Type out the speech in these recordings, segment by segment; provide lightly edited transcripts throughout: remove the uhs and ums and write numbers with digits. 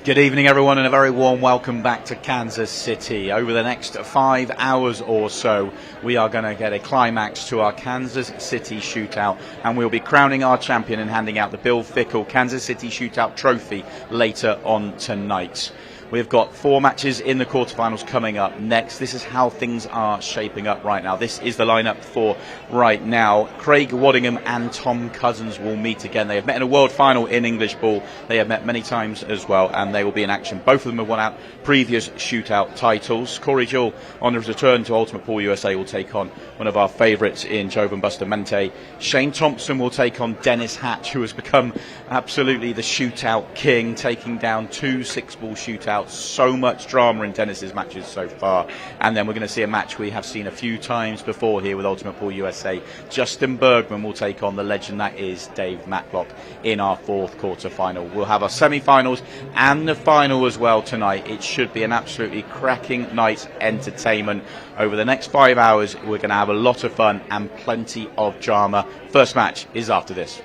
Good evening, everyone, and a very warm welcome back to Kansas City. Over the next 5 hours or so, we are going to get a climax to our Kansas City Shootout, and we'll be crowning our champion and handing out the Bill Fickle Kansas City Shootout trophy later on tonight. We've got 4 matches in the quarterfinals coming up next. This is how things are shaping up right now. This is the lineup for right now. Craig Wadingham and Tom Cousins will meet again. They have met in a world final in English ball. They have met many times as well, and they will be in action. Both of them have won out previous shootout titles. Corey Duel, on his return to Ultimate Pool USA, will take on one of our favourites in Joven, BUSTAMANTE. Shane Thompson will take on Dennis Hatch, who has become absolutely the shootout king, taking down 2 6-ball shootouts. So much drama in Dennis's matches so far. And then we're going to see a match we have seen a few times before here with Ultimate Pool USA. Justin Bergman will take on the legend that is Dave Matlock in our 4th quarter-final. We'll have our semi-finals and the final as well tonight. It should be an absolutely cracking night's entertainment. Over the next 5 hours, we're going to have a lot of fun and plenty of drama. First match is after this.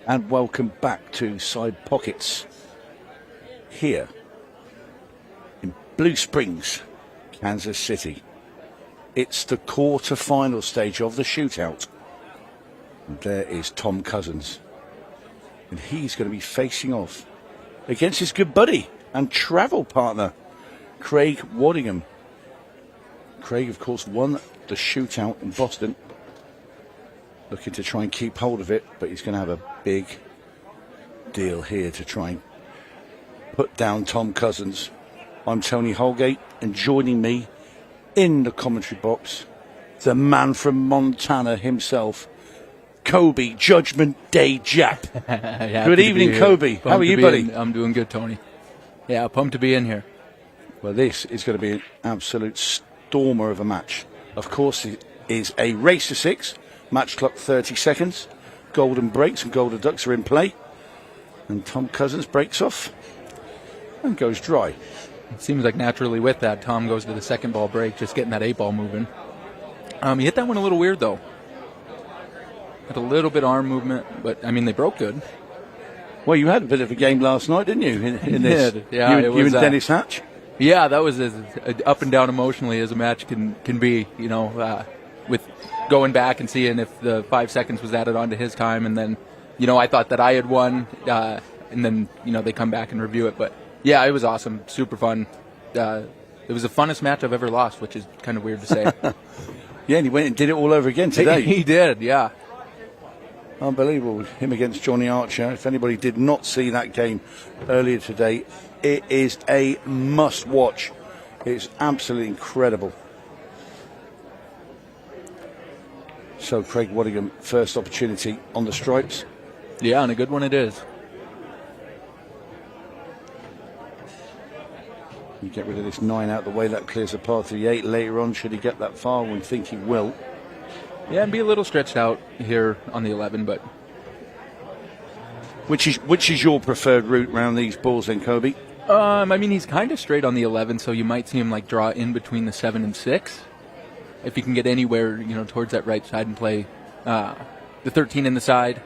And welcome back to Side Pockets here in Blue Springs, Kansas City. It's the quarter-final stage of the shootout. And there is Tom Cousins. And he's going to be facing off against his good buddy and travel partner, Craig Wadingham. Craig, of course, won the shootout in Boston. Looking to try and keep hold of it, but he's going to have a big deal here to try and put down Tom Cousins. I'm Tony Holgate, and joining me in the commentary box, the man from Montana himself, Kobe Judgment Day Jap. Yeah, good evening, Kobe. How are you, buddy? I'm doing good, Tony. Yeah, pumped to be in here. Well, this is going to be an absolute stormer of a match. Of course, it is a race to 6. Match clock 30 seconds. Golden breaks and golden ducks are in play. And Tom Cousins breaks off and goes dry. It seems like naturally with that, Tom goes to the second ball break, just getting that 8-ball moving. He hit that one a little weird, though. Had a little bit of arm movement, but, I mean, they broke good. Well, you had a bit of a game last night, didn't you, in this? Did. Yeah, you and Dennis Hatch? Yeah, that was as up and down emotionally as a match can be, you know, with going back and seeing if the 5 seconds was added onto his time, and then, you know, I thought that I had won, and then, you know, they come back and review it. But yeah, it was awesome, super fun. It was the funnest match I've ever lost, which is kind of weird to say. Yeah, and he went and did it all over again today. He did, yeah. Unbelievable. Him against Johnny Archer. If anybody did not see that game earlier today, it is a must-watch. It's absolutely incredible. So Craig Waddingham, first opportunity on the stripes. Yeah, and a good one it is. You get rid of this 9 out the way, that clears the path to the 8 later on, should he get that far. We think he will. Yeah, and be a little stretched out here on the 11, but... Which is your preferred route around these balls then, Kobe? I mean, he's kind of straight on the 11, so you might see him like draw in between the 7 and 6. If he can get anywhere, towards that right side and play the 13 in the side,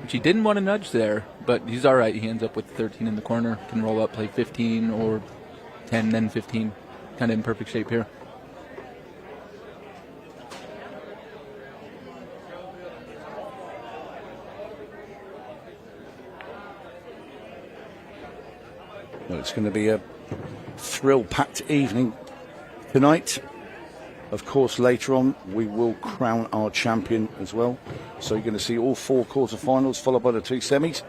which he didn't want to nudge there, but he's all right. He ends up with 13 in the corner, can roll up, play 15 or 10, then 15. Kind of in perfect shape here. Well, it's going to be a thrill-packed evening tonight. Of course, later on, we will crown our champion as well. So you're going to see all 4 quarterfinals, followed by the 2 semis,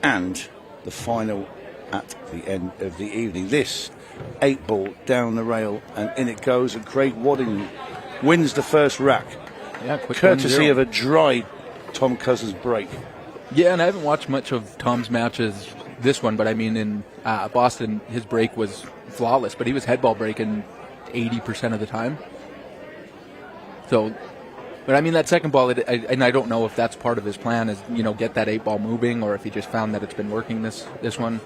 and the final at the end of the evening. This 8 ball down the rail, and in it goes, and Craig Waddingham wins the first rack. Yeah, quick courtesy 1-0. of a dry Tom Cousins break. Yeah, and I haven't watched much of Tom's matches this one, but I mean, in Boston, his break was flawless, but he was headball breaking 80% of the time. So, but I mean, that second ball, and I don't know if that's part of his plan, is, get that 8 ball moving, or if he just found that it's been working this one.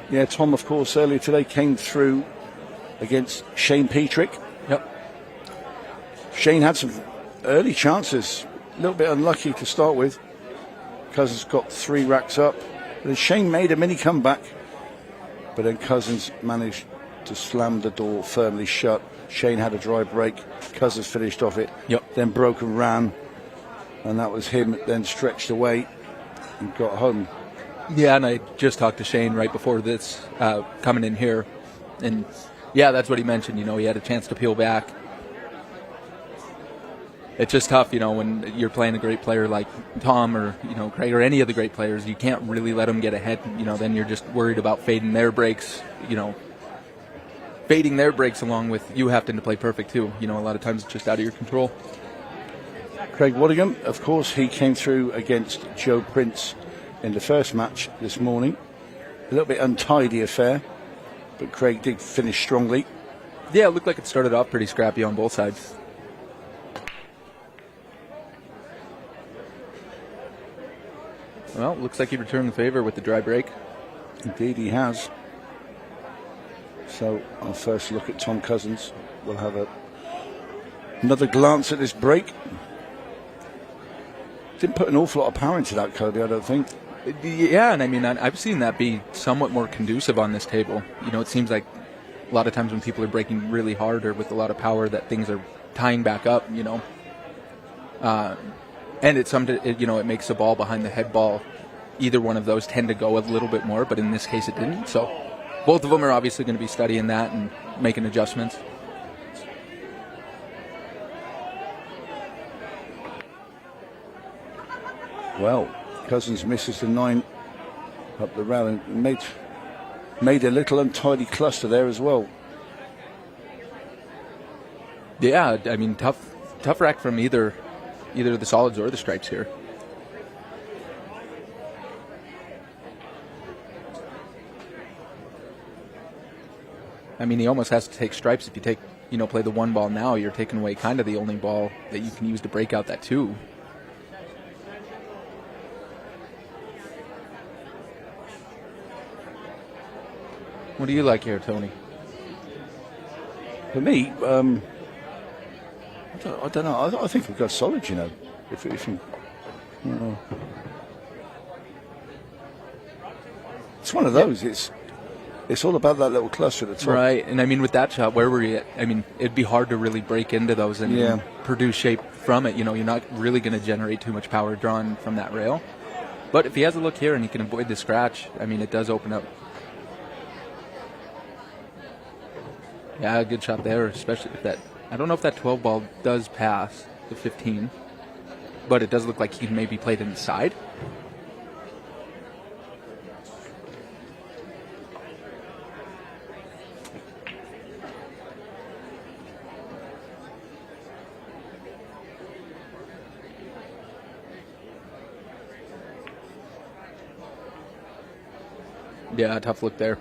Yeah, Tom, of course, earlier today came through against Shane Petrick. Yep. Shane had some early chances, a little bit unlucky to start with. Cousins got 3 racks up. Then Shane made a mini comeback, but then Cousins managed to slam the door firmly shut. Shane had a dry break. Cousins finished off it. Yep. Then broke and ran, and that was him. Then stretched away and got home. Yeah, and I just talked to Shane right before this, coming in here, and yeah, that's what he mentioned. He had a chance to peel back. It's just tough, when you're playing a great player like Tom or, Craig or any of the great players. You can't really let them get ahead. Then you're just worried about fading their breaks, fading their breaks along with you having to play perfect too. A lot of times it's just out of your control. Craig Waddingham, of course, he came through against Joe Prince in the first match this morning. A little bit untidy affair, but Craig did finish strongly. Yeah, it looked like it started off pretty scrappy on both sides. Well, looks like he returned the favor with the dry break. Indeed he has. So our first look at Tom Cousins. We'll have another glance at this break. Didn't put an awful lot of power into that, Kobe, I don't think. Yeah, and I mean, I've seen that be somewhat more conducive on this table. It seems like a lot of times when people are breaking really hard or with a lot of power, that things are tying back up, and it's it makes the ball behind the head ball. Either one of those tend to go a little bit more, but in this case it didn't. So both of them are obviously going to be studying that and making adjustments. Well, Cousins misses the 9 up the rail and made a little untidy cluster there as well. Yeah, I mean, tough rack from either the solids or the stripes here. I mean, he almost has to take stripes. If you play the 1 ball now, you're taking away kind of the only ball that you can use to break out that 2. What do you like here, Tony? For me, I don't know. I think we've got solid, If you, it's one of those. It's all about that little cluster at the top. Right, and I mean, with that shot, where were you at? I mean, it'd be hard to really break into those and produce shape from it. You're not really going to generate too much power drawn from that rail. But if he has a look here and he can avoid the scratch, I mean, it does open up. Yeah, good shot there, especially if that. I don't know if that 12 ball does pass the 15, but it does look like he can maybe play it inside. Yeah, tough look there.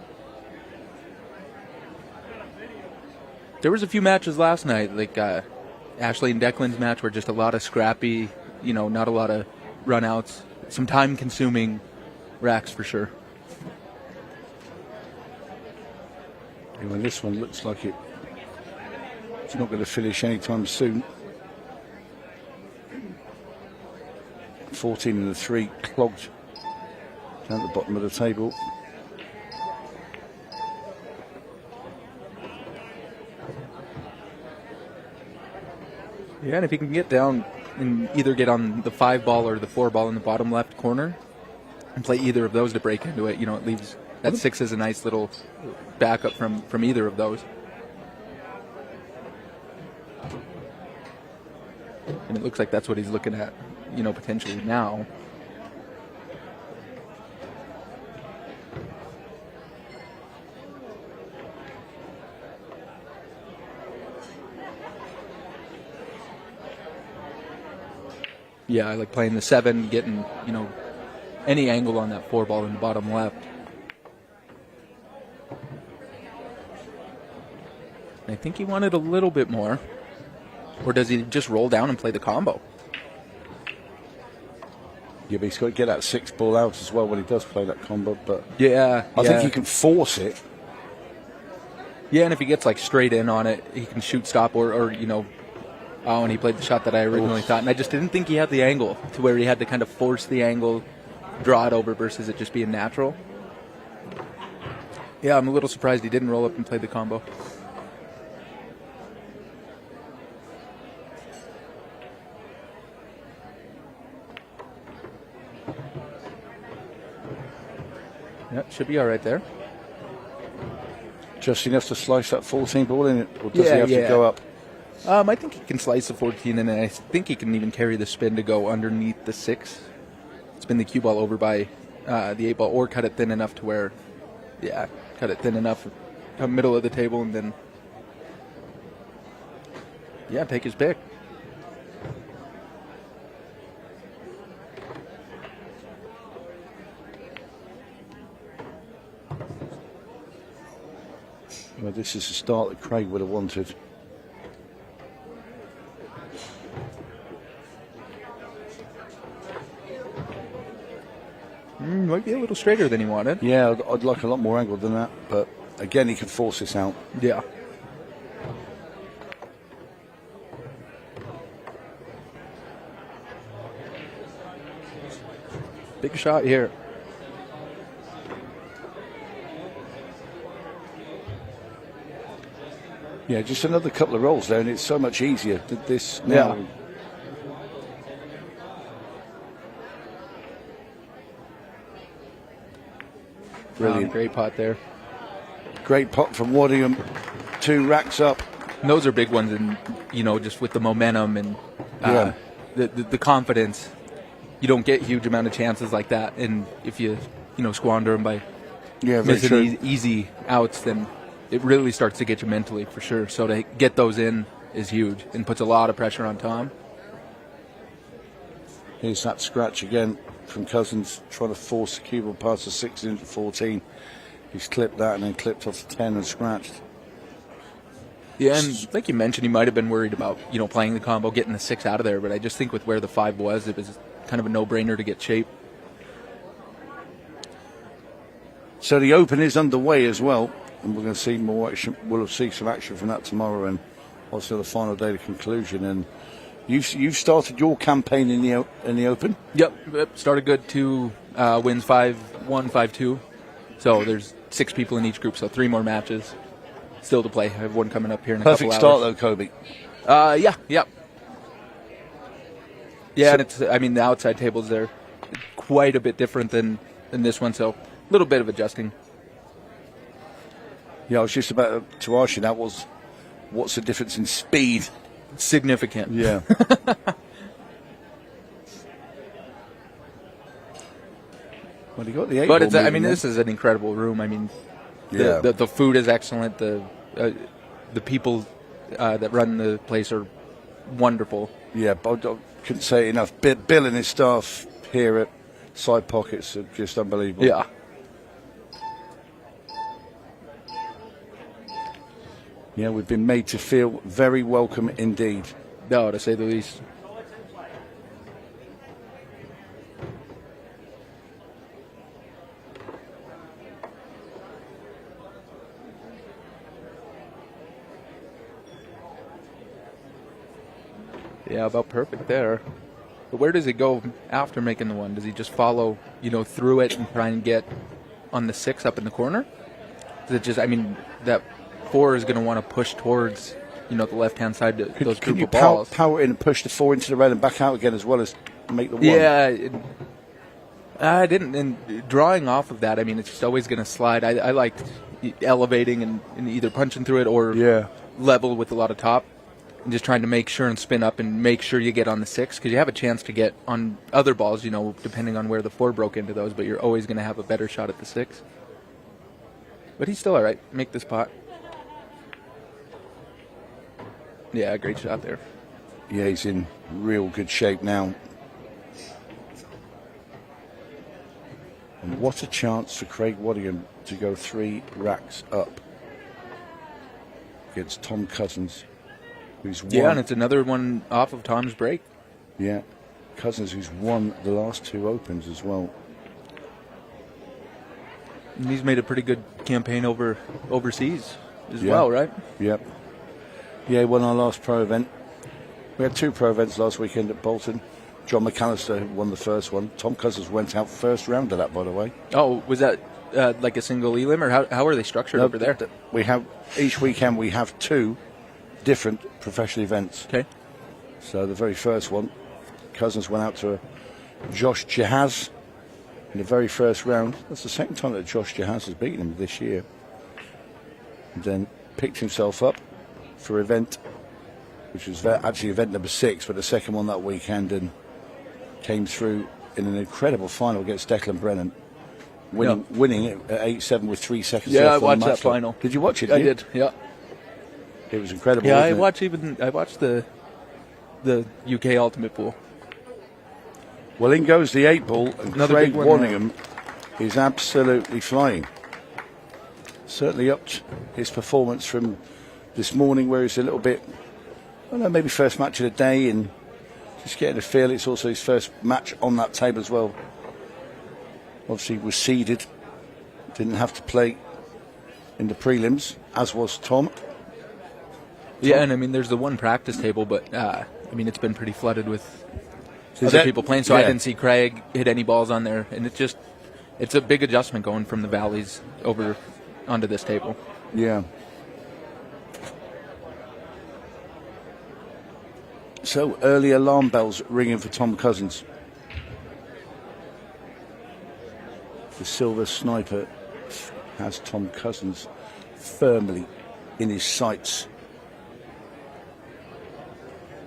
There was a few matches last night, like Ashley and Declan's match, were just a lot of scrappy, not a lot of run-outs. Some time-consuming racks for sure. Well, this one looks like it's not going to finish anytime soon. 14 and a 3 clogged down at the bottom of the table. Yeah, and if he can get down and either get on the 5 ball or the 4 ball in the bottom left corner and play either of those to break into it, it leaves that 6 as a nice little backup from either of those. And it looks like that's what he's looking at, potentially now. Yeah, I like playing the 7, getting, any angle on that 4 ball in the bottom left. I think he wanted a little bit more. Or does he just roll down and play the combo? Yeah, but he's got to get that 6 ball out as well when he does play that combo. But yeah, I think he can force it. Yeah, and if he gets straight in on it, he can shoot stop or and he played the shot that I originally thought. And I just didn't think he had the angle to where he had to kind of force the angle, draw it over versus it just being natural. Yeah, I'm a little surprised he didn't roll up and play the combo. Yep, should be all right there. Just enough to slice that 14 ball in it, or does he have to go up? I think he can slice the 14, and I think he can even carry the spin to go underneath the 6. Spin the cue ball over by the 8 ball, or cut it thin enough to where, cut it thin enough, middle of the table, and then, take his pick. Well, this is the start that Craig would have wanted. Might be a little straighter than he wanted. Yeah, I'd like a lot more angle than that, but again, he can force this out. Yeah. Big shot here. Yeah, just another couple of rolls there, and it's so much easier. This now. Yeah. Brilliant. Great pot there. Great pot from Wadingham. 2 racks up. And those are big ones, and just with the momentum and the confidence, you don't get huge amount of chances like that. And if you squander them by missing easy outs, then it really starts to get you mentally for sure. So to get those in is huge and puts a lot of pressure on Tom. Here's that scratch again from Cousins, trying to force the cue ball past the 6 into 14. He's clipped that and then clipped off the 10 and scratched. Yeah, and like you mentioned, he might have been worried about playing the combo, getting the 6 out of there. But I just think with where the 5 was, it was kind of a no-brainer to get shape. So the Open is underway as well, and we're going to see more action. We'll see some action from that tomorrow, and also the final day to conclusion. And you've started your campaign in the Open. Yep. Started good. 2 wins, 5-1, 5-2. So there's 6 people in each group, so 3 more matches still to play. I have one coming up here in a couple hours. Perfect start though, Kobe. Yeah. Yeah, and it's, the outside tables there quite a bit different than this one, so a little bit of adjusting. Yeah, I was just about to ask you that. What's the difference in speed? Significant. Yeah. Well, you got the 8 but ball it's, this is an incredible room. The food is excellent. The people that run the place are wonderful. Yeah, but I couldn't say it enough. Bill and his staff here at Side Pockets are just unbelievable. Yeah. Yeah, we've been made to feel very welcome indeed. No, to say the least. Yeah, about perfect there. But where does he go after making the one? Does he just follow, through it and try and get on the 6 up in the corner? Does it just, that 4 is going to want to push towards, the left-hand side, those group of balls. Power in and push the 4 into the red and back out again, as well as make the 1? Yeah, I didn't. And drawing off of that, it's just always going to slide. I liked elevating and either punching through it or level with a lot of top. And just trying to make sure and spin up and make sure you get on the 6, because you have a chance to get on other balls, depending on where the 4 broke into those, but you're always going to have a better shot at the 6. But he's still all right. Make this pot. Yeah, great shot there. Yeah, he's in real good shape now. And what a chance for Craig Wadingham to go 3 racks up against Tom Cousins. Yeah, and it's another one off of Tom's break. Yeah, Cousins, who's won the last 2 opens as well. And he's made a pretty good campaign overseas as well, right? Yep. Yeah, he won our last pro event. We had 2 pro events last weekend at Bolton. John McAllister won the first one. Tom Cousins went out first round of that, by the way. Oh, was that like a single elim, or how are they structured over there? We have each weekend we have 2 different professional events. Okay. So the very first one, Cousins went out to Josh Jahaz in the very first round. That's the second time that Josh Jahaz has beaten him this year. And then picked himself up for event, which was actually event number 6, but the second one that weekend, and came through in an incredible final against Declan Brennan, winning it at 8-7 with 3 seconds left. Yeah, I watched that Matlock. final. Did you watch it? I did, yeah. It was incredible. Yeah, wasn't I watched the UK Ultimate Pool. Well, in goes the 8 ball, and Another Craig big one Wadingham is absolutely flying. Certainly upped his performance from this morning, where he's a little bit, I don't know, maybe first match of the day, and just getting a feel. It's also his first match on that table as well. Obviously was seeded, didn't have to play in the prelims, as was Tom. Yeah, and there's the one practice table, but it's been pretty flooded with other people playing, so I didn't see Craig hit any balls on there, and it's a big adjustment going from the valleys over onto this table. Yeah. So early alarm bells ringing for Tom Cousins. The Silver Sniper has Tom Cousins firmly in his sights.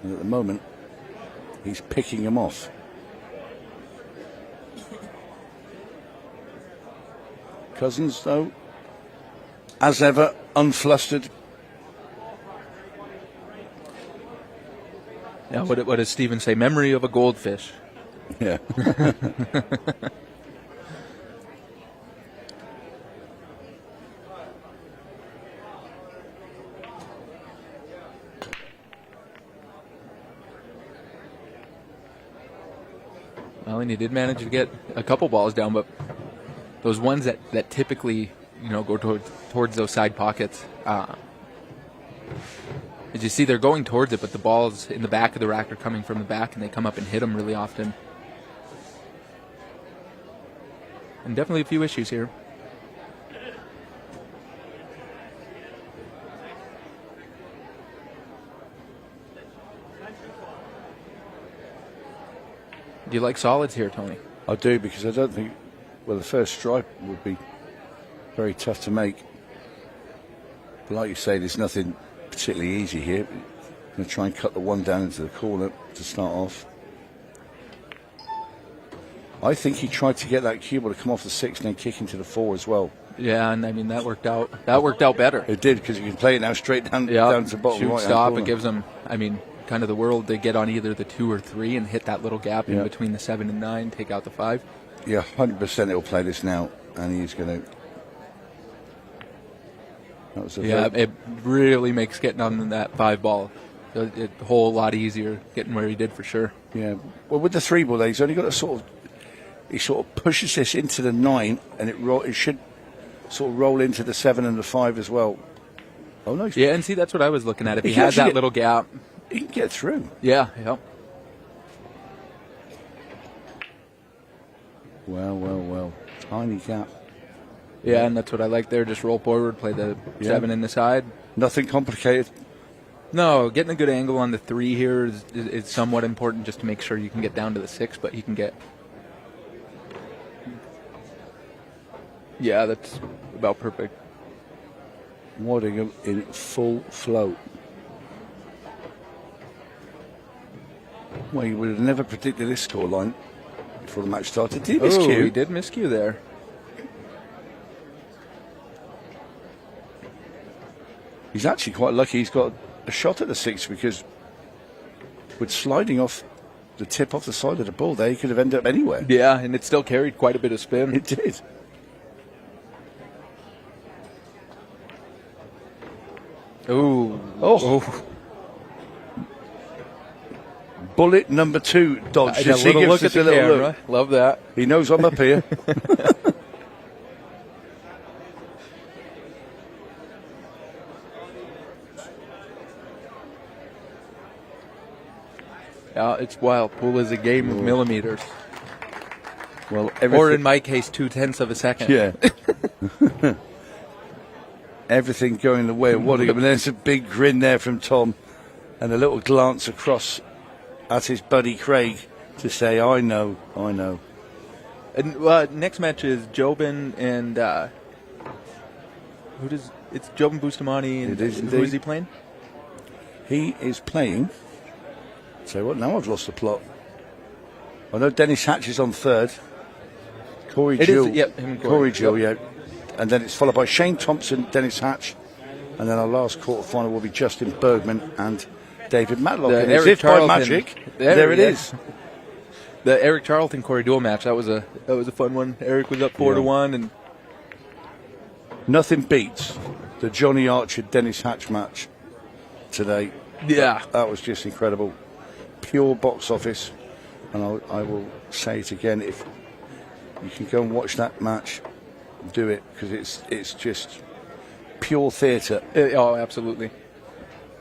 And at the moment, he's picking him off. Cousins, though, as ever, unflustered. Yeah, what does Stephen say? Memory of a goldfish. Yeah. Well, and he did manage to get a couple balls down, but those ones that typically, go towards those side pockets, as you see, they're going towards it, but the balls in the back of the rack are coming from the back, and they come up and hit them really often. And definitely a few issues here. Do you like solids here, Tony? I do, because I don't think, the first stripe would be very tough to make. But like you say, there's nothing particularly easy here. I'm going to try and cut the one down into the corner to start off. I think he tried to get that cue ball to come off the 6 and then kick into the 4 as well. Yeah, and that worked out. That worked out better. It did, because you can play it now straight down to the bottom shoot, right. Stop. It gives them, kind of the world to get on either the 2 or 3 and hit that little gap in between the 7 and 9, take out the 5. Yeah, 100% he'll play this now, and he's going to That was a Yeah, it really makes getting on that 5 ball a whole lot easier, getting where he did for sure. Yeah. Well, with the 3 ball, he's only got to he sort of pushes this into the 9, and it should sort of roll into the 7 and the 5 as well. Oh, no. Yeah, and see, that's what I was looking at. If he has that little gap. He can get through. Yeah. Well. Tiny gap. Yeah, and that's what I like there. Just roll forward, play the 7 in the side. Nothing complicated. No, getting a good angle on the 3 here is somewhat important just to make sure you can get down to the 6, but he can get... Yeah, that's about perfect. Wadingham in full flow. Well, you would have never predicted this scoreline before the match started. Did he miscue? He did miscue there. He's actually quite lucky he's got a shot at the 6, because with sliding off the tip off the side of the ball there, he could have ended up anywhere. Yeah, and it still carried quite a bit of spin. It did. Ooh. Oh. Bullet number 2 dodged. A little look at the camera. Look. Love that. He knows I'm up here. Yeah, it's wild. Pool is a game of millimeters. Well, or in my case, 0.2 of a second. Yeah. Everything going the way of Wadingham. And there's a big grin there from Tom, and a little glance across at his buddy Craig to say, I know. And next match is Joven and it's Joven Bustamante. And it is who is he playing? He is playing. So what? Now I've lost the plot. I know Dennis Hatch is on 3rd. Corey Duel. Him and Corey Duel, yeah. And then it's followed by Shane Thompson, Dennis Hatch, and then our last quarter-final will be Justin Bergman and David Matlock. And as if by magic, there it is. The Eric Charlton Corey Duel match, that was a fun one. Eric was up 4-1, and nothing beats the Johnny Archer Dennis Hatch match today. Yeah, that was just incredible. Pure box office, and I will say it again: if you can go and watch that match, do it, because it's just pure theatre. Oh, absolutely.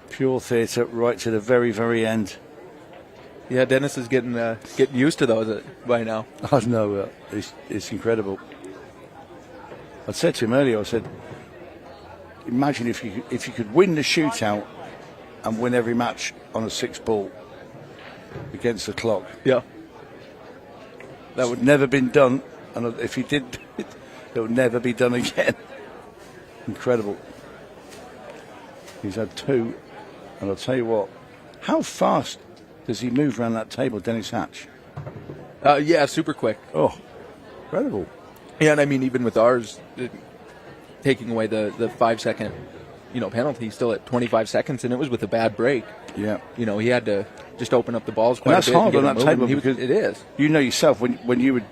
Pure theatre right to the very, very end. Yeah, Dennis is getting used to those by now. I know, it's incredible. I said to him earlier, I said, imagine if you could win the shootout and win every match on a 6 ball against the clock. Yeah. That would never been done, and if he did it would never be done again. Incredible. He's had 2, and I'll tell you what, how fast does he move around that table, Dennis Hatch? Yeah, super quick. Oh, incredible. Yeah, and I mean, even with ours, taking away the 5-second, penalty, he's still at 25 seconds, and it was with a bad break. Yeah. He had to just open up the balls quite and that's a bit. Hard on that table because it is. You know yourself when you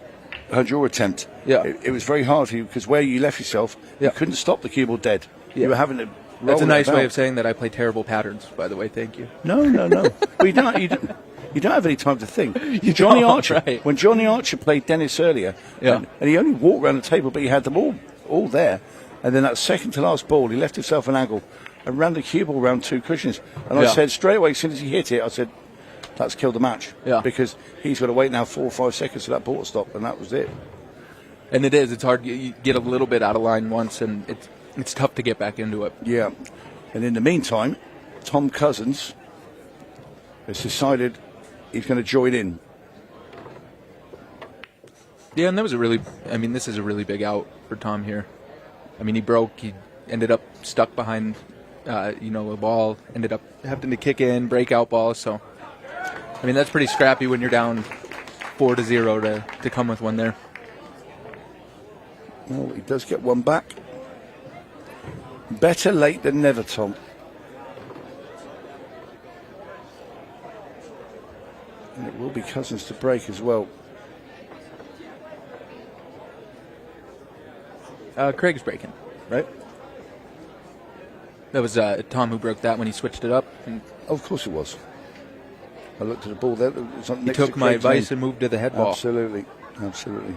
had your attempt. Yeah. It was very hard for you because where you left yourself, you couldn't stop the cue ball dead. Yeah. You were having to. That's a nice way of saying that I play terrible patterns. By the way, thank you. No. Well, you don't have any time to think. Johnny Archer, right. When Johnny Archer played Dennis earlier, and he only walked around the table, but he had them all there. And then that second to last ball, he left himself an angle and ran the cue ball around 2 cushions. And I said straight away, as soon as he hit it, I said, that's killed the match. Yeah. Because he's got to wait now 4 or 5 seconds for that ball to stop, and that was it. And it is. It's hard. You get a little bit out of line once, and it's tough to get back into it. Yeah. And in the meantime, Tom Cousins has decided he's going to join in. Yeah, and that was this is a really big out for Tom here. I mean, he ended up stuck behind, a ball, ended up having to kick in, breakout ball. So, I mean, that's pretty scrappy when you're down 4-0 to come with one there. Well, he does get one back. Better late than never, Tom. And it will be Cousins to break as well. Craig's breaking, right? That was Tom who broke that when he switched it up. And Of course it was. I looked at the ball there. It was he next took to my Craig's advice name. and moved to the head ball. Absolutely. Absolutely.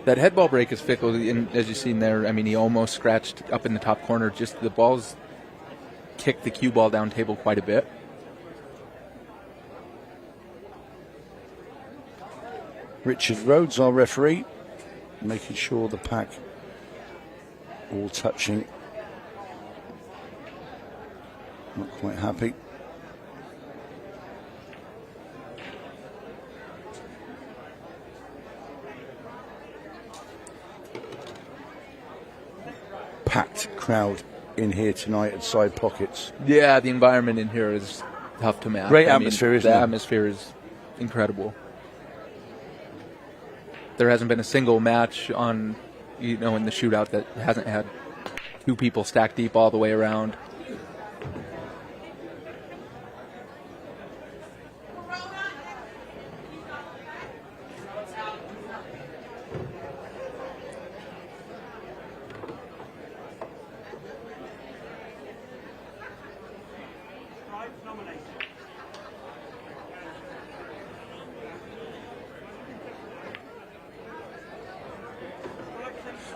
That head ball break is fickle, and as you've seen there, I mean, he almost scratched up in the top corner. Just the ball's kicked the cue ball down table quite a bit. Richard Rhodes, our referee, making sure the pack all touching. Not quite happy. Packed crowd in here tonight at Side Pockets. Yeah, the environment in here is tough to match. Great atmosphere, isn't it? The atmosphere is incredible. There hasn't been a single match on, in the shootout that hasn't had two people stacked deep all the way around.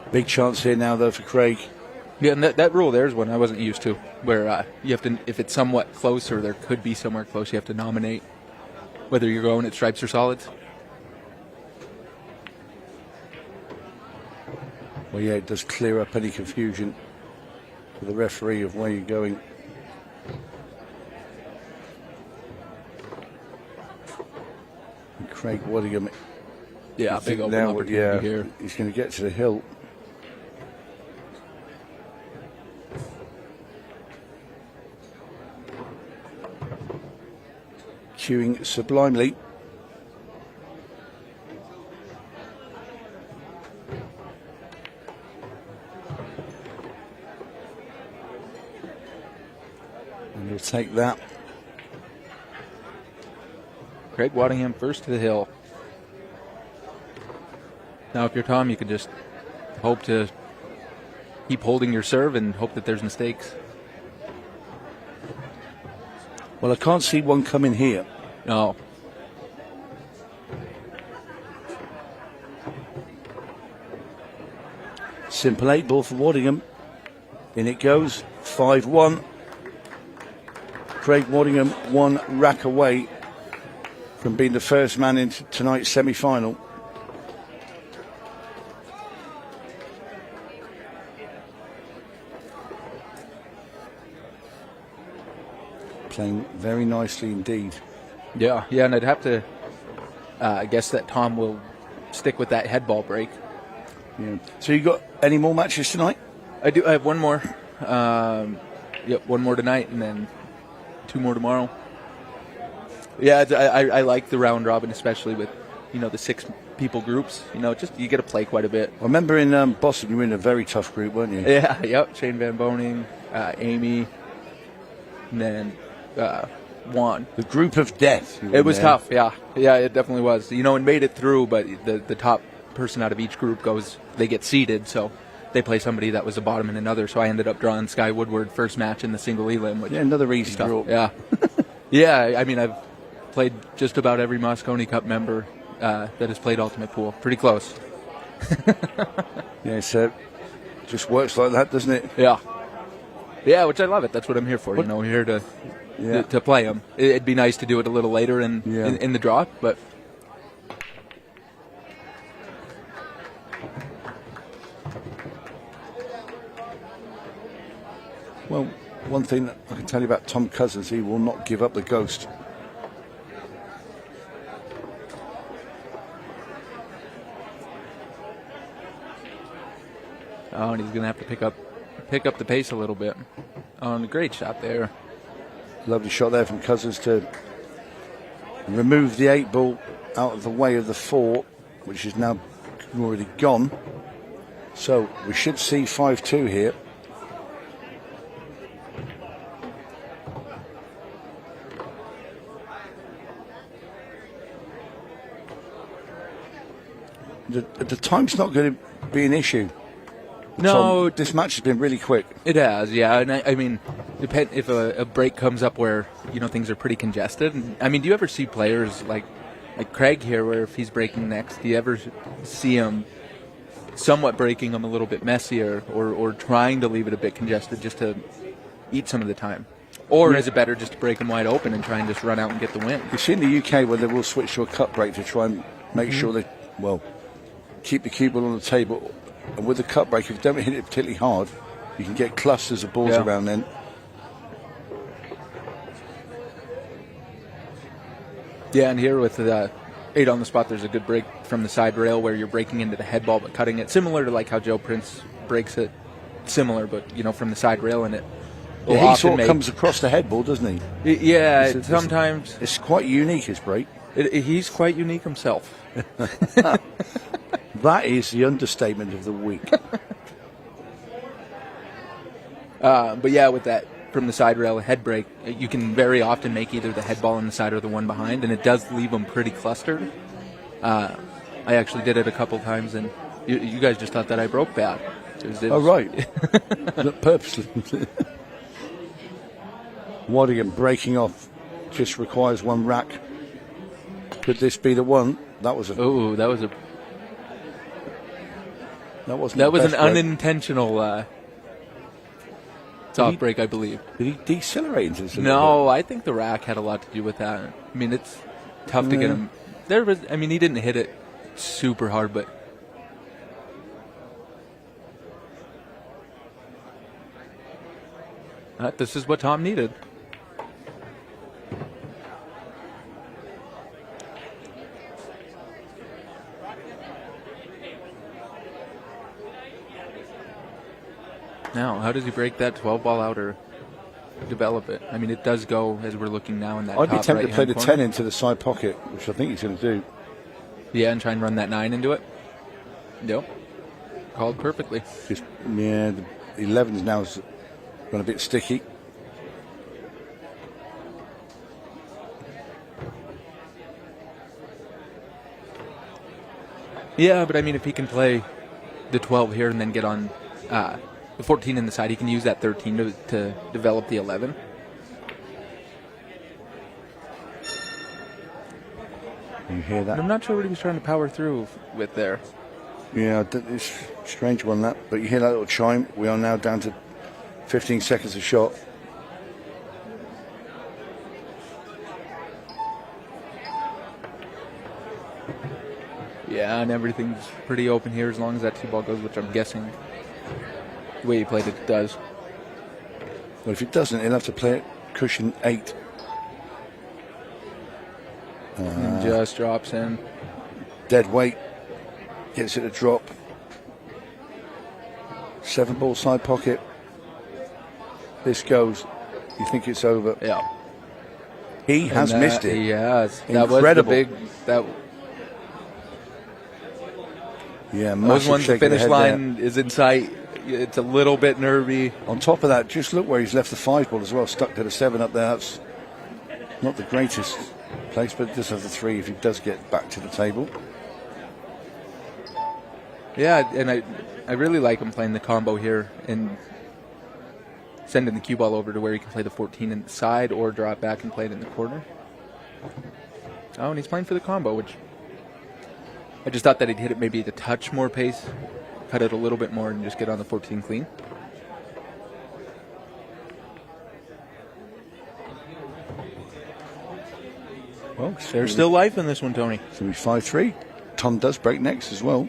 Big chance here now, though, for Craig. Yeah, and that rule there is one I wasn't used to, where you have to, if it's somewhat close or there could be somewhere close, you have to nominate whether you're going at stripes or solids. Well, yeah, it does clear up any confusion for the referee of where you're going. And Craig Wadingham. Yeah, I big think open now, opportunity here. He's going to get to the hill. Queuing sublimely. And he'll take that. Craig Wadingham first to the hill. Now, if you're Tom, you can just hope to keep holding your serve and hope that there's mistakes. Well, I can't see one coming here. No. Simple 8 ball for Wadingham. In it goes. 5-1. Craig Wadingham one rack away from being the first man into tonight's semi-final. Playing very nicely indeed. Yeah, and I'd have to guess that Tom will stick with that head ball break. Yeah. So you got any more matches tonight? I do. I have one more. One more tonight, and then two more tomorrow. Yeah, I like the round robin, especially with the 6 people groups. Just you get to play quite a bit. I remember in Boston you were in a very tough group, weren't you? Yeah, yep. Shane Van Boning, Amy, and then Juan. The group of death. It was tough. Yeah, it definitely was. And made it through, but the top person out of each group they get seeded, so they play somebody that was the bottom in another. So I ended up drawing Sky Woodward first match in the single elim. Which another easy draw. Yeah, yeah. I mean, I've played just about every Moscone Cup member that has played Ultimate Pool. Pretty close. Yeah, so just works like that, doesn't it? Yeah, which I love it. That's what I'm here for. We're here to play them. It'd be nice to do it a little later in the draw, but. Well, one thing that I can tell you about Tom Cousins, he will not give up the ghost. Oh, and he's going to have to pick up the pace a little bit. Oh, and a great shot there. Lovely shot there from Cousins to remove the 8 ball out of the way of the 4, which is now already gone. So we should see 5-2 here. The time's not going to be an issue. No, Tom, this match has been really quick. It has, yeah. And I mean, if a break comes up where things are pretty congested. I mean, do you ever see players like Craig here, where if he's breaking next, do you ever see him somewhat breaking them a little bit messier, or trying to leave it a bit congested just to eat some of the time? Or is it better just to break them wide open and try and just run out and get the win? You see in the UK where they will switch to a cut break to try and make sure they, keep the cue ball on the table. And with the cut break, if you don't hit it particularly hard, you can get clusters of balls around then. Yeah, and here with the 8 on the spot, there's a good break from the side rail where you're breaking into the head ball but cutting it, similar to like how Joe Prince breaks it, but from the side rail, and it he sort of comes across the head ball, doesn't he? Yeah, sometimes. It's quite unique, his break. He's quite unique himself. That is the understatement of the week. But yeah, with that from the side rail head break, you can very often make either the head ball on the side or the one behind, and it does leave them pretty clustered. I actually did it a couple times, and you guys just thought that I broke bad. Oh, right. Not purposely. Wadingham breaking off just requires one rack. Could this be the one? That was an an unintentional soft break, I believe. Did he decelerate into this? No, I think the rack had a lot to do with that. I mean, it's tough to get him. He didn't hit it super hard, but this is what Tom needed. Now, how does he break that 12 ball out or develop it? I mean, it does go as we're looking now in that I'd be tempted to play the corner. 10 into the side pocket, which I think he's going to do. Yeah, and try and run that 9 into it. Yep. Called perfectly. The 11 is now gone a bit sticky. Yeah, but I mean, if he can play the 12 here and then get on the 14 in the side, he can use that 13 to develop the 11. You hear that? And I'm not sure what he was trying to power through with there. Yeah, it's a strange one, that. But you hear that little chime. We are now down to 15 seconds a shot. Yeah, and everything's pretty open here as long as that 2 ball goes, which I'm guessing the way he played it does. Well, if it doesn't, he'll have to play it cushion 8. And just drops in. Dead weight. Gets it to drop. 7 ball side pocket. This goes. You think it's over? Yeah. He has missed it. He has. Incredible. That was the big. Yeah, those ones, the finish line there. is in sight. It's a little bit nervy. On top of that, just look where he's left the 5 ball as well, stuck to the 7 up there. That's not the greatest place, but just has the 3 if he does get back to the table. Yeah, and I really like him playing the combo here and sending the cue ball over to where he can play the 14 in the side or draw it back and play it in the corner. Oh, and he's playing for the combo, which I just thought that he'd hit it maybe a touch more pace, cut it a little bit more, and just get on the 14 clean. Well, there's still life in this one, Tony. So he's 5-3. Tom does break next as well.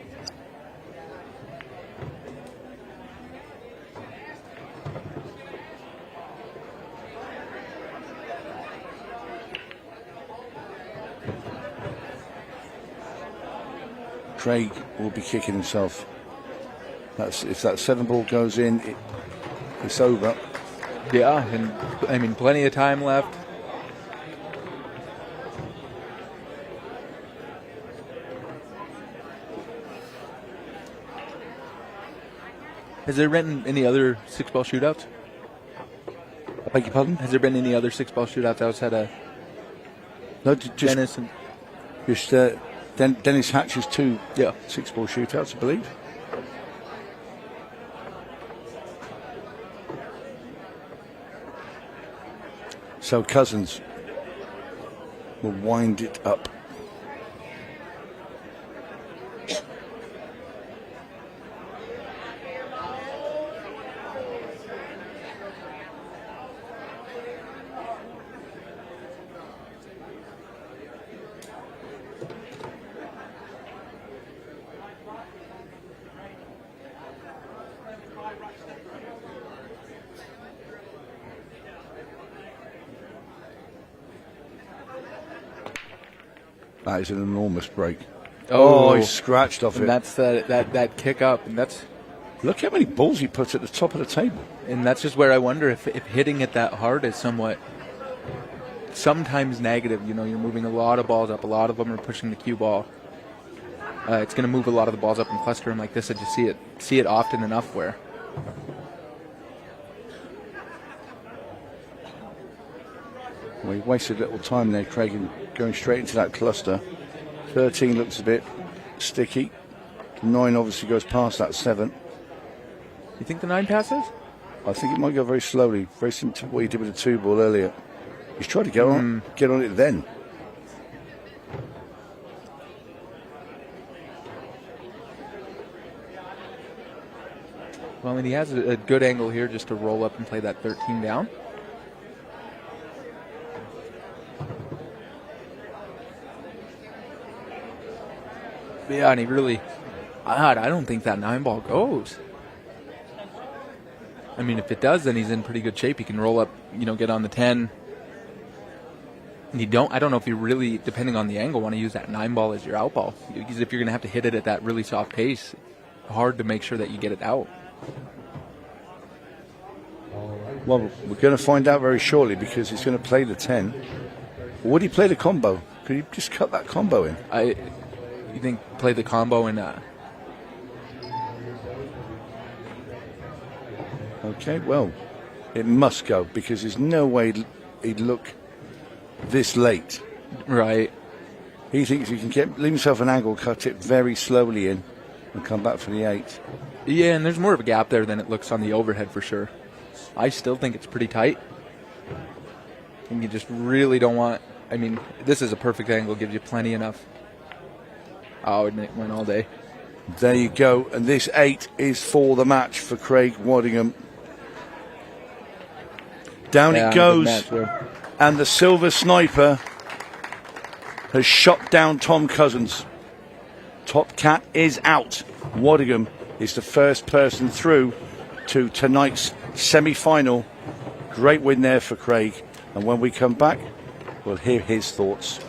Craig will be kicking himself. If that 7 ball goes in, it's over. Yeah, and I mean, plenty of time left. Has there been any other 6-ball shootouts? I beg your pardon? Has there been any other 6-ball shootouts outside of Dennis and just Dennis Hatch's 2 6-ball shootouts, I believe. So Cousins will wind it up. That is an enormous break. Oh, he scratched off it. And that's that kick up, and that's. Look how many balls he puts at the top of the table. And that's just where I wonder if hitting it that hard is sometimes negative. You know, you're moving a lot of balls up. A lot of them are pushing the cue ball. It's going to move a lot of the balls up and cluster them like this. I just see it often enough where. Well, he wasted a little time there, Craig, in going straight into that cluster. 13 looks a bit sticky. 9 obviously goes past that 7. You think the 9 passes? I think it might go very slowly, very similar to what he did with the 2 ball earlier. He's tried to get on it then. Well, and he has a good angle here just to roll up and play that 13 down. Yeah, and he really, I don't think that 9 ball goes. I mean, if it does, then he's in pretty good shape. He can roll up, get on the 10. And I don't know if you really, depending on the angle, want to use that 9 ball as your out ball. Because if you're going to have to hit it at that really soft pace, hard to make sure that you get it out. Well, we're going to find out very shortly because he's going to play the 10. Would he play the combo? Could he just cut that combo in? You think play the combo and Okay, well, it must go because there's no way he'd look this late. Right. He thinks he can leave himself an angle, cut it very slowly in, and come back for the 8. Yeah, and there's more of a gap there than it looks on the overhead for sure. I still think it's pretty tight. And you just really don't want. I mean, this is a perfect angle, gives you plenty enough. Oh, and it went all day. There you go, and this 8 is for the match for Craig Wadingham. Down it goes, and the Silver Sniper has shot down Tom Cousins. Top Cat is out. Wadingham is the first person through to tonight's semi-final. Great win there for Craig, and when we come back, we'll hear his thoughts.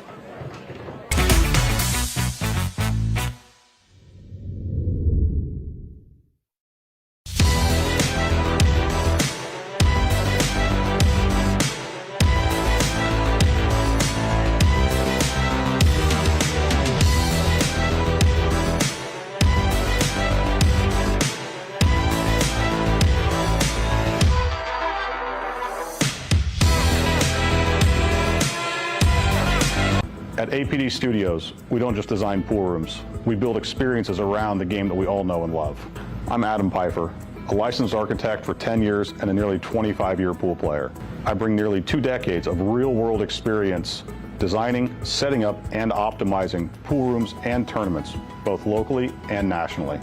At APD Studios, we don't just design pool rooms. We build experiences around the game that we all know and love. I'm Adam Pfeiffer, a licensed architect for 10 years and a nearly 25-year pool player. I bring nearly 2 decades of real-world experience designing, setting up, and optimizing pool rooms and tournaments, both locally and nationally.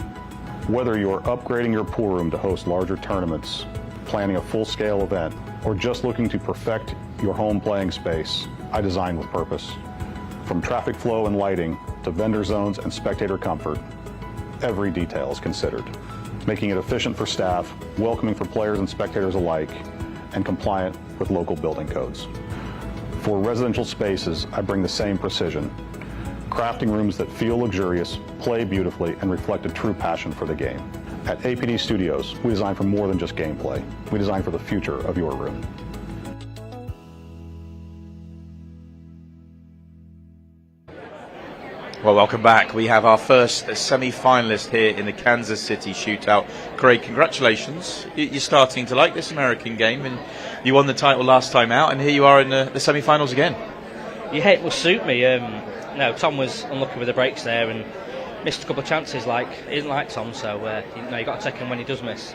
Whether you're upgrading your pool room to host larger tournaments, planning a full-scale event, or just looking to perfect your home playing space, I design with purpose. From traffic flow and lighting to vendor zones and spectator comfort, every detail is considered, making it efficient for staff, welcoming for players and spectators alike, and compliant with local building codes. For residential spaces, I bring the same precision, crafting rooms that feel luxurious, play beautifully, and reflect a true passion for the game. At APD Studios, we design for more than just gameplay. We design for the future of your room. Well, welcome back. We have our first semi-finalist here in the Kansas City Shootout. Craig, congratulations. You're starting to like this American game, and you won the title last time out, and here you are in the semi-finals again. Yeah, it will suit me. No, Tom was unlucky with the breaks there and missed a couple of chances. He isn't like Tom, so you got to take him when he does miss.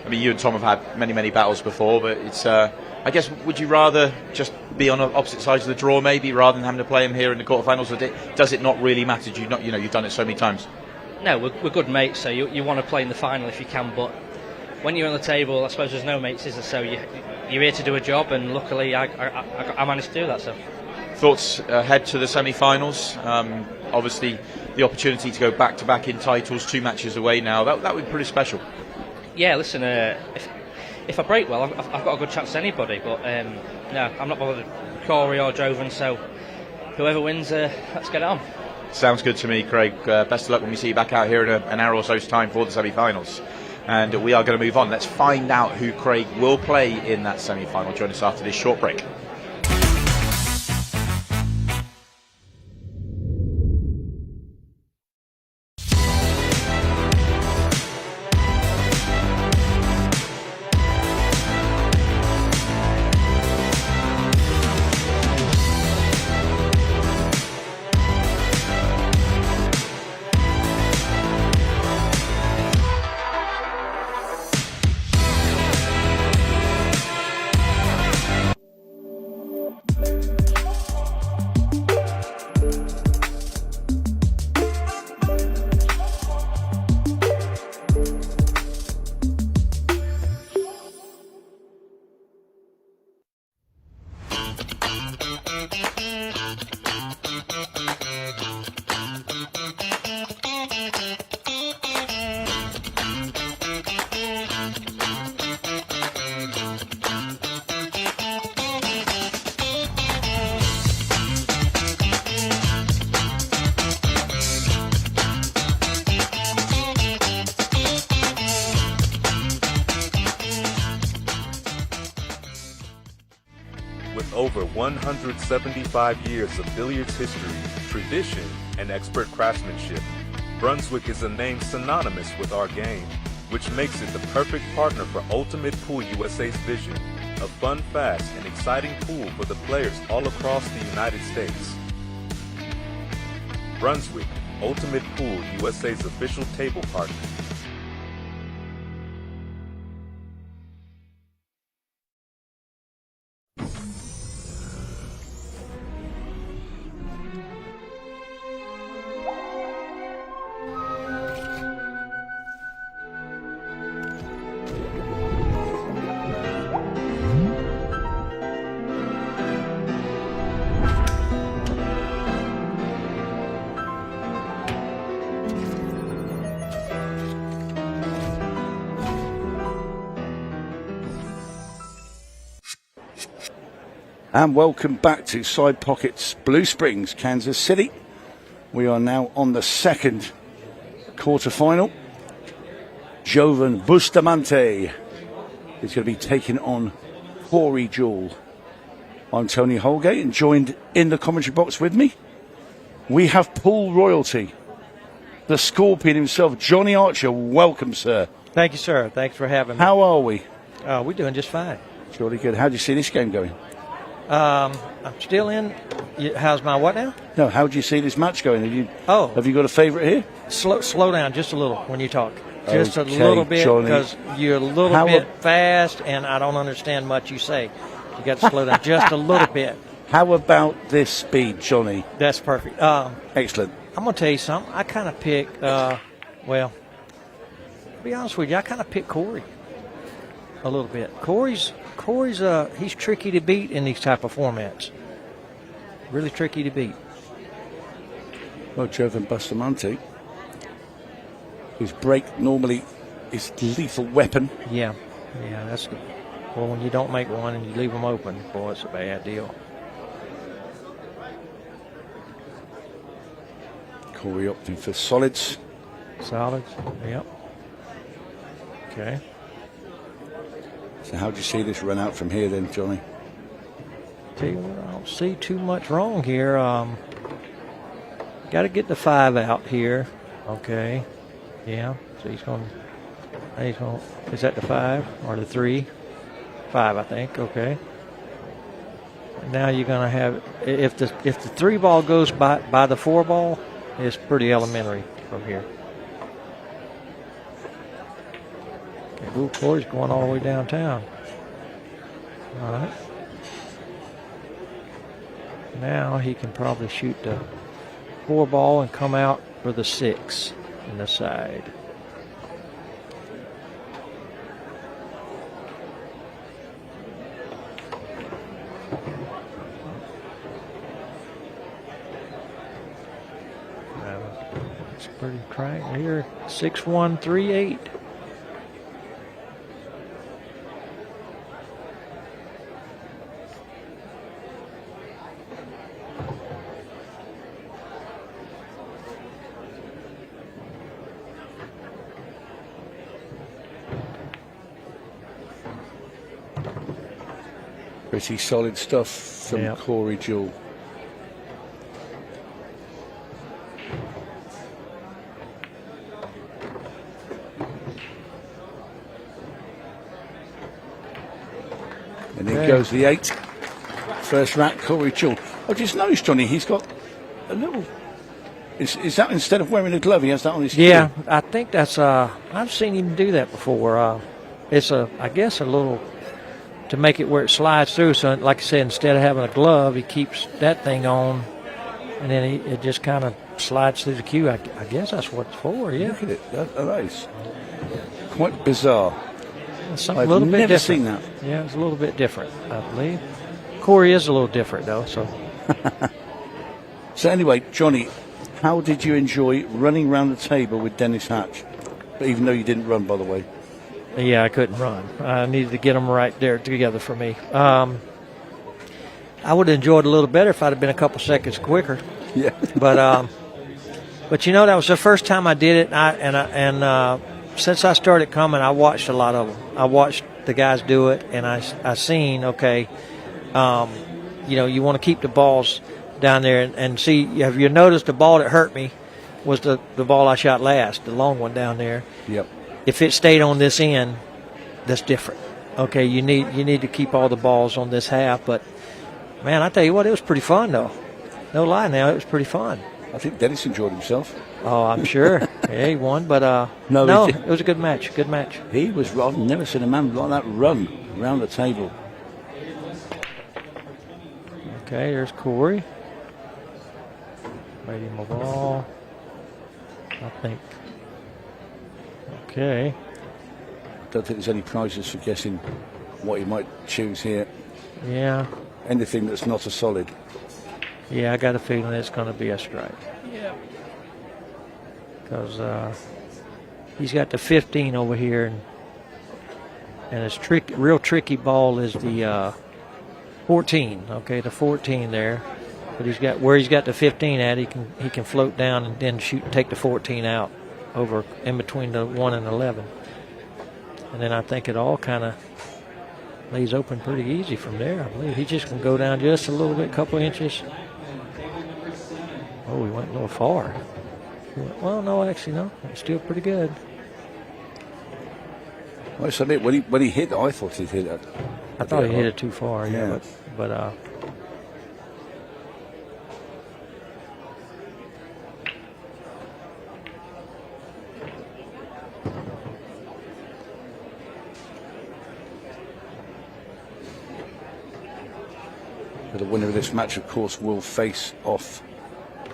I mean, you and Tom have had many battles before, but it's I guess, would you rather just be on opposite sides of the draw, maybe, rather than having to play him here in the quarterfinals? Or does it not really matter? Do you not, you've done it so many times. No, we're good mates, so you want to play in the final if you can. But when you're on the table, I suppose there's no mates, is there? So you're here to do a job, and luckily I managed to do that. So. Thoughts ahead to the semi-finals? Obviously, the opportunity to go back-to-back in titles, 2 matches away now. That would be pretty special. Yeah, listen. If I break well, I've got a good chance to anybody. But no, I'm not bothered with Corey or Joven. So whoever wins, let's get it on. Sounds good to me, Craig. Best of luck when we see you back out here in an hour or so's time for the semi-finals. And we are going to move on. Let's find out who Craig will play in that semi-final. Join us after this short break. Over 175 years of billiards history, tradition, and expert craftsmanship, Brunswick is a name synonymous with our game, which makes it the perfect partner for Ultimate Pool USA's vision, a fun, fast, and exciting pool for the players all across the United States. Brunswick, Ultimate Pool USA's official table partner. And welcome back to Side Pockets, Blue Springs, Kansas City. We are now on the second quarter-final. Joven Bustamante is going to be taking on Corey Duel. I'm Tony Holgate, and joined in the commentary box with me, we have pool royalty, the Scorpion himself, Johnny Archer. Welcome, sir. Thank you, sir. Thanks for having me. How are we? We're doing just fine. Surely good. How do you see this game going? I'm still in. How's my what now? No, how do you see this match going? Have you got a favourite here? Slow down just a little when you talk. Just Okay, a little bit, Johnny. because you're a little bit fast, and I don't understand much you say. You got to slow down just a little bit. How about this speed, Johnny? That's perfect. Excellent. I'm going to tell you something. I kind of pick, to be honest with you, I kind of pick Corey a little bit. Corey's he's tricky to beat in these type of formats. Really tricky to beat. Well, Joven Bustamante, whose break normally is lethal weapon. Yeah, that's good. Well, when you don't make one and you leave them open, boy, it's a bad deal. Corey opting for solids. Solids, yep. Okay. So how do you see this run out from here then, Johnny? Tell you what, I don't see too much wrong here. Got to get the 5 out here. Okay. Yeah. So he's going. Is that the 5 or the 3? 5, I think. Okay. Now you're going to have, if the 3 ball goes by the 4 ball, it's pretty elementary from here. Okay. Ooh, Corey's going all the way downtown. All right. Now he can probably shoot the 4 ball and come out for the 6 in the side. It's pretty crank here. 6-1, 3-8. Pretty solid stuff from Yep. Corey Duel. And here Okay. goes the 8. First rack, Corey Duel. I just noticed, Johnny, he's got a little. Is that instead of wearing a glove, he has that on his Yeah, heel? I think that's. I've seen him do that before. It's I guess a little to make it where it slides through. So, like I said, instead of having a glove, he keeps that thing on, and then it just kind of slides through the cue. I guess that's what it's for. Yeah, Look at it. That is quite bizarre. it's something I've a little bit never different. seen that. Yeah, it's a little bit different, I believe. Corey is a little different though. So So anyway, Johnny, how did you enjoy running around the table with Dennis Hatch? Even though you didn't run, by the way. yeah, I couldn't run. I needed to get them right there together for me. I would have enjoyed it a little better if I'd have been a couple seconds quicker. Yeah. But you know, that was the first time I did it, and since I started coming, I watched a lot of them. I watched the guys do it, and I seen, okay, you know, you want to keep the balls down there and see. Have you noticed the ball that hurt me was the ball I shot last, the long one down there. Yep. If it stayed on this end, that's different. Okay, you need to keep all the balls on this half. But man, I tell you what, it was pretty fun though. No lie, now it was pretty fun. I think Dennis enjoyed himself. Oh, I'm sure. Yeah, he won, but No, he it was a good match. Good match. He was. I've never seen a man like that run around the table. Okay, there's Corey. Made him a ball, I think. Okay. Don't think there's any prizes for guessing what he might choose here. Yeah. Anything that's not a solid. Yeah, I got a feeling it's going to be a strike. Yeah. Because he's got the 15 over here, and his real tricky ball is the 14. Okay, the 14 there. But he's got the 15 at, he can float down and then take the 14 out over in between the 1 and 11. And then I think it all kind of lays open pretty easy from there. I believe he just can go down just a little bit, couple inches. Oh, he went a little far. Well, no, actually, no. It's still pretty good. I must admit, when he hit, I thought he'd hit it. I thought he hit it too far, yeah. Yeah. But the winner of this match, of course, will face off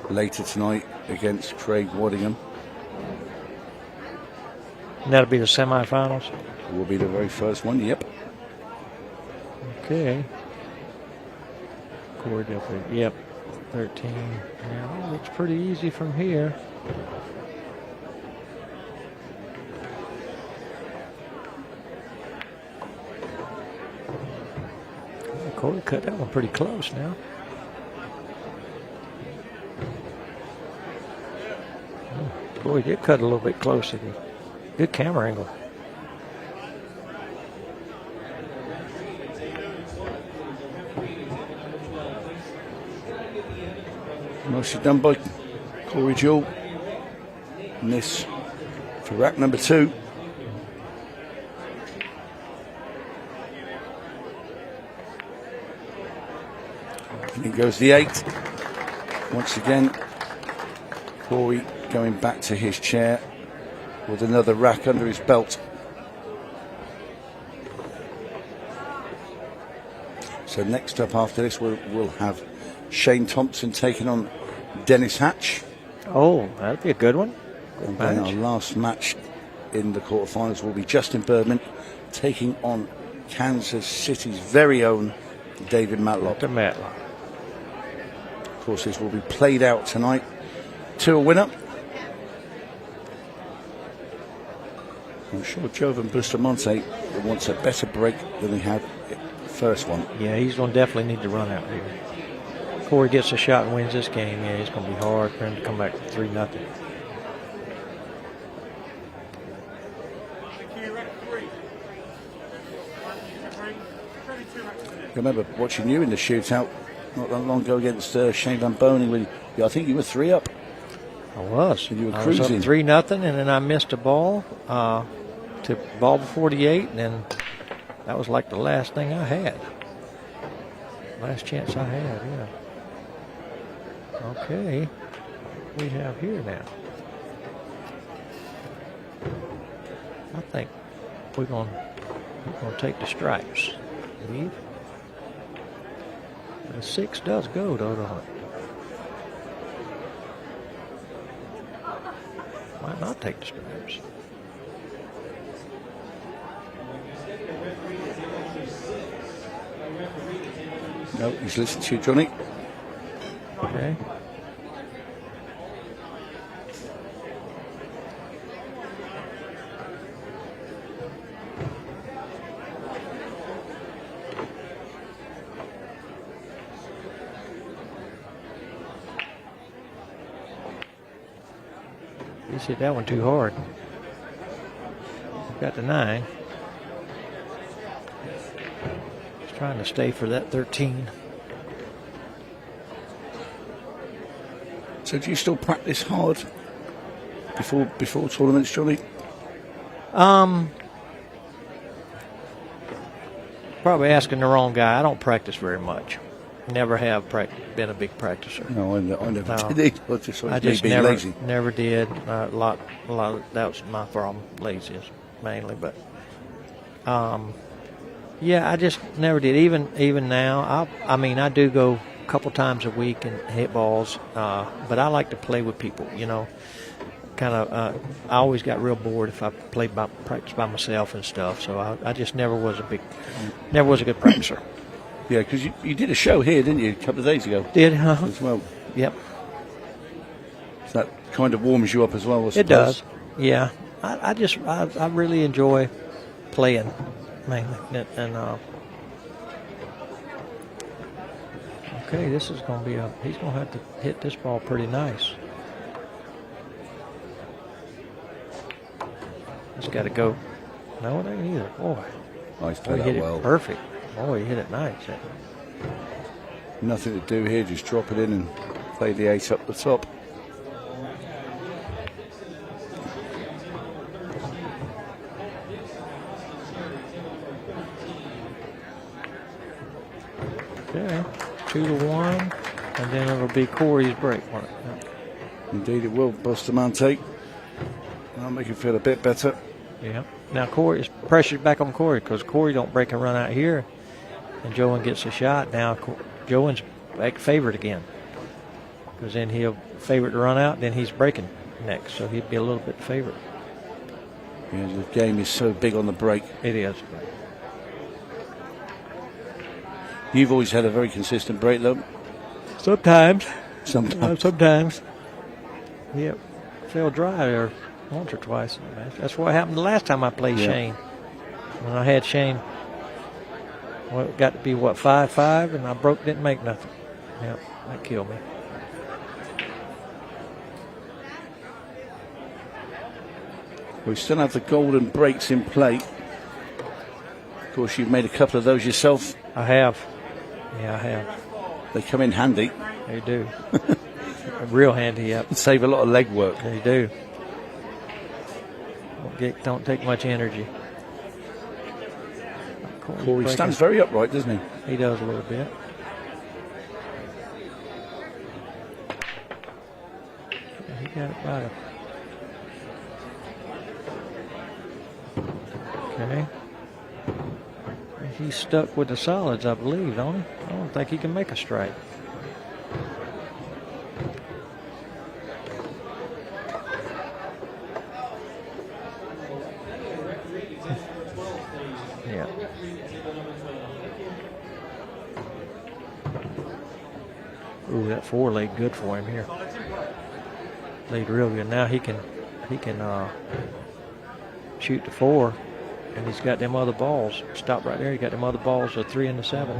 later tonight against Craig Wadingham. that'll be the semifinals. Will be the very first one. Yep. Okay. Corey Duffy. Yep. 13. Yeah, it looks pretty easy from here. Corey cut that one pretty close now. Boy, did cut a little bit close. Good camera angle. Nicely done by Corey Duel. And this for rack number 2. And in goes the 8. Once again, Corey going back to his chair with another rack under his belt. So next up after this, we'll have Shane Thompson taking on Dennis Hatch. Oh, that'd be a good one. And then our last match in the quarterfinals will be Justin Bergman taking on Kansas City's very own David Matlock. To Matlock. Of course, this will be played out tonight to a winner. I'm sure Joven Bustamante wants a better break than he had the first one. Yeah, he's going to definitely need to run out here. Corey gets a shot and wins this game. Yeah, it's going to be hard for him to come back 3-0. I remember watching you in the shootout not that long ago against Shane Van Boning. I think you were 3 up. I was. And you were I was up cruising. 3-0, and then I missed a ball to ball before the 8, and then that was like the last thing I had. Last chance I had, yeah. Okay. What we have here now? I think we're going to take the stripes. Leave. The 6 does go, though, don't it? Might not take the stripes. No, he's listening to you, Johnny. Okay. He's hit that one too hard. Got the 9. He's trying to stay for that 13. So do you still practice hard before tournaments, Johnny? Probably asking the wrong guy. I don't practice very much. Never have been a big practicer. No, I never No. did. I just being lazy. never did. A lot of, that was my problem, laziness mainly. But yeah, I just never did. Even now, I do go a couple times a week and hit balls, but I like to play with people. You know, kind of. I always got real bored if I practice by myself and stuff. So I just never was a good practicer. Yeah, because you did a show here, didn't you, a couple of days ago? Did as well. Yep. So that kind of warms you up as well, I suppose. It does. Yeah. I really enjoy playing mainly. And okay, this is going to be he's going to have to hit this ball pretty nice. It's got to go. No, it ain't either. Boy. Nice Boy, play he that hit well. it perfect. Boy, he hit it nice. Nothing to do here, just drop it in and play the 8 up the top. Okay, 2-1, and then it'll be Corey's break. Indeed it will, Bustamante. That'll make you feel a bit better. Yeah. Now Corey's pressure's back on Corey because Corey don't break and run out here, and Joven gets a shot. Now Joven's back favored again because then he'll favorite to run out, then he's breaking next, so he'd be a little bit favored. Yeah, the game is so big on the break. It is. You've always had a very consistent break, though. Sometimes. Sometimes. Sometimes. Yep. Fell dry there once or twice in the match. That's what happened the last time I played Shane. When I had Shane, well, it got to be, 5-5, and I didn't make nothing. Yep, that killed me. We still have the golden breaks in play. Of course, you've made a couple of those yourself. I have. Yeah, I have. They come in handy. They do. Real handy, yep. Save a lot of leg work. They do. Don't take much energy. Corey stands very upright, doesn't he? He does a little bit. He got it by him. Okay. He's stuck with the solids, I believe, don't he? I don't think he can make a straight. Yeah. Ooh, that 4 laid good for him here. Laid real good. Now he can shoot the 4, and he's got them other balls. Stop right there. He got them other balls, the 3 and the 7.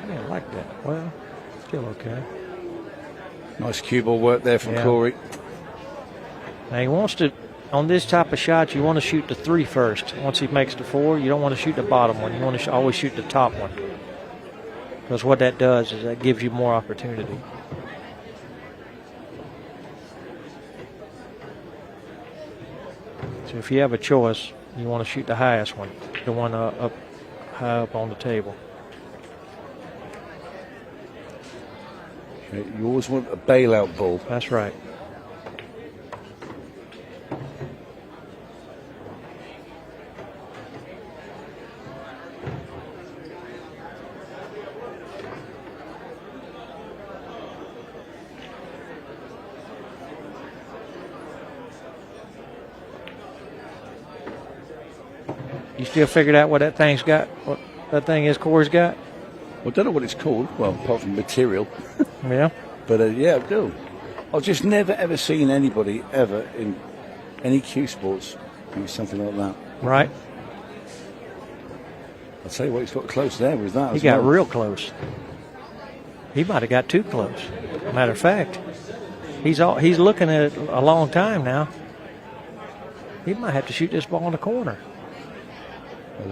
I like that. Well, still okay. Nice cue ball work there from Corey. Now he wants to, on this type of shot, you want to shoot the 3 first. Once he makes the 4, you don't want to shoot the bottom one. You want to always shoot the top one. Because what that does is that gives you more opportunity. So if you have a choice, you want to shoot the highest one, the one up high up on the table. You always want a bailout ball. That's right. You still figured out what that thing's got? What that thing is Corey's got? Well, I don't know what it's called. Well, apart from material. Yeah. But yeah, I do. I've just never ever seen anybody ever in any cue sports use something like that. Right. I'll tell you what, he's got close there with that. He got real close. He might have got too close. Matter of fact, he's looking at it a long time now. He might have to shoot this ball in the corner.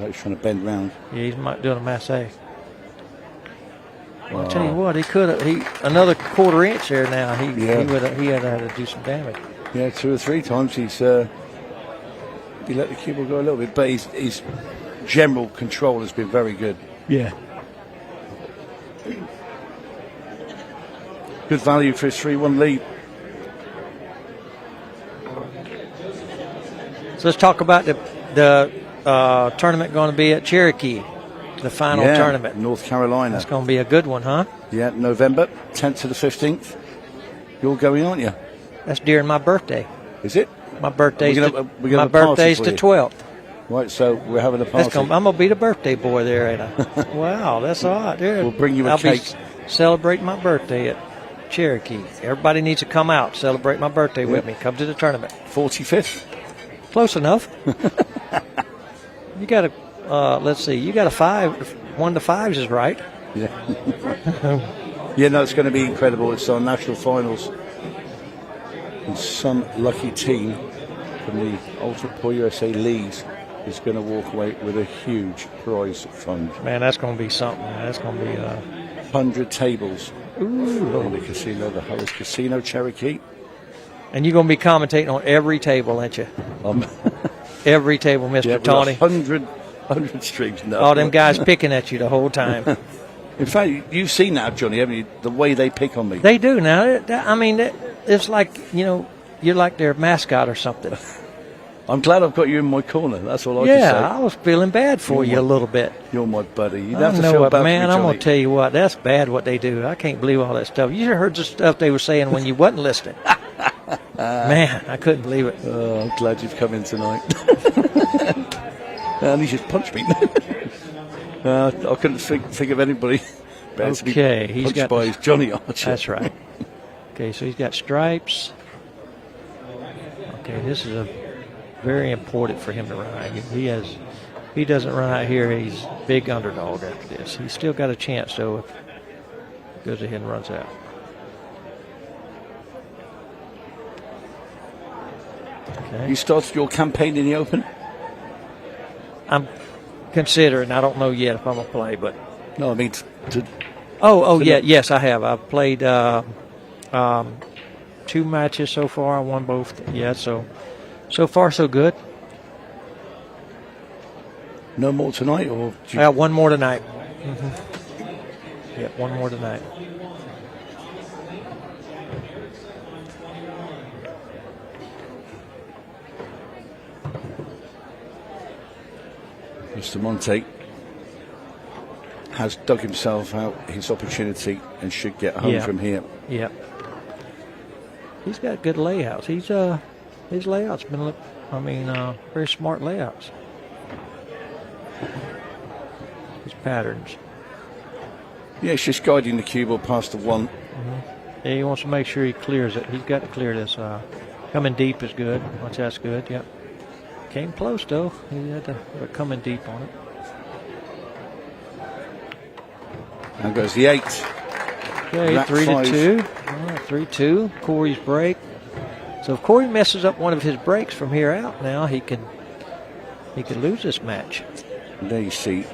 He's trying to bend round. Yeah, he's doing a masse. Well, I'll tell you what, he could have. Another 1/4 inch there now. He had to do some damage. Yeah, 2 or 3 times he let the cue ball go a little bit, but his general control has been very good. Yeah. Good value for his 3-1 lead. So let's talk about the tournament going to be at Cherokee, the final tournament. North Carolina. That's going to be a good one, huh? Yeah, November 10th to the 15th. You're going, aren't you? That's during my birthday. Is it? My birthday's the the 12th. Right, so we're having a party. I'm going to be the birthday boy there. Ain't I? Wow, that's odd. We'll bring you a cake. I'll be celebrating my birthday at Cherokee. Everybody needs to come out, celebrate my birthday with me. Come to the tournament. 45th? Close enough. You got a, let's see, you got a 5. 1 to 5s is right. Yeah. Yeah, no, it's going to be incredible. It's our national finals. And some lucky team from the Ultimate Pool USA leagues is going to walk away with a huge prize fund. Man, that's going to be something. That's going to be 100 tables. Ooh. In the casino, the Harris Casino, Cherokee. And you're going to be commentating on every table, ain't you? Every table, Mr. Tony. 100 streams. No. All them guys picking at you the whole time. In fact, you've seen that, Johnny, haven't you? The way they pick on me. They do now. I mean, it's like, you're like their mascot or something. I'm glad I've got you in my corner. That's all I can say. Yeah, I was feeling bad for you a little bit. You're my buddy. You'd I have to know feel what, bad man. for me, I'm going to tell you what. That's bad what they do. I can't believe all that stuff. You heard the stuff they were saying when you wasn't listening. Man, I couldn't believe it. Oh, I'm glad you've come in tonight. And he just punched me. I couldn't think of anybody. Okay, he's got by Johnny Archer. That's right. Okay, so he's got stripes. Okay, this is very important for him to run out. If he doesn't run out here, he's big underdog after this. He's still got a chance though if he goes ahead and runs out. Okay. You started your campaign in the Open? considering. I don't know yet if I'm going to play, but. No, I mean, Yes, I have. I've played 2 matches so far. I won both. Yeah, so far so good. no more tonight, or One more tonight. Mm-hmm. Yeah, one more tonight. Bustamante has dug himself out his opportunity and should get home from here. Yeah. He's got good layouts. His layouts been very smart layouts. His patterns. Yeah, he's just guiding the cue ball past the 1. Mm-hmm. Yeah, he wants to make sure he clears it. He's got to clear this. Coming deep is good. That's good. Yep. Came close though. He had to coming deep on it. And goes the 8. Okay, 3-2. 3-2. Corey's break. So if Corey messes up one of his breaks from here out, now he could lose this match. And there you see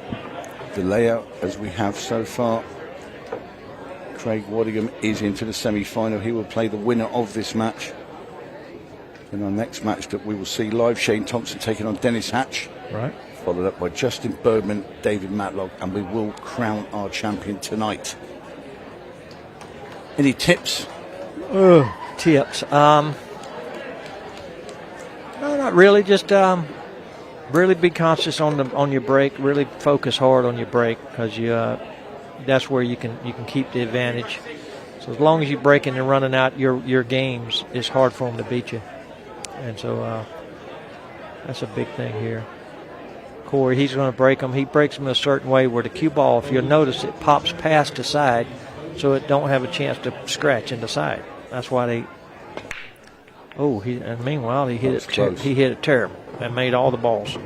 the layout as we have so far. Craig Wadingham is into the semi-final. He will play the winner of this match. In our next match that we will see live, Shane Thompson taking on Dennis Hatch. Right. Followed up by Justin Bergman, David Matlock, and we will crown our champion tonight. Any tips? Tips. No, not really. Just really be conscious on your break. Really focus hard on your break, because that's where you can keep the advantage. So as long as you're breaking and running out your games, it's hard for them to beat you. And so that's a big thing here. Corey, he's going to break them. He breaks them in a certain way where the cue ball, if you'll notice, it pops past the side, so it don't have a chance to scratch in the side. That's why they. Oh, and meanwhile he hit it. He hit it terrible and made all the balls.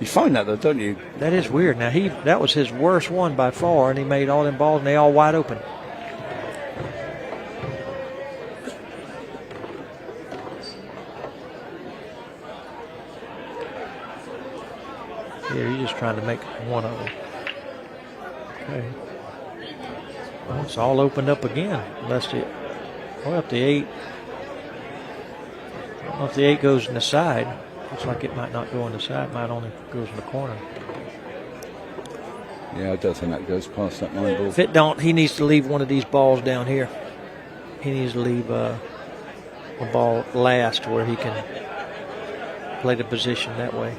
You find that though, don't you? That is weird. Now that was his worst one by far, and he made all them balls, and they all wide open. Yeah, he's just trying to make one of them. Okay. Well, it's all opened up again. If the 8. I don't know if the 8 goes in the side. Looks like it might not go in the side. It might only goes in the corner. Yeah, I don't think that goes past that 9 ball. If it don't, he needs to leave one of these balls down here. He needs to leave a ball last where he can play the position that way.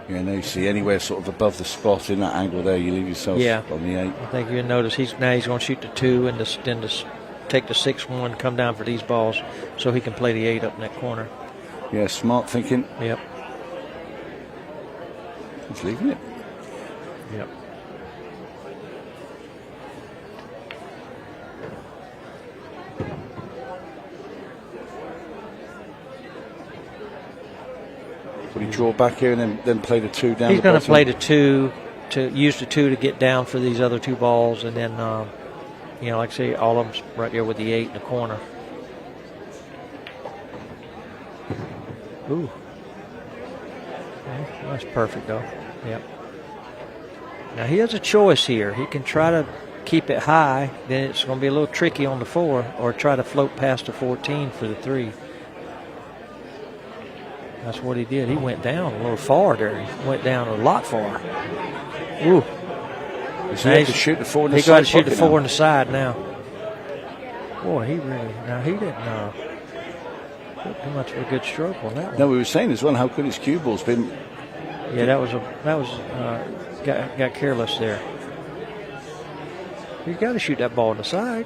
Yeah, no, you see anywhere sort of above the spot in that angle there, you leave yourself on the 8. I think you'll notice he's going to shoot the 2 and then take the 6-1, come down for these balls so he can play the 8 up in that corner. Yeah, smart thinking. Yep. He's leaving it. Yep. Will he draw back here and then play the 2 down? He's going to play the 2 to use the 2 to get down for these other 2 balls, and then like I say, all of them's right there with the 8 in the corner. Ooh. Okay, that's perfect, though. Yep. Now, he has a choice here. He can try to keep it high. Then it's going to be a little tricky on the 4, or try to float past the 14 for the 3. That's what he did. He went down a little far there. He went down a lot far. Ooh. He got to shoot the 4 in the side. He got to shoot the 4 in the side now. Boy, he didn't put too much of a good stroke on that one. No, we were saying as well how good his cue ball's been. Yeah, got careless there. You got to shoot that ball in the side.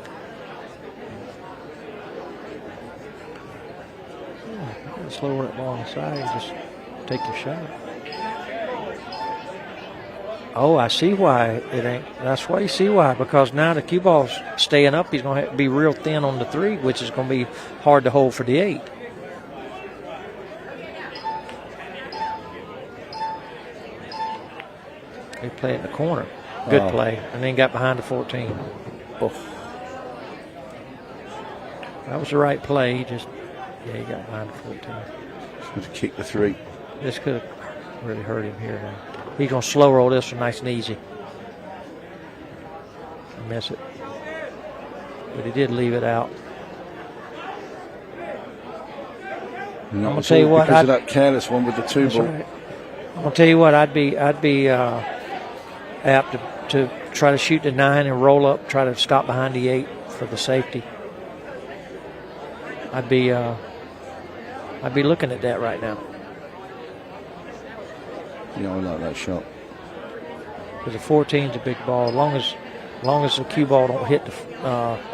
Slow that ball on the side and just take your shot. Oh, I see why it ain't. That's why you see why. Because now the cue ball's staying up. He's going to have to be real thin on the 3, which is going to be hard to hold for the 8. He played in the corner. Good play. And then got behind the 14. Oh. That was the right play. He got behind the 14. He's going to kick the 3. This could have really hurt him here now. He's going to slow roll this one nice and easy. Miss it. But he did leave it out. I'm going to tell you what. Because of that careless one with the 2-ball. Right. I'm going to tell you what. I'd be apt to try to shoot the 9 and roll up, try to stop behind the 8 for the safety. I'd be looking at that right now. Yeah, I like that shot. Because the 14's a big ball. As long as the cue ball don't hit the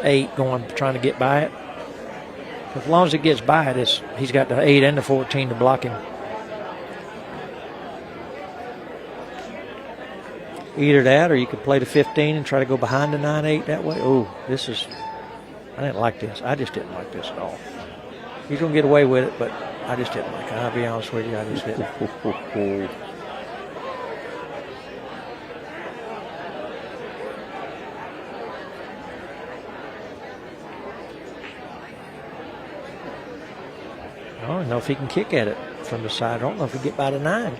8 trying to get by it. As long as it gets by it, he's got the 8 and the 14 to block him. Either that, or you could play the 15 and try to go behind the 9-8 that way. Oh, I didn't like this. I just didn't like this at all. He's going to get away with it, but I just didn't like it. I'll be honest with you, I just didn't. I don't know if he can kick at it from the side. I don't know if he can get by the 9.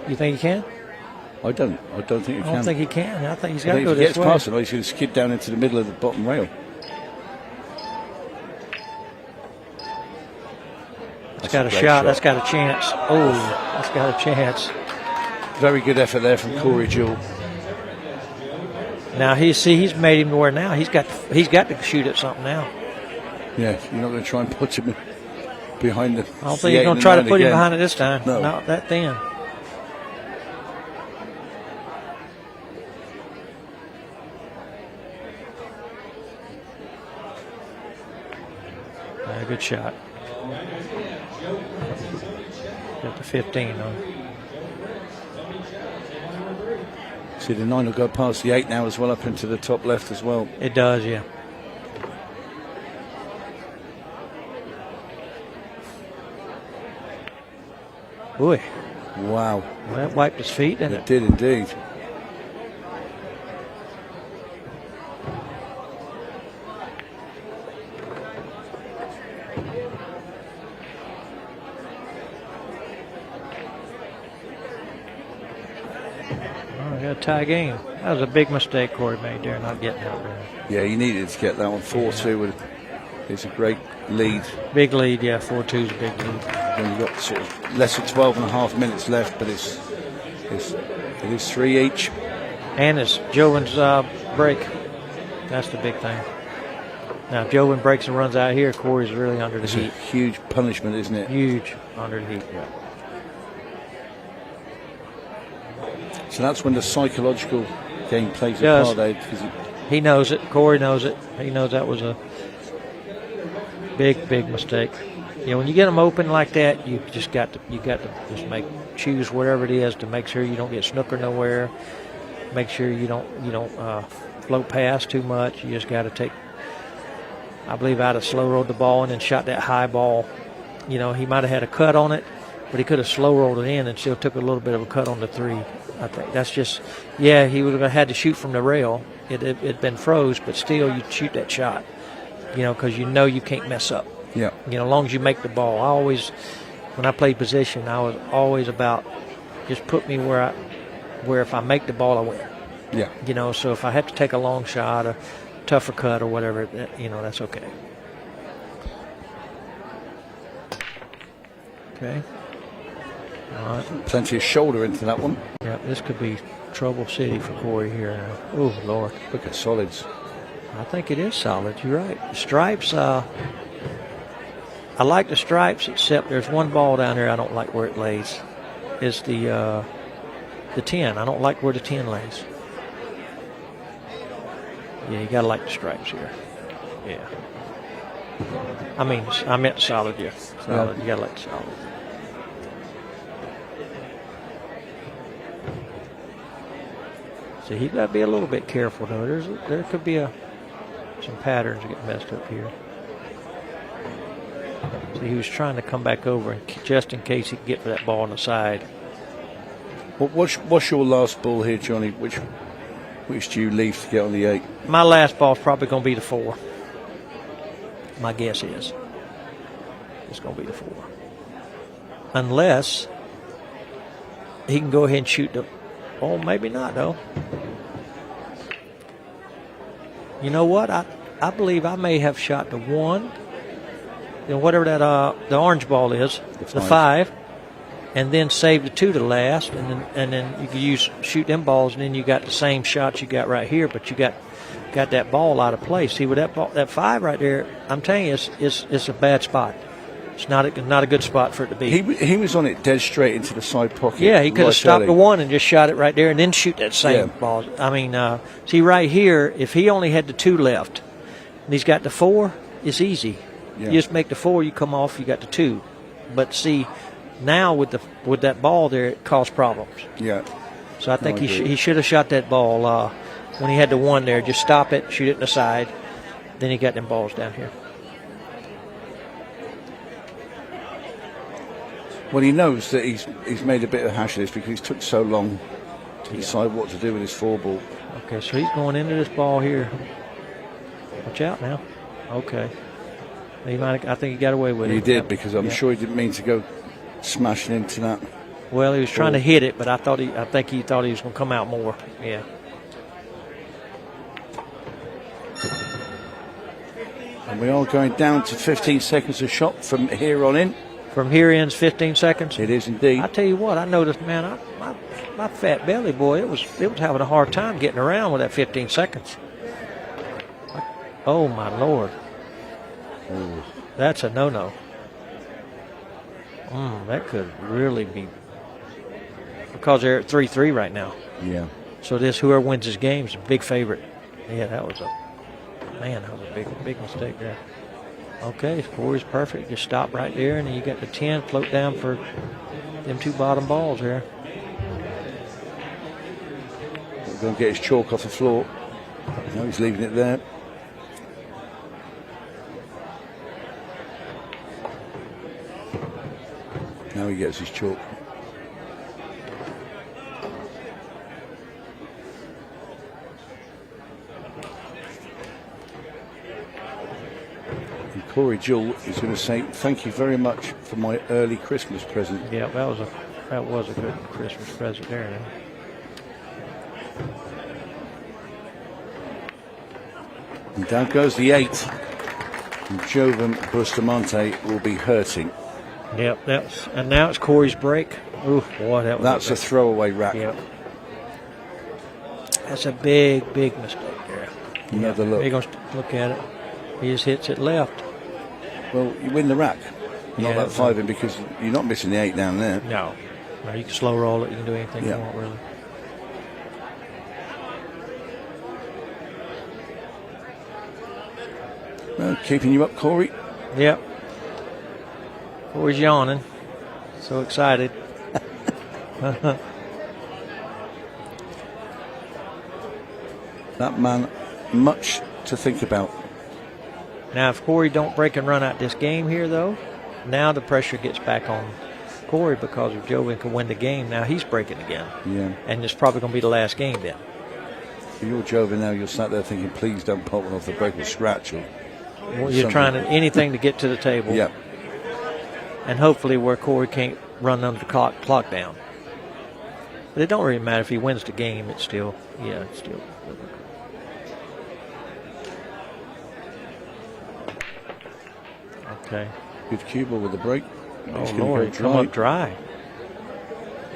You think he can? I don't think he can. I don't think he can. I think he's got to go if he this gets way. past him, he's going to skid down into the middle of the bottom rail. That's got a shot. That's got a chance. Oh, that's got a chance. Very good effort there from Corey Duel. Now he's made him to where now he's got to shoot at something now. Yeah, you're not going to try and put him behind the. I don't think he's going to try to put him behind it this time. No. Not that thin. Good shot. Got the 15 on. See, the 9 will go past the 8 now as well, up into the top left as well. It does, yeah. Boy. Wow. Well, that wiped his feet, didn't it? It did indeed. Tie game. That was a big mistake Corey made there, not getting out there. Yeah, he needed to get that one. 4-2 is a great lead. Big lead, yeah. 4-2 is a big lead. When you've got sort of less than 12.5 minutes left, but it is 3 each. And it's Joven's break. That's the big thing. Now, if Joven breaks and runs out here, Corey's really under the heat. It's a huge punishment, isn't it? Huge under the heat, yeah. So that's when the psychological game plays a part. He knows it. Corey knows it. He knows that was a big mistake. You know, when you get them open like that, you got to just choose whatever it is to make sure you don't get snooker nowhere. Make sure you don't float past too much. You just got to take. I believe I'd have slow rolled the ball and then shot that high ball. You know, he might have had a cut on it, but he could have slow rolled it in and still took a little bit of a cut on the 3. I think that's just, he would have had to shoot from the rail. It'd been froze, but still you'd shoot that shot, because you can't mess up. Yeah. As long as you make the ball. When I played position, I was always about just put me where if I make the ball, I win. Yeah. So if I have to take a long shot, a tougher cut or whatever, that's okay. Okay. All right. Plenty of shoulder into that one. Yeah, this could be trouble city for Corey here now. Oh, Lord. Look at solids. I think it is solid. You're right. The stripes, I like the stripes, except there's one ball down there I don't like where it lays. It's the 10. I don't like where the 10 lays. Yeah, you got to like the stripes here. Yeah. I meant solid, yeah. Solid. You got to like the solid. So he got to be a little bit careful, though. There could be some patterns that get messed up here. So he was trying to come back over just in case he could get for that ball on the side. What's your last ball here, Johnny? Which do you leave to get on the 8? My last ball's probably going to be the 4. My guess is. it's going to be the 4. Unless he can go ahead and shoot the. Oh, maybe not though. You know what? I believe I may have shot the 1, and whatever that the orange ball is, the 5, and then save the 2 to last, and then you can shoot them balls, and then you got the same shots you got right here, but you got that ball out of place. See, with that 5 right there, I'm telling you, it's a bad spot. It's not a good spot for it to be. He was on it dead straight into the side pocket. Yeah, he could have right stopped early. the 1 and just shot it right there and then shoot that same ball. I mean, see right here, if he only had the 2 left and he's got the 4, it's easy. Yeah. You just make the 4, you come off, you got the 2. But see, now with that ball there, it caused problems. Yeah. So I think he should have shot that ball when he had the 1 there. Just stop it, shoot it in the side. Then he got them balls down here. Well, he knows that he's made a bit of a hash of this because he's took so long to decide what to do with his 4 ball. Okay, so he's going into this ball here. Watch out now. Okay. I think he got away with it. He did, because I'm sure he didn't mean to go smashing into that. Well, he was trying to hit it, but I think he thought he was going to come out more. Yeah. And we are going down to 15 seconds a shot from here on in. From here in's 15 seconds. It is indeed. I tell you what, I noticed, man, my fat belly boy, it was having a hard time getting around with that 15 seconds. Oh my Lord. Ooh. That's a no-no. That could really be, because they're at 3-3 right now. Yeah. So whoever wins this game is a big favorite. Yeah, that was a big mistake there. Okay, Corey's perfect. Just stop right there, and then you got the 10 float down for them 2 bottom balls there. We're going to get his chalk off the floor. No, he's leaving it there. Now he gets his chalk. Corey Jewell is going to say, thank you very much for my early Christmas present. Yeah, that was a good Christmas present there. And down goes the 8. And Joven Bustamante will be hurting. Yep, and now it's Corey's break. Ooh, boy, that's a throwaway rack. Yep. That's a big mistake there. Another look. You're going to look at it. He just hits it left. Well, you win the rack. Not that 5 in, because you're not missing the 8 down there. No, you can slow roll it. You can do anything you want, really. Well, keeping you up, Corey. Yep. Corey's yawning. So excited. That man, much to think about. Now, if Corey don't break and run out this game here, though, now the pressure gets back on Corey, because if Joven can win the game, now he's breaking again. Yeah. And it's probably going to be the last game then. If you're Joven now, you're sat there thinking, please don't pop one off the break or scratch. Or well, you're trying anything to get to the table. Yeah. And hopefully where Corey can't run under the clock down. But it don't really matter if he wins the game. It's still. Okay. Good cue ball with the break. Oh, Lord, come up dry.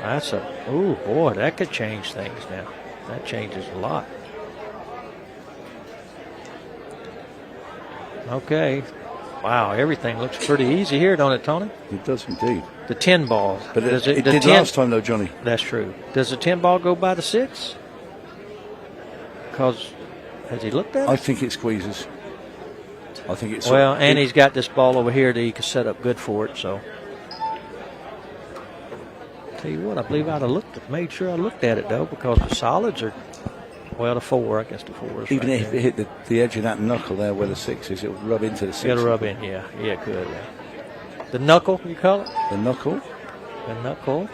Oh, boy, that could change things now. That changes a lot. Okay. Wow, everything looks pretty easy here, don't it, Tony? It does indeed. The 10 ball. But it did last time, though, Johnny. That's true. Does the 10 ball go by the 6? Because, has he looked at it? I think it squeezes. I think it's... Well, and he's got this ball over here that he can set up good for it, so... Tell you what, I believe I'd have made sure I looked at it, though, because the solids are... Well, the 4, I guess the 4 is even right if there. it hit the edge of that knuckle there where the 6 is, it'll rub into the 6. It'll rub in, yeah. Yeah, it could, yeah. The knuckle, you call it? The knuckle. The knuckle.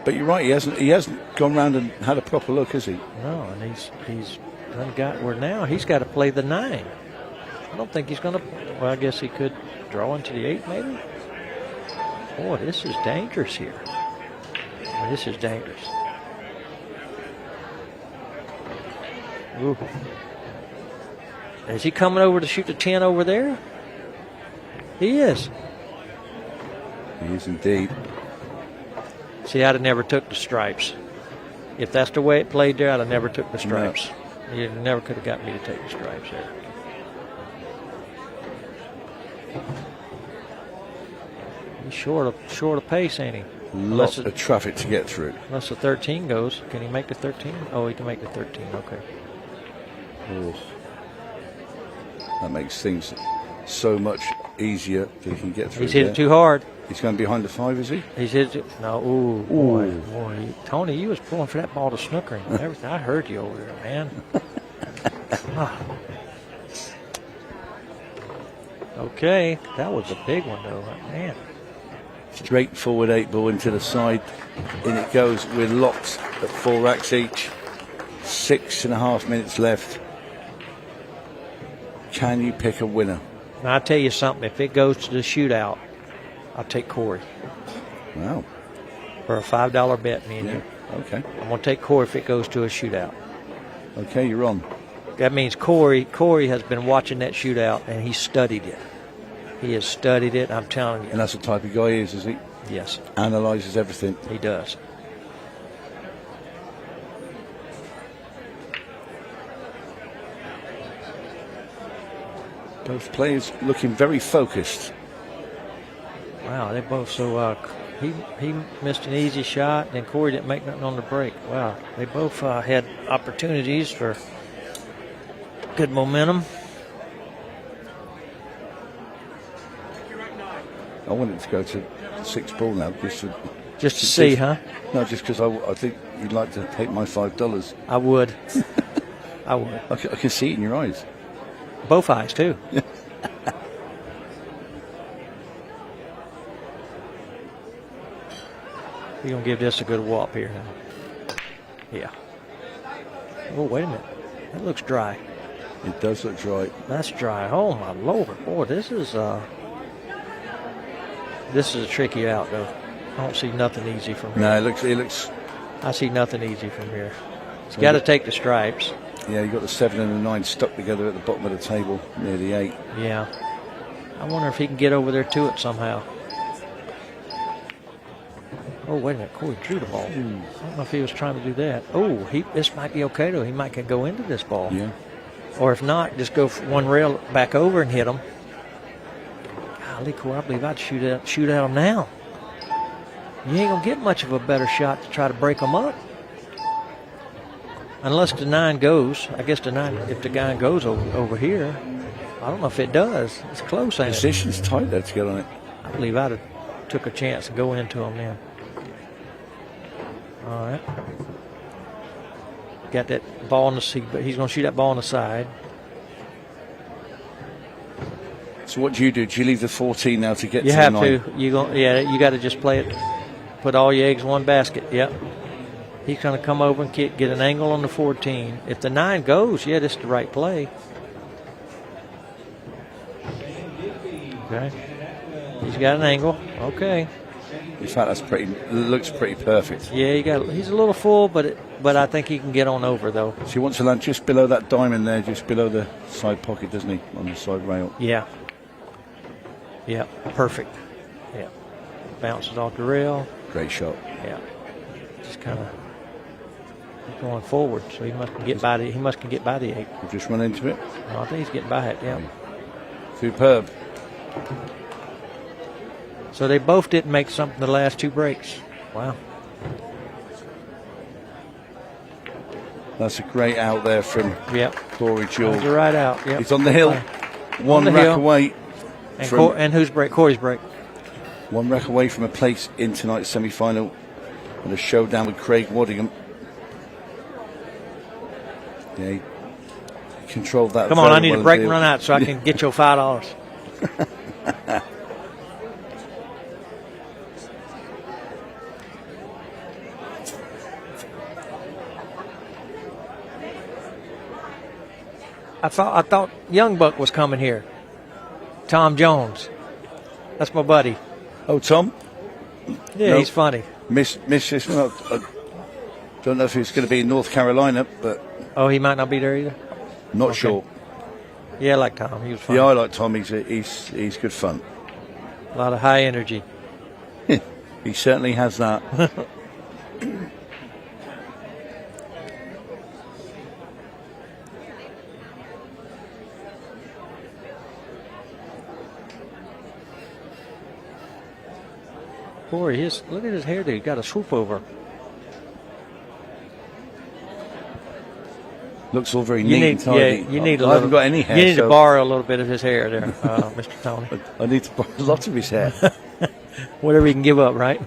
But you're right, he hasn't gone round and had a proper look, has he? No, and he's done got where now he's got to play the 9. I don't think he's going to Well, I guess he could draw into the 8 maybe. Boy, this is dangerous here. I mean, this is dangerous. Ooh. Is he coming over to shoot the 10 over there? He is. He is indeed. See, I'd have never took the stripes. If that's the way it played there, I'd have never took the stripes. No. You never could have got me to take the stripes there. He's short of pace, ain't he? Lots of traffic to get through. Unless the 13 goes. Can he make the 13? Oh, he can make the 13. Okay. Oh. That makes things so much easier that he can get through. He's hit it too hard. He's going behind the 5, is he? He's hit it. No. Ooh, boy. Tony, you was pulling for that ball to snooker and everything. I heard you over there, man. Okay. That was a big one, though. Man. Straightforward 8 ball into the side. In it goes. We're locked at 4 racks each. 6.5 minutes left. Can you pick a winner? Now, I'll tell you something. If it goes to the shootout, I'll take Corey. Wow. For a $5 bet, me and you. Okay. I'm going to take Corey if it goes to a shootout. Okay, you're on. That means Corey has been watching that shootout, and he studied it. He has studied it, I'm telling you. And that's the type of guy he is he? Yes. Analyzes everything. He does. Both players looking very focused. Wow, they both so. He missed an easy shot, and Corey didn't make nothing on the break. Wow, they both had opportunities for good momentum. I wanted to go to 6 ball now just to see, huh? No, just because I think you'd like to take my $5. I would. I would. I can see it in your eyes. Both eyes, too. You're going to give this a good whop here now. Yeah. Oh, wait a minute. That looks dry. It does look dry. That's dry. Oh, my Lord. Boy, this is a tricky out, though. I don't see nothing easy from here. No, it looks. I see nothing easy from here. He's got to take the stripes. Yeah, you got the 7 and the 9 stuck together at the bottom of the table near the 8. Yeah. I wonder if he can get over there to it somehow. Oh, wait a minute. Corey drew the ball. I don't know if he was trying to do that. Oh, this might be okay, though. He might can go into this ball. Yeah. Or if not, just go one rail back over and hit him. Golly, Corey, I believe I'd shoot at him now. You ain't going to get much of a better shot to try to break them up. Unless the 9 goes. I guess if the 9 goes over here. I don't know if it does. It's close, ain't it? Position's tight there to get on it. I believe I'd have took a chance to go into him then. All right. Got that ball on the seat, but he's going to shoot that ball on the side. So what do you do? Do you leave the 14 now to get to the 9? You have to. You got to just play it. Put all your eggs in one basket. Yep. He's going to come over and get an angle on the 14. If the 9 goes, yeah, this is the right play. Okay. He's got an angle. Okay. In fact, looks pretty perfect. Yeah, he's a little full, but I think he can get on over, though. So he wants to land just below that diamond there, just below the side pocket, doesn't he, on the side rail? Yeah. Yeah, perfect. Yeah. Bounces off the rail. Great shot. Yeah. Just kind of going forward, so he must get by the 8. We've just run into it. No, I think he's getting by it, yeah. Superb. So they both didn't make something the last 2 breaks. Wow. That's a great out there from Corey Jewell. That's a right out. Yep. He's on the hill. One rack away. And whose break? Corey's break. 1 rack away from a place in tonight's semi-final and a showdown with Craig Wadingham. Yeah, he controlled that. Come on, I need a break and run out so I can get your $5. I thought Young Buck was coming here. Tom Jones. That's my buddy. Oh, Tom? Yeah, No. he's funny. Miss this one. I don't know if he's going to be in North Carolina, but Oh, he might not be there either. not Okay. sure. Yeah, I like Tom. He was funny. Yeah, I like Tom. He's good fun. A lot of high energy. He certainly has that. Boy, look at his hair there. He got a swoop over. Looks all very You neat need, and tidy. yeah, you need a I little. haven't got any hair. You need so to borrow a little bit of his hair there, Mr. Tony. I need to borrow a lot of his hair. Whatever he can give up, right?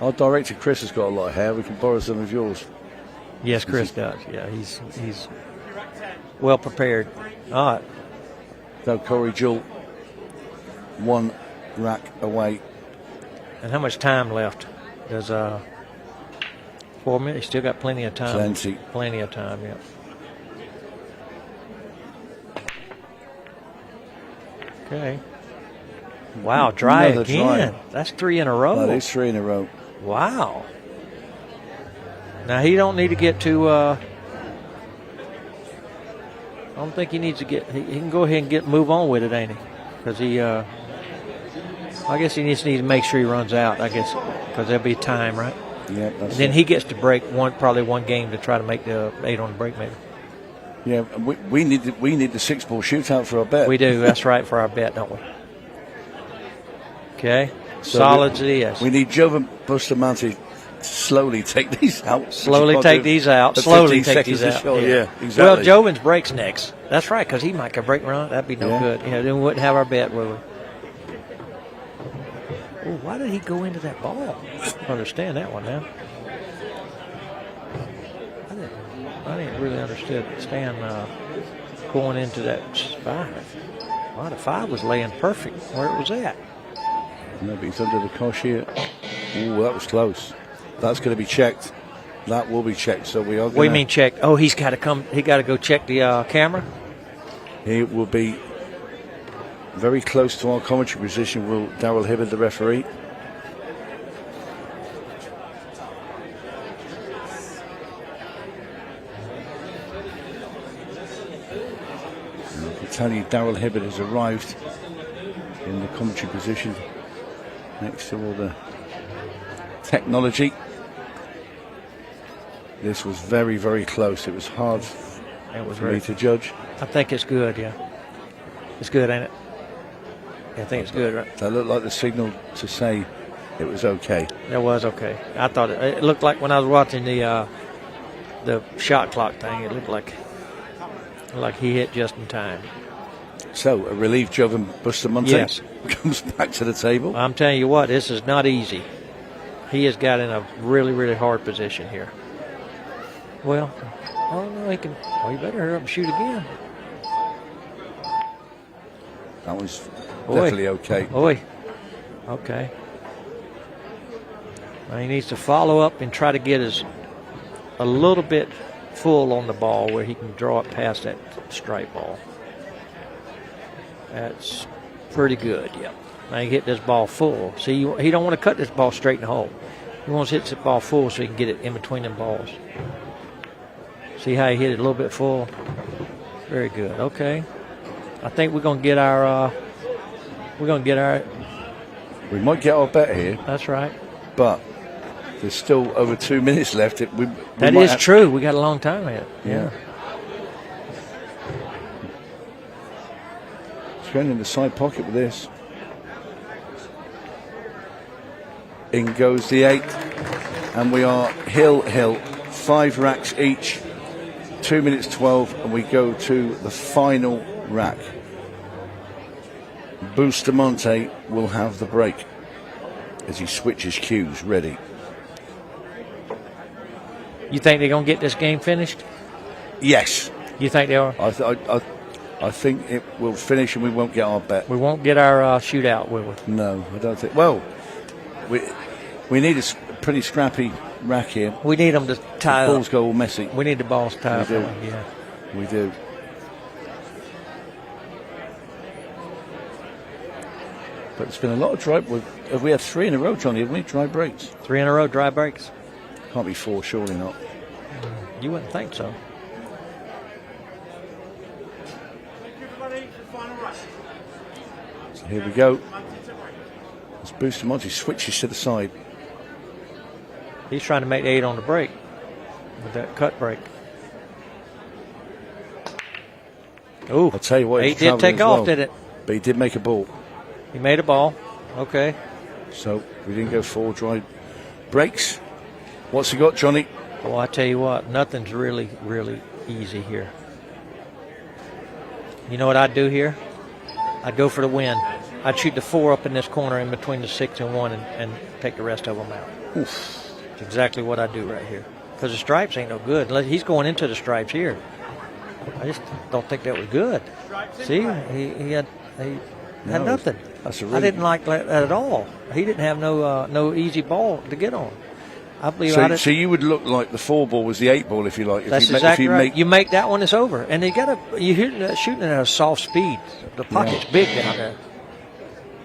Our director Chris has got a lot of hair. We can borrow some of yours. Yes, Chris does. Yeah, he's well prepared. All right. So Corey Jewel, 1 rack away. And how much time left? There's 4 minutes. Still got plenty of time. Plenty of time. Yeah. Okay. Wow, dry Another again. dry. That's 3 in a row. That is 3 in a row. Wow. Now he don't need to get to. I don't think he needs to get. He can go ahead and move on with it, ain't he? Because he. I guess he just needs to make sure he runs out. I guess because there'll be time, right? Yeah. And then he gets to break probably one game to try to make the 8 on the break, maybe. Yeah, we need the 6-ball shootout for our bet. We do. That's right for our bet, don't we? Okay. So Solid as it is. We need Joven Bustamante to slowly take these out. Slowly take these out. Slowly take these out. Yeah, exactly. Well, Joven's breaks next. That's right, because he might get break run. That'd be no good. Yeah, then we wouldn't have our bet, would we? Oh, why did he go into that ball? I don't understand that one now. I didn't really understand going into that 5. Well, the 5 was laying perfect where it was at. Maybe he's under the cosh here. Ooh, that was close. That's going to be checked. That will be checked. So we are. What do you mean checked? Oh, he's got to come. He got to go check the camera. He will be very close to our commentary position. Will Darrell Hibbard, the referee? I can tell you, Darrell Hibbard has arrived in the commentary position next to all the technology. This was very, very close. It was hard for me to judge. I think it's good, yeah. It's good, ain't it? Yeah, I think it's good, right? That looked like the signal to say it was okay. It was okay. I thought it looked like when I was watching the shot clock thing, it looked like he hit just in time. So, a relieved Joven Bustamante comes back to the table. I'm telling you what, this is not easy. He has got in a really, really hard position here. Well, oh no, he can. Well, you better hurry up and shoot again. That was definitely okay. Oi. Okay. Now he needs to follow up and try to get a little bit full on the ball where he can draw it past that strike ball. That's pretty good, yeah. Now he hit this ball full. See, he don't want to cut this ball straight in the hole. He wants to hit the ball full so he can get it in between them balls. See how he hit it a little bit full? Very good. Okay. I think we're going to get our. We might get our bet here. That's right. But there's still over 2 minutes left. That is true. We got a long time yet. Yeah. It's going in the side pocket with this. In goes the 8. And we are hill, 5 racks each. 2 minutes 12, and we go to the final rack. Bustamante will have the break as he switches cues. Ready. You think they're going to get this game finished? Yes. You think they are? I think it will finish, and we won't get our bet. We won't get our shootout, will we? No, I don't think. Well, we need a pretty scrappy rack here. We need them to tie the up. Balls go all messy. We need the balls tied up. Yeah, we do. But it's been a lot of dry. Have we had 3 in a row, Johnny? Haven't we? Dry breaks. 3 in a row, dry breaks. Can't be 4, surely not. You wouldn't think so. So here we go. As Bustamante switches to the side. He's trying to make 8 on the break with that cut break. Ooh, I'll tell you what, 8 did take off, did it? But he did make a ball. He made a ball. Okay. So we didn't go 4 dry breaks. What's he got, Johnny? Well, I tell you what, nothing's really, really easy here. You know what I'd do here? I'd go for the win. I'd shoot the 4 up in this corner in between the 6 and 1 and take the rest of them out. Oof. That's exactly what I do right here. Because the stripes ain't no good. He's going into the stripes here. I just don't think that was good. See, he had nothing. That's a really I didn't like that at all. He didn't have no easy ball to get on. I believe so you would look like the 4 ball was the 8 ball if you like. That's exactly right. You make that one, it's over. And you're shooting at a soft speed. The pocket's big down there.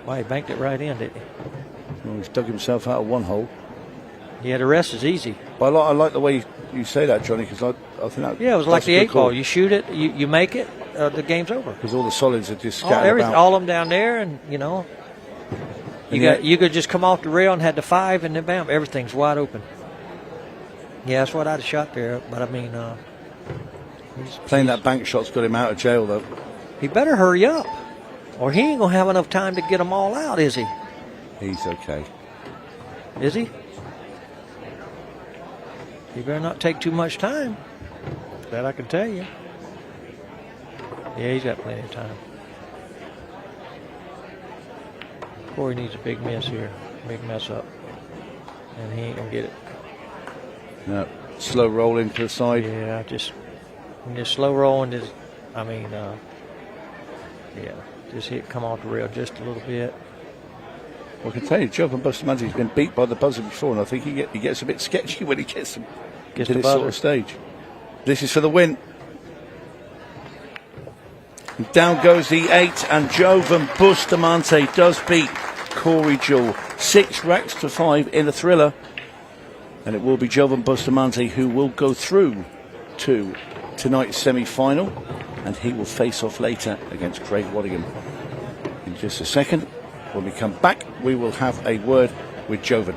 Why, he banked it right in, didn't he? Well, he's dug himself out of one hole. Yeah, the rest is easy. But I like the way you say that, Johnny, because I think that. Yeah, it was like the 8 ball. You shoot it, you make it, the game's over. Because all the solids are just scattered about. All of them down there, and you could just come off the rail and had the 5, and then bam, everything's wide open. Yeah, that's what I'd have shot there. But I mean, playing that bank shot's got him out of jail, though. He better hurry up, or he ain't gonna have enough time to get them all out, is he? He's okay. Is he? He better not take too much time. That I can tell you. Yeah, he's got plenty of time. Corey needs a big miss here, big mess up, and he ain't gonna get it. No, slow rolling to the side. Yeah, just slow rolling. Just come off the rail just a little bit. Well, I can tell you, Joven Bustamante's been beat by the buzzer before, and I think he gets a bit sketchy when he gets to this sort of stage. This is for the win. And down goes the 8, and Joven Bustamante does beat Corey Duel 6 racks to 5 in a thriller. And it will be Joven Bustamante who will go through to tonight's semi-final, and he will face off later against Craig Wadingham. In just a second, when we come back, we will have a word with Joven.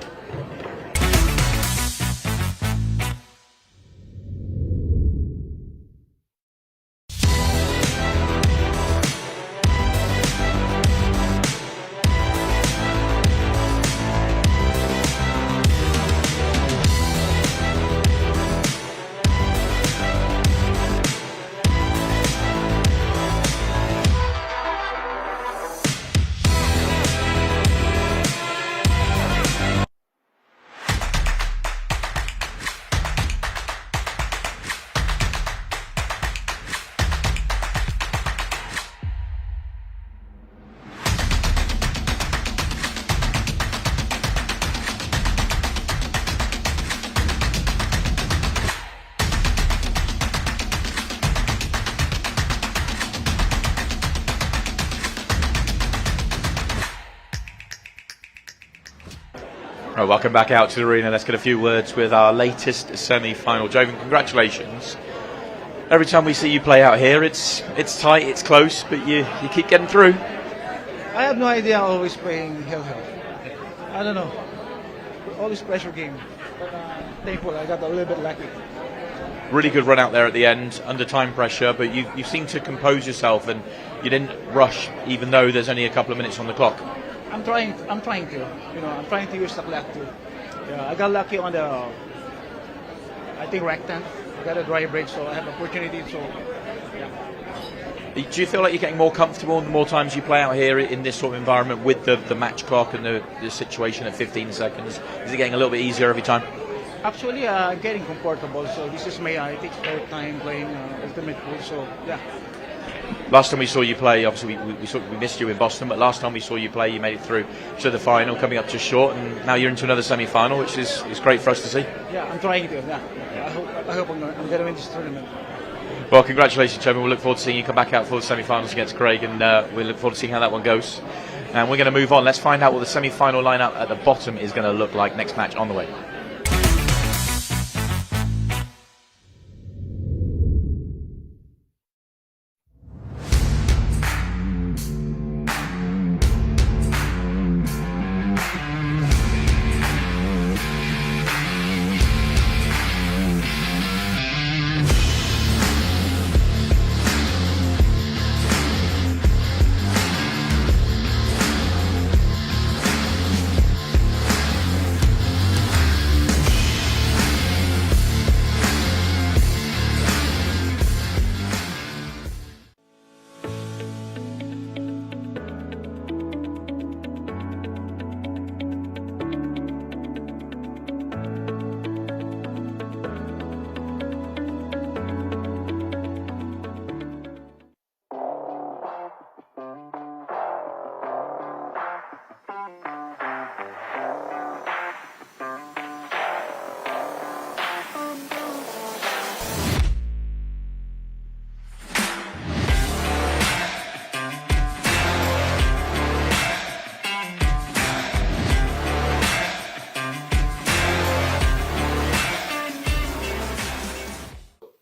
Right, welcome back out to the arena. Let's get a few words with our latest semi-final. Joven, congratulations. Every time we see you play out here, it's tight, it's close, but you keep getting through. I have no idea. Always playing hell. I don't know. Always pressure game. But thankful I got a little bit lucky. Really good run out there at the end, under time pressure, but you seem to compose yourself and you didn't rush, even though there's only a couple of minutes on the clock. I'm trying to. I'm trying to use the clock too. Yeah, I got lucky on the, I think rectangle. I got a dry break, so I have opportunity. So, yeah. Do you feel like you're getting more comfortable the more times you play out here in this sort of environment with the match clock and the situation at 15 seconds? Is it getting a little bit easier every time? Actually, I'm getting comfortable. So this is my, I think, third time playing Ultimate Pool. So, yeah. Last time we saw you play, obviously we missed you in Boston, but last time we saw you play, you made it through to the final, coming up just short, and now you're into another semi-final, which is great for us to see. Yeah, I'm trying to. Yeah. I hope I'm going to win this tournament. Well, congratulations, Joven. We'll look forward to seeing you come back out for the semi-finals against Craig, and we look forward to seeing how that one goes. And we're going to move on. Let's find out what the semi-final lineup at the bottom is going to look like. Next match on the way.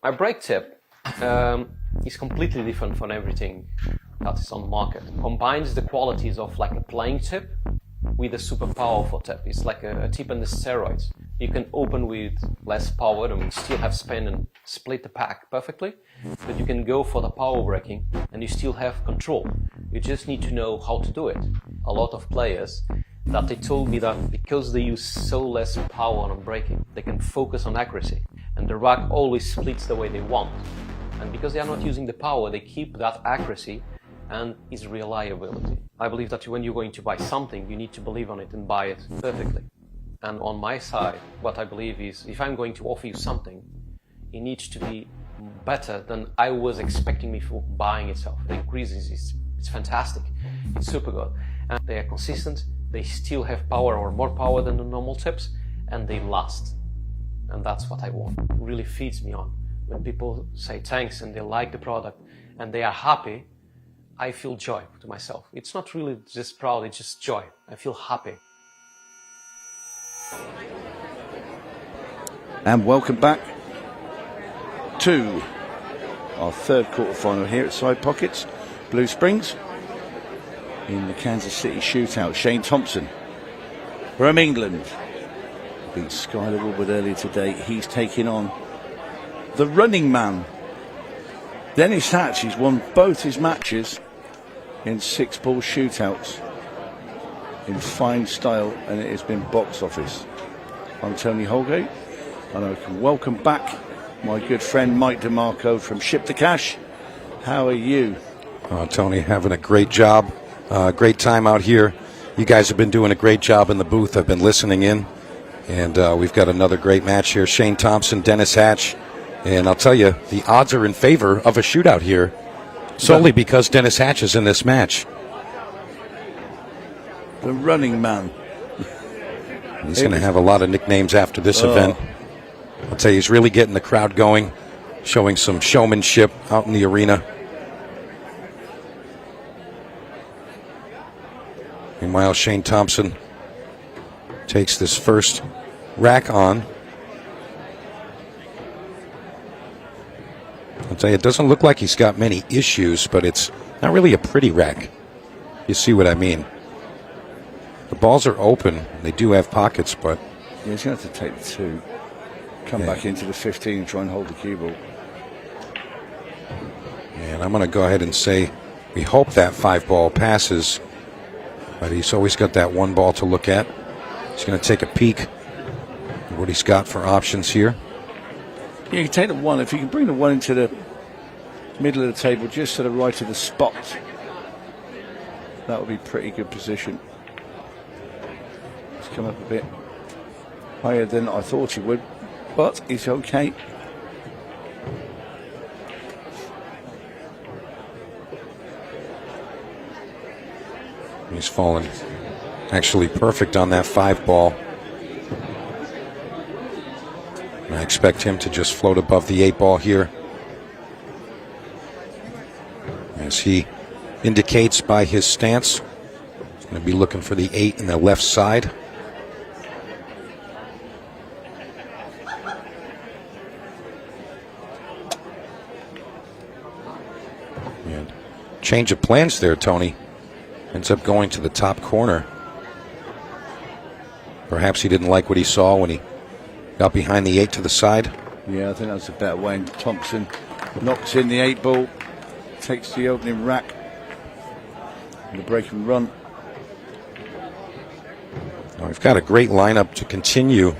My brake tip is completely different from everything that is on the market. It combines the qualities of like a playing tip with a super powerful tip. It's like a tip on the steroids. You can open with less power and still have spin and split the pack perfectly, but you can go for the power braking and you still have control. You just need to know how to do it. A lot of players that they told me that because they use so less power on braking, they can focus on accuracy. And the rack always splits the way they want. And because they are not using the power, they keep that accuracy and its reliability. I believe that when you're going to buy something, you need to believe on it and buy it perfectly. And on my side, what I believe is, if I'm going to offer you something, it needs to be better than I was expecting before buying itself. The increases, it's fantastic, it's super good. And they are consistent, they still have power or more power than the normal tips, and they last. And that's what I want. It really feeds me on. When people say thanks and they like the product and they are happy, I feel joy to myself. It's not really just proud, it's just joy. I feel happy. And welcome back to our third quarterfinal here at Side Pockets, Blue Springs, in the Kansas City Shootout. Shane Thompson from England beat Skylar Woodward earlier today. He's taking on the running man, Dennis Hatch. He's won both his matches in 6-ball shootouts in fine style, and it has been box office. I'm Tony Holgate, and I can welcome back my good friend Mike DeMarco from Ship to Cash. How are you? Tony, having a great job, great time out here. You guys have been doing a great job in the booth. I've been listening in. And we've got another great match here. Shane Thompson, Dennis Hatch. And I'll tell you, the odds are in favor of a shootout here, solely because Dennis Hatch is in this match. The running man. He's going to have a lot of nicknames after this event. I'll tell you, he's really getting the crowd going, showing some showmanship out in the arena. Meanwhile, Shane Thompson takes this first rack on. I'll tell you, it doesn't look like he's got many issues, but it's not really a pretty rack. You see what I mean? The balls are open. They do have pockets, but... Yeah, he's going to have to take the 2. Come back into the 15 and try and hold the cue ball. And I'm going to go ahead and say we hope that 5-ball passes, but he's always got that 1 ball to look at. He's going to take a peek at what he's got for options here. Yeah, you can take the 1. If you can bring the 1 into the middle of the table, just to the right of the spot, that would be pretty good position. He's come up a bit higher than I thought he would, but he's okay. He's fallen actually perfect on that 5-ball. And I expect him to just float above the 8-ball here, as he indicates by his stance. Going to be looking for the 8 in the left side. And change of plans there, Tony. Ends up going to the top corner. Perhaps he didn't like what he saw when he got behind the 8 to the side. Yeah, I think that's a better way. And Thompson knocks in the 8 ball, takes the opening rack, and the break and run. Now we've got a great lineup to continue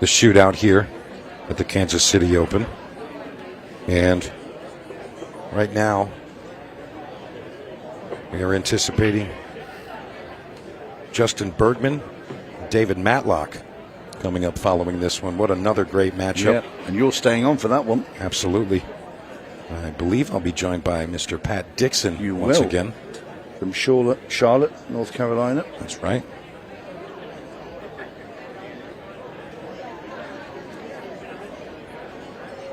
the shootout here at the Kansas City Open. And right now, we are anticipating Justin Bergman, David Matlock coming up following this one. What another great matchup. Yeah, and you're staying on for that one. Absolutely. I believe I'll be joined by Mr. Pat Dixon once again. From Charlotte, North Carolina. That's right.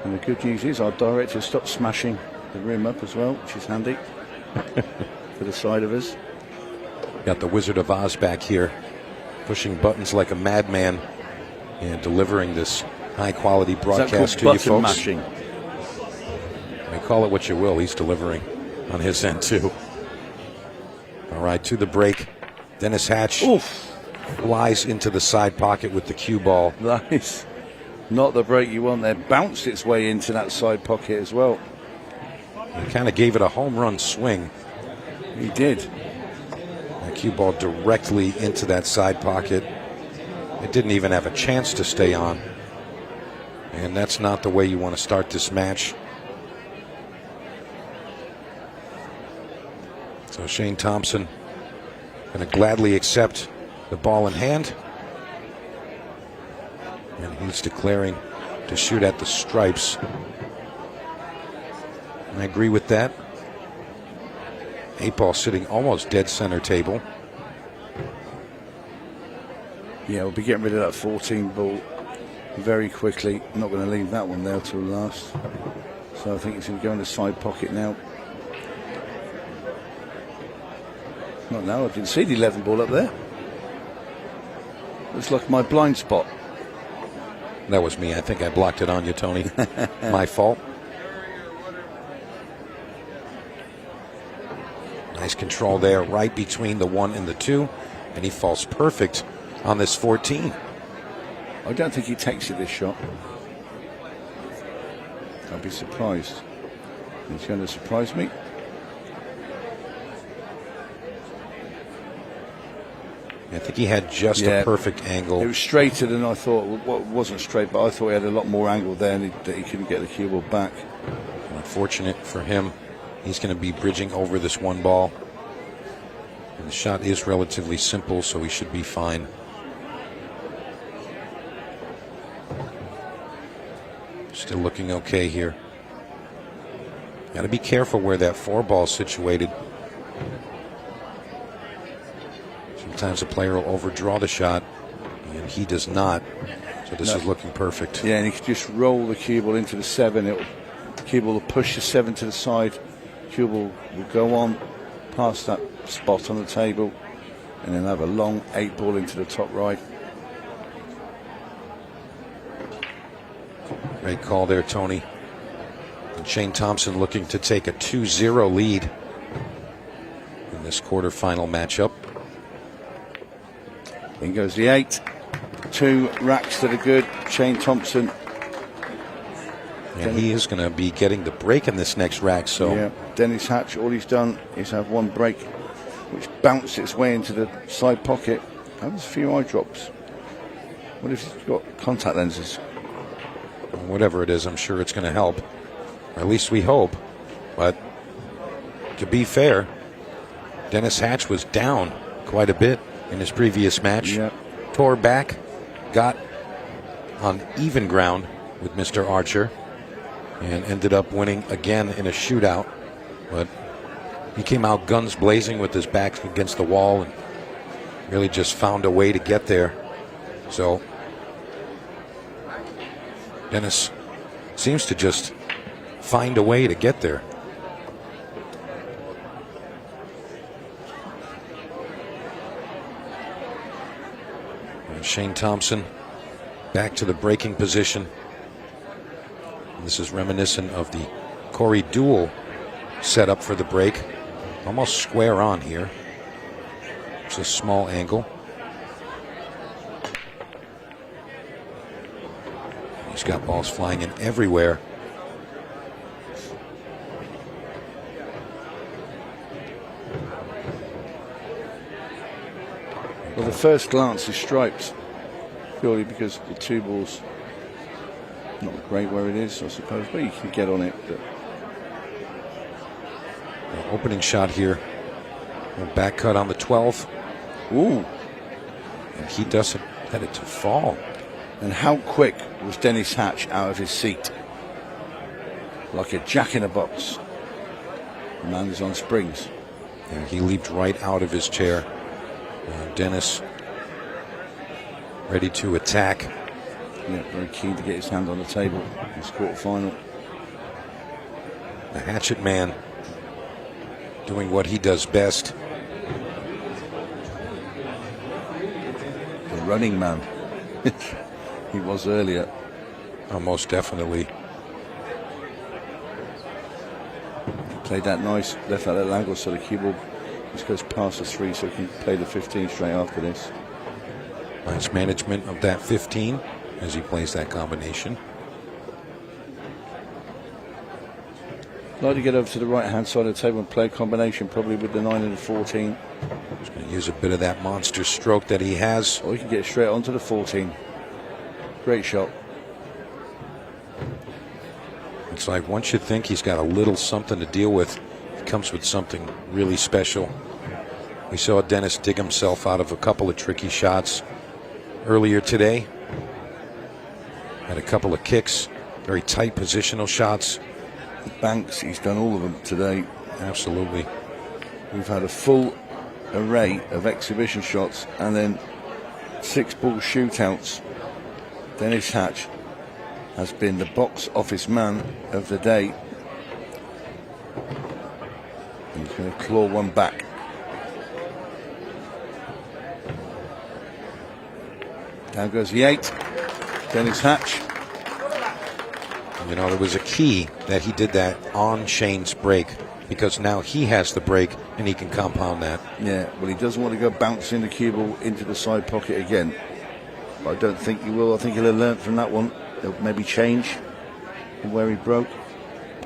And the good news is our director stopped smashing the rim up as well, which is handy for the side of us. Got the Wizard of Oz back here, pushing buttons like a madman and delivering this high-quality broadcast to you folks. Mashing? I call it what you will. He's delivering on his end, too. All right, to the break. Dennis Hatch flies into the side pocket with the cue ball. Nice. Not the break you want there. Bounced its way into that side pocket as well. He kind of gave it a home run swing. He did. The cue ball directly into that side pocket. It didn't even have a chance to stay on. And that's not the way you want to start this match. So Shane Thompson going to gladly accept the ball in hand. And he's declaring to shoot at the stripes. And I agree with that. 8 ball sitting almost dead center table. Yeah, we'll be getting rid of that 14 ball very quickly. I'm not going to leave that one there till last. So I think it's going to go in the side pocket now. Not now, I can see the 11 ball up there. Looks like my blind spot. That was me. I think I blocked it on you, Tony. My fault. Nice control there, right between the 1 and the 2. And he falls perfect on this 14. I don't think he takes it this shot. I'd be surprised. He's going to surprise me. I think he had just a perfect angle. It was straighter than I thought. Well, it wasn't straight, but I thought he had a lot more angle there and that he couldn't get the cue ball back. Unfortunate for him. He's going to be bridging over this 1 ball. And the shot is relatively simple, so he should be fine. Still looking okay here. Got to be careful where that 4 ball is situated. Sometimes a player will overdraw the shot, and he does not. So this is looking perfect. Yeah, and he can just roll the cue ball into the 7. The cue ball will push the 7 to the side. Cue ball will go on past that spot on the table, and then have a long 8 ball into the top right. Great call there, Tony. And Shane Thompson looking to take a 2-0 lead in this quarterfinal matchup. In goes the 8. 2 racks that are good. Shane Thompson. And he is going to be getting the break in this next rack. So yeah, Dennis Hatch, all he's done is have 1 break, which bounced its way into the side pocket. That was a few eye drops. What if he's got contact lenses? Whatever it is, I'm sure it's going to help. Or at least we hope. But to be fair, Dennis Hatch was down quite a bit in his previous match. Yeah. Tore back, got on even ground with Mr. Archer, and ended up winning again in a shootout. But he came out guns blazing with his back against the wall and really just found a way to get there. So Dennis seems to just find a way to get there. And Shane Thompson back to the breaking position. This is reminiscent of the Corey Duel setup for the break. Almost square on here. It's a small angle. He's got balls flying in everywhere. Well, the first glance is striped purely because the two balls not great where it is, I suppose, but you can get on it. But the opening shot here. A back cut on the 12. Ooh. And he doesn't let it to fall. And how quick was Dennis Hatch out of his seat? Like a jack in a box. The man is on springs. Yeah, he leaped right out of his chair. Dennis ready to attack. Yeah, very keen to get his hand on the table in this quarterfinal. The hatchet man doing what he does best. The running man. He was earlier. Oh, most definitely. Played that nice, left that little angle so the cue ball just goes past the 3 so he can play the 15 straight after this. Nice management of that 15 as he plays that combination. Like to get over to the right hand side of the table and play a combination, probably with the 9 and the 14. He's going to use a bit of that monster stroke that he has. Or he can get straight onto the 14. Great shot. It's like once you think he's got a little something to deal with, he comes with something really special. We saw Dennis dig himself out of a couple of tricky shots earlier today. Had a couple of kicks, very tight positional shots. Banks, he's done all of them today. Absolutely. We've had a full array of exhibition shots and then 6-ball shootouts. Dennis Hatch has been the box office man of the day. He's going to claw one back. Down goes the 8. Dennis Hatch. You know, there was a key that he did that on Shane's break because now he has the break and he can compound that. Yeah, well, he doesn't want to go bouncing the cue ball into the side pocket again. I don't think he will. I think he'll have learnt from that one. He'll maybe change from where he broke.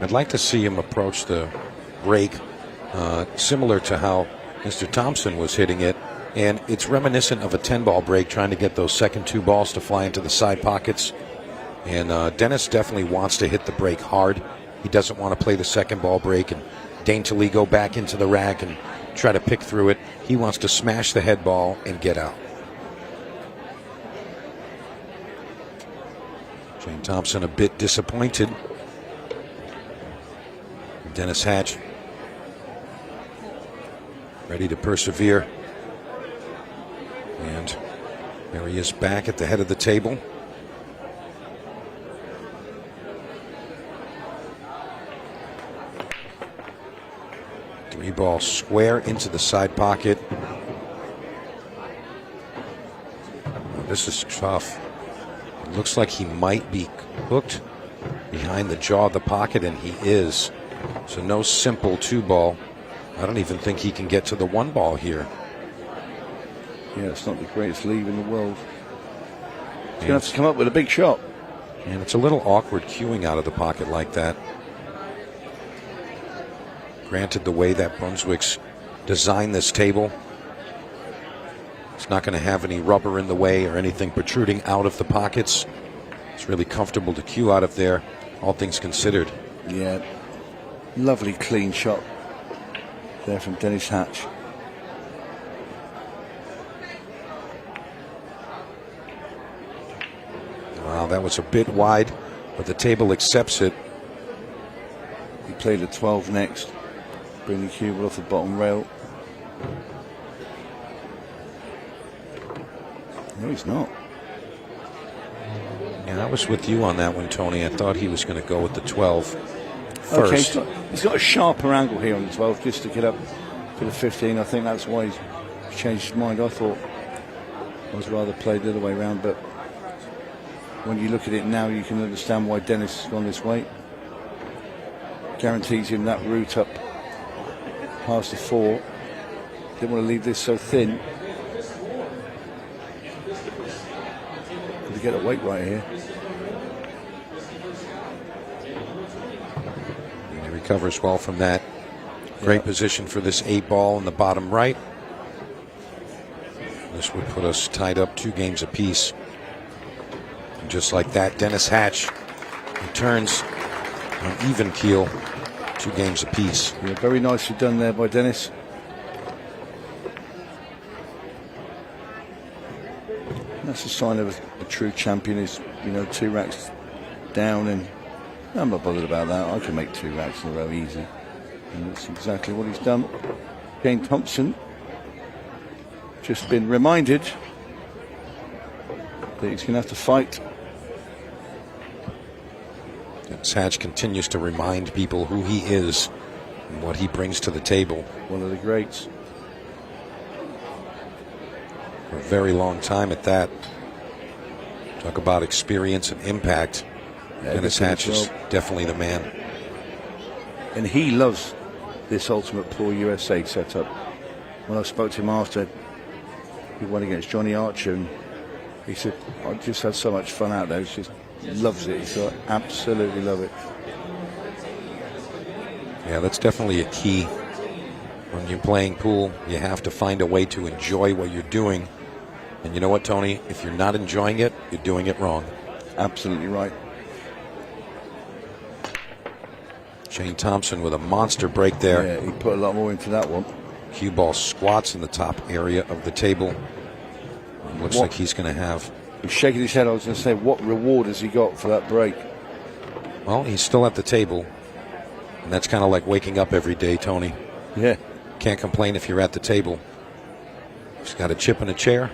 I'd like to see him approach the break similar to how Mr. Thompson was hitting it. And it's reminiscent of a 10-ball break, trying to get those second 2 balls to fly into the side pockets. And Dennis definitely wants to hit the break hard. He doesn't want to play the second ball break and daintily go back into the rack and try to pick through it. He wants to smash the head ball and get out. Shane Thompson a bit disappointed. Dennis Hatch ready to persevere. And there he is back at the head of the table. Three ball square into the side pocket. This is tough. It looks like he might be hooked behind the jaw of the pocket, and he is. So no simple 2-ball. I don't even think he can get to the 1-ball here. Yeah, it's not the greatest lead in the world. He's going to have to come up with a big shot. And it's a little awkward cueing out of the pocket like that. Granted, the way that Brunswick's designed this table, it's not going to have any rubber in the way or anything protruding out of the pockets. It's really comfortable to cue out of there, all things considered. Yeah, lovely clean shot there from Dennis Hatch. Wow, that was a bit wide, but the table accepts it. He played a 12 next. Bring the cue ball off the bottom rail. No, he's not. Yeah, I was with you on that one, Tony. I thought he was going to go with the 12 first. Okay, he's got a sharper angle here on the 12 just to get up to the 15. I think that's why he's changed his mind. I thought was rather played the other way around, but when you look at it now, you can understand why Dennis has gone this way. Guarantees him that route up past the 4. Didn't want to leave this so thin. Could get a weight right here. And he recovers well from that. Great position for this 8 ball in the bottom right. This would put us tied up 2 games apiece. And just like that, Dennis Hatch returns on even keel, 2 games apiece. Yeah, very nicely done there by Dennis. That's a sign of a true champion is, 2 racks down, and I'm not bothered about that. I can make 2 racks in a row easy. And that's exactly what he's done. Shane Thompson just been reminded that he's going to have to fight. Dennis Hatch continues to remind people who he is and what he brings to the table. One of the greats. For a very long time at that. Talk about experience and impact. Yeah, Dennis Hatch is definitely the man. And he loves this Ultimate Pool USA setup. When I spoke to him after he won against Johnny Archer, and he said, I just had so much fun out there. He just loves it. He said, I absolutely love it. Yeah, that's definitely a key. When you're playing pool, you have to find a way to enjoy what you're doing. And you know what, Tony? If you're not enjoying it, you're doing it wrong. Absolutely right. Shane Thompson with a monster break there. Yeah, he put a lot more into that one. Cue ball squats in the top area of the table. It looks like he's going to have. He's shaking his head. I was going to say, what reward has he got for that break? Well, he's still at the table. And that's kind of like waking up every day, Tony. Yeah. Can't complain if you're at the table. Just got a chip in a chair.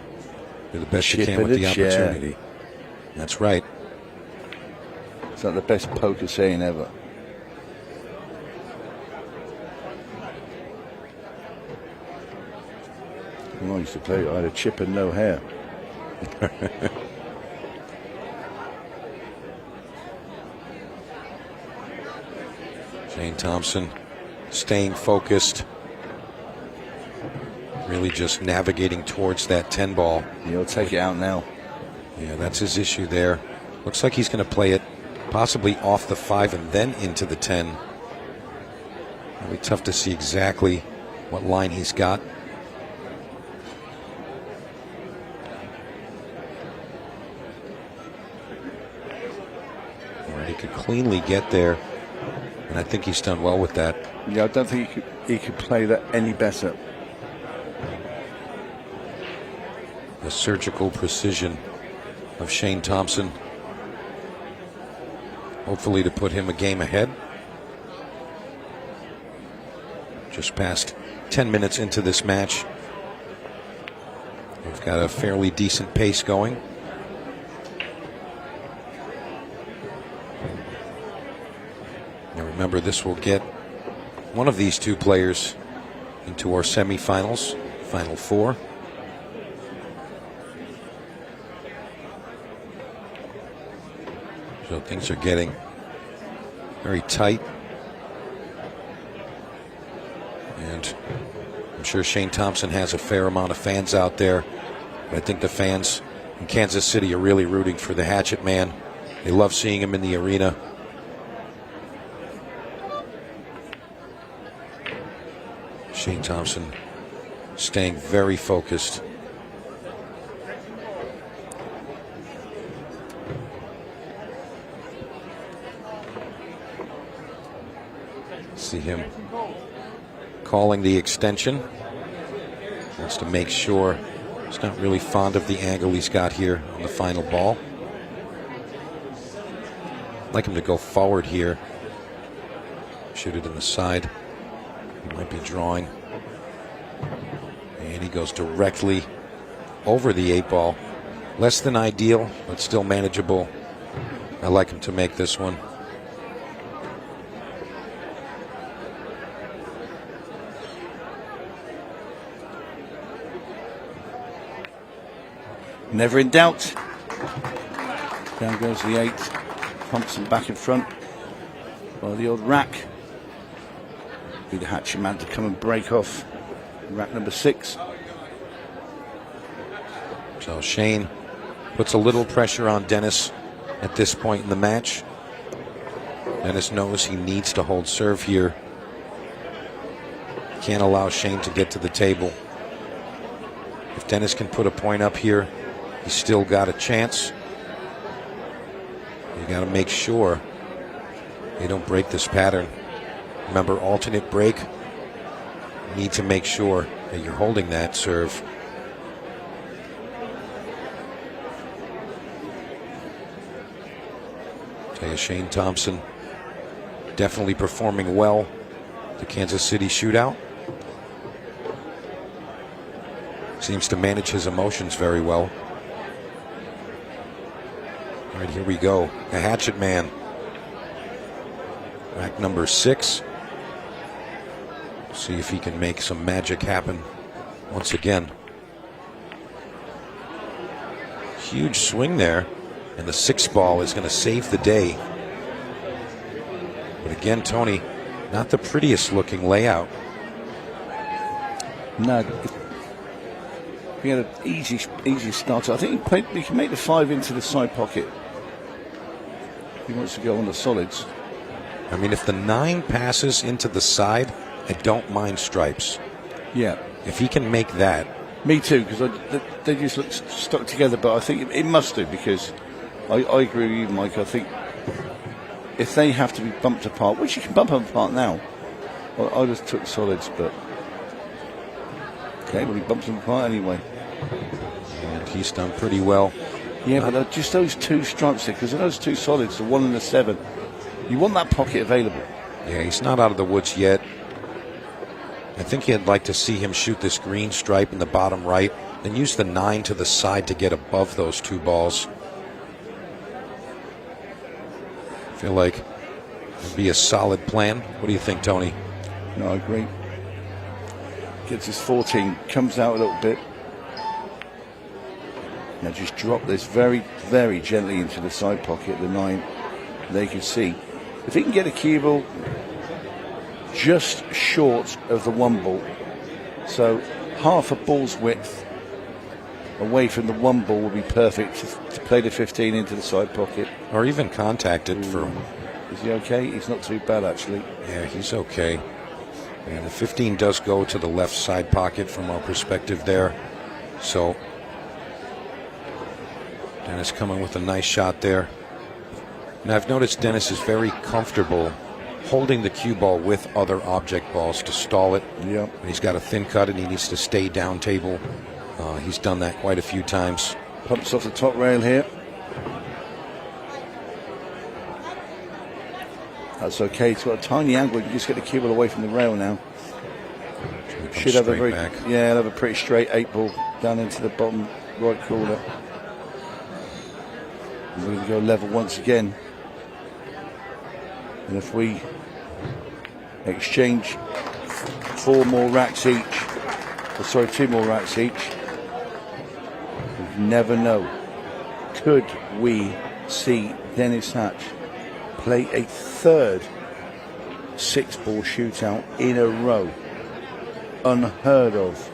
Do the best you can with the opportunity. That's right. It's like the best poker saying ever. When I used to play, I had a chip and no hair. Shane Thompson staying focused. Really just navigating towards that 10 ball. He'll take it out now. Yeah, that's his issue there. Looks like he's going to play it possibly off the 5 and then into the 10. Really tough to see exactly what line he's got. Right, he could cleanly get there, and I think he's done well with that. Yeah, I don't think he could play that any better. The surgical precision of Shane Thompson. Hopefully to put him a game ahead. Just past 10 minutes into this match. We've got a fairly decent pace going. Now remember, this will get one of these 2 players into our semifinals, Final 4. So things are getting very tight. And I'm sure Shane Thompson has a fair amount of fans out there. But I think the fans in Kansas City are really rooting for the Hatchet Man. They love seeing him in the arena. Shane Thompson staying very focused. See him calling the extension. Wants to make sure he's not really fond of the angle he's got here on the final ball. I'd like him to go forward here. Shoot it in the side. He might be drawing. And he goes directly over the 8 ball. Less than ideal, but still manageable. I like him to make this one. Never in doubt. Down goes the 8. Thompson back in front. By the old rack. Be the hatchet man to come and break off rack number 6. So Shane puts a little pressure on Dennis at this point in the match. Dennis knows he needs to hold serve here. Can't allow Shane to get to the table. If Dennis can put a point up here, he's still got a chance. You got to make sure they don't break this pattern. Remember, alternate break. You need to make sure that you're holding that serve. Tell you, Shane Thompson definitely performing well. The Kansas City Shootout. Seems to manage his emotions very well. All right, here we go. A hatchet man. Rack number 6. See if he can make some magic happen once again. Huge swing there. And the 6 ball is going to save the day. But again, Tony, not the prettiest looking layout. No. He had an easy start. I think he can make the 5 into the side pocket. He wants to go on the solids. I mean, if the 9 passes into the side, I don't mind stripes. Yeah. If he can make that. Me too, because they just look stuck together. But I think it must do, because I agree with you, Mike. I think if they have to be bumped apart, which you can bump them apart now, I just took solids, but okay, well, he bumps them apart anyway. And he's done pretty well. Yeah, but just those 2 stripes there, because those 2 solids, the 1 and the 7, you want that pocket available. Yeah, he's not out of the woods yet. I think he'd like to see him shoot this green stripe in the bottom right, then use the 9 to the side to get above those 2 balls. I feel like it'd be a solid plan. What do you think, Tony? No, I agree. Gets his 14, comes out a little bit. Now just drop this very, very gently into the side pocket, the 9. There you can see. If he can get a cue ball just short of the 1 ball, so half a ball's width away from the 1 ball would be perfect to play the 15 into the side pocket. Or even contact it for... Is he okay? He's not too bad, actually. Yeah, he's okay. And the 15 does go to the left side pocket from our perspective there. So Dennis coming with a nice shot there. And I've noticed Dennis is very comfortable holding the cue ball with other object balls to stall it. Yeah. And he's got a thin cut and he needs to stay down table. He's done that quite a few times. Pumps off the top rail here. That's okay. It's got a tiny angle. You can just get the cue ball away from the rail now. Should have a very back. Yeah, he'll have a pretty straight 8 ball down into the bottom right corner. We're going to go level once again. And if we exchange 4 more racks each, or sorry, 2 more racks each, we never know. Could we see Dennis Hatch play a 3rd 6-ball shootout in a row? Unheard of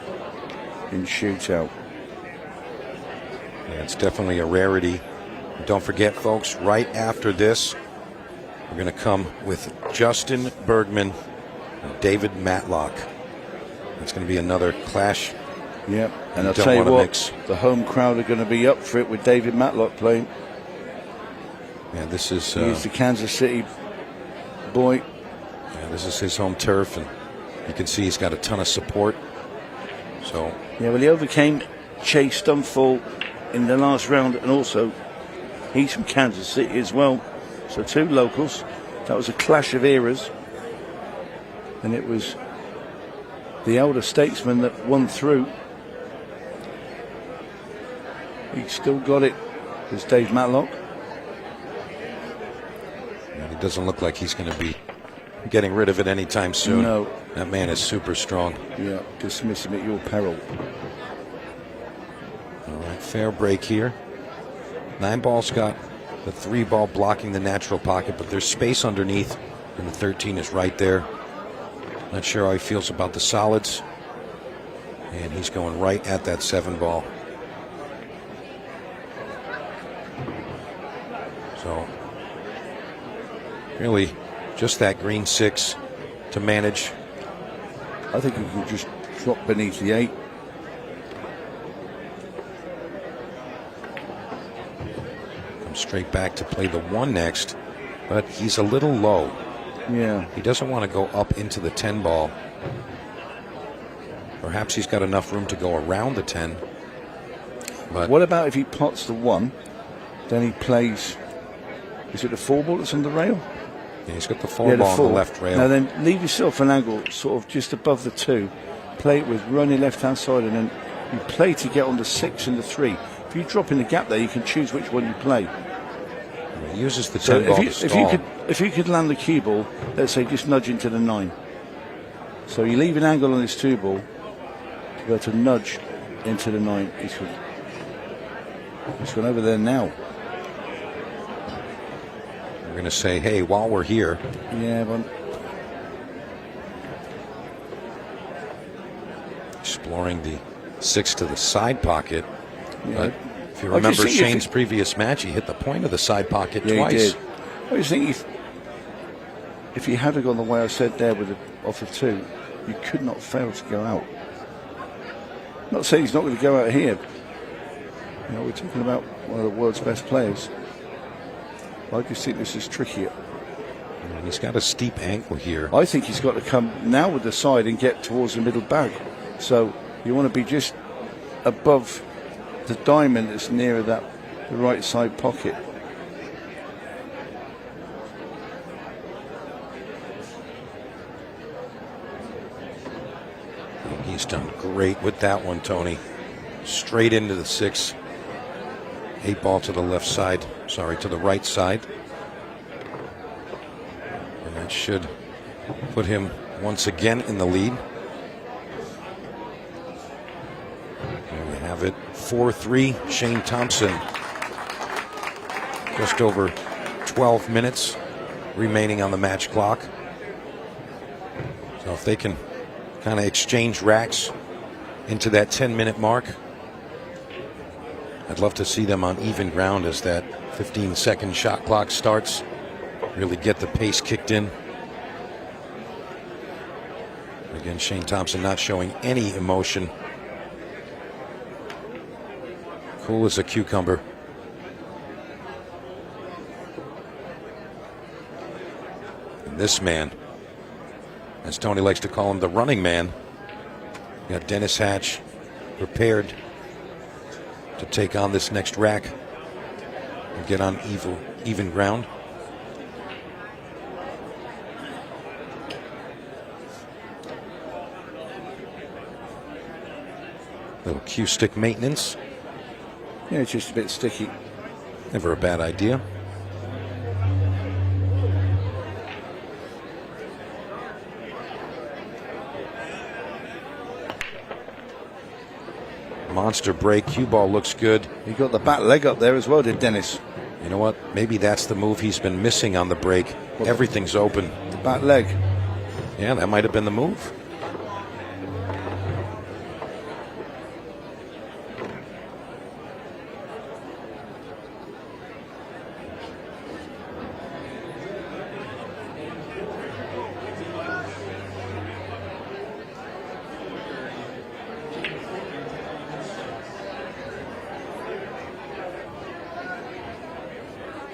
in shootout. Yeah, it's definitely a rarity. And don't forget, folks, right after this, we're going to come with Justin Bergman and David Matlock. It's going to be another clash. Yep, and I'll tell you what, the home crowd are going to be up for it with David Matlock playing. Yeah, this is... he's the Kansas City boy. Yeah, this is his home turf, and you can see he's got a ton of support. So... Yeah, well, he overcame Chase Stumfall in the last round, and also he's from Kansas City as well. So 2 locals. That was a clash of eras. And it was the elder statesman that won through. He still got it. There's Dave Matlock. And it doesn't look like he's going to be getting rid of it anytime soon. No. That man is super strong. Yeah, dismiss him at your peril. All right, fair break here. 9-ball's got the 3-ball blocking the natural pocket, but there's space underneath, and the 13 is right there. Not sure how he feels about the solids. And he's going right at that 7-ball. So, really, just that green 6 to manage. I think he can just drop beneath the 8. Come straight back to play the 1 next, but he's a little low. Yeah. He doesn't want to go up into the 10-ball. Perhaps he's got enough room to go around the 10. But what about if he pots the 1, then he plays, is it the 4-ball that's on the rail? Yeah, he's got the 4-ball on the left rail. Now then leave yourself an angle sort of just above the 2. Play it with run your left hand side, and then you play to get on the 6 and the 3. If you drop in the gap there, you can choose which one you play. He uses the 10 So ball to stall. if you could land the cue ball, let's say just nudge into the 9. So you leave an angle on this 2-ball to go to nudge into the 9. He's gone over there now. We're going to say, hey, while we're here. Yeah, but exploring the 6 to the side pocket. Yeah. But if you remember Shane's previous match, he hit the point of the side pocket twice. He did. I just think if he had gone the way I said there with off of 2, you could not fail to go out. Not saying he's not going to go out here. You know, we're talking about one of the world's best players. I just think this is trickier. And he's got a steep angle here. I think he's got to come now with the side and get towards the middle bag. So you want to be just above the diamond that's nearer the right side pocket. He's done great with that one, Tony. Straight into the 6. 8-ball to the left side. Sorry, to the right side. And that should put him once again in the lead. And we have it 4-3. Shane Thompson. Just over 12 minutes remaining on the match clock. So if they can kind of exchange racks into that 10-minute mark, I'd love to see them on even ground as that 15-second shot clock starts. Really get the pace kicked in. Again, Shane Thompson not showing any emotion. Cool as a cucumber. And this man, as Tony likes to call him, the running man. You got Dennis Hatch prepared to take on this next rack and get on even ground. Little cue stick maintenance. Yeah, it's just a bit sticky. Never a bad idea. Monster break. Cue ball looks good. He got the back leg up there as well, did Dennis? You know what? Maybe that's the move he's been missing on the break. Everything's open. The back leg. Yeah, that might have been the move.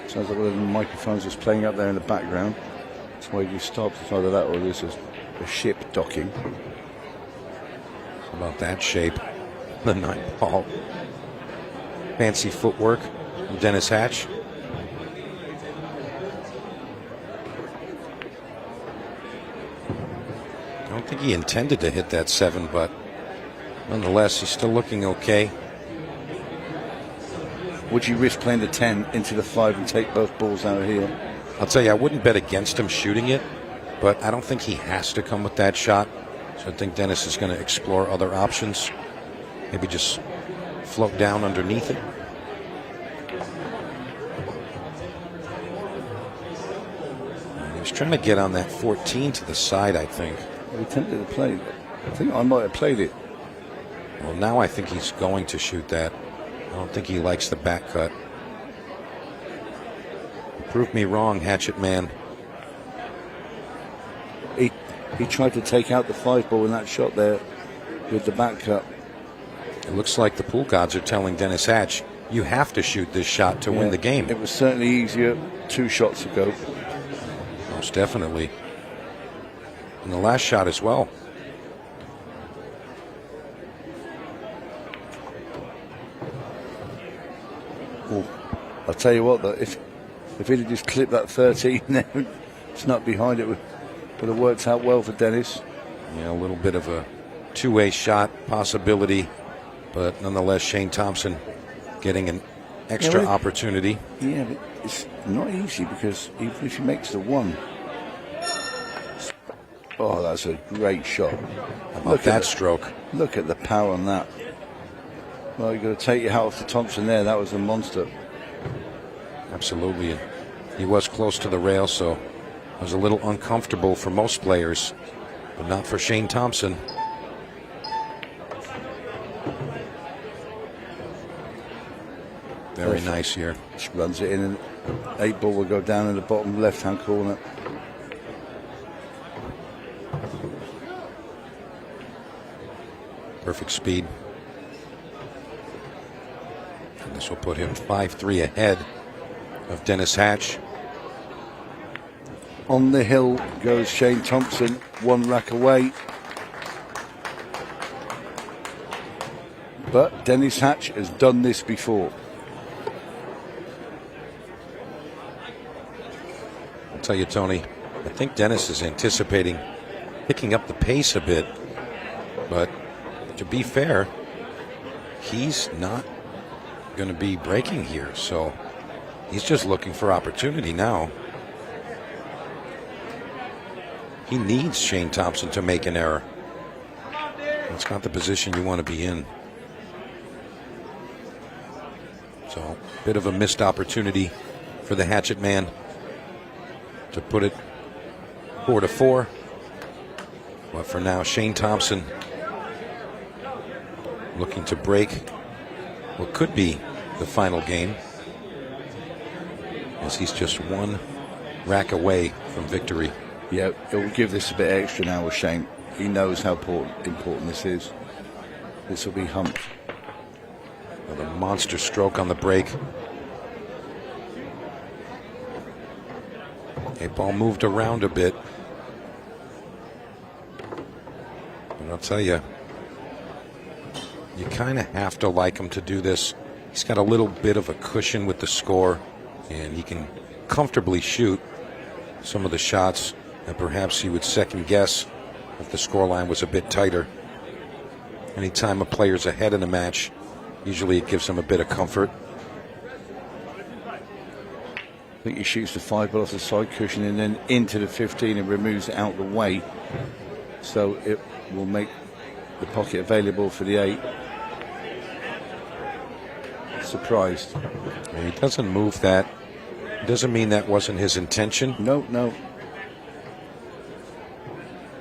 Sounds like one of the microphones is playing up there in the background. That's why you stopped. It's either that or this is a ship docking. How about that shape? The 9-ball. Fancy footwork from Dennis Hatch. I don't think he intended to hit that 7, but nonetheless, he's still looking okay. Would you risk playing the 10 into the 5 and take both balls out here? I'll tell you, I wouldn't bet against him shooting it, but I don't think he has to come with that shot. So I think Dennis is going to explore other options. Maybe just float down underneath it. And he was trying to get on that 14 to the side, I think. He attempted to play it. I think I might have played it. Well, now I think he's going to shoot that. I don't think he likes the back cut. Prove me wrong, Hatchet Man. He tried to take out the 5-ball in that shot there with the back cut. It looks like the pool gods are telling Dennis Hatch, you have to shoot this shot to win the game. It was certainly easier 2 shots ago. Most definitely. And the last shot as well. Well, I'll tell you what, though, if he'd have just clipped that 13 there, snuck behind it, would have worked out well for Dennis. Yeah, a little bit of a two-way shot possibility, but nonetheless, Shane Thompson getting an extra opportunity. Yeah, but it's not easy because even if he makes the 1. Oh, that's a great shot. How about that stroke? Look at the power on that. Well, you've got to take your hat off to Thompson there. That was a monster. Absolutely. And he was close to the rail, so it was a little uncomfortable for most players, but not for Shane Thompson. Very nice here. Just runs it in, and 8-ball will go down in the bottom left-hand corner. Perfect speed. And this will put him 5-3 ahead of Dennis Hatch. On the hill goes Shane Thompson, 1 rack away. But Dennis Hatch has done this before. I'll tell you, Tony, I think Dennis is anticipating picking up the pace a bit. But to be fair, he's not going to be breaking here. So he's just looking for opportunity now. He needs Shane Thompson to make an error. It's not the position you want to be in. So, a bit of a missed opportunity for the Hatchet Man to put it 4-4. But for now, Shane Thompson looking to break what could be the final game, as he's just 1 rack away from victory. Yeah, it will give this a bit extra now with Shane. He knows how important this is. This will be humped. Another monster stroke on the break. A ball moved around a bit. And I'll tell you, you kind of have to like him to do this. He's got a little bit of a cushion with the score, and he can comfortably shoot some of the shots that perhaps he would second guess if the scoreline was a bit tighter. Anytime a player's ahead in a match, usually it gives him a bit of comfort. I think he shoots the 5-ball off the side cushion and then into the 15 and removes it out of the way. So it will make the pocket available for the 8. Surprised. He doesn't move that. Doesn't mean that wasn't his intention. No.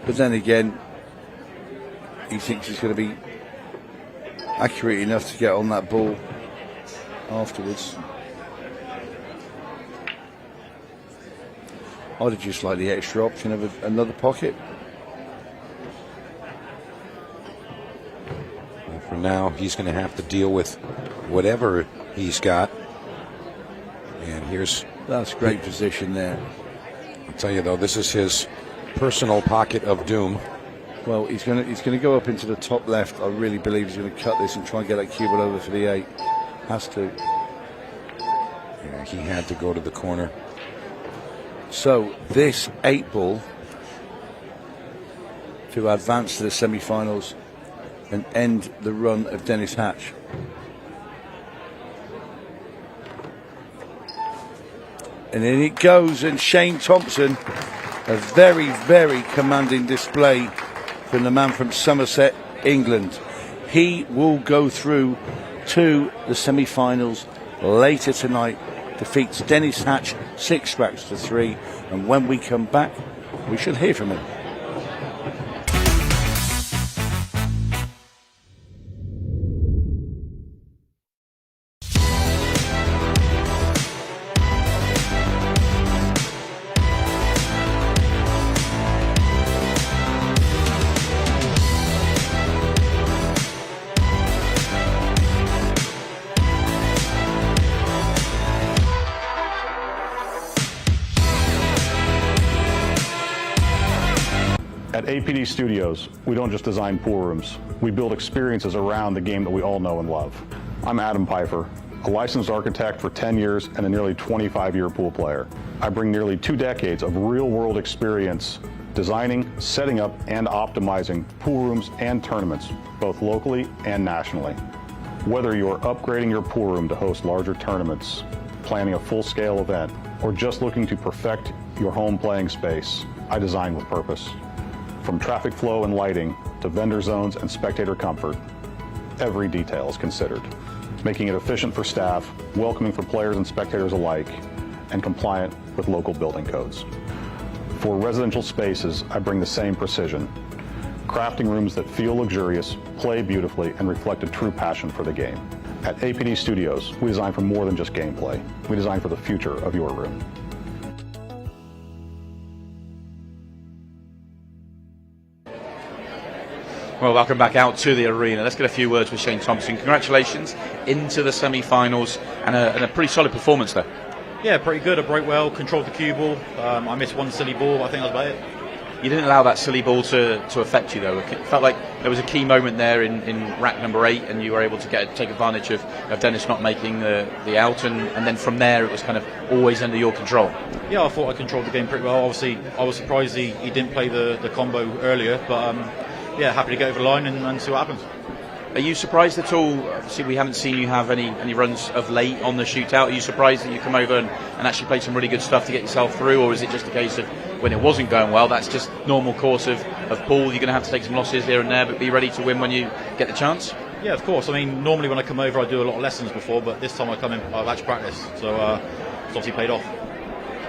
But then again, he thinks he's going to be accurate enough to get on that ball afterwards. I'd have just liked the extra option of another pocket. And for now, he's going to have to deal with whatever he's got. And here's... That's great position there. I'll tell you, though, this is his personal pocket of doom. Well, he's going to go up into the top left. I really believe he's going to cut this and try and get that cubit over for the 8. Has to. Yeah, he had to go to the corner. So this 8-ball to advance to the semi-finals and end the run of Dennis Hatch. And in it goes, and Shane Thompson, a very, very commanding display from the man from Somerset, England. He will go through to the semi-finals later tonight. Defeats Dennis Hatch 6 strikes to 3. And when we come back, we should hear from him. At APD Studios, we don't just design pool rooms. We build experiences around the game that we all know and love. I'm Adam Pfeiffer, a licensed architect for 10 years and a nearly 25-year pool player. I bring nearly 2 decades of real-world experience designing, setting up, and optimizing pool rooms and tournaments, both locally and nationally. Whether you're upgrading your pool room to host larger tournaments, planning a full-scale event, or just looking to perfect your home playing space, I design with purpose. From traffic flow and lighting to vendor zones and spectator comfort, every detail is considered, making it efficient for staff, welcoming for players and spectators alike, and compliant with local building codes. For residential spaces, I bring the same precision, crafting rooms that feel luxurious, play beautifully, and reflect a true passion for the game. At APD Studios, we design for more than just gameplay. We design for the future of your room. Well, welcome back out to the arena. Let's get a few words with Shane Thompson. Congratulations into the semi-finals and a pretty solid performance there. Yeah, pretty good. I broke well, controlled the cue ball. I missed one silly ball. I think that was about it. You didn't allow that silly ball to affect you, though. It felt like there was a key moment there in rack number 8, and you were able to take advantage of Dennis not making the out, and then from there it was kind of always under your control. Yeah, I thought I controlled the game pretty well. Obviously, I was surprised he didn't play the combo earlier, but yeah, happy to get over the line and see what happens. Are you surprised at all? Obviously, we haven't seen you have any runs of late on the shootout. Are you surprised that you come over and actually played some really good stuff to get yourself through, or is it just a case of when it wasn't going well, that's just normal course of pool, you're going to have to take some losses here and there, but be ready to win when you get the chance? Yeah, of course. I mean, normally when I come over I do a lot of lessons before, but this time I come in, I've actually practiced, so it's obviously paid off.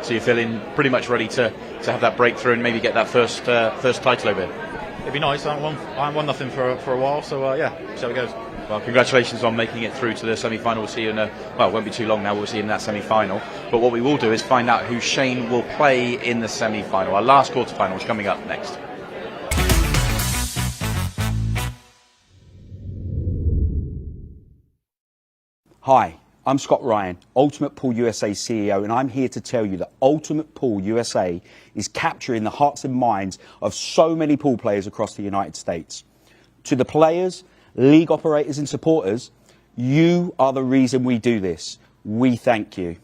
So you're feeling pretty much ready to have that breakthrough and maybe get that first title over here? It'd be nice. I haven't won nothing for a while, so yeah, see how it goes. Well, congratulations on making it through to the semi-final. We'll see you it won't be too long now, we'll see you in that semi-final. But what we will do is find out who Shane will play in the semi-final. Our last quarter-final is coming up next. Hi, I'm Scott Ryan, Ultimate Pool USA CEO, and I'm here to tell you that Ultimate Pool USA is capturing the hearts and minds of so many pool players across the United States. To the players, league operators and supporters, you are the reason we do this. We thank you.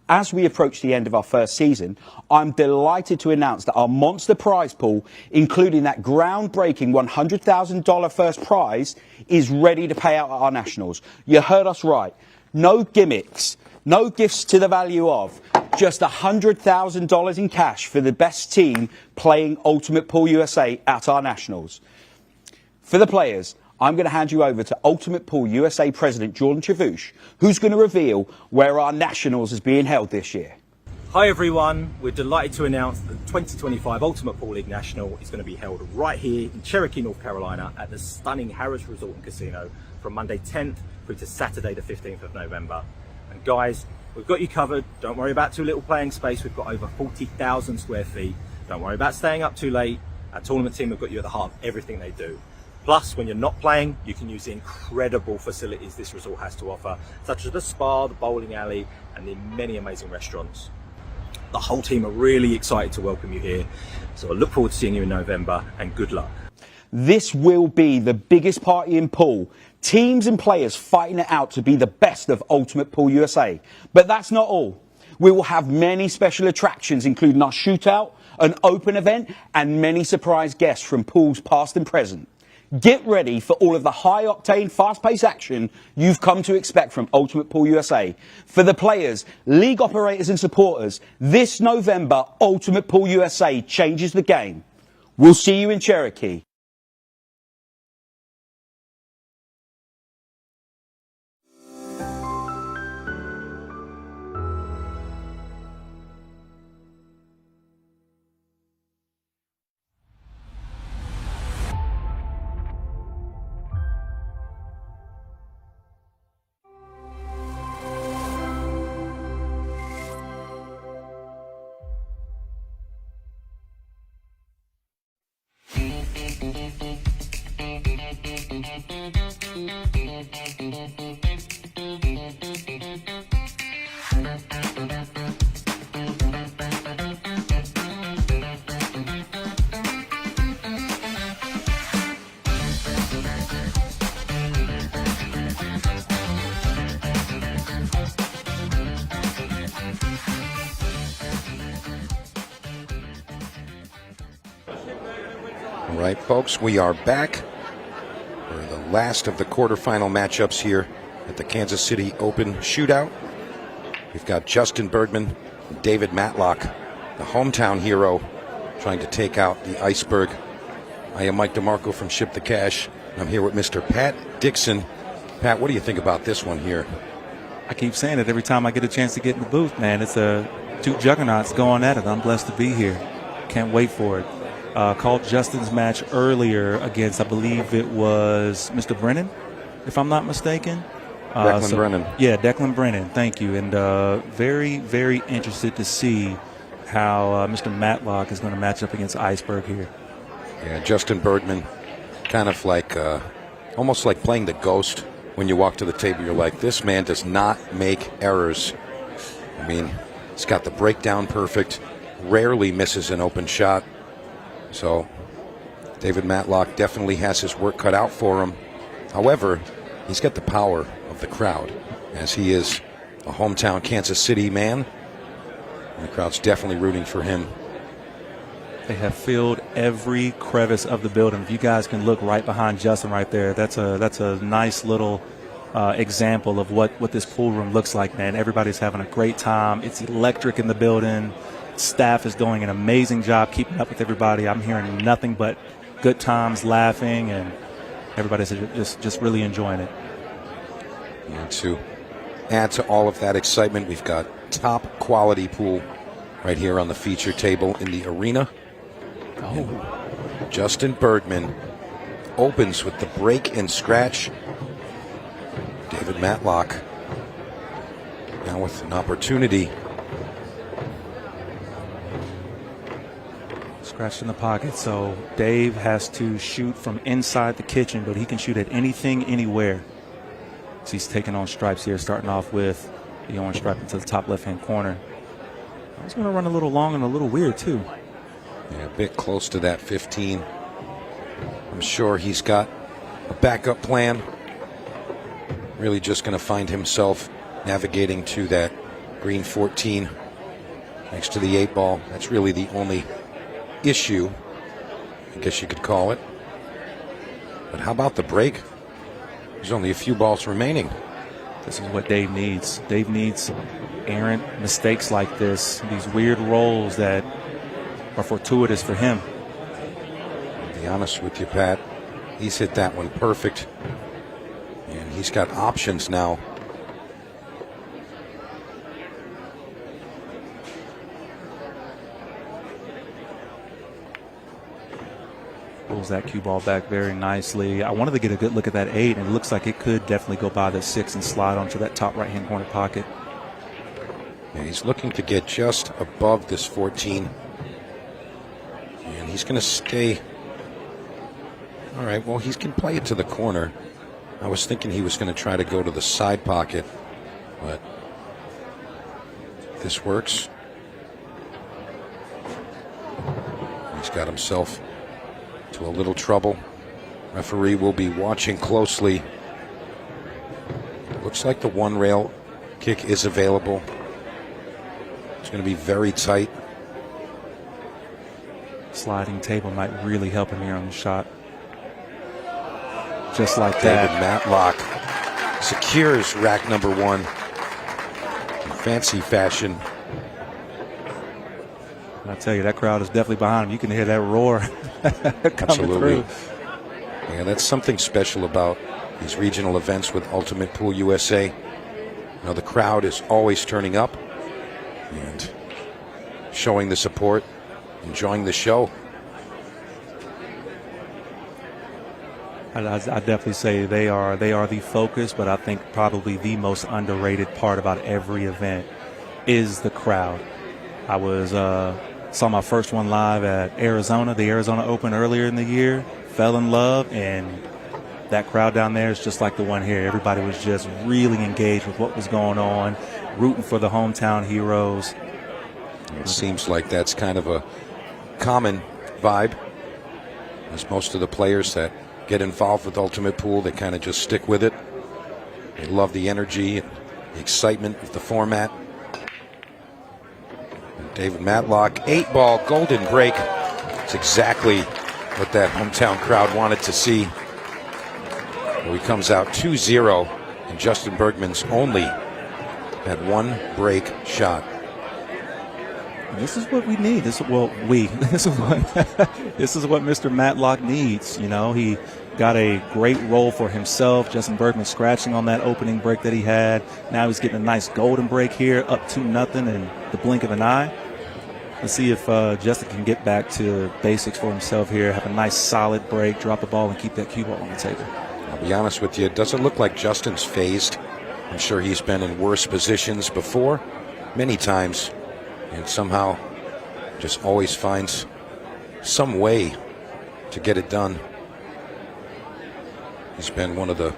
As we approach the end of our first season, I'm delighted to announce that our monster prize pool, including that groundbreaking $100,000 first prize, is ready to pay out at our nationals. You heard us right. No gimmicks, no gifts to the value of, just $100,000 in cash for the best team playing Ultimate Pool USA at our nationals. For the players, I'm going to hand you over to Ultimate Pool USA President Jordan Chavouche, who's going to reveal where our nationals is being held this year. Hi everyone, we're delighted to announce that the 2025 Ultimate Pool League National is going to be held right here in Cherokee, North Carolina at the stunning Harrah's Resort and Casino from Monday 10th through to Saturday the 15th of November. And guys, we've got you covered. Don't worry about too little playing space. We've got over 40,000 square feet. Don't worry about staying up too late. Our tournament team have got you at the heart of everything they do. Plus, when you're not playing, you can use the incredible facilities this resort has to offer, such as the spa, the bowling alley, and the many amazing restaurants. The whole team are really excited to welcome you here. So I look forward to seeing you in November, and good luck. This will be the biggest party in pool. Teams and players fighting it out to be the best of Ultimate Pool USA. But that's not all. We will have many special attractions, including our shootout, an open event, and many surprise guests from pools past and present. Get ready for all of the high-octane, fast-paced action you've come to expect from Ultimate Pool USA. For the players, league operators and supporters, this November, Ultimate Pool USA changes the game. We'll see you in Cherokee. All right, folks, we are back for the last of the quarterfinal matchups here at the Kansas City Open Shootout. We've got Justin Bergman and David Matlock, the hometown hero, trying to take out the iceberg. I am Mike DeMarco from Ship the Cash. I'm here with Mr. Pat Dixon. Pat, what do you think about this one here? I keep saying it every time I get a chance to get in the booth, man. It's two juggernauts going at it. I'm blessed to be here. Can't wait for it. Called Justin's match earlier against, I believe it was Mr. Brennan, if I'm not mistaken. Declan Brennan. Yeah, Declan Brennan. Thank you. And very, very interested to see how Mr. Matlock is going to match up against Iceberg here. Yeah, Justin Bergman, kind of like, almost like playing the ghost. When you walk to the table, you're like, this man does not make errors. I mean, he's got the breakdown perfect, rarely misses an open shot. So David Matlock definitely has his work cut out for him. However, he's got the power of the crowd, as he is a hometown Kansas City man. And the crowd's definitely rooting for him. They have filled every crevice of the building. If you guys can look right behind Justin right there, that's a nice little example of what this pool room looks like, man. Everybody's having a great time. It's electric in the building. Staff is doing an amazing job keeping up with everybody. I'm hearing nothing but good times, laughing, and everybody's just really enjoying it. And to add to all of that excitement, we've got top quality pool right here on the feature table in the arena. Oh. Justin Bergman opens with the break and scratch. David Matlock now with an opportunity. Scratched in the pocket, so Dave has to shoot from inside the kitchen, but he can shoot at anything, anywhere. So he's taking on stripes here, starting off with the orange stripe into the top left-hand corner. He's going to run a little long and a little weird, too. Yeah, a bit close to that 15. I'm sure he's got a backup plan. Really just going to find himself navigating to that green 14 next to the 8 ball. That's really the only issue, I guess you could call it. But how about the break? There's only a few balls remaining. This is what Dave needs. Dave needs errant mistakes like this, these weird rolls that are fortuitous for him. To be honest with you, Pat, he's hit that one perfect. And he's got options now. Pulls that cue ball back very nicely. I wanted to get a good look at that 8, and it looks like it could definitely go by the 6 and slide onto that top right-hand corner pocket. Yeah, he's looking to get just above this 14. And he's going to stay. All right, well, he can play it to the corner. I was thinking he was going to try to go to the side pocket, but this works. He's got himself to a little trouble. Referee will be watching closely. Looks like the one rail kick is available. It's going to be very tight. Sliding table might really help him here on the shot. Just like David that. Matlock secures rack number 1 in fancy fashion. I tell you, that crowd is definitely behind him. You can hear that roar coming Absolutely. through. Yeah, that's something special about these regional events with Ultimate Pool USA. You know, the crowd is always turning up and showing the support, enjoying the show. I definitely say they are the focus, but I think probably the most underrated part about every event is the crowd. I was saw my first one live at Arizona, the Arizona Open earlier in the year. fell in love, and that crowd down there is just like the one here. Everybody was just really engaged with what was going on, rooting for the hometown heroes. It seems like that's kind of a common vibe, as most of the players that get involved with Ultimate Pool, they kind of just stick with it. They love the energy and the excitement of the format. And David Matlock, 8-ball golden break. It's exactly what that hometown crowd wanted to see. He comes out 2-0, and Justin Bergman's only had one break shot. This is what we need. This is what Mr. Matlock needs. You know, he got a great role for himself. Justin Bergman scratching on that opening break that he had. Now he's getting a nice golden break here, up 2-0 in the blink of an eye. Let's see if Justin can get back to basics for himself here. Have a nice solid break, drop the ball, and keep that cue ball on the table. I'll be honest with you, it doesn't look like Justin's phased. I'm sure he's been in worse positions before, many times, and somehow just always finds some way to get it done. He's been one of the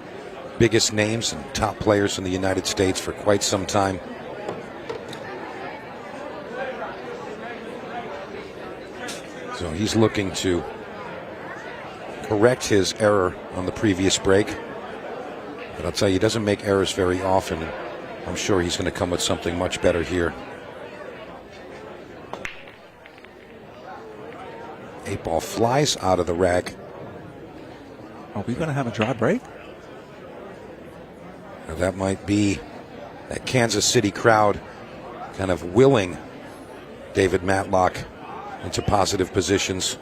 biggest names and top players in the United States for quite some time. So he's looking to correct his error on the previous break. But I'll tell you, he doesn't make errors very often. I'm sure he's going to come with something much better here. 8-ball flies out of the rack. Are we going to have a dry break? Now that might be that Kansas City crowd kind of willing David Matlock into positive positions.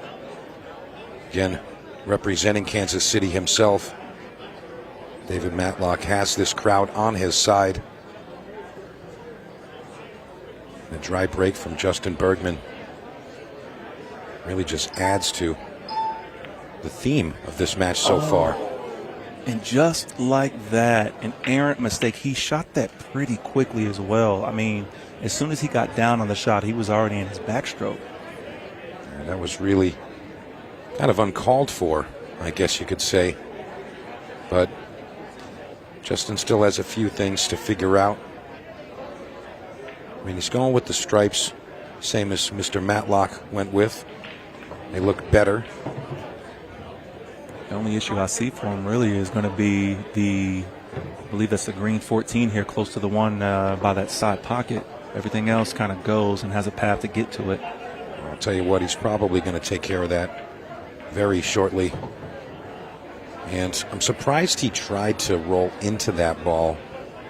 Again, representing Kansas City himself, David Matlock has this crowd on his side. A dry break from Justin Bergman really just adds to the theme of this match so far. And just like that, an errant mistake. He shot that pretty quickly as well. I mean, as soon as he got down on the shot, he was already in his backstroke. And that was really kind of uncalled for, I guess you could say. But Justin still has a few things to figure out. I mean, he's going with the stripes, same as Mr. Matlock went with. They look better. The only issue I see for him really is going to be I believe that's the green 14 here, close to the one by that side pocket. Everything else kind of goes and has a path to get to it. I'll tell you what, he's probably going to take care of that very shortly. And I'm surprised he tried to roll into that ball,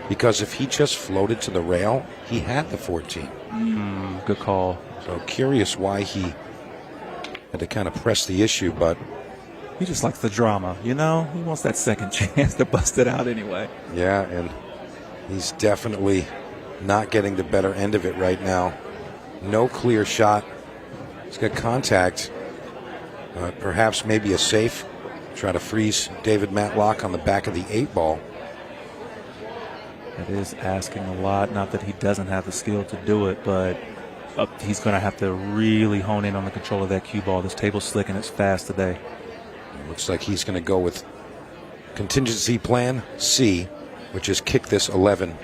because if he just floated to the rail, he had the 14. Good call. So curious why he had to kind of press the issue, but he just likes the drama, you know? He wants that second chance to bust it out anyway. Yeah, and he's definitely not getting the better end of it right now. No clear shot. He's got contact. Perhaps maybe a safe. Try to freeze David Matlock on the back of the 8-ball. It is asking a lot. Not that he doesn't have the skill to do it, but he's going to have to really hone in on the control of that cue ball. This table's slick and it's fast today. Looks like he's going to go with contingency plan C, which is kick this 11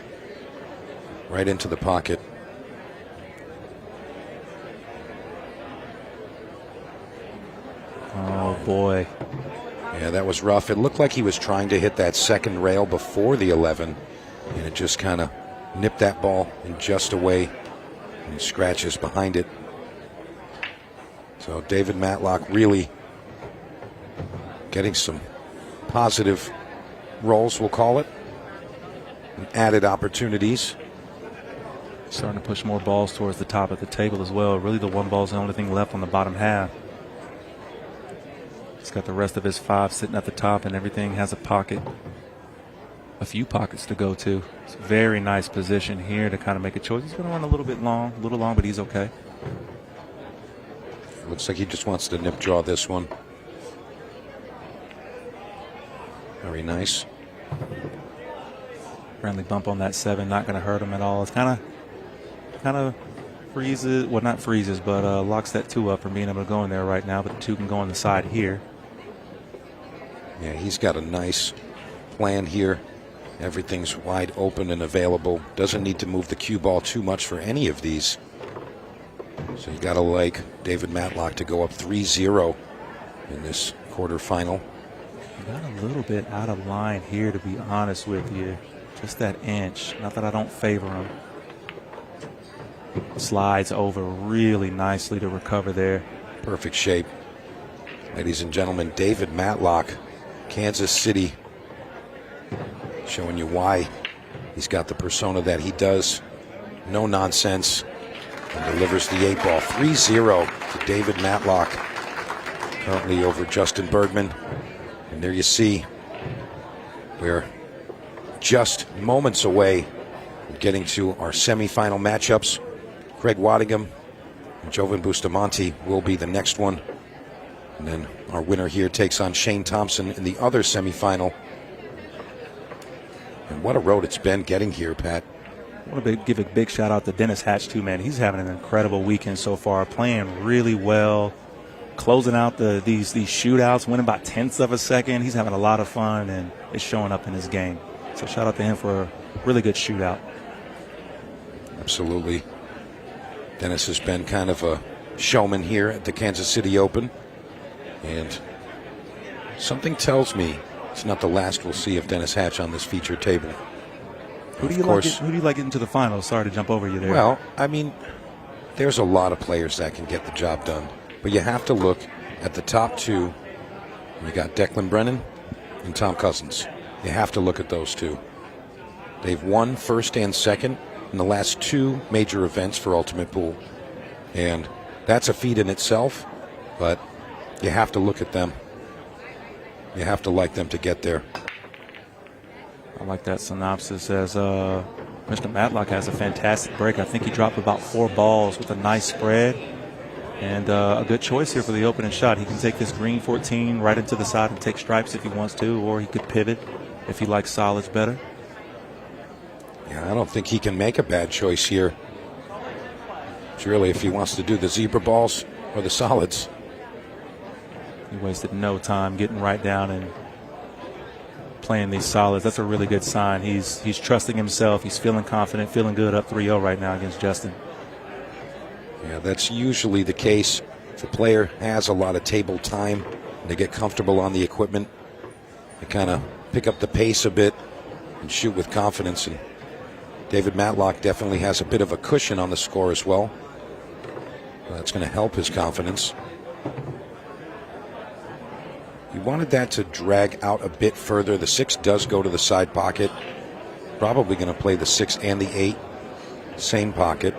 right into the pocket. Oh, boy. Yeah, that was rough. It looked like he was trying to hit that second rail before the 11, and it just kind of nipped that ball in just away, and scratches behind it. So David Matlock really getting some positive rolls, we'll call it, and added opportunities. Starting to push more balls towards the top of the table as well. Really the one ball's the only thing left on the bottom half. He's got the rest of his 5 sitting at the top, and everything has a pocket, a few pockets to go to. It's a very nice position here to kind of make a choice. He's going to run a little long, but he's okay. Looks like he just wants to nip draw this one. Very nice. Friendly bump on that 7, not going to hurt him at all. It's kind of freezes, well, not freezes, but locks that 2 up from being able to go in there right now. But the 2 can go on the side here. Yeah, he's got a nice plan here. Everything's wide open and available. Doesn't need to move the cue ball too much for any of these. So you got to like David Matlock to go up 3-0 in this quarterfinal. Got a little bit out of line here, to be honest with you. Just that inch. Not that I don't favor him. Slides over really nicely to recover there. Perfect shape. Ladies and gentlemen, David Matlock, Kansas City, showing you why he's got the persona that he does. No nonsense. And delivers the 8-ball. 3-0 to David Matlock. Currently over Justin Bergman. And there you see we're just moments away from getting to our semifinal matchups. Craig Wadingham and Joven Bustamante will be the next one. And then our winner here takes on Shane Thompson in the other semifinal. And what a road it's been getting here, Pat. I want to give a big shout out to Dennis Hatch too, man. He's having an incredible weekend so far, playing really well, closing out these shootouts, winning by tenths of a second. He's having a lot of fun, and it's showing up in his game. So shout out to him for a really good shootout. Absolutely. Dennis has been kind of a showman here at the Kansas City Open, and something tells me it's not the last we'll see of Dennis Hatch on this featured table. Who do you like getting to the finals? Sorry to jump over you there. Well, I mean, there's a lot of players that can get the job done, but you have to look at the top two. You got Declan Brennan and Tom Cousins. You have to look at those two. They've won first and second in the last two major events for Ultimate Pool, and that's a feat in itself, but you have to look at them. You have to like them to get there. I like that synopsis as Mr. Matlock has a fantastic break. I think he dropped about 4 balls with a nice spread, and a good choice here for the opening shot. He can take this green 14 right into the side and take stripes if he wants to, or he could pivot if he likes solids better. Yeah, I don't think he can make a bad choice here. It's really if he wants to do the zebra balls or the solids. He wasted no time getting right down and playing these solids. That's a really good sign. He's trusting himself. He's feeling confident, feeling good up 3-0 right now against Justin. Yeah, that's usually the case. If a player has a lot of table time and they get comfortable on the equipment, they kind of pick up the pace a bit and shoot with confidence. And David Matlock definitely has a bit of a cushion on the score as well. That's going to help his confidence. He wanted that to drag out a bit further. The 6 does go to the side pocket. Probably going to play the 6 and the 8. Same pocket.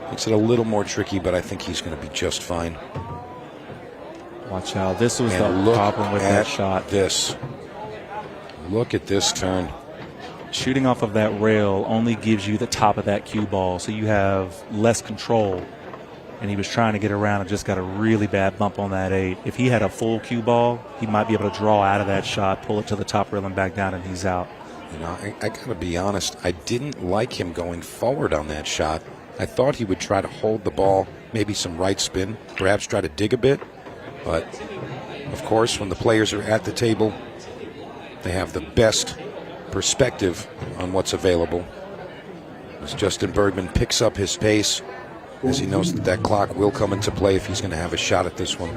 Makes it a little more tricky, but I think he's going to be just fine. Watch out. This was the problem with that shot. Look at this turn. Shooting off of that rail only gives you the top of that cue ball, so you have less control. And he was trying to get around and just got a really bad bump on that 8. If he had a full cue ball, he might be able to draw out of that shot, pull it to the top rail and back down, and he's out. You know, I got to be honest, I didn't like him going forward on that shot. I thought he would try to hold the ball, maybe some right spin, perhaps try to dig a bit. But, of course, when the players are at the table, they have the best perspective on what's available. As Justin Bergman picks up his pace, as he knows that clock will come into play if he's going to have a shot at this one.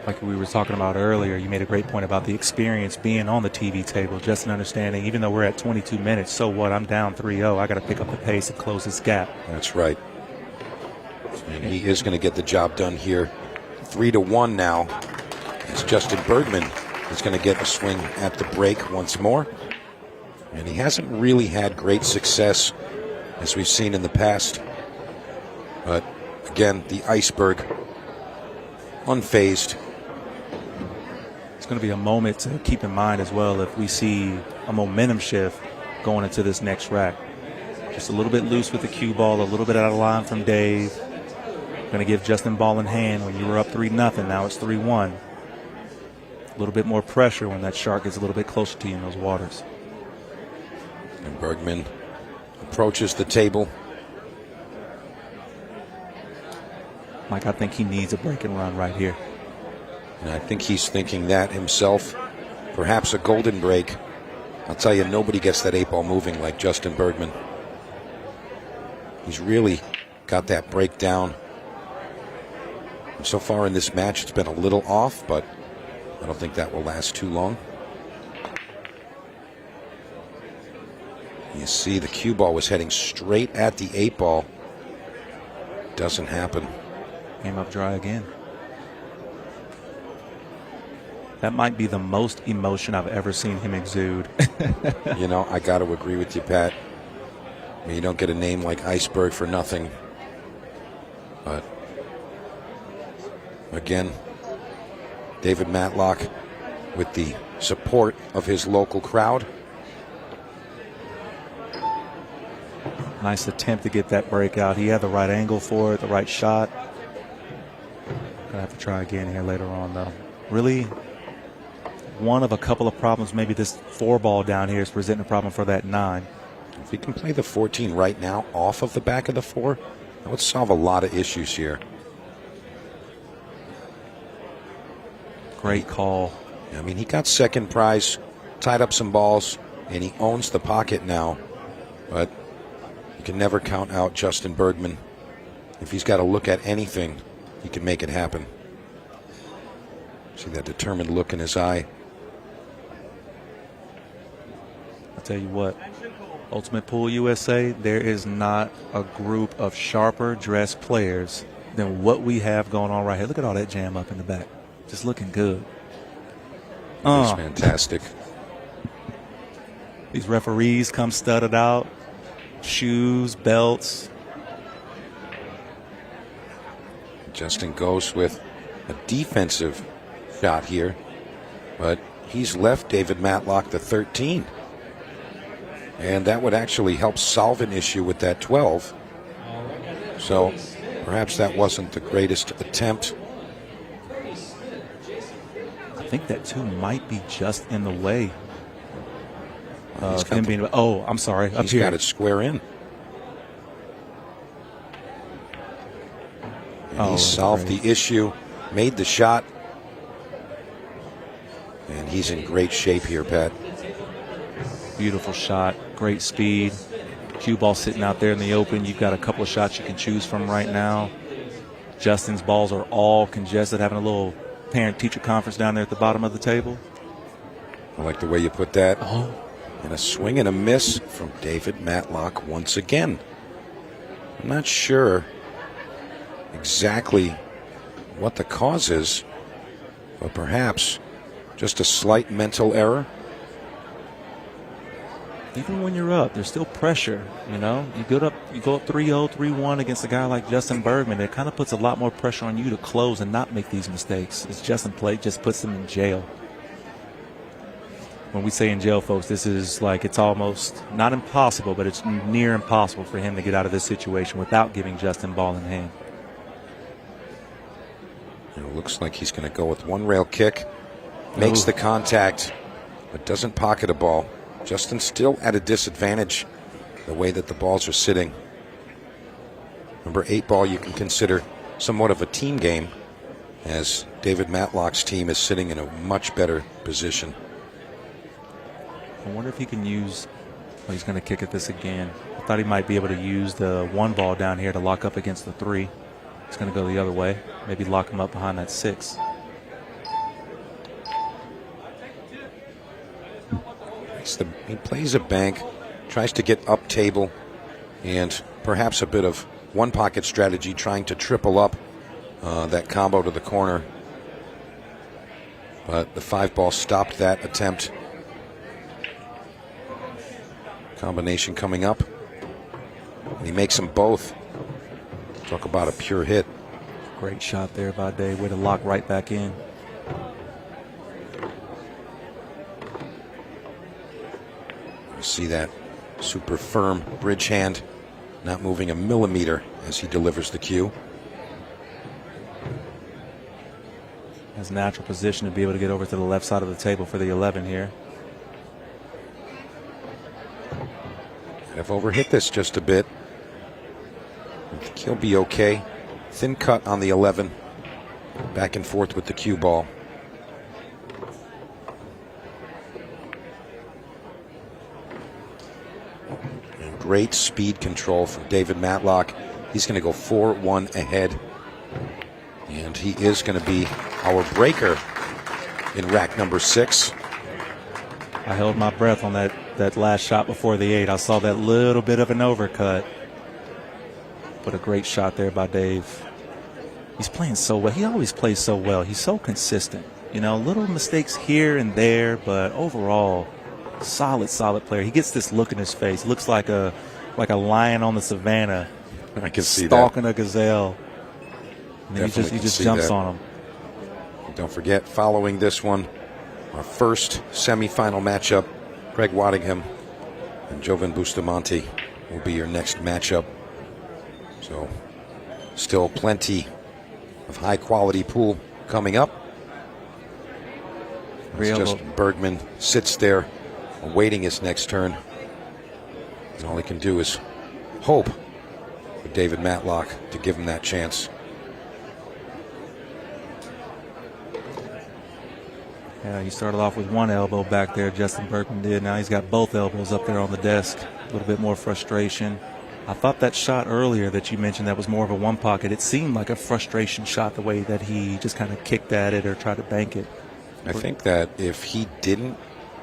Like we were talking about earlier, you made a great point about the experience being on the TV table, just an understanding, even though we're at 22 minutes, so what, I'm down 3-0, I got to pick up the pace and close this gap. That's right. And he is going to get the job done here. 3-1 now, as Justin Bergman is going to get a swing at the break once more. And he hasn't really had great success, as we've seen in the past. But again, the iceberg, unfazed. It's going to be a moment to keep in mind as well if we see a momentum shift going into this next rack. Just a little bit loose with the cue ball, a little bit out of line from Dave. Going to give Justin ball in hand when you were up 3-0. Now it's 3-1. A little bit more pressure when that shark gets a little bit closer to you in those waters. And Bergman approaches the table. Mike, I think he needs a break and run right here. And I think he's thinking that himself. Perhaps a golden break. I'll tell you, nobody gets that 8-ball moving like Justin Bergman. He's really got that break down. And so far in this match, it's been a little off, but I don't think that will last too long. You see the cue ball was heading straight at the 8-ball. Doesn't happen. Came up dry again. That might be the most emotion I've ever seen him exude. You know, I got to agree with you, Pat. I mean, you don't get a name like Iceberg for nothing. But again, David Matlock with the support of his local crowd. Nice attempt to get that breakout. He had the right angle for it, the right shot. Gonna have to try again here later on, though. Really, one of a couple of problems. Maybe this 4-ball down here is presenting a problem for that 9. If he can play the 14 right now off of the back of the 4, that would solve a lot of issues here. Great call. I mean, he got second prize, tied up some balls, and he owns the pocket now. But you can never count out Justin Bergman. If he's got to look at anything, he can make it happen. See that determined look in his eye. I'll tell you what, Ultimate Pool USA, there is not a group of sharper dressed players than what we have going on right here. Look at all that jam up in the back. Just looking good. That's fantastic. These referees come studded out. Shoes, belts. Justin goes with a defensive shot here, but he's left David Matlock the 13. And that would actually help solve an issue with that 12. So perhaps that wasn't the greatest attempt. I think that 2 might be just in the way of him being. Oh, I'm sorry. Up He's here. got it square in. And he solved the issue, made the shot. And he's in great shape here, Pat. Beautiful shot, great speed. Cue ball sitting out there in the open. You've got a couple of shots you can choose from right now. Justin's balls are all congested, having a little parent-teacher conference down there at the bottom of the table. I like the way you put that. Oh. And a swing and a miss from David Matlock once again. I'm not sure exactly what the cause is, but perhaps just a slight mental error. Even when you're up, there's still pressure. You know, you go up 3-0, 3-1 against a guy like Justin Bergman. It kind of puts a lot more pressure on you to close and not make these mistakes. As Justin played, just puts him in jail. When we say in jail, folks, this is like it's almost not impossible, but it's near impossible for him to get out of this situation without giving Justin ball in hand. It looks like he's going to go with one rail kick. Makes the contact, but doesn't pocket a ball. Justin's still at a disadvantage the way that the balls are sitting. Number 8-ball you can consider somewhat of a team game, as David Matlock's team is sitting in a much better position. I wonder if he can use. Oh, he's going to kick at this again. I thought he might be able to use the 1-ball down here to lock up against the 3. He's going to go the other way. Maybe lock him up behind that 6. He plays a bank, tries to get up table, and perhaps a bit of one pocket strategy, trying to triple up that combo to the corner. But the 5-ball stopped that attempt. Combination coming up. And he makes them both. Talk about a pure hit. Great shot there by Dave. Way to lock right back in. You see that super firm bridge hand, not moving a millimeter as he delivers the cue. Has natural position to be able to get over to the left side of the table for the 11 here. Have overhit this just a bit. I think he'll be okay. Thin cut on the 11. Back and forth with the cue ball. great speed control from David Matlock. He's going to go 4-1 ahead. And he is going to be our breaker in rack number 6. I held my breath on that last shot before the 8. I saw that little bit of an overcut. But a great shot there by Dave. He's playing so well. He always plays so well. He's so consistent. You know, little mistakes here and there, but overall, solid player. He gets this look in his face. Looks like a lion on the savannah. I can see stalking that. a gazelle. And then he just jumps on him. Don't forget, following this one, our first semifinal matchup, Craig Wadingham and Joven Bustamante will be your next matchup. So, still plenty of high-quality pool coming up. It's just Bergman sits there awaiting his next turn. And all he can do is hope for David Matlock to give him that chance. Yeah, he started off with one elbow back there, Justin Bergman did. Now he's got both elbows up there on the desk. A little bit more frustration. I thought that shot earlier that you mentioned that was more of a one pocket, it seemed like a frustration shot the way that he just kind of kicked at it or tried to bank it. I think that if he didn't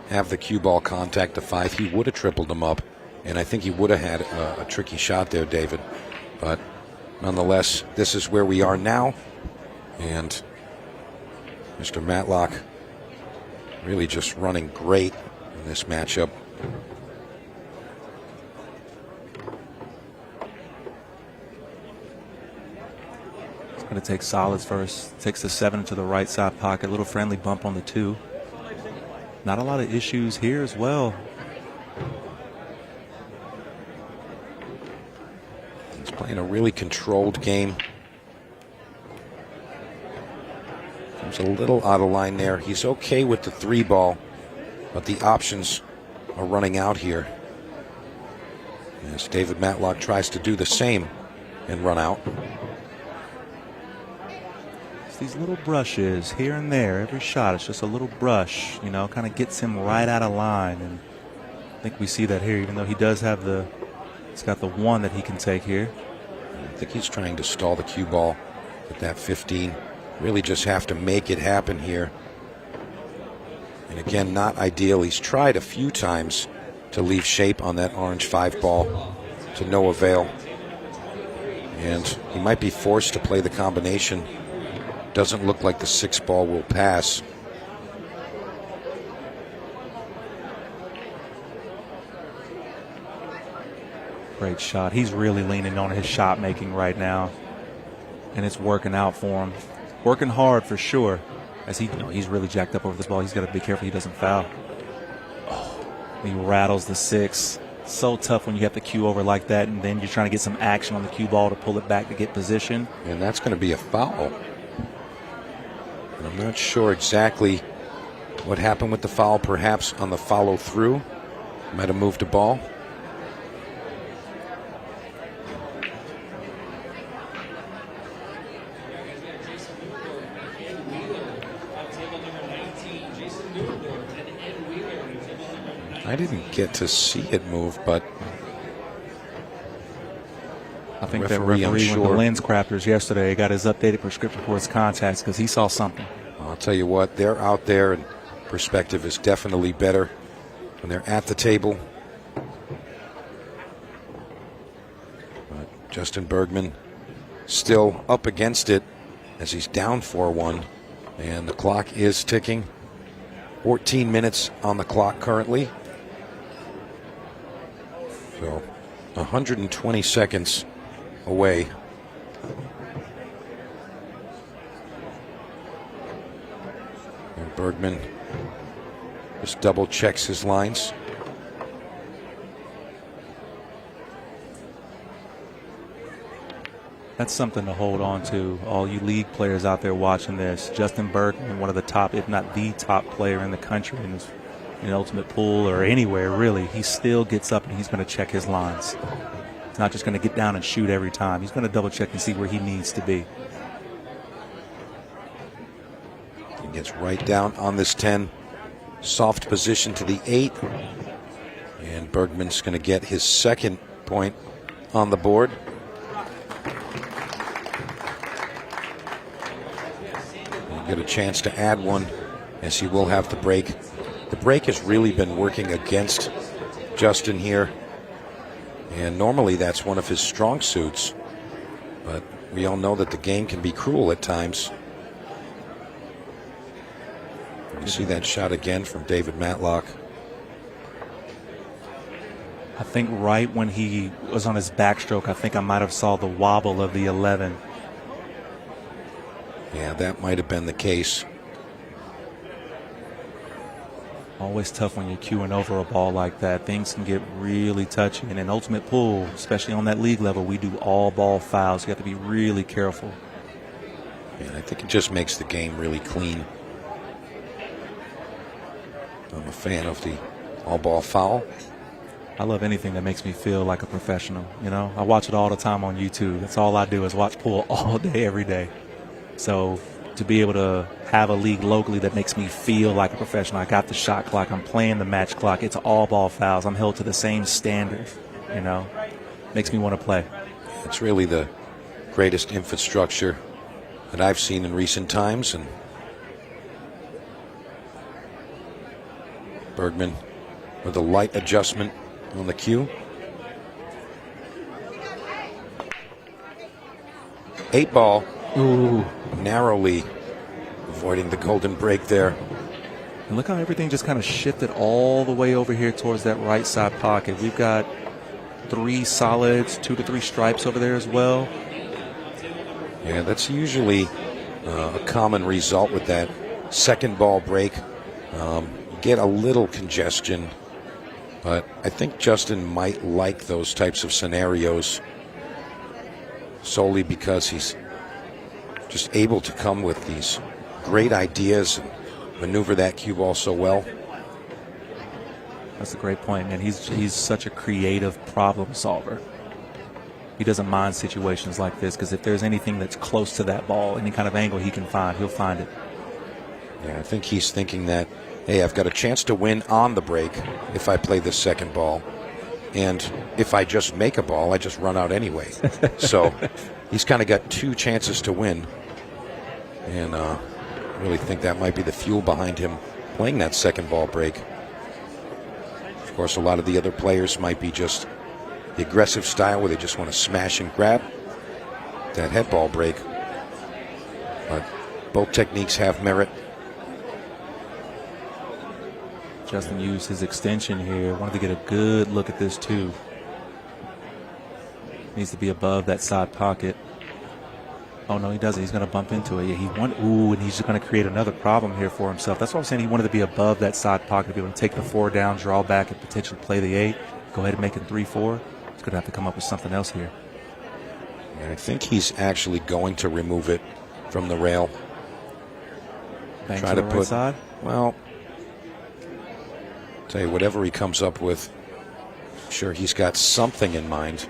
have the cue ball contact to 5, he would have tripled him up. And I think he would have had a tricky shot there, David. But nonetheless, this is where we are now. And Mr. Matlock really just running great in this matchup. It's going to take solids first. Takes the 7 to the right side pocket. A little friendly bump on the 2. Not a lot of issues here as well. He's playing a really controlled game. Comes a little out of line there. He's okay with the 3 ball, but the options are running out here. As David Matlock tries to do the same and run out. It's these little brushes here and there. Every shot, it's just a little brush, you know, kind of gets him right out of line. And I think we see that here, even though he does have he's got the 1 that he can take here. I think he's trying to stall the cue ball with that 15. Really just have to make it happen here. And again, not ideal. He's tried a few times to leave shape on that orange 5 ball to no avail. And he might be forced to play the combination. Doesn't look like the 6 ball will pass. Great shot. He's really leaning on his shot making right now. And it's working out for him. Working hard for sure. As he's really jacked up over this ball. He's got to be careful he doesn't foul. Oh, he rattles the 6. So tough when you have the cue over like that, and then you're trying to get some action on the cue ball to pull it back to get position. And that's going to be a foul. And I'm not sure exactly what happened with the foul. Perhaps on the follow through. Might have moved the ball. I didn't get to see it move, but I think that referee went to lens crafters yesterday, got his updated prescription for his contacts because he saw something. I'll tell you what, they're out there, and perspective is definitely better when they're at the table. But Justin Bergman still up against it as he's down 4-1, and the clock is ticking. 14 minutes on the clock currently. So 120 seconds away. And Bergman just double checks his lines. That's something to hold on to, all you league players out there watching this. Justin Bergman, one of the top, if not the top player in the country in Ultimate Pool or anywhere really, he still gets up and he's going to check his lines. He's not just going to get down and shoot every time. He's going to double check and see where he needs to be. He gets right down on this 10. Soft position to the 8. And Bergman's going to get his second break point on the board. He'll get a chance to add one, as he will have the break. The break has really been working against Justin here, and normally that's one of his strong suits, but we all know that the game can be cruel at times. You see that shot again from David Matlock. I think right when he was on his backstroke, I think I might have saw the wobble of the 11. Yeah, that might have been the case. Always tough when you're queuing over a ball like that. Things can get really touchy. And in ultimate pool, especially on that league level, we do all ball fouls. You have to be really careful. Yeah, I think it just makes the game really clean. I'm a fan of the all ball foul. I love anything that makes me feel like a professional. You know, I watch it all the time on YouTube. That's all I do is watch pool all day, every day. So to be able to have a league locally that makes me feel like a professional, I got the shot clock, I'm playing the match clock, it's all ball fouls, I'm held to the same standard, you know, makes me want to play. It's really the greatest infrastructure that I've seen in recent times, and Bergman with a light adjustment on the cue. 8 ball. Ooh. Narrowly avoiding the golden break there. And look how everything just kind of shifted all the way over here towards that right side pocket. We've got 3 solids, 2 to 3 stripes over there as well. Yeah, that's usually a common result with that second ball break. Get a little congestion, but I think Justin might like those types of scenarios solely because he's just able to come with these great ideas and maneuver that cue ball so well. That's a great point, man. He's such a creative problem solver. He doesn't mind situations like this because if there's anything that's close to that ball, any kind of angle he can find, he'll find it. Yeah, I think he's thinking that, hey, I've got a chance to win on the break if I play this second ball. And if I just make a ball, I just run out anyway. So he's kind of got 2 chances to win. And I really think that might be the fuel behind him playing that second ball break. Of course, a lot of the other players might be just the aggressive style where they just want to smash and grab that head ball break. But both techniques have merit. Justin used his extension here. Wanted to get a good look at this too. Needs to be above that side pocket. Oh no, he doesn't. He's going to bump into it. Yeah, and he's just going to create another problem here for himself. That's why I'm saying he wanted to be above that side pocket to be able to take the 4 down, draw back, and potentially play the 8. Go ahead and make it 3-4. He's going to have to come up with something else here. And I think he's actually going to remove it from the rail. Bangs Try to to the put, right side. well, tell you, whatever he comes up with, I'm sure he's got something in mind.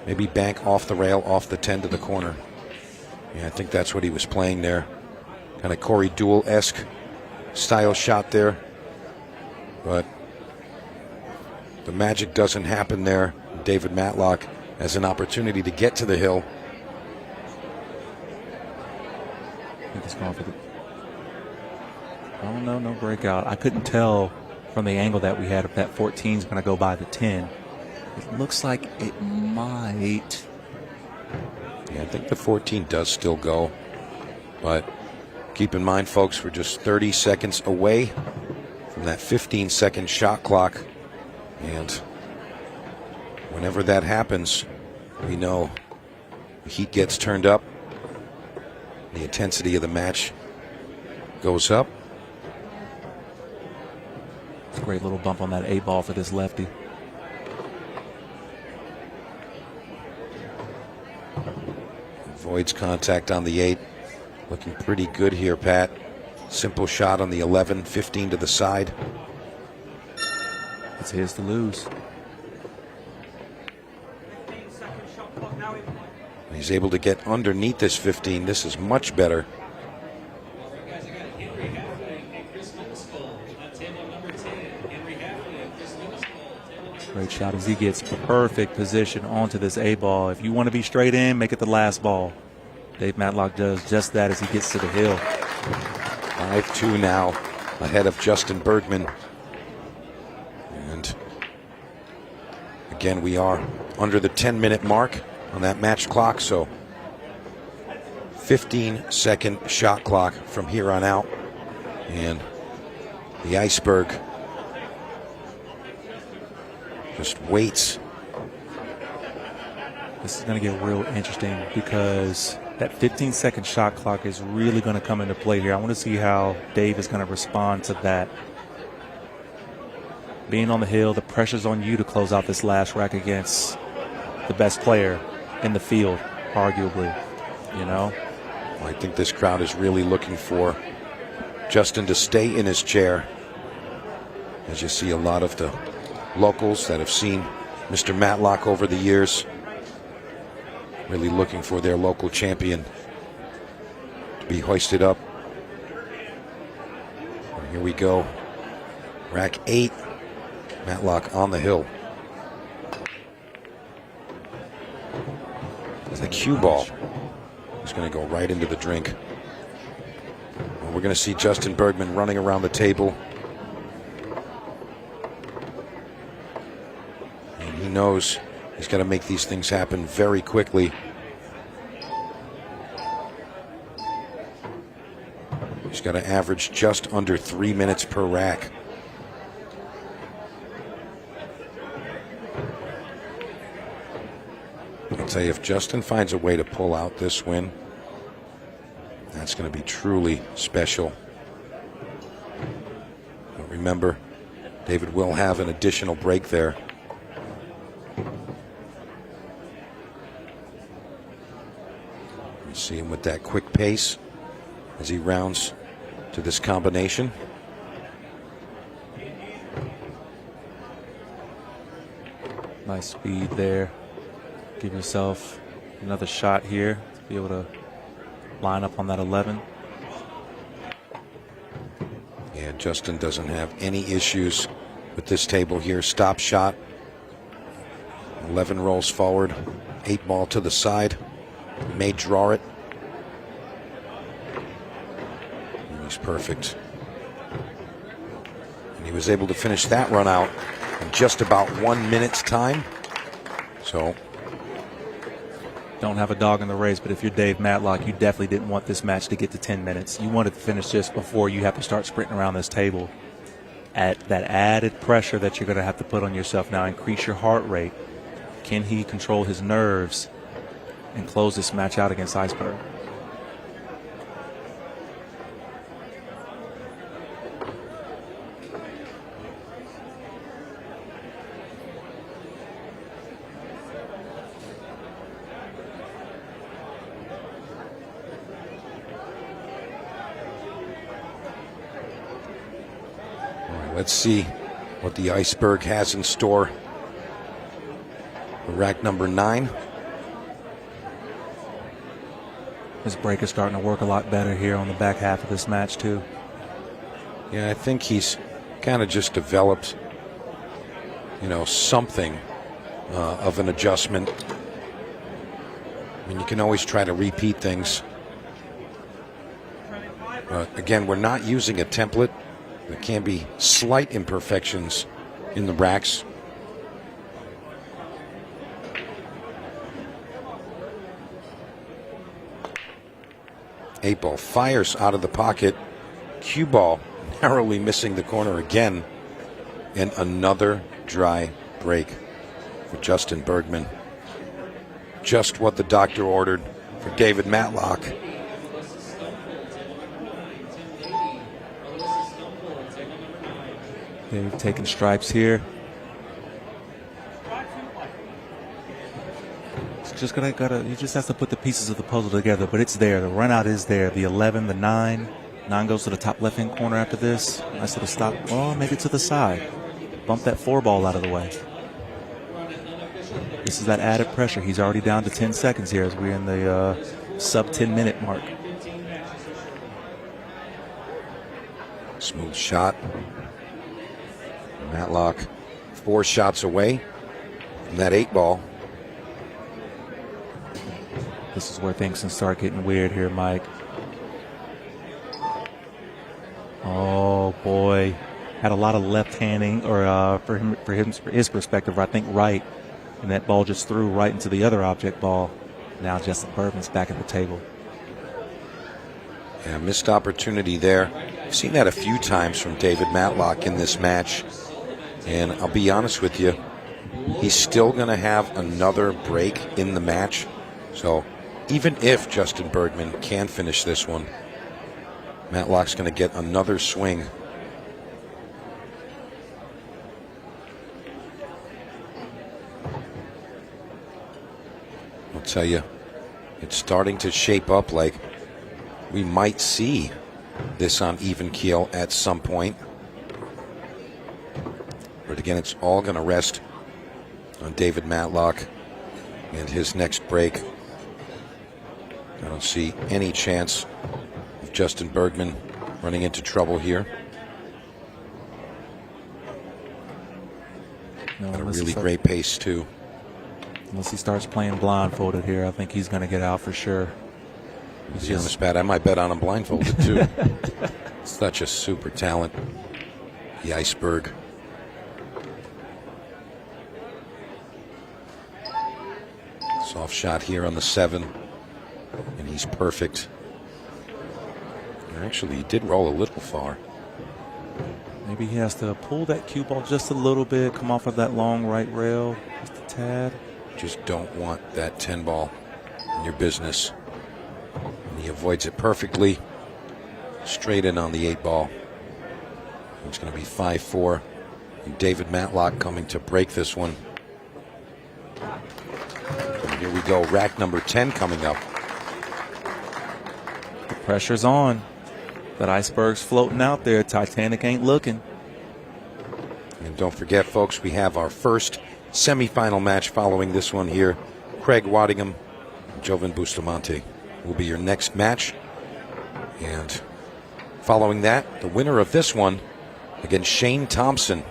Maybe bank off the rail, off the 10 to the corner. Yeah, I think that's what he was playing there. Kind of Corey Duel-esque style shot there. But the magic doesn't happen there. David Matlock has an opportunity to get to the hill. I think he's going for the... Oh, no breakout. I couldn't tell from the angle that we had if that 14 is going to go by the 10. It looks like it might. Yeah, I think the 14 does still go. But keep in mind, folks, we're just 30 seconds away from that 15-second shot clock. And whenever that happens, we know the heat gets turned up. The intensity of the match goes up. It's a great little bump on that 8 ball for this lefty. Avoids contact on the 8. Looking pretty good here, Pat. Simple shot on the 11, 15 to the side. It's his to lose. He's able to get underneath this 15. This is much better. Great shot as he gets perfect position onto this A ball. If you want to be straight in, make it the last ball. Dave Matlock does just that as he gets to the hill. 5-2 now, ahead of Justin Bergman. And again, we are under the 10-minute mark on that match clock, so 15-second shot clock from here on out. And the Iceberg just waits. This is going to get real interesting because that 15-second shot clock is really going to come into play here. I want to see how Dave is going to respond to that. Being on the hill, the pressure's on you to close out this last rack against the best player in the field, arguably, you know? I think this crowd is really looking for Justin to stay in his chair. As you see a lot of the locals that have seen Mr. Matlock over the years, really looking for their local champion to be hoisted up. And here we go. Rack 8. Matlock on the hill. It's a cue ball. It's going to go right into the drink. Well, we're going to see Justin Bergman running around the table. And he knows he's got to make these things happen very quickly. He's got to average just under 3 minutes per rack. I'll tell you, if Justin finds a way to pull out this win, that's going to be truly special. But remember, David will have an additional break there. You see him with that quick pace as he rounds to this combination. Nice speed there. Give yourself another shot here to be able to line up on that 11. Yeah, Justin doesn't have any issues with this table here. Stop shot. 11 rolls forward. 8 ball to the side. May draw it. And he's perfect. And he was able to finish that run out in just about 1 minute's time. So don't have a dog in the race, but if you're Dave Matlock, you definitely didn't want this match to get to 10 minutes. You wanted to finish this before you have to start sprinting around this table. At that added pressure that you're going to have to put on yourself now, increase your heart rate. Can he control his nerves and close this match out against Iceberg? Let's see what the Iceberg has in store for rack number 9. His break is starting to work a lot better here on the back half of this match too. Yeah, I think he's kind of just developed, you know, something of an adjustment. I mean, you can always try to repeat things. But again, we're not using a template. There can be slight imperfections in the racks. Eight ball fires out of the pocket. Cue ball narrowly missing the corner again. And another dry break for Justin Bergman. Just what the doctor ordered for David Matlock. They've taken stripes here. It's just you just have to put the pieces of the puzzle together, but it's there. The run out is there. The 11, the 9. 9 goes to the top left hand corner after this. Nice little stop. Oh, make it to the side. Bump that 4 ball out of the way. This is that added pressure. He's already down to 10 seconds here as we're in the sub 10 minute mark. Smooth shot. Matlock 4 shots away from that 8 ball. This is where things can start getting weird here, Mike. Oh boy, had a lot of left-handing, or for his perspective, I think right, and that ball just threw right into the other object ball. Now Justin Bergman's back at the table. Yeah, missed opportunity there. I've seen that a few times from David Matlock in this match, and I'll be honest with you, he's still going to have another break in the match. So even if Justin Bergman can finish this one, Matlock's going to get another swing. I'll tell you, it's starting to shape up like we might see this on even keel at some point. But again, it's all going to rest on David Matlock and his next break. I don't see any chance of Justin Bergman running into trouble here. No, Got a really great pace, too. Unless he starts playing blindfolded here, I think he's going to get out for sure. He's on the spot. I might bet on him blindfolded, too. Such a super talent. The iceberg. Soft shot here on the 7. And he's perfect. Actually, he did roll a little far. Maybe he has to pull that cue ball just a little bit, come off of that long right rail, just a tad. Just don't want that 10 ball in your business. And he avoids it perfectly. Straight in on the 8 ball. It's going to be 5-4. And David Matlock coming to break this one. And here we go. Rack number 10 coming up. The pressure's on. That iceberg's floating out there. Titanic ain't looking. And don't forget, folks, we have our first semifinal match following this one here. Craig Wadingham, Joven Bustamante will be your next match. And following that, the winner of this one against Shane Thompson.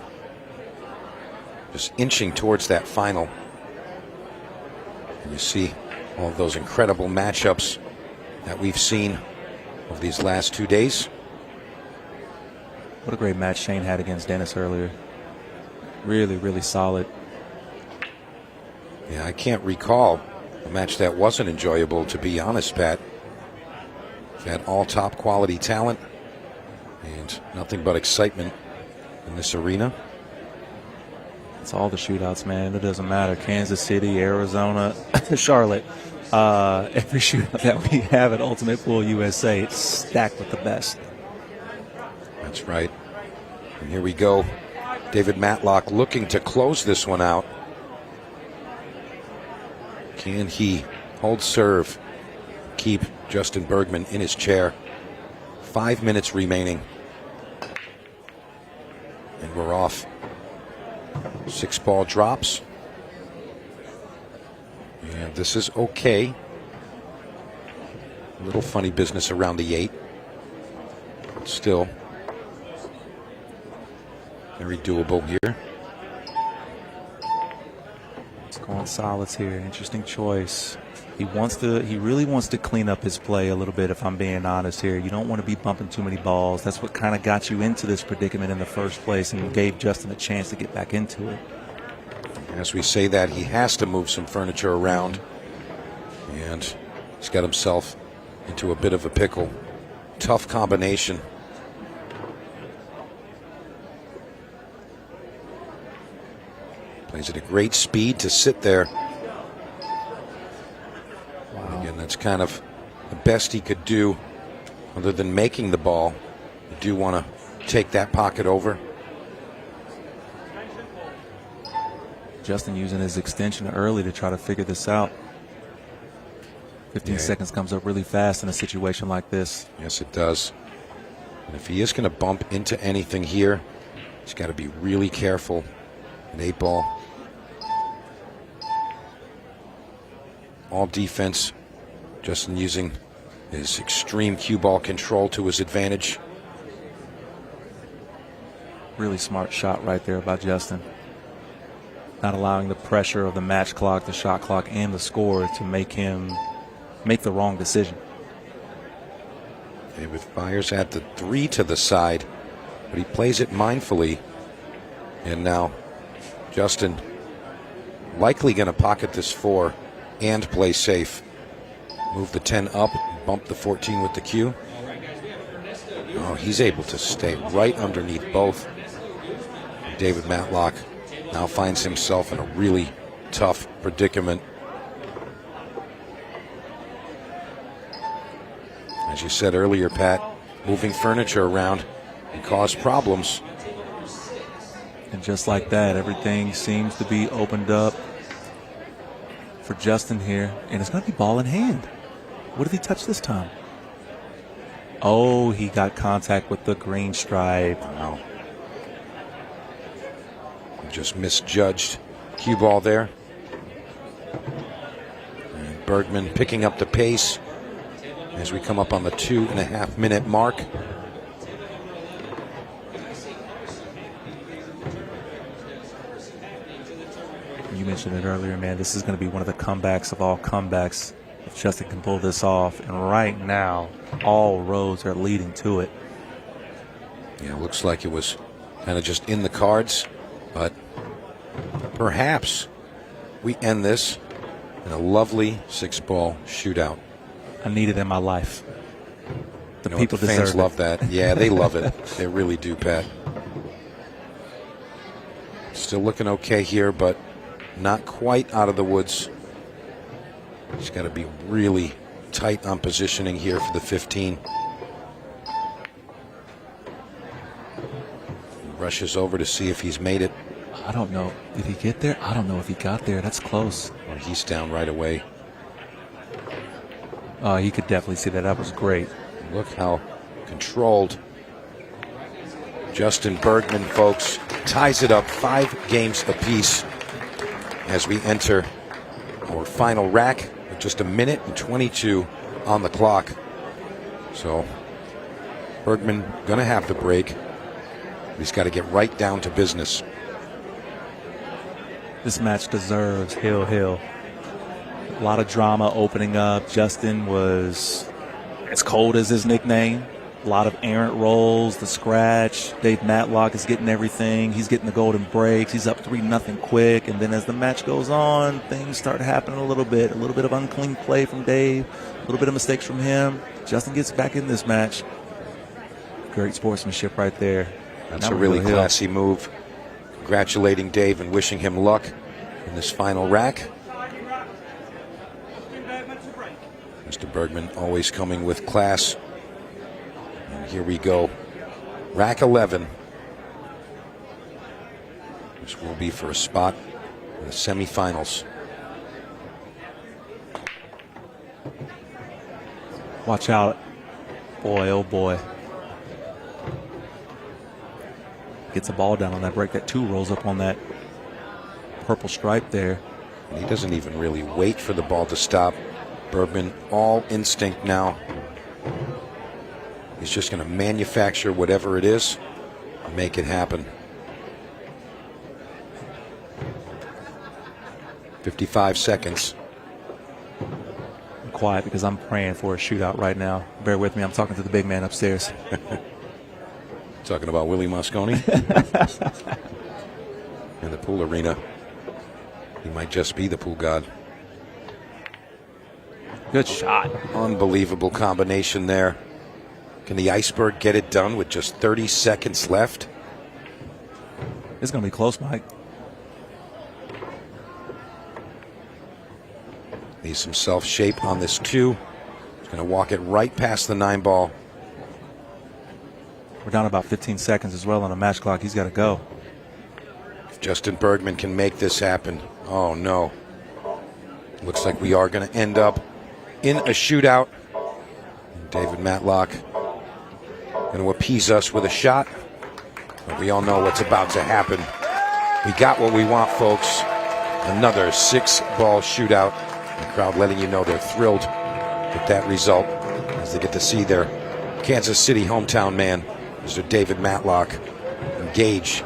Just inching towards that final. And you see all of those incredible matchups that we've seen of these last 2 days. What a great match Shane had against Dennis earlier. Really, really solid. Yeah, I can't recall a match that wasn't enjoyable, to be honest, Pat. Had all top quality talent and nothing but excitement in this arena. It's all the shootouts, man. It doesn't matter. Kansas City, Arizona, Charlotte. Every shootout that we have at Ultimate Pool USA, it's stacked with the best. That's right. And here we go. David Matlock looking to close this one out. Can he hold serve, keep Justin Bergman in his chair? 5 minutes remaining. And we're off. 6 ball drops. And this is okay. A little funny business around the 8. But still very doable here. It's going solids here. Interesting choice. He really wants to clean up his play a little bit, if I'm being honest here. You don't want to be bumping too many balls. That's what kind of got you into this predicament in the first place and gave Justin a chance to get back into it. As we say that, he has to move some furniture around. And he's got himself into a bit of a pickle. Tough combination. Plays at a great speed to sit there. Wow. Again, that's kind of the best he could do other than making the ball. You do want to take that pocket over. Justin using his extension early to try to figure this out. 15 seconds comes up really fast in a situation like this. Yes, it does. And if he is going to bump into anything here, he's got to be really careful. An 8 ball. All defense. Justin using his extreme cue ball control to his advantage. Really smart shot right there by Justin. not allowing the pressure of the match clock, the shot clock, and the score to make him make the wrong decision. David fires at the 3 to the side, but he plays it mindfully. And now Justin likely going to pocket this 4 and play safe. Move the 10 up, bump the 14 with the cue. Oh, he's able to stay right underneath both. David Matlock now finds himself in a really tough predicament. As you said earlier, Pat, moving furniture around can cause problems. And just like that, everything seems to be opened up for Justin here. And it's going to be ball in hand. What did he touch this time? Oh, he got contact with the green stripe. Wow. Just misjudged cue ball there. And Bergman picking up the pace as we come up on the 2.5 minute mark. You mentioned it earlier, man. This is going to be one of the comebacks of all comebacks if Justin can pull this off. And right now, all roads are leading to it. Yeah, it looks like it was kind of just in the cards, but perhaps we end this in a lovely 6-ball shootout. I need it in my life. The people the fans deserve love it. that. Yeah, they love it. They really do, Pat. Still looking okay here, but not quite out of the woods. He's got to be really tight on positioning here for the 15. He rushes over to see if he's made it. I don't know. Did he get there? I don't know if he got there. That's close. Well, he's down right away. He could definitely see that. That was great. Look how controlled Justin Bergman, folks, ties it up 5 games apiece as we enter our final rack with just 1:22 on the clock. So Bergman going to have the break. He's got to get right down to business. This match deserves Hill Hill. A lot of drama opening up. Justin was as cold as his nickname. A lot of errant rolls, the scratch. Dave Matlock is getting everything. He's getting the golden breaks. He's up 3-0 quick. And then as the match goes on, things start happening a little bit. A little bit of unclean play from Dave. A little bit of mistakes from him. Justin gets back in this match. Great sportsmanship right there. That's a really classy move. Congratulating Dave and wishing him luck in this final rack. Mr. Bergman always coming with class. And here we go. Rack 11. This will be for a spot in the semifinals. Watch out. Boy, oh boy. Gets the ball down on that break. That 2 rolls up on that purple stripe there. And he doesn't even really wait for the ball to stop. Bergman, all instinct now. He's just going to manufacture whatever it is and make it happen. 55 seconds. I'm quiet because I'm praying for a shootout right now. Bear with me. I'm talking to the big man upstairs. Talking about Willie Moscone in the pool arena. He might just be the pool god. Good shot. Unbelievable combination there. Can the Iceberg get it done with just 30 seconds left? It's going to be close, Mike. Leaves himself shape on this 2. He's going to walk it right past the 9-ball. We're down about 15 seconds as well on the match clock. He's got to go. If Justin Bergman can make this happen. Oh, no. Looks like we are going to end up in a shootout. David Matlock going to appease us with a shot. But we all know what's about to happen. We got what we want, folks. Another 6-ball shootout. The crowd letting you know they're thrilled with that result as they get to see their Kansas City hometown man, Mr. David Matlock, engage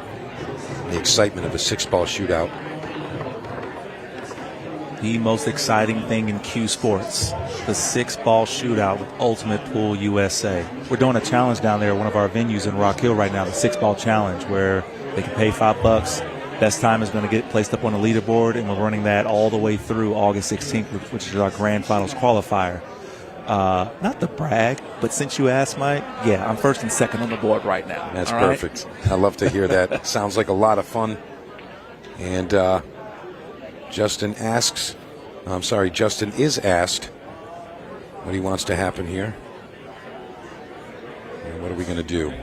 in the excitement of a 6-ball shootout. the most exciting thing in Q Sports, the 6-ball shootout with Ultimate Pool USA. We're doing a challenge down there at one of our venues in Rock Hill right now, the 6-ball challenge, where they can pay $5. Best time is going to get placed up on the leaderboard, and we're running that all the way through August 16th, which is our grand finals qualifier. Not to brag, but since you asked, Mike, yeah, I'm first and second on the board right now. That's all perfect. Right? I love to hear that. Sounds like a lot of fun. And Justin is asked what he wants to happen here. And what are we going to do?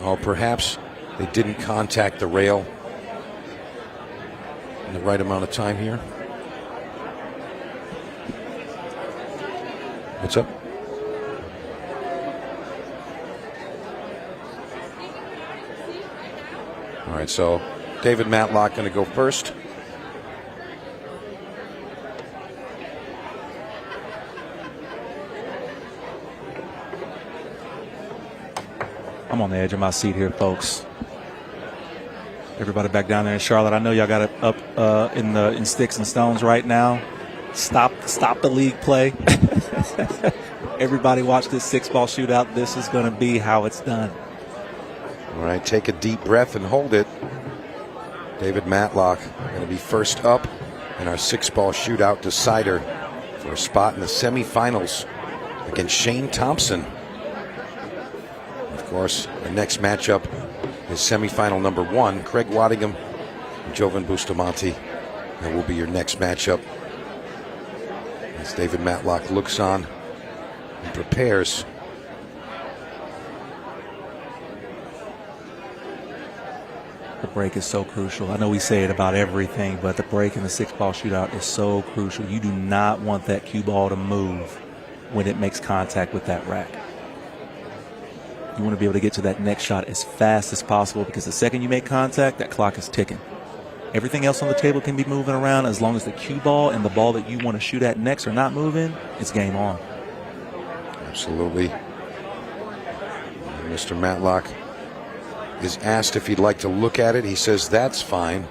Oh, perhaps they didn't contact the rail in the right amount of time here. What's up? All right, so David Matlock going to go first. I'm on the edge of my seat here, folks. Everybody back down there in Charlotte, I know y'all got it up in sticks and stones right now. Stop the league play. Everybody watch this 6-ball shootout. This is going to be how it's done. All right, take a deep breath and hold it. David Matlock going to be first up in our 6-ball shootout decider for a spot in the semifinals against Shane Thompson. Of course, the next matchup is semifinal number 1, Craig Wadingham and Joven Bustamante. That will be your next matchup as David Matlock looks on and prepares. The break is so crucial. I know we say it about everything, but the break in the 6-ball shootout is so crucial. You do not want that cue ball to move when it makes contact with that rack. You want to be able to get to that next shot as fast as possible, because the second you make contact, that clock is ticking. Everything else on the table can be moving around. As long as the cue ball and the ball that you want to shoot at next are not moving, it's game on. Absolutely. And Mr. Matlock is asked if he'd like to look at it. He says that's fine.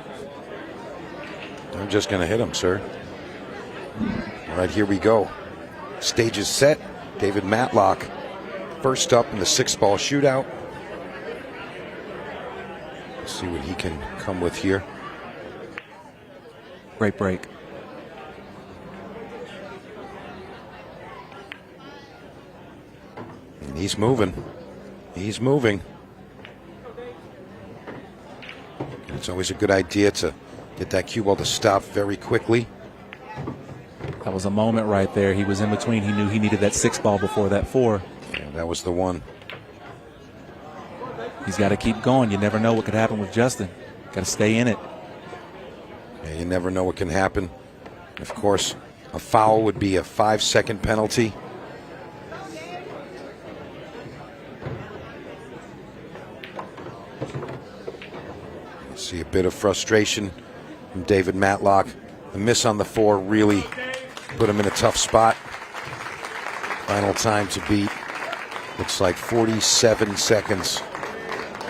I'm just going to hit him, sir. All right, here we go. Stage is set. David Matlock first up in the 6-ball shootout. Let's see what he can come with here. Great break. And he's moving. He's moving. It's always a good idea to get that cue ball to stop very quickly. That was a moment right there. He was in between. He knew he needed that 6-ball before that 4. Yeah, that was the one. He's got to keep going. You never know what could happen with Justin. Got to stay in it. Yeah, you never know what can happen. Of course, a foul would be a 5-second penalty. See a bit of frustration from David Matlock. The miss on the 4 really put him in a tough spot. Final time to beat. Looks like 47 seconds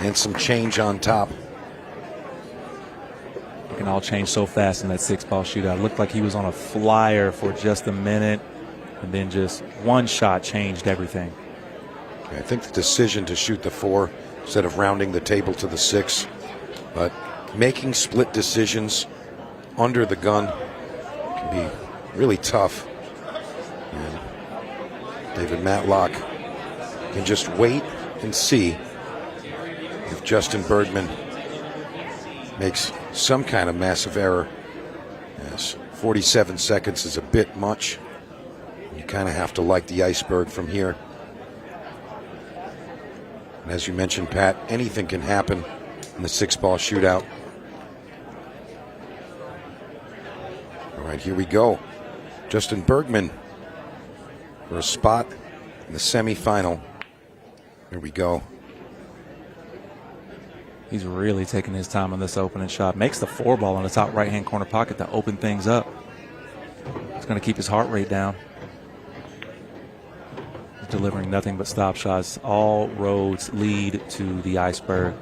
and some change on top. It can all change so fast in that 6-ball shootout. It looked like he was on a flyer for just a minute, and then just one shot changed everything. I think the decision to shoot the 4 instead of rounding the table to the 6, but making split decisions under the gun can be really tough. And David Matlock can just wait and see if Justin Bergman makes some kind of massive error. Yes, 47 seconds is a bit much. You kind of have to like the iceberg from here. And as you mentioned, Pat, anything can happen in the 6-ball shootout. All right, here we go. Justin Bergman for a spot in the semifinal. Here we go. He's really taking his time on this opening shot. Makes the 4-ball in the top right-hand corner pocket to open things up. It's going to keep his heart rate down. He's delivering nothing but stop shots. All roads lead to the iceberg.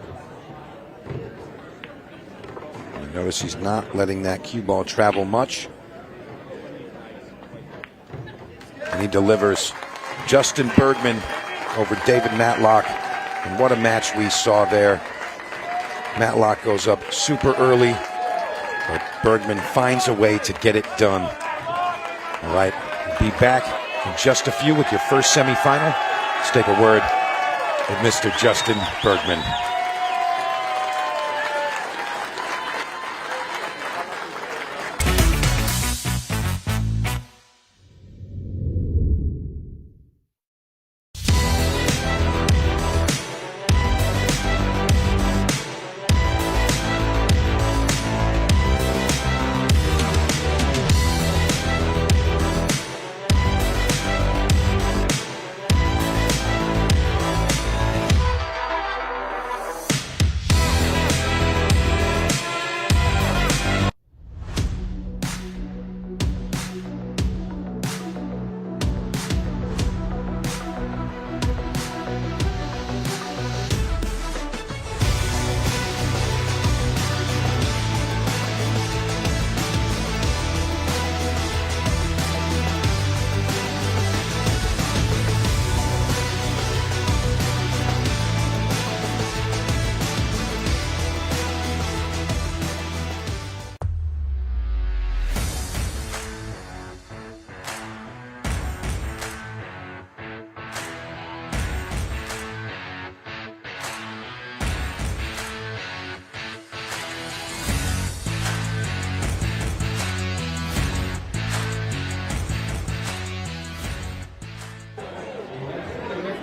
And Notice he's not letting that cue ball travel much. And he delivers Justin Bergman over David Matlock. And what a match we saw there. Matlock goes up super early, but Bergman finds a way to get it done. All right, be back in just a few with your first semifinal. Let's take a word with Mr. Justin Bergman.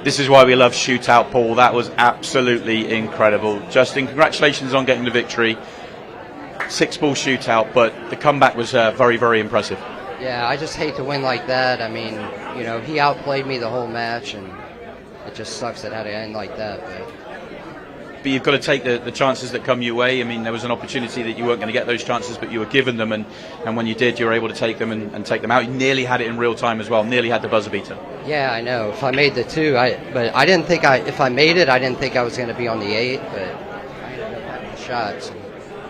This is why we love Shootout, Paul. That was absolutely incredible. Justin, congratulations on getting the victory. 6-ball shootout, but the comeback was very, very impressive. Yeah, I just hate to win like that. I mean, you know, he outplayed me the whole match, and it just sucks it had to end like that. But you've got to take the chances that come your way. I mean, there was an opportunity that you weren't going to get those chances, but you were given them, and when you did, you were able to take them and take them out. You nearly had it in real time as well, nearly had the buzzer beater. Yeah, I know. If I made the 2, but I didn't think if I made it, I didn't think I was going to be on the 8, but I ended up having the shots.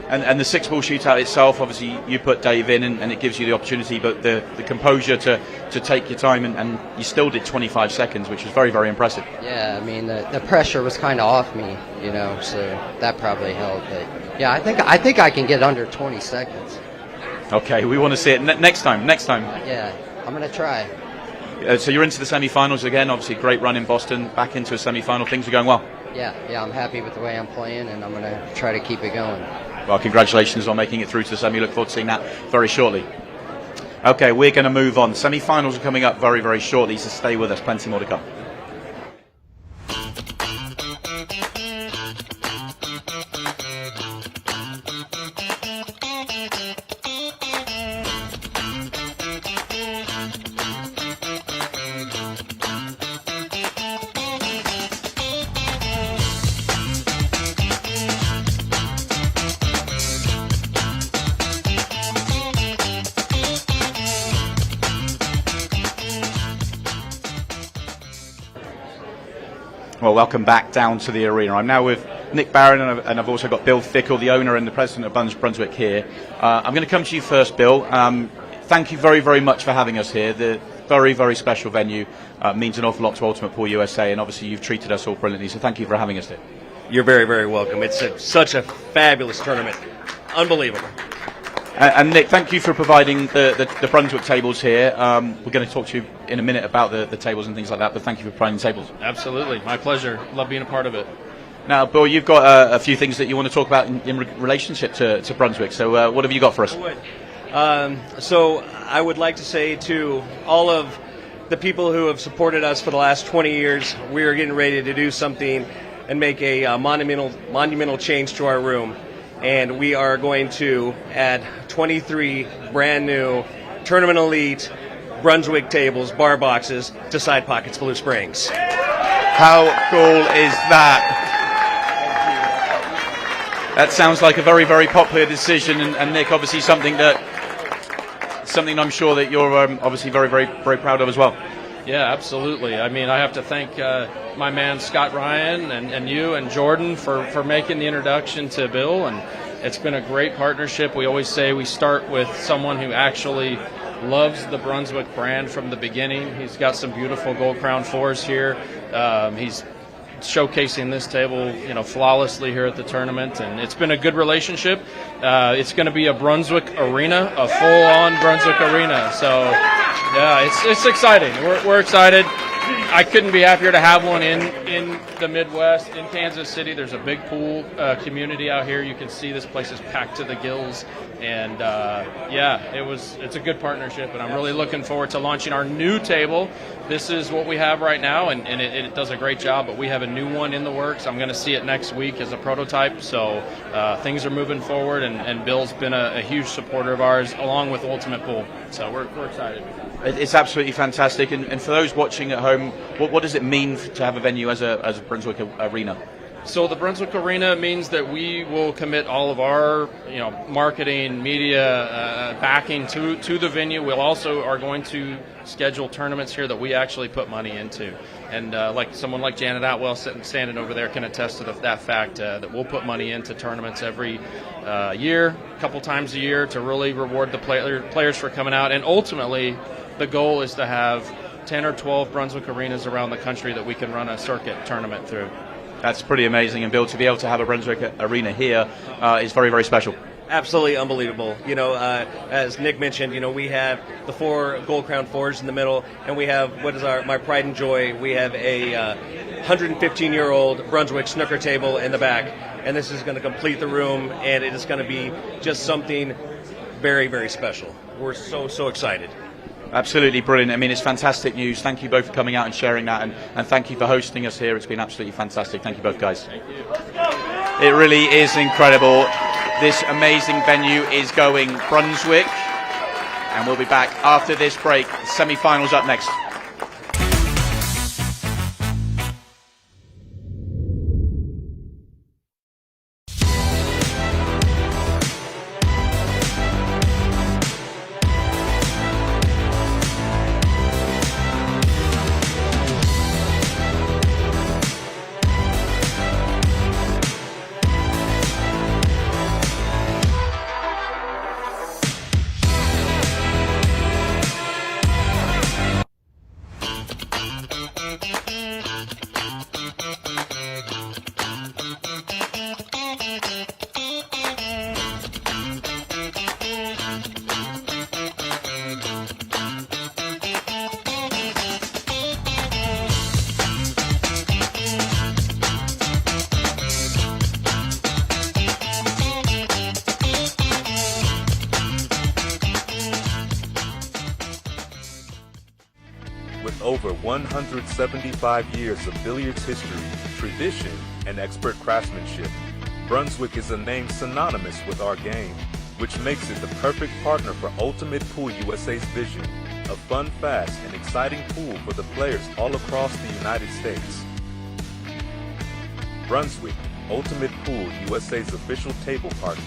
And the 6-ball shootout itself, obviously you put Dave in and it gives you the opportunity, but the composure to take your time, and you still did 25 seconds, which was very, very impressive. Yeah, I mean, the pressure was kind of off me, you know, so that probably helped. But yeah, I think I can get under 20 seconds. Okay, we want to see it next time. Yeah, I'm going to try. So you're into the semi-finals again, obviously great run in Boston, back into a semi-final, things are going well. Yeah, I'm happy with the way I'm playing, and I'm going to try to keep it going. Well, congratulations on making it through to the semi. Look forward to seeing that very shortly. Okay, we're going to move on. Semi-finals are coming up very, very shortly, so stay with us. Plenty more to come. Well, welcome back down to the arena. I'm now with Nick Barron, and I've also got Bill Fickle, the owner and the president of Brunswick here. I'm going to come to you first, Bill. Thank you very, very much for having us here. The very, very special venue means an awful lot to Ultimate Pool USA, and obviously you've treated us all brilliantly, so thank you for having us here. You're very, very welcome. It's such a fabulous tournament. Unbelievable. And Nick, thank you for providing the Brunswick tables here. We're going to talk to you in a minute about the tables and things like that, but thank you for providing the tables. Absolutely. My pleasure. Love being a part of it. Now, Bill, you've got a few things that you want to talk about in relationship to Brunswick, so what have you got for us? So I would like to say to all of the people who have supported us for the last 20 years, we are getting ready to do something and make a monumental change to our room. And we are going to add 23 brand new Tournament Elite Brunswick tables, bar boxes to Side Pockets Blue Springs. How cool is that? That sounds like a very, very popular decision, and Nick, obviously something I'm sure that you're obviously very, very, very proud of as well. Yeah, absolutely. I mean, I have to thank my man Scott Ryan and you and Jordan for making the introduction to Bill, It's been a great partnership. We always say we start with someone who actually loves the Brunswick brand from the beginning. He's got some beautiful Gold Crown 4s here. He's showcasing this table, flawlessly here at the tournament, and it's been a good relationship. It's going to be a Brunswick arena, a full-on Brunswick arena. So, yeah, it's exciting. We're excited. I couldn't be happier to have one in the Midwest, in Kansas City. There's a big pool community out here. You can see this place is packed to the gills, and it's a good partnership, and I'm really looking forward to launching our new table. This is what we have right now, and it does a great job, but we have a new one in the works. I'm going to see it next week as a prototype, so things are moving forward, and Bill's been a huge supporter of ours, along with Ultimate Pool, so we're excited. It's absolutely fantastic, and for those watching at home, what does it mean to have a venue as a Brunswick arena? So the Brunswick Arena means that we will commit all of our, marketing, media, backing to the venue. We'll also are going to schedule tournaments here that we actually put money into. And like someone like Janet Atwell standing over there can attest to that fact, that we'll put money into tournaments every year, a couple times a year, to really reward the players for coming out. And ultimately, the goal is to have 10 or 12 Brunswick arenas around the country that we can run a circuit tournament through. That's pretty amazing, and Bill, to be able to have a Brunswick arena here is very, very special. Absolutely unbelievable. As Nick mentioned, we have the 4 Gold Crown 4s in the middle, and we have my pride and joy. We have a 115-year-old Brunswick snooker table in the back, and this is going to complete the room, and it is going to be just something very, very special. We're so excited. Absolutely brilliant. I mean, it's fantastic news. Thank you both for coming out and sharing that, and thank you for hosting us here. It's been absolutely fantastic. Thank you both, guys. Thank you. It really is incredible. This amazing venue is going Brunswick, and we'll be back after this break. Semi-finals up next. With over 175 years of billiards history, tradition, and expert craftsmanship, Brunswick is a name synonymous with our game, which makes it the perfect partner for Ultimate Pool USA's vision of fun, fast, and exciting pool for the players all across the United States. Brunswick, Ultimate Pool USA's official table partner.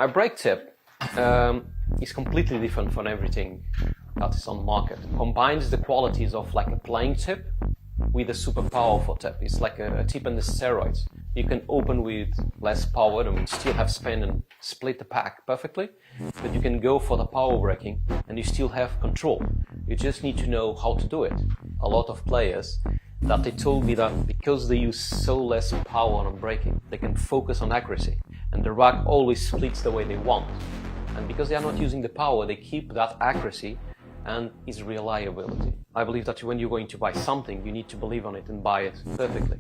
My brake tip is completely different from everything that is on the market. Combines the qualities of like a playing tip with a super powerful tip. It's like a tip on the steroids. You can open with less power and still have spin and split the pack perfectly, but you can go for the power braking and you still have control. You just need to know how to do it. A lot of players that they told me that because they use so less power on braking, they can focus on accuracy and the rack always splits the way they want. And because they are not using the power, they keep that accuracy and its reliability. I believe that when you're going to buy something, you need to believe on it and buy it perfectly.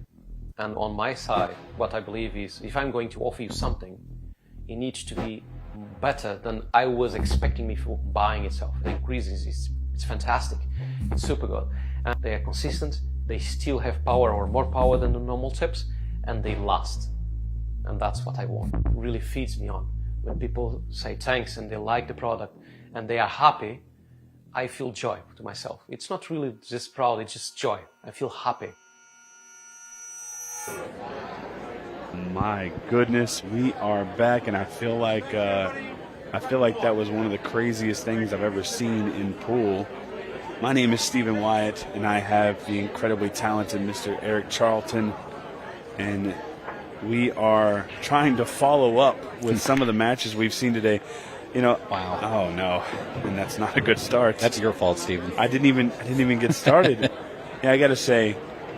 And on my side, what I believe is, if I'm going to offer you something, it needs to be better than I was expecting before buying itself. The increases, it's fantastic, it's super good. And they are consistent, they still have power or more power than the normal tips, and they last. And that's what I want. It really feeds me on. When people say thanks and they like the product and they are happy, I feel joy to myself. It's not really just proud, it's just joy. I feel happy. My goodness, we are back, and I feel like that was one of the craziest things I've ever seen in pool. My name is Stephen Wyatt, and I have the incredibly talented Mr. Eric Charlton, and we are trying to follow up with some of the matches we've seen today. You know, wow. Oh no, and that's not a good start. That's your fault, Stephen. I didn't even get started. Yeah, I got to say,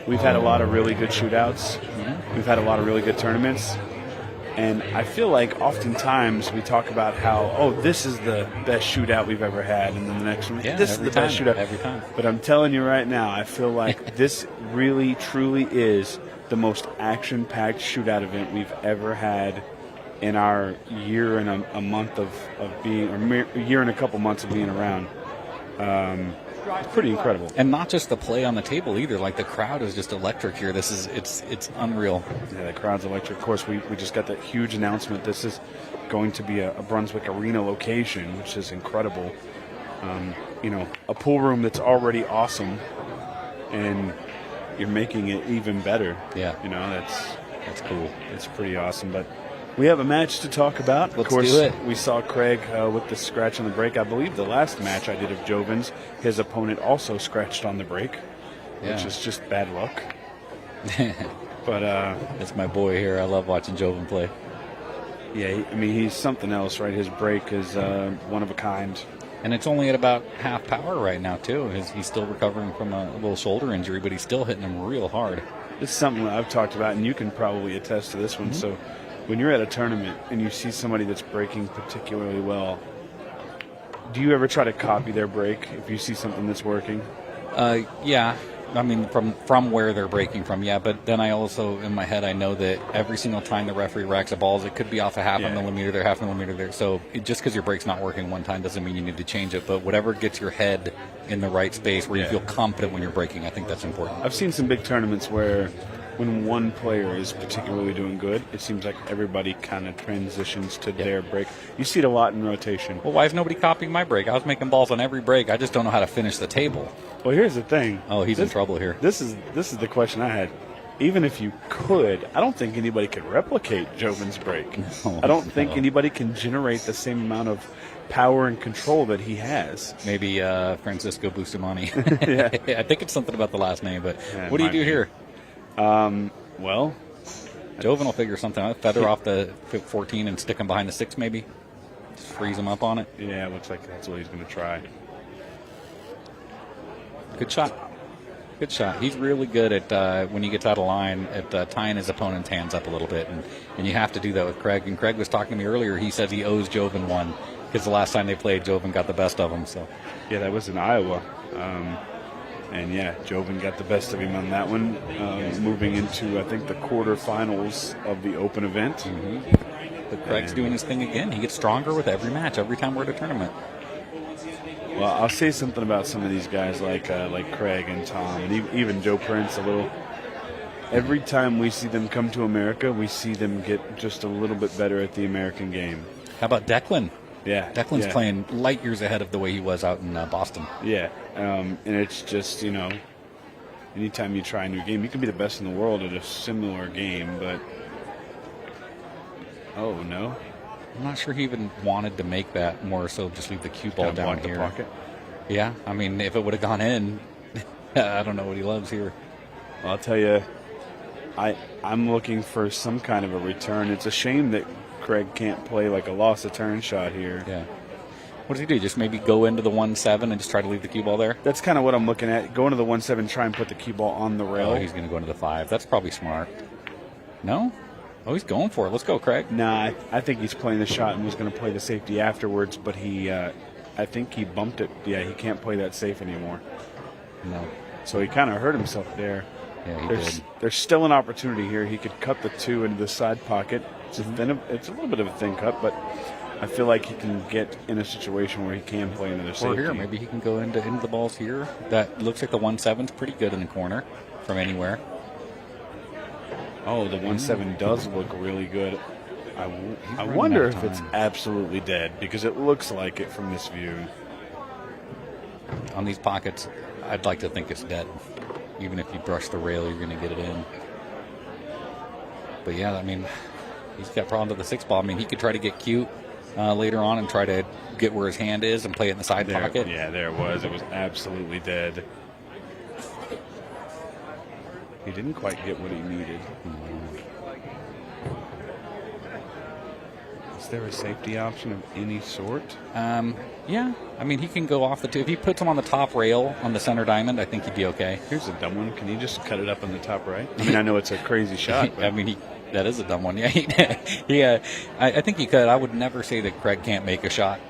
we've had a lot of really good shootouts. Mm-hmm. We've had a lot of really good tournaments. And I feel like oftentimes we talk about how, oh, this is the best shootout we've ever had, and then the next one, this is the best shootout. Every time. But I'm telling you right now, I feel like this really, truly is the most action-packed shootout event we've ever had in our year and a month of being, or a year and a couple months of being around. It's pretty incredible. And not just the play on the table either. Like, the crowd is just electric here. This is it's unreal. Yeah, the crowd's electric. Of course, we just got that huge announcement. This is going to be a Brunswick Arena location, which is incredible. You know, a pool room that's already awesome, and you're making it even better. Yeah. You know, that's cool. It's pretty awesome. But we have a match to talk about. Let's of course, do it. We saw Craig with the scratch on the break. I believe the last match I did of Joven's, his opponent also scratched on the break, which is just bad luck. But that's my boy here. I love watching Joven play. Yeah, I mean, he's something else, right? His break is one of a kind. And it's only at about half power right now, too. He's still recovering from a little shoulder injury, but he's still hitting him real hard. This is something that I've talked about, and you can probably attest to this one. Mm-hmm. So when you're at a tournament and you see somebody that's breaking particularly well, do you ever try to copy their break if you see something that's working? Yeah. I mean, from where they're breaking from, yeah. But then I also, in my head, I know that every single time the referee racks a balls, it could be off a half a millimeter there, half a millimeter there. So just because your break's not working one time doesn't mean you need to change it. But whatever gets your head in the right space where you feel confident when you're breaking, I think that's important. I've seen some big tournaments where when one player is particularly doing good, it seems like everybody kind of transitions to their break. You see it a lot in rotation. Well, why is nobody copying my break? I was making balls on every break. I just don't know how to finish the table. Well, here's the thing. Oh, he's in trouble here. This is the question I had. Even if you could, I don't think anybody could replicate Joven's break. No, I don't think anybody can generate the same amount of power and control that he has. Maybe Francisco Bustamante. Yeah. I think it's something about the last name, but what do you do here? Well, Joven will figure something out. Feather off the 14 and stick him behind the 6 maybe. Just freeze him up on it. Yeah, it looks like that's what he's going to try. Good shot. Good shot. He's really good at, when he gets out of line, at tying his opponent's hands up a little bit. And you have to do that with Craig. And Craig was talking to me earlier. He says he owes Joven one because the last time they played, Joven got the best of him. So, yeah, that was in Iowa. And, yeah, Joven got the best of him on that one, moving into, I think, the quarterfinals of the Open event. Mm-hmm. But Craig's doing his thing again. He gets stronger with every match, every time we're at a tournament. Well, I'll say something about some of these guys like Craig and Tom and even Joe Prince a little. Every time we see them come to America, we see them get just a little bit better at the American game. How about Declan? Yeah. Declan's playing light years ahead of the way he was out in Boston. Yeah. And it's just, you know, anytime you try a new game, you can be the best in the world at a similar game, but... Oh, no. I'm not sure he even wanted to make that, more so just leave the cue ball Kinda down block the here. pocket. Yeah, I mean, if it would have gone in, I don't know what he loves here. Well, I'll tell you, I'm looking for some kind of a return. It's a shame that Craig can't play like a loss of turn shot here. Yeah. What does he do? Just maybe go into the 1-7 and just try to leave the cue ball there? That's kind of what I'm looking at. Go into the 1-7, try and put the cue ball on the rail. Oh, he's going to go into the 5. That's probably smart. No? Oh, he's going for it. Let's go, Craig. Nah, I think he's playing the shot and was going to play the safety afterwards, but I think he bumped it. Yeah, he can't play that safe anymore. No. So he kind of hurt himself there. Yeah, he there's, did. There's still an opportunity here. He could cut the 2 into the side pocket. It's it's a little bit of a thin cut, but I feel like he can get in a situation where he can play another safety. Or here, maybe he can go into the balls here. That looks like the 1-7's pretty good in the corner from anywhere. Oh, the 1-7 does look really good. I wonder if it's absolutely dead, because it looks like it from this view. On these pockets, I'd like to think it's dead. Even if you brush the rail, you're going to get it in. But yeah, I mean, he's got problems with the 6 ball. I mean, he could try to get cute later on and try to get where his hand is and play it in the side pocket. Yeah, there it was. It was absolutely dead. He didn't quite get what he needed. Is there a safety option of any sort? Yeah. I mean, he can go off the 2. If he puts him on the top rail on the center diamond, I think he'd be okay. Here's a dumb one. Can you just cut it up on the top right? I mean, I know it's a crazy shot. I mean, that is a dumb one. Yeah, I think he could. I would never say that Craig can't make a shot.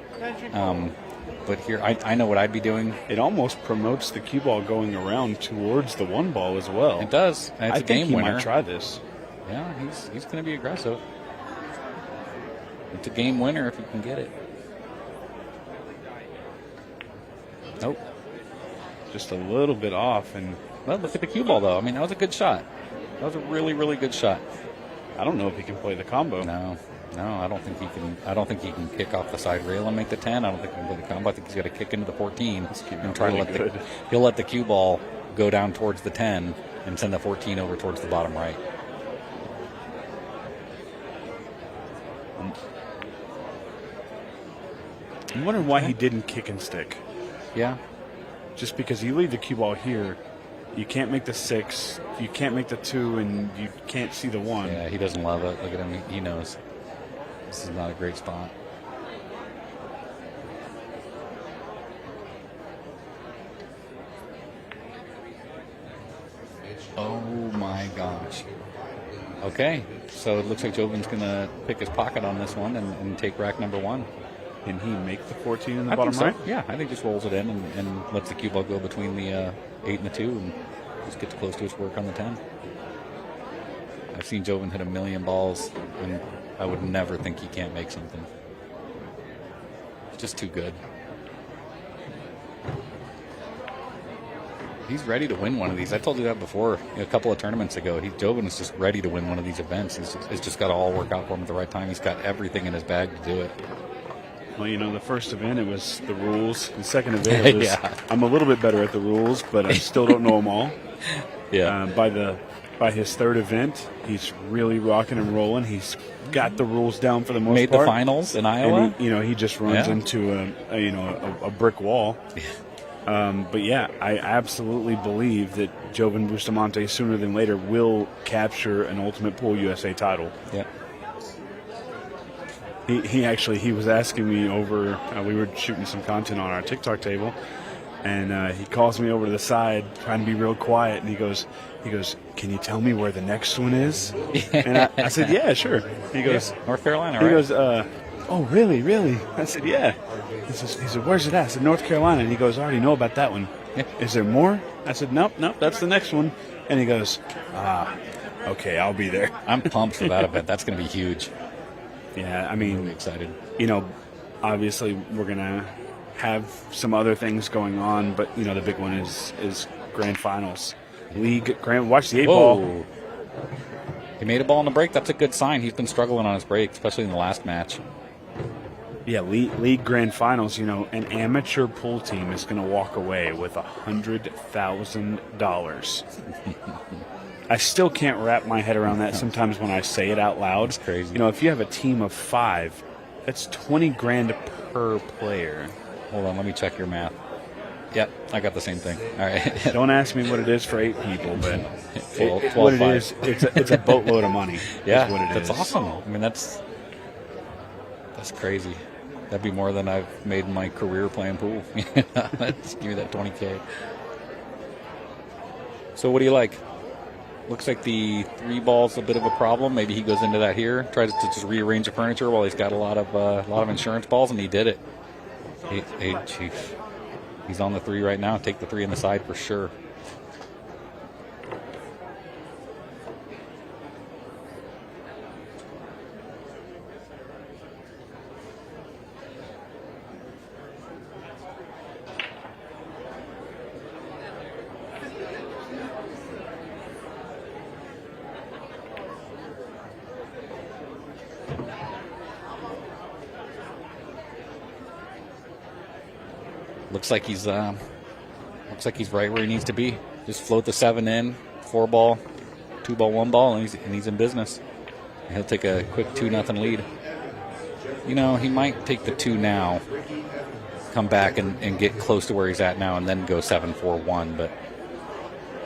But here, I know what I'd be doing. It almost promotes the cue ball going around towards the 1 ball as well. It does. And it's I a game think he winner. might try this. Yeah, he's going to be aggressive. It's a game winner if you can get it. Nope. Just a little bit off. And well, look at the cue ball, though. I mean, that was a good shot. That was a really, really good shot. I don't know if he can play the combo. No, I don't think he can. I don't think he can kick off the side rail and make the 10. I don't think he can play the combo. I think he's got to kick into the 14 and try really to he'll let the cue ball go down towards the 10 and send the 14 over towards the bottom right. I'm wondering why he didn't kick and stick. Yeah. Just because you leave the cue ball here, you can't make the 6, you can't make the 2, and you can't see the 1. Yeah, he doesn't love it. Look at him. He knows this is not a great spot. Oh, my gosh. Okay, so it looks like Joven's going to pick his pocket on this one and take rack number 1. Can he make the 14 in the I bottom think so. right? Yeah, I think just rolls it in and lets the cue ball go between the 8 and the 2 and just gets close to his work on the 10. I've seen Joven hit 1,000,000 balls, and I would never think he can't make something. It's just too good. He's ready to win one of these. I told you that before, a couple of tournaments ago. Joven is just ready to win one of these events. It's just got to all work out for him at the right time. He's got everything in his bag to do it. Well, you know, the first event, it was the rules. The second event, it was, Yeah. I'm a little bit better at the rules, but I still don't know them all. Yeah. By his third event, he's really rocking and rolling. He's got the rules down for the most Made part. the finals in Iowa. And he just runs Yeah. into a brick wall. But yeah, I absolutely believe that Joven Bustamante sooner than later will capture an Ultimate Pool USA title. Yeah. He was asking me over. We were shooting some content on our TikTok table, and he calls me over to the side, trying to be real quiet, and he goes, "Can you tell me where the next one is?" And I said, "Yeah, sure." He goes, North Carolina. He right? goes, "Oh, really?" I said, "Yeah." He said, "Where's it at?" I said, "North Carolina." And he goes, "I already know about that one." Yeah. Is there more? I said, Nope, that's the next one. And he goes, okay, I'll be there. I'm pumped for that event. That's going to be huge. Yeah, I mean, I'm really excited. Obviously we're going to have some other things going on, but, the big one is Grand Finals. Watch the 8 ball. He made a ball in the break. That's a good sign. He's been struggling on his break, especially in the last match. Yeah, League Grand Finals, an amateur pool team is going to walk away with $100,000. I still can't wrap my head around that sometimes when I say it out loud. It's crazy. If you have a team of 5 That's 20 grand per player. Hold on, let me check your math. Yep, I got the same thing. All right. Don't ask me what it is for 8 people, but 12, what it 5. is, it's a boatload of money. Yeah, is what it that's is. awesome. I mean, that's crazy. That'd be more than I've made in my career playing pool. Let's give me that 20K. So what do you like? Looks like the 3 ball's a bit of a problem. Maybe he goes into that here, tries to just rearrange the furniture while he's got a lot of insurance balls, and he did it. Hey, Chief. He's on the 3 right now. Take the 3 in the side for sure. Looks like he's right where he needs to be. Just float the 7 in, 4 ball, 2 ball, 1 ball, and he's in business. He'll take a quick 2-0 lead. You know, he might take the 2 now, come back and get close to where he's at now, and then go 7-4-1. But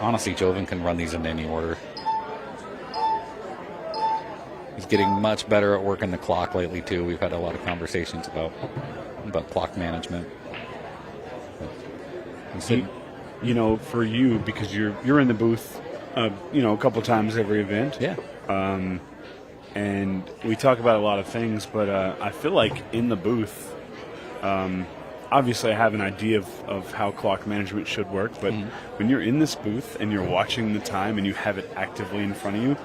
honestly, Joven can run these in any order. He's getting much better at working the clock lately too. We've had a lot of conversations about clock management. You know, for you, because you're in the booth, you know, a couple times every event. Yeah. And we talk about a lot of things, but I feel like in the booth, obviously I have an idea of how clock management should work, but when you're in this booth and you're watching the time and you have it actively in front of you,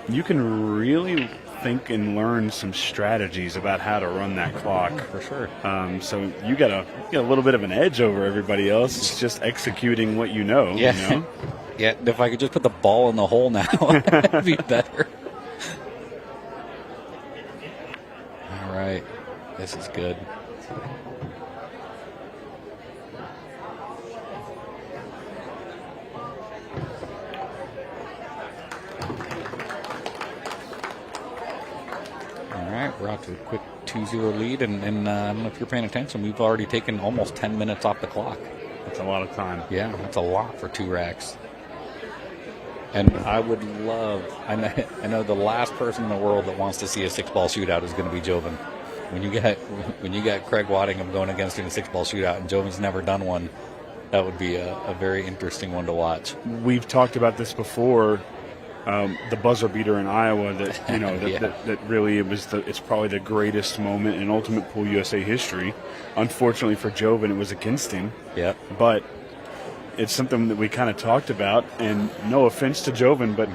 you can really think and learn some strategies about how to run that clock. For sure. So you got a little bit of an edge over everybody else. It's just executing what you know. Yeah. You know? Yeah. If I could just put the ball in the hole now, that'd be better. All right. This is good. All right, we're out to a quick 2-0 lead, and I don't know if you're paying attention, we've already taken almost 10 minutes off the clock. That's a lot of time. Yeah, that's a lot for 2 racks. And I would love, I know the last person in the world that wants to see a 6-ball shootout is going to be Joven. When you got Craig Wadingham going against in a 6-ball shootout, and Joven's never done one, that would be a very interesting one to watch. We've talked about this before. The buzzer beater in Iowa that that really it's probably the greatest moment in Ultimate Pool USA history. Unfortunately for Joven, it was against him. Yep. But it's something that we kind of talked about, and no offense to Joven, but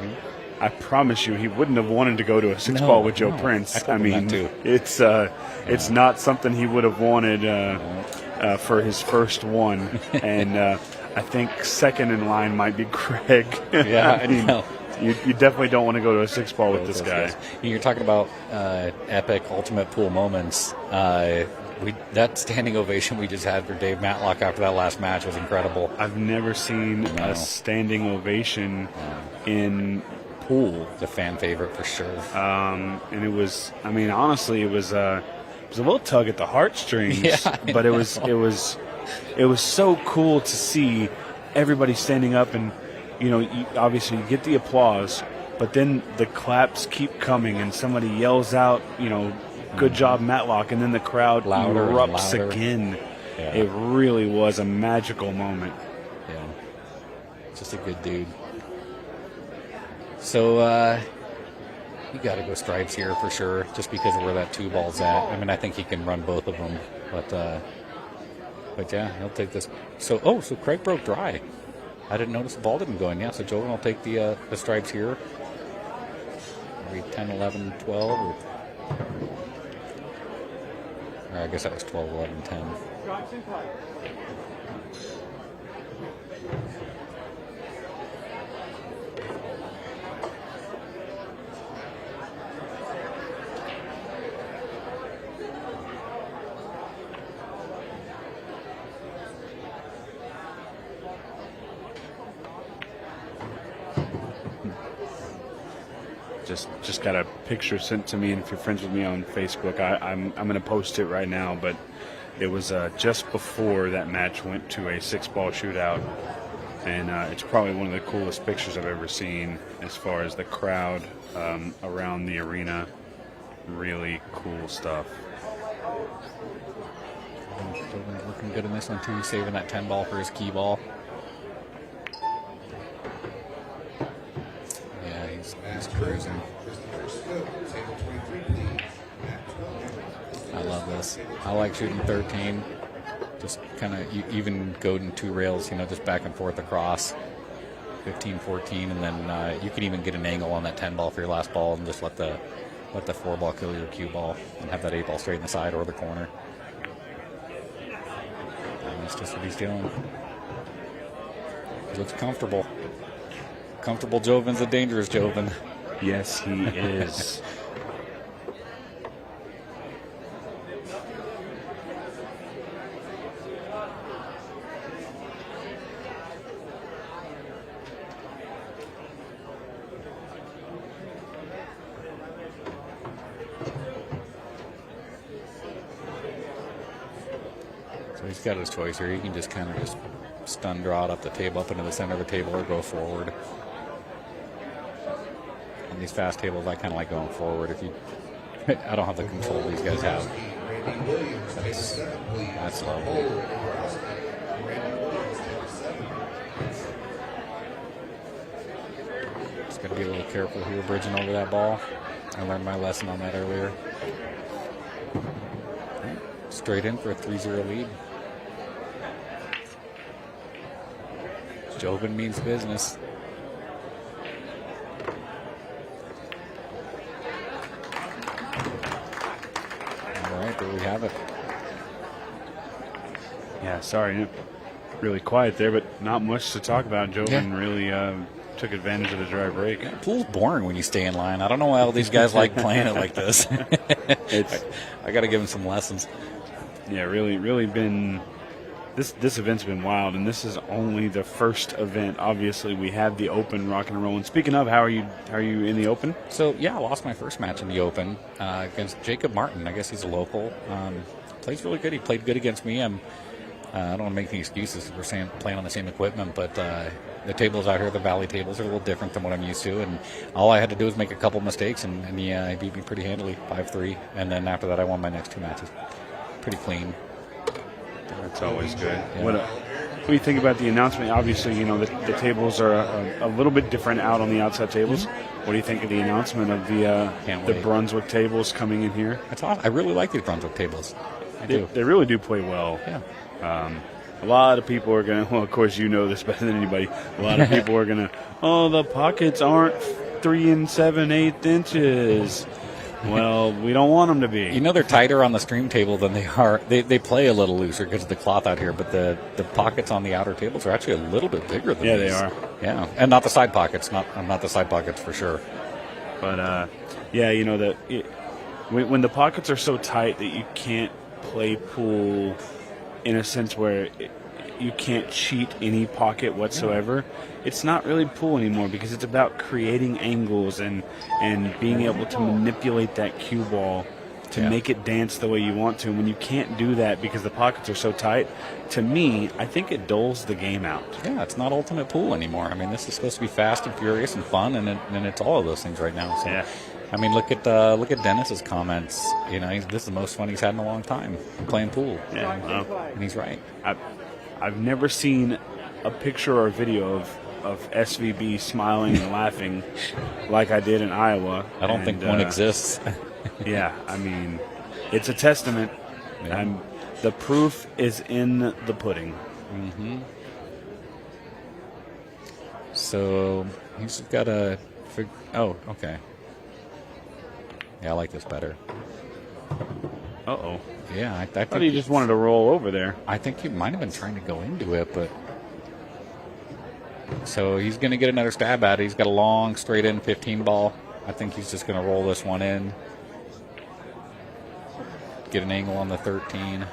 I promise you he wouldn't have wanted to go to a 6-ball with Joe Prince. I mean, it's not something he would have wanted for his first one. And I think second in line might be Craig. Yeah, I know. You definitely don't want to go to a 6-ball with this guy. You're talking about epic Ultimate Pool moments. That standing ovation we just had for Dave Matlock after that last match was incredible. I've never seen a standing ovation in pool. It's a fan favorite for sure. And it was, I mean, honestly, it was a little tug at the heartstrings. Yeah, but it was so cool to see everybody standing up and. You know, obviously you get the applause, but then the claps keep coming and somebody yells out, you know, good job, Matlock, and then the crowd erupts again. Yeah. It really was a magical moment. Yeah. Just a good dude. So, you got to go stripes here for sure, just because of where that 2-ball's at. I mean, I think he can run both of them, but yeah, he'll take this. So Craig broke dry. I didn't notice the ball didn't go in. Yeah, so Joven will take the stripes here. Maybe 10, 11, 12. Or I guess that was 12, 11, 10. Just got a picture sent to me, and if you're friends with me on Facebook, I'm going to post it right now. But it was just before that match went to a 6-ball shootout, and it's probably one of the coolest pictures I've ever seen as far as the crowd around the arena. Really cool stuff. Joven's looking good in this one too, saving that 10 ball for his key ball. Yeah, he's cruising. I love this. I like shooting 13. Just kind of even go in 2 rails, just back and forth across. 15, 14, and then you can even get an angle on that 10 ball for your last ball and just let the 4 ball kill your cue ball and have that 8 ball straight in the side or the corner. And that's just what he's doing. He looks comfortable. Comfortable Joven's a dangerous Joven. Yes, he is. So he's got his choice here. He can just kind of just stun draw it up the table, up into the center of the table, or go forward. On these fast tables, I kind of like going forward. I don't have the control these guys have. That's lovely. Just got to be a little careful here, bridging over that ball. I learned my lesson on that earlier. Straight in for a 3-0 lead. Joven means business. All right, there we have it. Yeah, sorry, really quiet there, but not much to talk about. Joven really took advantage of the dry break. Yeah, pool's boring when you stay in line. I don't know why all these guys like playing it like this. I got to give them some lessons. Yeah, really been. This event's been wild, and this is only the first event. Obviously, we have the Open rocking and rolling. Speaking of, how are you in the Open? So yeah, I lost my first match in the Open against Jacob Martin. I guess he's a local. Plays really good. He played good against me. I don't want to make any excuses. We're playing on the same equipment, but the tables out here, the Valley tables, are a little different than what I'm used to. And all I had to do was make a couple mistakes, and he beat me pretty handily, 5-3. And then after that, I won my next 2 matches. Pretty clean. That's always good. Yeah. What do you think about the announcement? Obviously, the tables are a little bit different out on the outside tables. What do you think of the announcement of the Brunswick tables coming in here? That's awesome. I really like these Brunswick tables. I do. They really do play well. Yeah. A lot of people are going to, well, of course, you know this better than anybody. A lot of people are going to, the pockets aren't 3 7/8 inches. Well, we don't want them to be. They're tighter on the stream table than they are. They play a little looser because of the cloth out here, but the pockets on the outer tables are actually a little bit bigger than these. They are. Yeah, and not the side pockets. Not the side pockets for sure. But, when the pockets are so tight that you can't play pool in a sense where you can't cheat any pocket whatsoever, it's not really pool anymore, because it's about creating angles and being able to manipulate that cue ball to make it dance the way you want to. And when you can't do that because the pockets are so tight, to me, I think it dulls the game out. Yeah, it's not ultimate pool anymore. I mean, this is supposed to be fast and furious and fun, and it's all of those things right now. So, yeah. I mean, look at Dennis's comments. This is the most fun he's had in a long time playing pool. Yeah, and he's right. I've never seen a picture or a video of SVB smiling and laughing like I did in Iowa. I don't think one exists. Yeah, I mean, it's a testament. Yeah. The proof is in the pudding. Mm-hmm. So he's got a. Oh, okay. Yeah, I like this better. Uh-oh. Yeah, I thought he just wanted to roll over there. I think he might have been trying to go into it, but... So he's going to get another stab at it. He's got a long, straight-in 15 ball. I think he's just going to roll this one in. Get an angle on the 13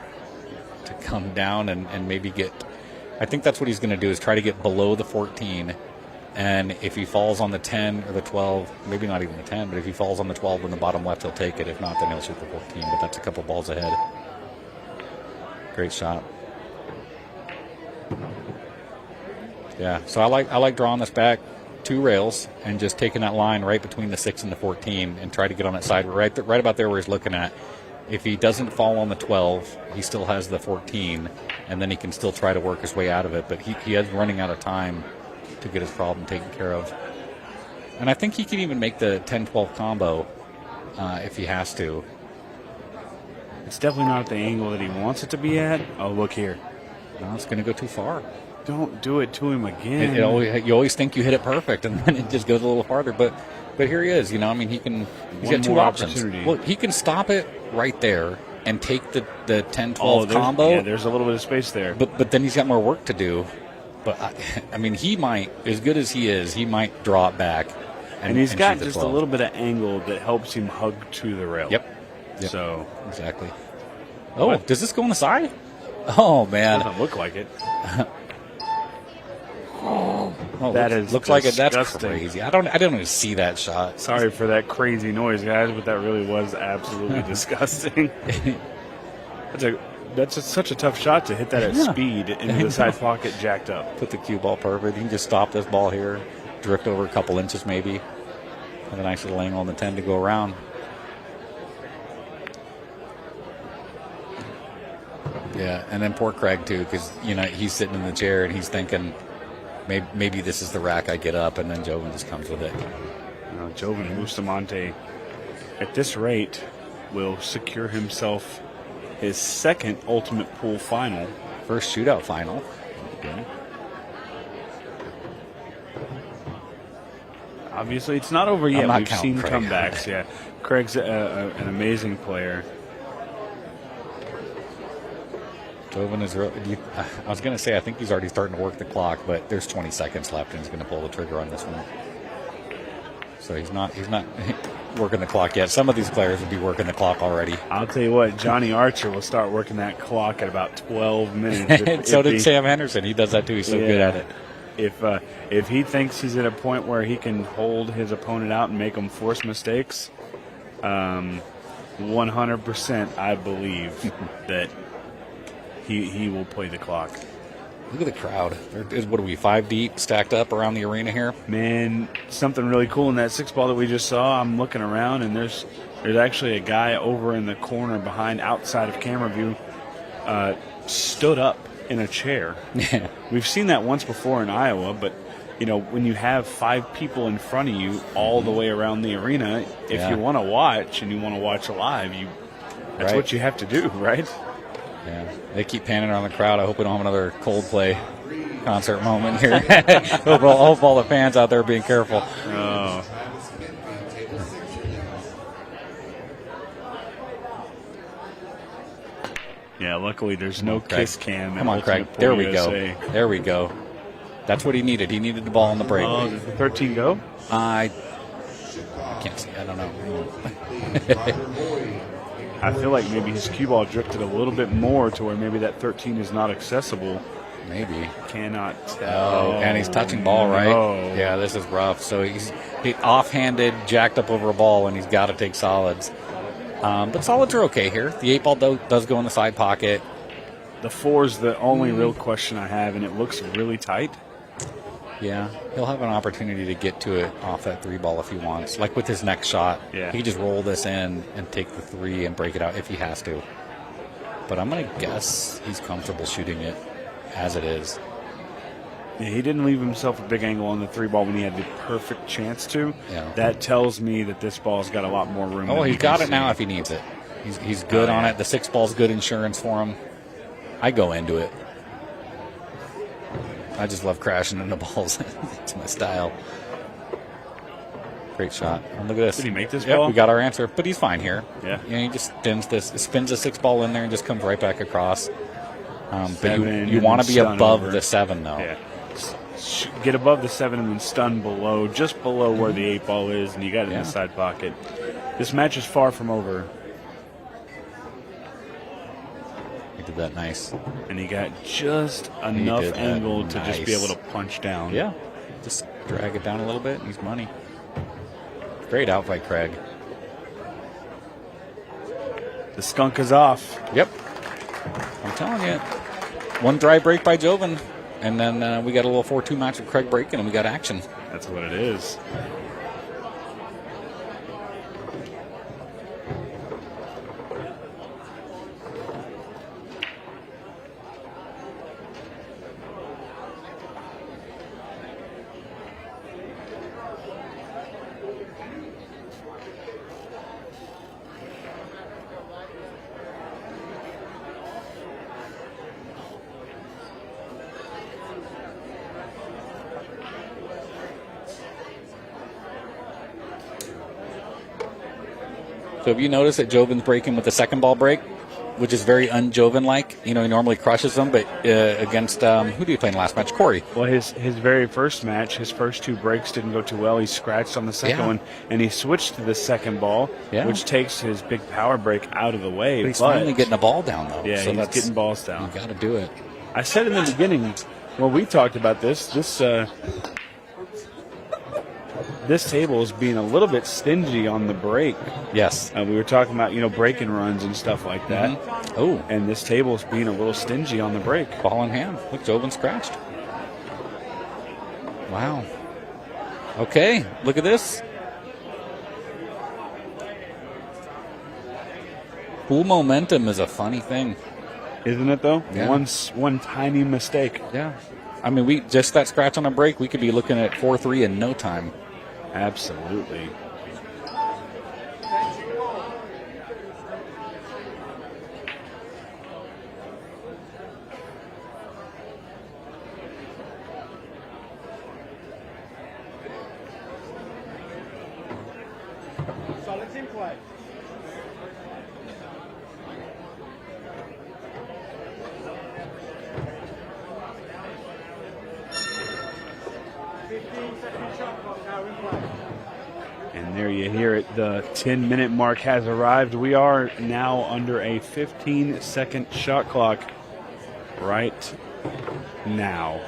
to come down and maybe get... I think that's what he's going to do, is try to get below the 14 And if he falls on the 10 or the 12, maybe not even the 10, but if he falls on the 12 in the bottom left, he'll take it. If not, then he'll shoot the 14. But that's a couple balls ahead. Great shot. Yeah, so I like drawing this back 2 rails and just taking that line right between the 6 and the 14 and try to get on that side right about there where he's looking at. If he doesn't fall on the 12, he still has the 14, and then he can still try to work his way out of it. But he is running out of time to get his problem taken care of. And I think he can even make the 10-12 combo if he has to. It's definitely not at the angle that he wants it to be at. Oh, look here. No, it's going to go too far. Don't do it to him again. You always think you hit it perfect, and then it just goes a little farther. But here he is. You know, I mean, he's got 2 options. Well, he can stop it right there and take the 10-12 combo. Yeah, there's a little bit of space there. But then he's got more work to do. But I mean, he might, as good as he is, he might draw it back. And he's got just a little bit of angle that helps him hug to the rail. Yep. So exactly. Oh, what? Does this go on the side? Oh man, it doesn't look like it. That looks like it. That's crazy. I don't even see that shot. Sorry for that crazy noise, guys, but that really was absolutely disgusting. That's such a tough shot to hit that at speed into the side pocket, jacked up. Put the cue ball perfect. You can just stop this ball here, drift over a couple inches maybe, and a nice little angle on the 10 to go around. Yeah, and then poor Craig too, because he's sitting in the chair and he's thinking, maybe this is the rack I get up, and then Joven just comes with it. Joven Bustamante, at this rate, will secure himself his 2nd Ultimate Pool final. First shootout final. Okay. Obviously, it's not over yet. We've seen Craig. Comebacks. Yeah, Craig's an amazing player. Joven is. I was going to say I think he's already starting to work the clock, but there's 20 seconds left, and he's going to pull the trigger on this one. So he's not working the clock yet. Some of these players would be working the clock already. I'll tell you what, Johnny Archer will start working that clock at about 12 minutes. So did Sam Henderson. He does that too. He's so good at it. If he thinks he's at a point where he can hold his opponent out and make them force mistakes, 100% I believe that he will play the clock. Look at the crowd. What are we, 5 deep stacked up around the arena here? Man, something really cool in that 6-ball that we just saw. I'm looking around, and there's actually a guy over in the corner behind, outside of camera view, stood up in a chair. Yeah. We've seen that once before in Iowa, but when you have 5 people in front of you all the way around the arena, if you want to watch and you want to watch live, that's what you have to do, right? Yeah, they keep panning around the crowd. I hope we don't have another Coldplay concert moment here. hope all the fans out there are being careful. Oh. Yeah, luckily there's no kiss cam. Come on, Craig. There we go. There we go. That's what he needed. He needed the ball on the break. Oh, did the 13 go? I can't see. I don't know. I feel like maybe his cue ball drifted a little bit more to where maybe that 13 is not accessible. Maybe. Cannot tell. Oh, and he's touching ball, right? No. Yeah, this is rough. So he's offhanded, jacked up over a ball, and he's got to take solids. But solids are okay here. The 8-ball does go in the side pocket. The 4 is the only real question I have, and it looks really tight. Yeah, he'll have an opportunity to get to it off that 3-ball if he wants. Like with his next shot, he can just roll this in and take the 3 and break it out if he has to. But I'm going to guess he's comfortable shooting it as it is. Yeah, he didn't leave himself a big angle on the 3-ball when he had the perfect chance to. Yeah. That tells me that this ball's got a lot more room. Oh, he's got it now if he needs it. He's good on it. The 6-ball's good insurance for him. I go into it. I just love crashing into balls. It's my style. Great shot. And look at this. Did he make this ball? ball? We got our answer, but he's fine here. Yeah. He just spins the 6-ball in there and just comes right back across. But you want to be above the 7, though. Yeah. Get above the 7 and then stun below, just below where the 8-ball is, and you got it in the side pocket. This match is far from over. He did that nice. And he got just enough angle to just be able to punch down. Yeah. Just drag it down a little bit. He's money. Great out by Craig. The skunk is off. Yep. I'm telling you. One dry break by Joven, and then we got a little 4-2 match with Craig breaking, and we got action. That's what it is. So have you noticed that Joven's breaking with the second ball break, which is very un-Joven-like? You know, he normally crushes them, but against, who did he play in the last match? Corey. Well, his very first match, his first 2 breaks didn't go too well. He scratched on the second one, and he switched to the second ball, which takes his big power break out of the way. But he's finally getting a ball down, though. Yeah, so he's getting balls down. You got to do it. I said in the beginning, when we talked about this table is being a little bit stingy on the break. Yes. We were talking about, break and runs and stuff like that. Mm-hmm. Oh. And this table is being a little stingy on the break. Ball in hand. Look, Joven scratched. Wow. Okay, look at this. Pool momentum is a funny thing. Isn't it, though? Yeah. One tiny mistake. Yeah. I mean, we just that scratch on a break, we could be looking at 4-3 in no time. Absolutely. So let's in play. And there you hear it. The 10-minute mark has arrived. We are now under a 15-second shot clock right now.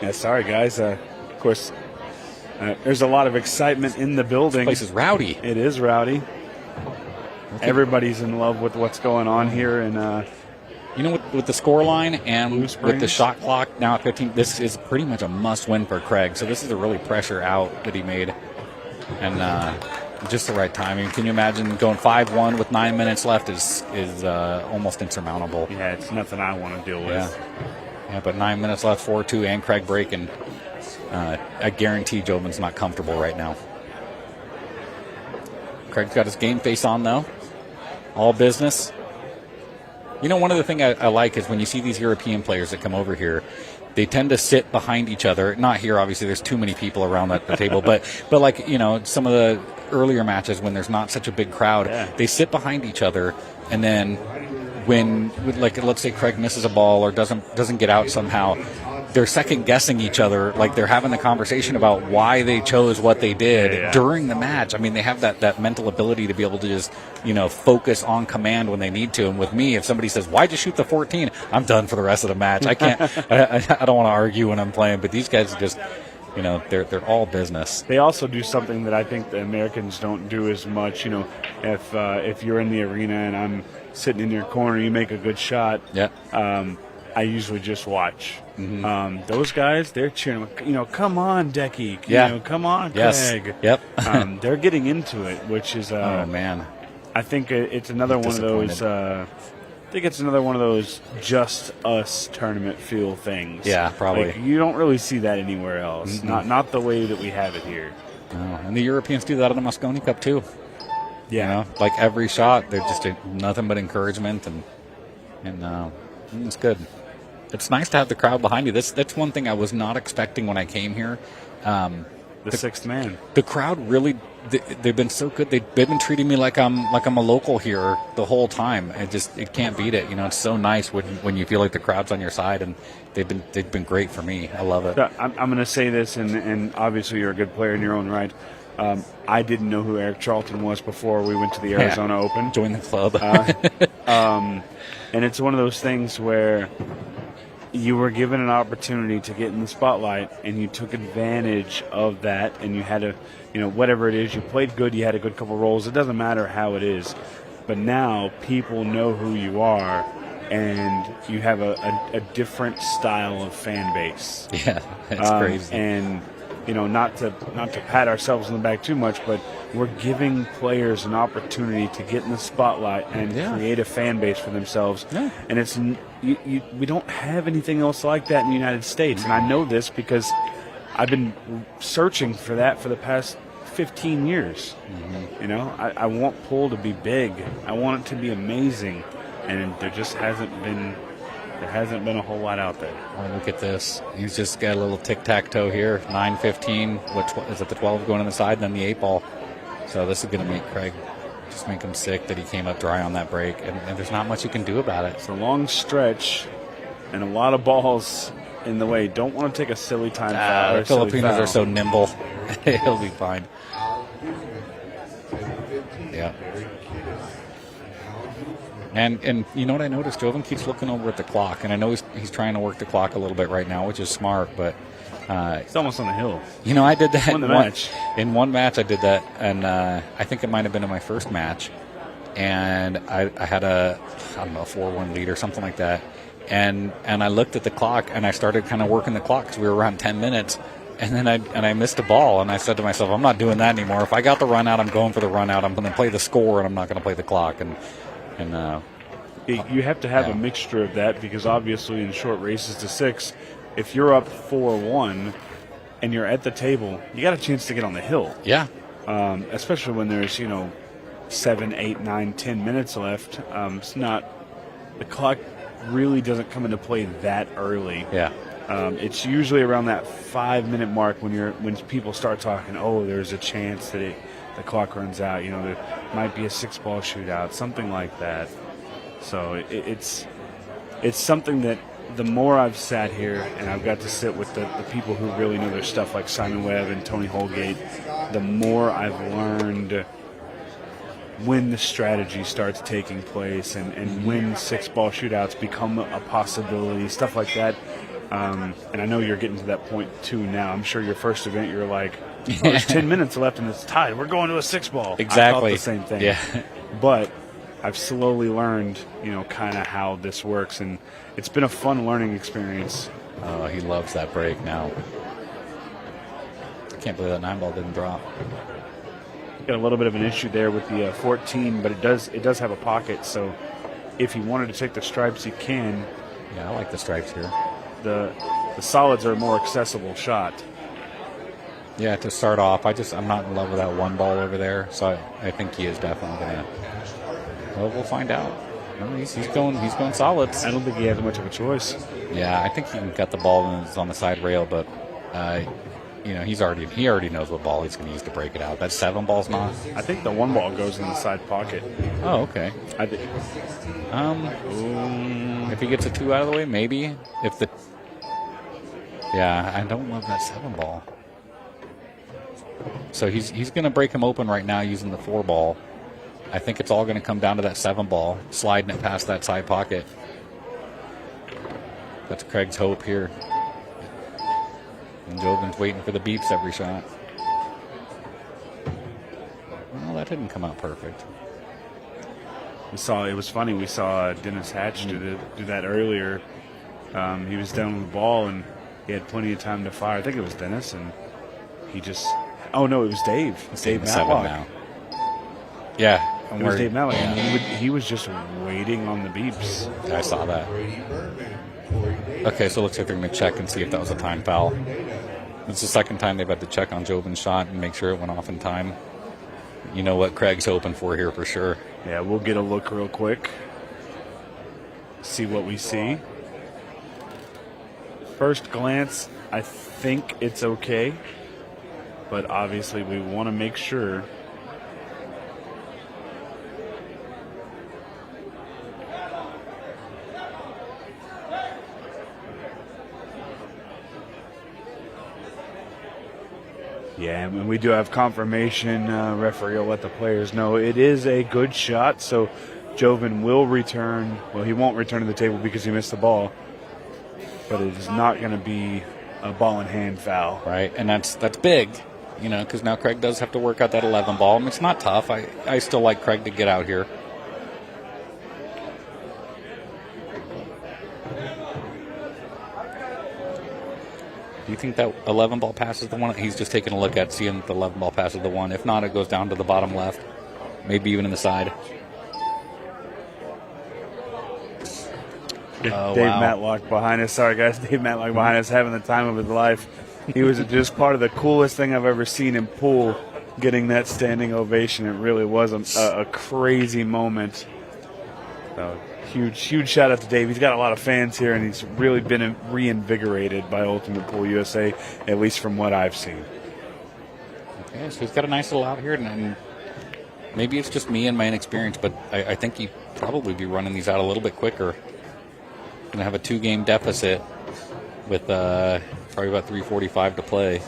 Yeah, sorry, guys. Of course, there's a lot of excitement in the building. This place is rowdy. It is rowdy. Everybody's in love with what's going on here. And you know, with the score line and with the shot clock now at 15, this is pretty much a must-win for Craig. So this is a really pressure out that he made. And just the right timing. Can you imagine going 5-1 with 9 minutes left is almost insurmountable. Yeah, it's nothing I want to deal with. Yeah, but 9 minutes left, 4-2, and Craig breaking. I guarantee Joven's not comfortable right now. Craig's got his game face on, though. All business. You know, one of the things I like is when you see these European players that come over here, they tend to sit behind each other. Not here, obviously. There's too many people around the table. But like, you know, some of the earlier matches when there's not such a big crowd, they sit behind each other, and then when, like, let's say Craig misses a ball or doesn't get out somehow, they're second guessing each other, like they're having a conversation about why they chose what they did during the match. I mean, they have that mental ability to be able to just, you know, focus on command when they need to. And with me, if somebody says, "Why'd you shoot the 14?" I'm done for the rest of the match. I can't. I don't want to argue when I'm playing, but these guys are just, you know, they're all business. They also do something that I think the Americans don't do as much. You know, if you're in the arena and I'm sitting in your corner, you make a good shot. I usually just watch. Those guys, they're cheering. You know, come on, Decky. You know, come on, Craig. They're getting into it, which is. Oh man, I think it's another one of those. I think it's another one of those just us tournament feel things. Yeah, probably. Like, you don't really see that anywhere else. Not the way that we have it here. And the Europeans do that in the Mosconi Cup too. Yeah, you know, like every shot, they're just nothing but encouragement, and it's good. It's nice to have the crowd behind you. That's one thing I was not expecting when I came here. the sixth man. The crowd really, they've been so good. They've been treating me like I'm a local here the whole time. It can't beat it. You know, it's so nice when you feel like the crowd's on your side, and they've been great for me. I love it. I'm going to say this, and obviously you're a good player in your own right. I didn't know who Eric Charlton was before we went to the Arizona Open. Join the club. And it's one of those things where you were given an opportunity to get in the spotlight, and you took advantage of that, and you had to, whatever it is, you played good, you had a good couple rolls. It doesn't matter how it is. But now people know who you are, and you have a different style of fan base. Yeah, it's crazy. And not to pat ourselves on the back too much, but we're giving players an opportunity to get in the spotlight and create a fan base for themselves. Yeah. And it's we don't have anything else like that in the United States. And I know this because I've been searching for that for the past 15 years. Mm-hmm. I want pool to be big. I want it to be amazing. And there just hasn't been a whole lot out there. Oh, look at this. He's just got a little tic-tac-toe here. 9-15. Is it the 12 going on the side and then the 8 ball? So this is going to make Craig just make him sick that he came up dry on that break. And there's not much you can do about it. It's a long stretch and a lot of balls in the way. Don't want to take a silly time foul. The Filipinos are so nimble. He'll be fine. Yeah. And you know what I noticed? Joven keeps looking over at the clock, and I know he's trying to work the clock a little bit right now, which is smart, but it's almost on the hill. I did that in one match. I did that, and I think it might have been in my first match, and I had a 4-1 lead or something like that, and I looked at the clock, and I started kind of working the clock because we were around 10 minutes. And then I missed a ball, and I said to myself, I'm not doing that anymore. If I got the run out, I'm going for the run out. I'm going to play the score, and I'm not going to play the clock. And you have to have a mixture of that, because obviously in short races to 6, if you're up 4-1 and you're at the table, you got a chance to get on the hill. Yeah. Especially when there's 7, 8, 9, 10 minutes left. It's not, the clock really doesn't come into play that early. Yeah. It's usually around that 5-minute mark when people start talking. Oh, there's a chance that the clock runs out. There might be a 6-ball shootout, something like that. So it's something that the more I've sat here and I've got to sit with the people who really know their stuff, like Simon Webb and Tony Holgate, the more I've learned when the strategy starts taking place and when 6-ball shootouts become a possibility, stuff like that. And I know you're getting to that point too now. I'm sure your first event you're like, there's 10 minutes left and it's tied. We're going to a 6-ball. Exactly. I thought the same thing. Yeah. But I've slowly learned, kind of how this works, and it's been a fun learning experience. Oh, he loves that break now. I can't believe that 9-ball didn't drop. Got a little bit of an issue there with the 14, but it does have a pocket, so if he wanted to take the stripes, he can. Yeah, I like the stripes here. The solids are a more accessible shot. Yeah, to start off, I'm not in love with that 1 ball over there, so I think he is definitely gonna. Well, we'll find out. No, he's going solids. I don't think he has much of a choice. Yeah, I think he got the ball and it's on the side rail, but he already knows what ball he's going to use to break it out. That 7 ball's not. I think the 1 ball goes in the side pocket. Oh, okay. I think. If he gets a 2 out of the way, maybe. Yeah, I don't love that 7 ball. So he's going to break him open right now using the 4 ball. I think it's all going to come down to that 7 ball, sliding it past that side pocket. That's Craig's hope here. And Joven's waiting for the beeps every shot. Well, that didn't come out perfect. It was funny, we saw Dennis Hatch do that earlier. He was down with the ball, and he had plenty of time to fire. I think it was Dennis, and he just... Oh, no, it was Dave. It's Dave Matlock. Now. Yeah. It was Dave Matlock. Yeah. He was just waiting on the beeps. I saw that. Okay, so it looks like they're going to check and see if that was a time foul. It's the second time they've had to check on Joven's shot and make sure it went off in time. You know what Craig's hoping for here for sure. Yeah, we'll get a look real quick. See what we see. First glance, I think it's okay. but obviously we want to make sure. Yeah, and we do have confirmation. Referee will let the players know it is a good shot, so Joven will return. Well, he won't return to the table because he missed the ball, but it is not going to be a ball in hand foul. Right, and that's big, you know, because now Craig does have to work out that 11 ball. I mean, it's not tough. I still like Craig to get out here. Do you think that 11 ball passes the one? He's just taking a look at, seeing if the 11 ball passes the one. If not, it goes down to the bottom left, maybe even in the side. Oh, Dave wow. Matlock behind us. Sorry, guys. Dave Matlock behind us having the time of his life. He was just part of the coolest thing I've ever seen in pool, getting that standing ovation. It really was a crazy moment. So, huge shout out to Dave. He's got a lot of fans here, and he's really been reinvigorated by Ultimate Pool USA, at least from what I've seen. Okay, so he's got a nice little out here, and maybe it's just me and my inexperience, but I think he'd probably be running these out a little bit quicker. Going to have a 2-game deficit with probably about 3:45 to play.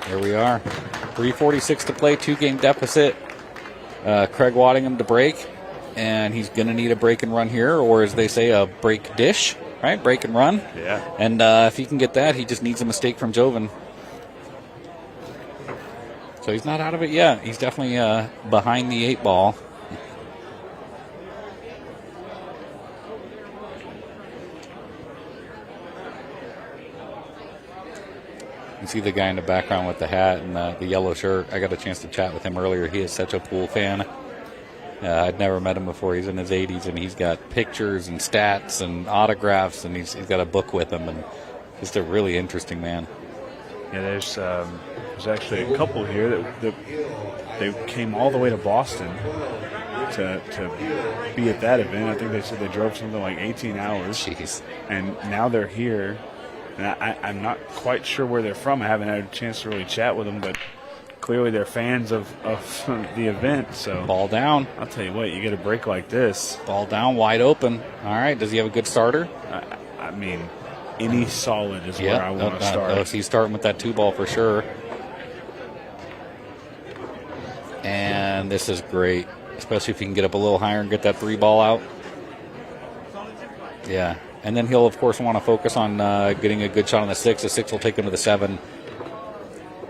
Here we are. 3:46 to play, 2-game deficit. Craig Wadingham to break, and he's going to need a break and run here, or as they say, a break dish, right? Break and run. Yeah. And if he can get that, he just needs a mistake from Joven. So he's not out of it yet. He's definitely behind the 8 ball. You see the guy in the background with the hat and the yellow shirt. I got a chance to chat with him earlier. He is such a pool fan. I'd never met him before. He's in his 80s, and he's got pictures and stats and autographs, and he's got a book with him, and just a really interesting man. Yeah, there's actually a couple here that they came all the way to Boston to be at that event. I think they said they drove something like 18 hours. Jeez. And now they're here. And I'm not quite sure where they're from. I haven't had a chance to really chat with them, but clearly they're fans of the event. So ball down. I'll tell you what, you get a break like this. Ball down, wide open. All right, does he have a good starter? I mean, any solid is where I want to start. He's starting with that 2 ball for sure. And this is great, especially if he can get up a little higher and get that 3 ball out. Yeah. And then he'll, of course, want to focus on getting a good shot on the 6. The 6 will take him to the 7.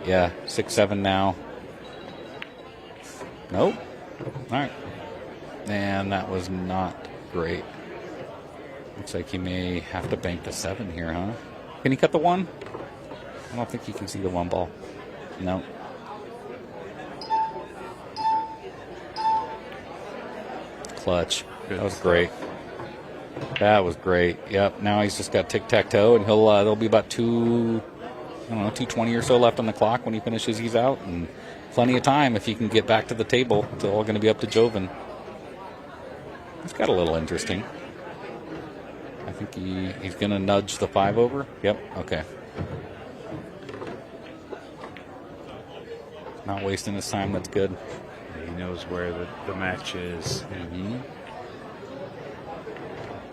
Yeah, 6-7 now. Nope. All right. And that was not great. Looks like he may have to bank the 7 here, huh? Can he cut the 1? I don't think he can see the 1 ball. No. Clutch. That was great. That was great. Yep. Now he's just got tic-tac-toe, and there'll be about 2:20 or so left on the clock when he finishes. He's out, and plenty of time if he can get back to the table. It's all going to be up to Joven. It's got a little interesting. I think he's going to nudge the 5 over. Yep. Okay. Not wasting his time. That's good. He knows where the match is. Mm-hmm.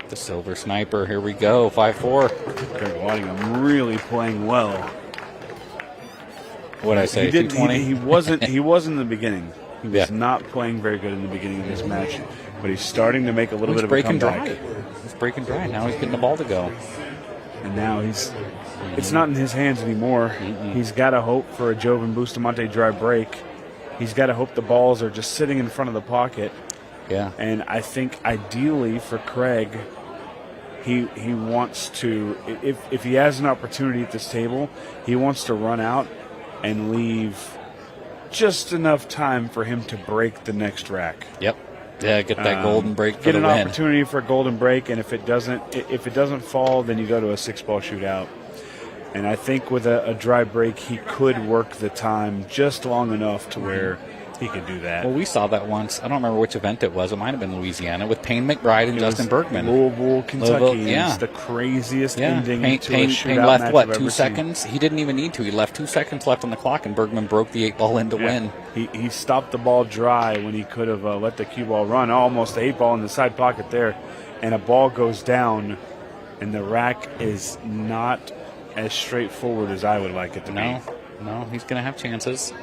The Silver Sniper. Here we go. 5-4. Craig Wadingham really playing well. What did I say? 220. He wasn't. He was in the beginning. He was not playing very good in the beginning of this match, but he's starting to make a little bit of a comeback. He's breaking dry. Now he's getting the ball to go. And now it's not in his hands anymore. He's got to hope for a Joven Bustamante dry break. He's got to hope the balls are just sitting in front of the pocket. Yeah. And I think ideally for Craig, he wants to, if he has an opportunity at this table, he wants to run out and leave just enough time for him to break the next rack. Yep. Yeah, get that golden break for get the an win. Opportunity for a golden break, and if it doesn't fall, then you go to a 6-ball shootout. And I think with a dry break, he could work the time just long enough to where he could do that. Well, we saw that once. I don't remember which event it was. It might have been Louisiana with Payne McBride and Justin Bergman. Louisville, Kentucky. Yeah. It's the craziest ending to a Payne shootout left, match what, I've 2 ever seconds? He didn't even need to. He left 2 seconds left on the clock, and Bergman broke the 8-ball in to win. He stopped the ball dry when he could have let the cue ball run. Almost the 8-ball in the side pocket there. And a ball goes down, and the rack is not as straightforward as I would like it to be. No, he's going to have chances.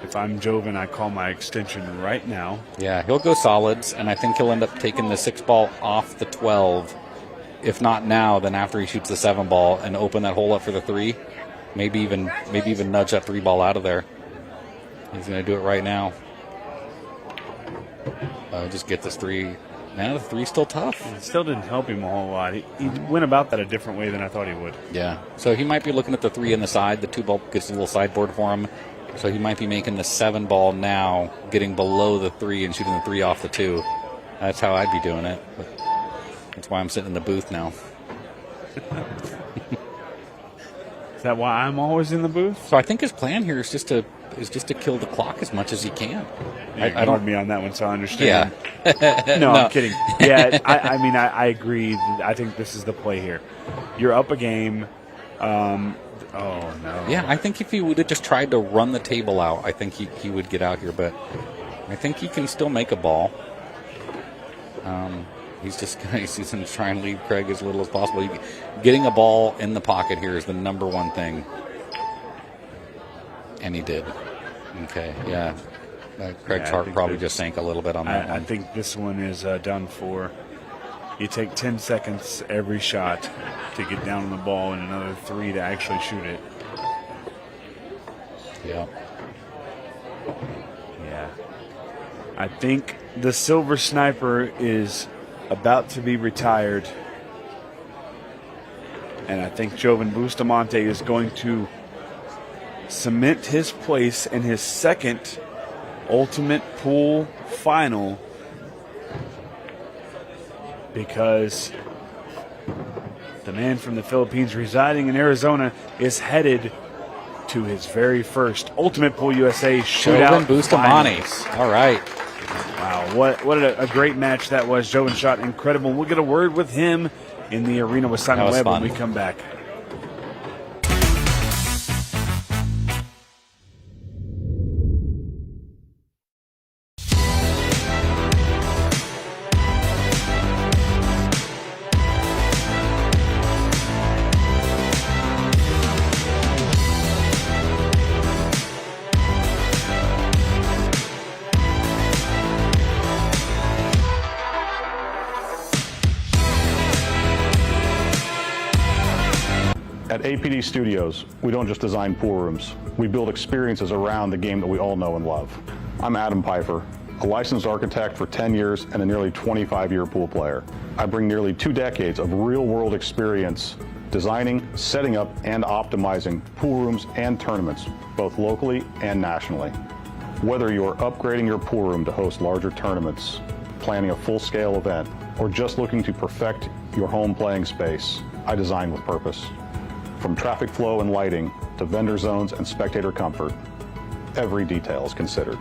If I'm Joven, I call my extension right now. Yeah, he'll go solids, and I think he'll end up taking the 6-ball off the 12. If not now, then after he shoots the 7-ball and open that hole up for the 3. Maybe even nudge that 3-ball out of there. He's going to do it right now. Just get this 3. Man, the 3's still tough. It still didn't help him a whole lot. He went about that a different way than I thought he would. Yeah. So he might be looking at the 3 in the side. The 2-ball gets a little sideboard for him. So he might be making the 7-ball now, getting below the 3 and shooting the 3 off the 2. That's how I'd be doing it. But that's why I'm sitting in the booth now. Is that why I'm always in the booth? So I think his plan here is just to kill the clock as much as he can. I don't me on that one, so I understand. Yeah. No, I'm kidding. Yeah, I agree. I think this is the play here. You're up a game. Oh, no. Yeah, I think if he would have just tried to run the table out, I think he would get out here. But I think he can still make a ball. He's going to try and leave Craig as little as possible. Getting a ball in the pocket here is the number one thing. And he did. Okay, yeah. Craig's heart probably just sank a little bit on that one. I think this one is done for. You take 10 seconds every shot to get down on the ball and another 3 to actually shoot it. Yeah. Yeah. I think the Silver Sniper is about to be retired. And I think Joven Bustamante is going to cement his place in his second Ultimate Pool final, because the man from the Philippines residing in Arizona is headed to his very first Ultimate Pool USA Shootout. Joven Bustamante. All right. Wow, what a great match that was. Joven shot incredible. We'll get a word with him in the arena with Simon Webb when we come back. At APD Studios, we don't just design pool rooms. We build experiences around the game that we all know and love. I'm Adam Pfeiffer, a licensed architect for 10 years and a nearly 25-year pool player. I bring nearly 2 decades of real-world experience designing, setting up, and optimizing pool rooms and tournaments, both locally and nationally. Whether you're upgrading your pool room to host larger tournaments, planning a full-scale event, or just looking to perfect your home playing space, I design with purpose. From traffic flow and lighting to vendor zones and spectator comfort, every detail is considered,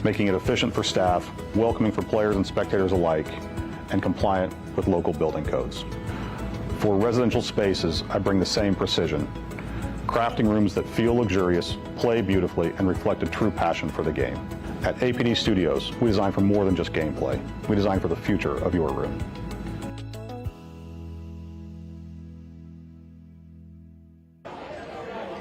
making it efficient for staff, welcoming for players and spectators alike, and compliant with local building codes. For residential spaces, I bring the same precision, crafting rooms that feel luxurious, play beautifully, and reflect a true passion for the game. At APD Studios, we design for more than just gameplay. We design for the future of your room.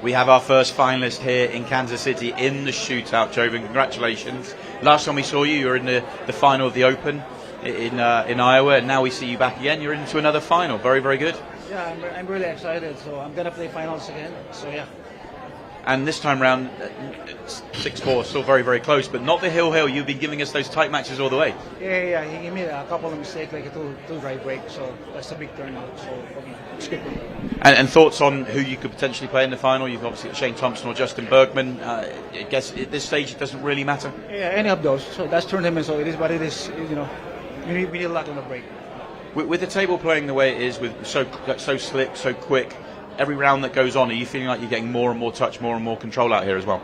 We have our first finalist here in Kansas City in the shootout. Joven, congratulations. Last time we saw you, you were in the final of the Open in Iowa, and now we see you back again. You're into another final. Very, very good. Yeah, I'm really excited. So I'm going to play finals again. So, yeah. And this time round, 6-4, still very, very close, but not the hill. You've been giving us those tight matches all the way. Yeah. He gave me a couple of mistakes, like a two drive break. So that's a big turnout. So okay, it's good. And thoughts on who you could potentially play in the final? You've obviously got Shane Thompson or Justin Bergman. I guess at this stage it doesn't really matter. Yeah, any of those. So that's tournament. So it is what it is. You know, we need luck on the break. With the table playing the way it is, with so slick, so quick, every round that goes on, are you feeling like you're getting more and more touch, more and more control out here as well?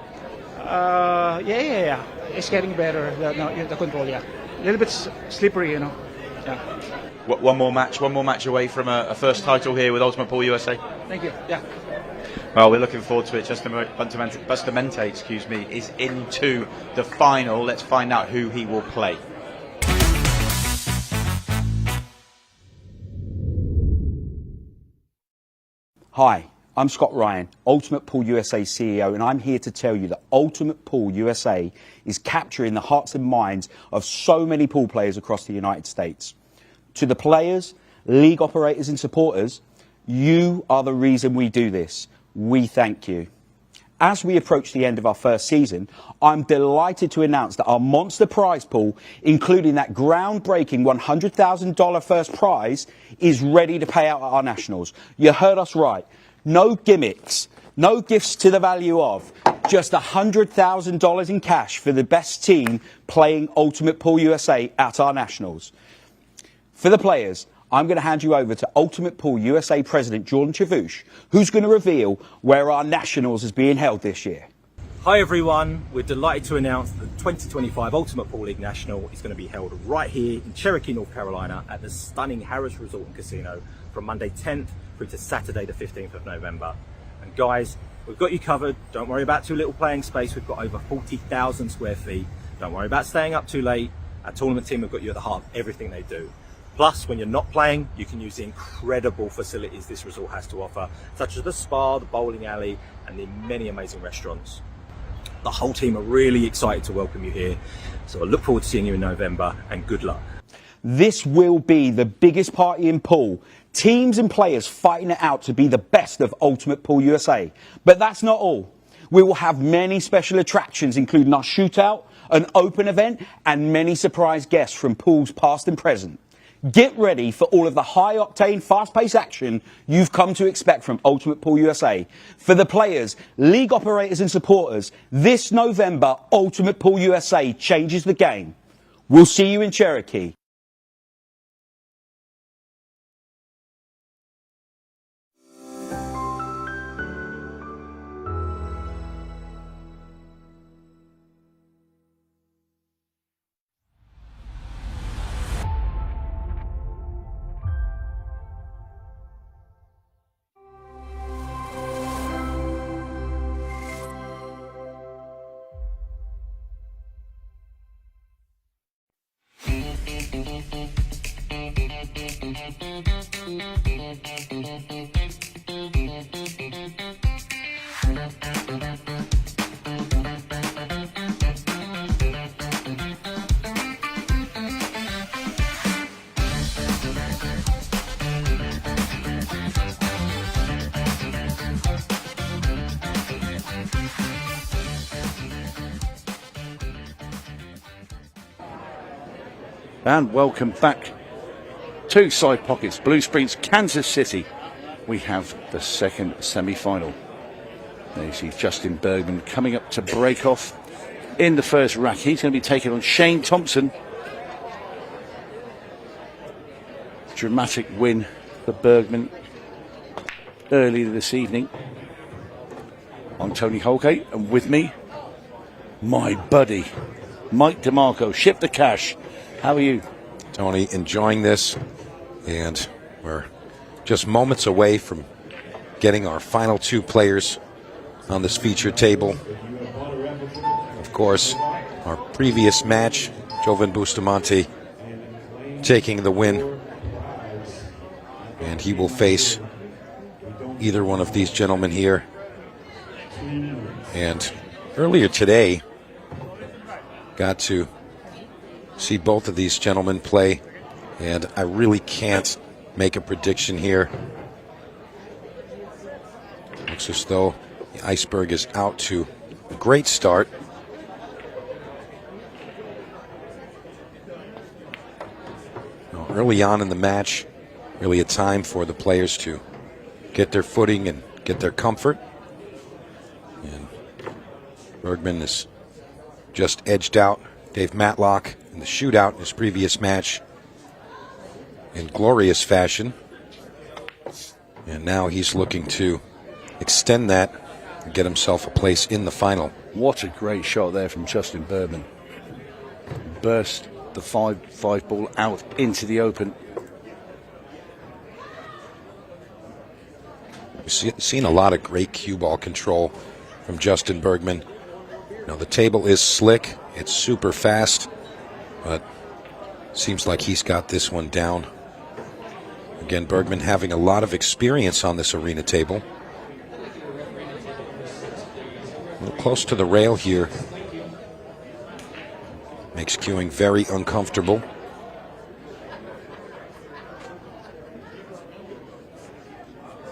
Yeah. It's getting better. The control, yeah. A little bit slippery, you know. Yeah. One more match away from a first title here with Ultimate Pool USA. Thank you. Yeah. Well, we're looking forward to it. Bustamante, is into the final. Let's find out who he will play. Hi, I'm Scott Ryan, Ultimate Pool USA CEO, and I'm here to tell you that Ultimate Pool USA is capturing the hearts and minds of so many pool players across the United States. To the players, league operators and supporters, you are the reason we do this. We thank you. As we approach the end of our first season, I'm delighted to announce that our monster prize pool, including that groundbreaking $100,000 first prize, is ready to pay out at our nationals. You heard us right. No gimmicks, no gifts to the value of, just $100,000 in cash for the best team playing Ultimate Pool USA at our nationals. For the players, I'm going to hand you over to Ultimate Pool USA President Jordan Chavouche, who's going to reveal where our nationals is being held this year. Hi everyone, we're delighted to announce that the 2025 Ultimate Pool League National is going to be held right here in Cherokee, North Carolina at the stunning Harris Resort and Casino from Monday 10th through to Saturday the 15th of November. And guys, we've got you covered. Don't worry about too little playing space. We've got over 40,000 square feet. Don't worry about staying up too late. Our tournament team have got you at the heart of everything they do. Plus, when you're not playing, you can use the incredible facilities this resort has to offer, such as the spa, the bowling alley, and the many amazing restaurants. The whole team are really excited to welcome you here, so I look forward to seeing you in November, and good luck. This will be the biggest party in pool. Teams and players fighting it out to be the best of Ultimate Pool USA. But that's not all. We will have many special attractions, including our shootout, an open event, and many surprise guests from pools past and present. Get ready for all of the high-octane, fast-paced action you've come to expect from Ultimate Pool USA. For the players, league operators and supporters, this November, Ultimate Pool USA changes the game. We'll see you in Cherokee. And welcome back to Side Pockets, Blue Springs, Kansas City. We have the second semi-final. There you see Justin Bergman coming up to break off in the first rack. He's going to be taking on Shane Thompson. Dramatic win for Bergman earlier this evening. I'm Tony Holgate, and with me, my buddy, Mike DeMarco. Ship the cash. How are you? Tony, enjoying this, and we're just moments away from getting our final two players on this feature table. Of course, our previous match, Joven Bustamante taking the win, and he will face either one of these gentlemen here. And earlier today, got to see both of these gentlemen play, and I really can't make a prediction here. Looks as though the Iceberg is out to a great start. Now, early on in the match, really a time for the players to get their footing and get their comfort. And Bergman has just edged out Dave Matlock in the shootout in his previous match in glorious fashion, and now he's looking to extend that and get himself a place in the final. What a great shot there from Justin Bergman. Burst the 5-5 ball out into the open. We've seen a lot of great cue ball control from Justin Bergman. Now the table is slick, it's super fast, but seems like he's got this one down. Again, Bergman having a lot of experience on this arena table. A little close to the rail here. Makes cueing very uncomfortable.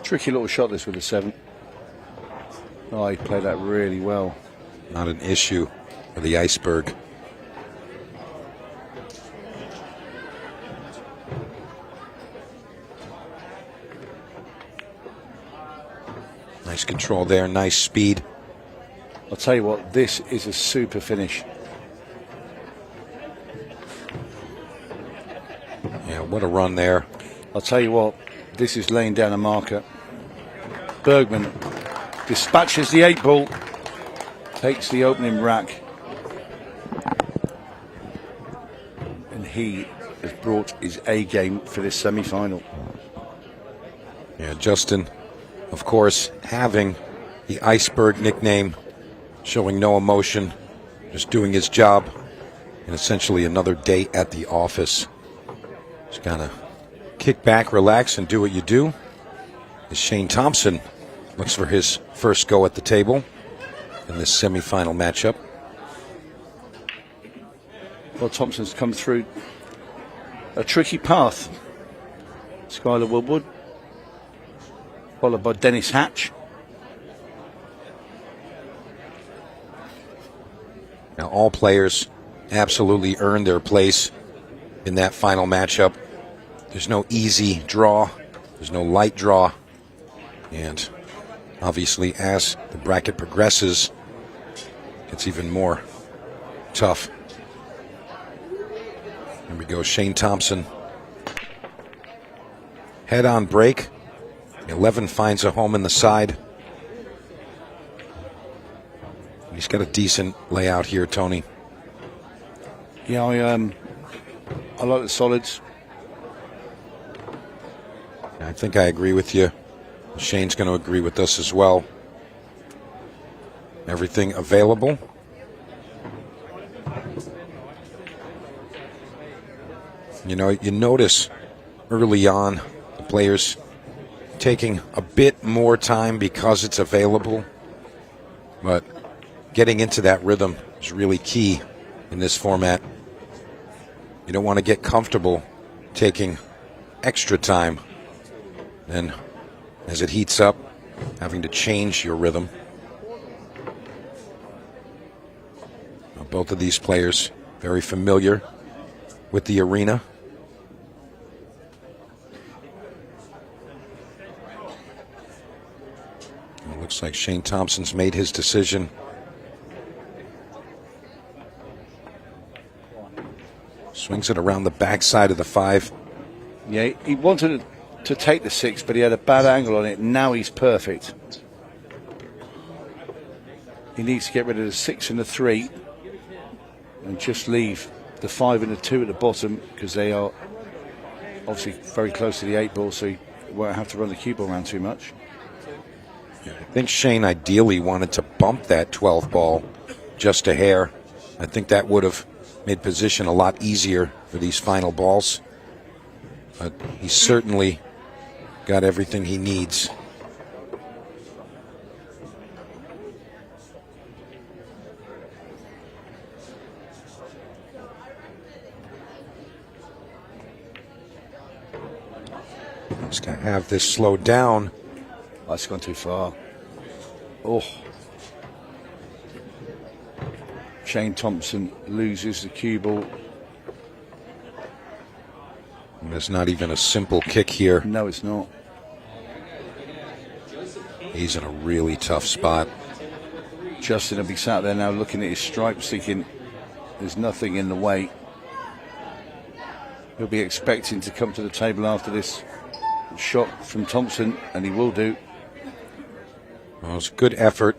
Tricky little shot this with the 7. Oh, he played that really well. Not an issue for the Iceberg. Nice control there, nice speed. I'll tell you what, this is a super finish. Yeah, what a run there. I'll tell you what, this is laying down a marker. Bergman dispatches the 8 ball, takes the opening rack, and he has brought his A game for this semi-final. Yeah, Justin, of course, having the Iceberg nickname, showing no emotion, just doing his job, and essentially another day at the office. Just gotta kick back, relax, and do what you do. As Shane Thompson looks for his first go at the table in this semifinal matchup. Well, Thompson's come through a tricky path. Skylar Woodward, followed by Dennis Hatch. Now all players absolutely earned their place in that final matchup. There's no easy draw, there's no light draw, and obviously as the bracket progresses, it's even more tough. Here we go, Shane Thompson. Head on break. 11 finds a home in the side. He's got a decent layout here, Tony. Yeah, I like the solids. I think I agree with you. Shane's going to agree with us as well. Everything available. You know, you notice early on the players taking a bit more time because it's available, but getting into that rhythm is really key in this format. You don't want to get comfortable taking extra time, and as it heats up, having to change your rhythm. Now, both of these players very familiar with the arena. It looks like Shane Thompson's made his decision. Swings it around the backside of the 5. Yeah, he wanted to take the 6, but he had a bad angle on it. Now he's perfect. He needs to get rid of the 6 and the 3 and just leave the 5 and the 2 at the bottom, because they are obviously very close to the 8 ball, so he won't have to run the cue ball around too much. I think Shane ideally wanted to bump that 12 ball just a hair. I think that would have made position a lot easier for these final balls. But he's certainly got everything he needs. He's going to have this slowed down. That's gone too far. Oh. Shane Thompson loses the cue ball. And there's not even a simple kick here. No, it's not. He's in a really tough spot. Justin will be sat there now looking at his stripes, thinking there's nothing in the way. He'll be expecting to come to the table after this shot from Thompson, and he will do. Well, it was a good effort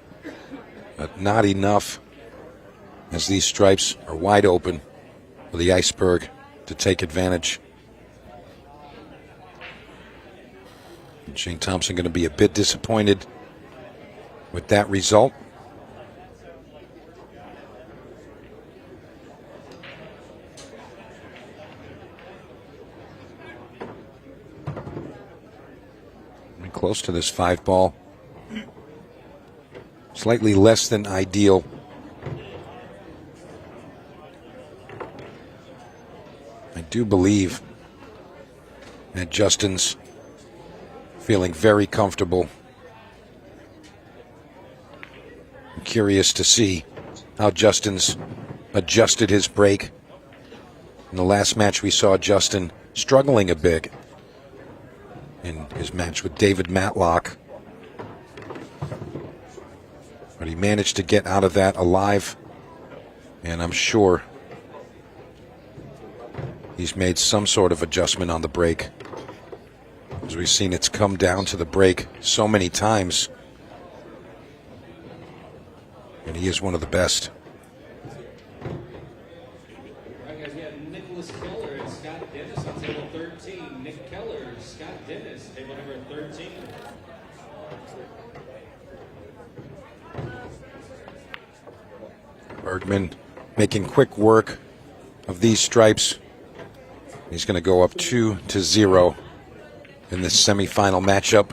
but not enough, as these stripes are wide open for the Iceberg to take advantage. And Shane Thompson going to be a bit disappointed with that result. We're close to this 5-ball. Slightly less than ideal. I do believe that Justin's feeling very comfortable. I'm curious to see how Justin's adjusted his break. In the last match, we saw Justin struggling a bit in his match with David Matlock. But he managed to get out of that alive, and I'm sure he's made some sort of adjustment on the break. As we've seen, it's come down to the break so many times, and he is one of the best. Right, guys, we have Nicholas Keller and Scott Dennis on table 13. Nick Keller, Scott Dennis, table number 13. Bergman making quick work of these stripes. He's going to go up 2-0 in this semifinal matchup.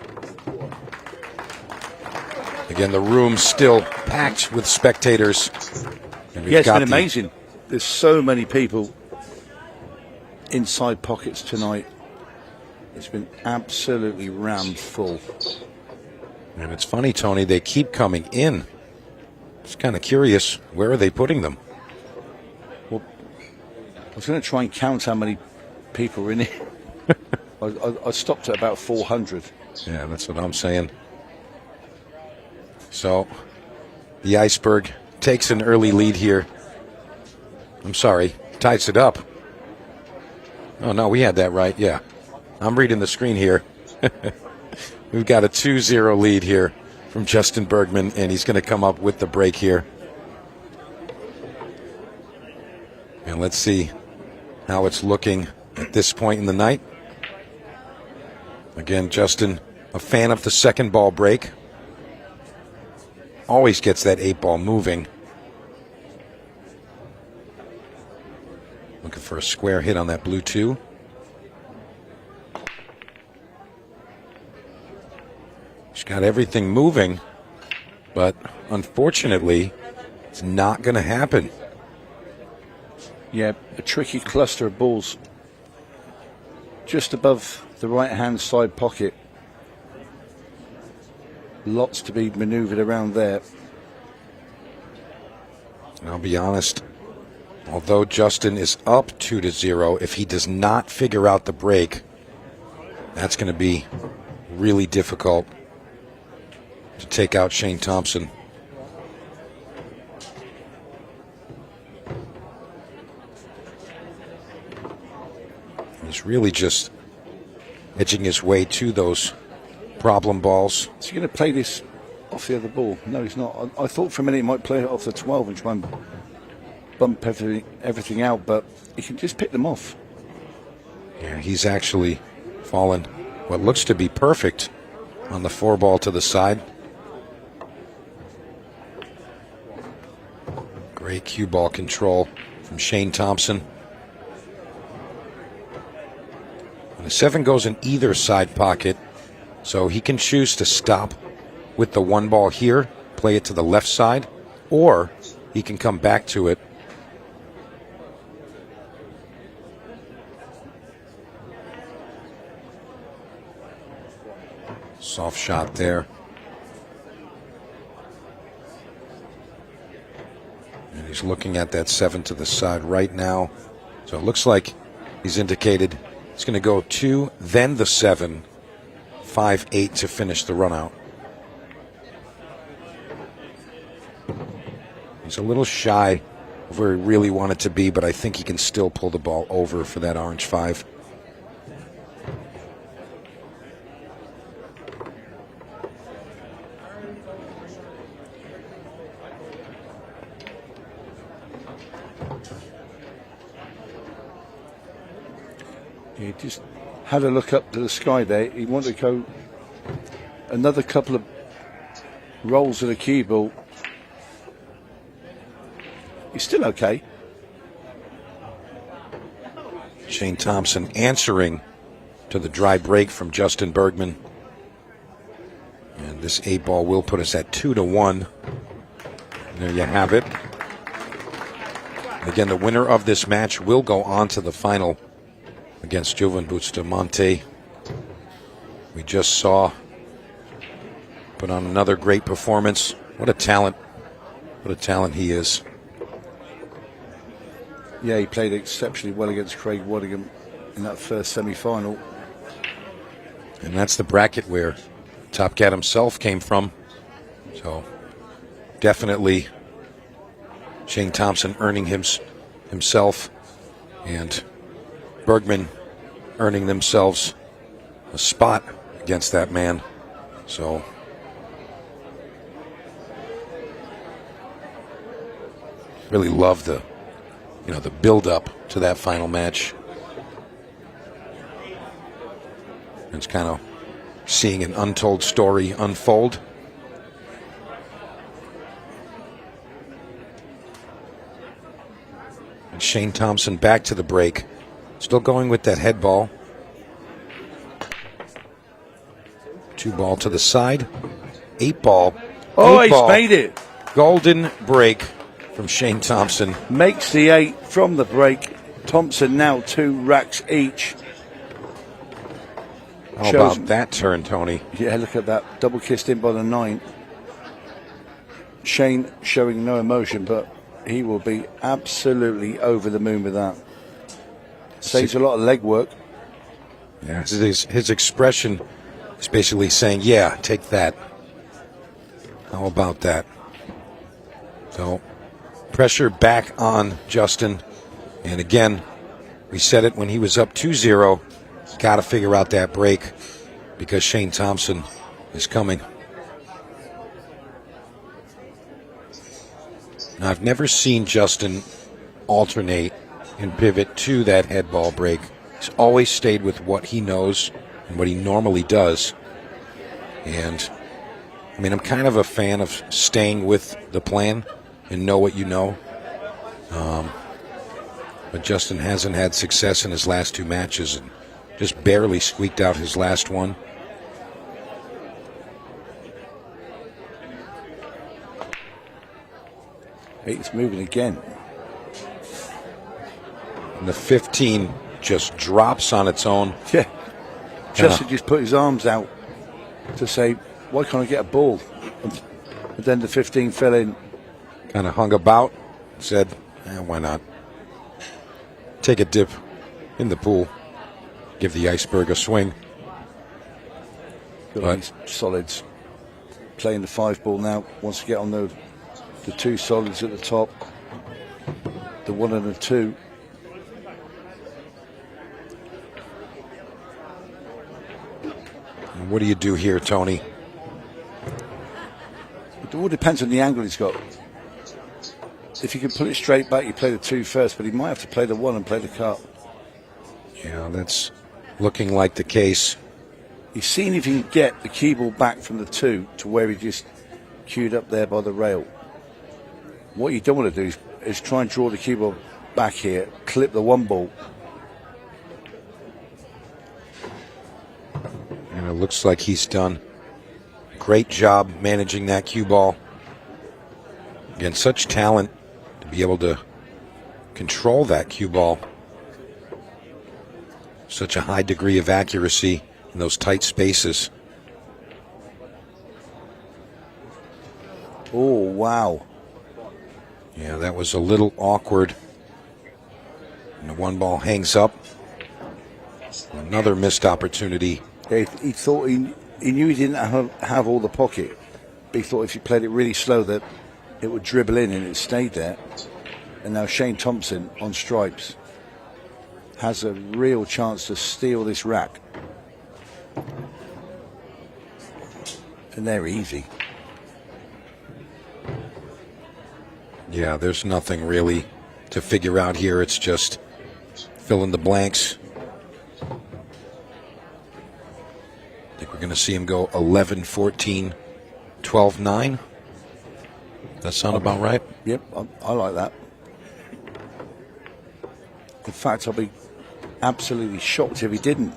Again, the room still packed with spectators. And Yeah, it's been amazing. There's so many people inside pockets tonight. It's been absolutely rammed full. And it's funny, Tony, they keep coming in. It's kind of curious. Where are they putting them? Well, I was going to try and count how many people are in here. I stopped at about 400. Yeah, that's what I'm saying. So, the Iceberg takes an early lead here. I'm sorry, ties it up. Oh, no, we had that right, yeah. I'm reading the screen here. We've got a 2-0 lead here from Justin Bergman, and he's going to come up with the break here. And let's see how it's looking at this point in the night. Again, Justin, a fan of the second ball break. Always gets that 8-ball moving. Looking for a square hit on that blue 2. She's got everything moving, but unfortunately, it's not going to happen. Yeah, a tricky cluster of balls just above the right-hand side pocket. Lots to be maneuvered around there. I'll be honest, although Justin is up 2-0, if he does not figure out the break, that's going to be really difficult to take out Shane Thompson. He's really just edging his way to those problem balls. Is he going to play this off the other ball? No, he's not. I thought for a minute he might play it off the 12 and try and bump everything out, but he can just pick them off. Yeah, he's actually fallen what looks to be perfect on the 4-ball to the side. Great cue ball control from Shane Thompson. And the 7 goes in either side pocket, so he can choose to stop with the 1 ball here, play it to the left side, or he can come back to it. Soft shot there. And he's looking at that 7 to the side right now. So it looks like he's indicated he's going to go 2, then the 7, 5, 8 to finish the run out. He's a little shy of where he really wanted to be, but I think he can still pull the ball over for that orange 5. He just had a look up to the sky there. He wanted to go another couple of rolls of the cue ball. He's still okay. Shane Thompson answering to the dry break from Justin Bergman. And this 8-ball will put us at 2-1. There you have it. Again, the winner of this match will go on to the final against Joven Bustamante. We just saw put on another great performance. What a talent. What a talent he is. Yeah, he played exceptionally well against Craig Wadingham in that first semi-final. And that's the bracket where Top Cat himself came from. So definitely Shane Thompson earning himself and Bergman earning themselves a spot against that man. So really love the the build up to that final match. It's kind of seeing an untold story unfold. And Shane Thompson back to the break. Still going with that head ball. 2-ball to the side. 8-ball. Oh, 8-ball. he's made it. Golden break from Shane Thompson. Makes the 8 from the break. Thompson now 2 racks each. How about that turn, Tony? Yeah, look at that. Double kissed in by the 9. Shane showing no emotion, but he will be absolutely over the moon with that. Saves a lot of leg work. Yeah, his expression is basically saying, yeah, take that. How about that? So, pressure back on Justin. And again, we said it when he was up 2-0. Got to figure out that break because Shane Thompson is coming. Now, I've never seen Justin alternate and pivot to that head ball break. He's always stayed with what he knows and what he normally does. And, I mean, I'm kind of a fan of staying with the plan and know what you know. But Justin hasn't had success in his last 2 matches and just barely squeaked out his last one. It's moving again. And the 15 just drops on its own. Yeah. Justin just put his arms out to say, why can't I get a ball? And then the 15 fell in. Kind of hung about, said, why not? Take a dip in the pool. Give the iceberg a swing. Got solids. Playing the 5-ball now. Wants to get on the 2 solids at the top. The 1 and the 2. And what do you do here, Tony? It all depends on the angle he's got. If you can put it straight back, you play the 2 first, but he might have to play the 1 and play the cup. Yeah, that's looking like the case. He's seen if he can get the cue ball back from the 2 to where he just queued up there by the rail. What you don't want to do is try and draw the cue ball back here, clip the 1 ball. And it looks like he's done a great job managing that cue ball. Again, such talent to be able to control that cue ball. Such a high degree of accuracy in those tight spaces. Oh, wow. Yeah, that was a little awkward. And the 1 ball hangs up. Another missed opportunity. Yeah, he thought he knew he didn't have all the pocket. But he thought if he played it really slow that it would dribble in and it stayed there. And now Shane Thompson on stripes has a real chance to steal this rack. And they're easy. Yeah, there's nothing really to figure out here. It's just fill in the blanks. going to see him go 11-14, 12-9. That sound about right? Yep, I like that. In fact, I'll be absolutely shocked if he didn't.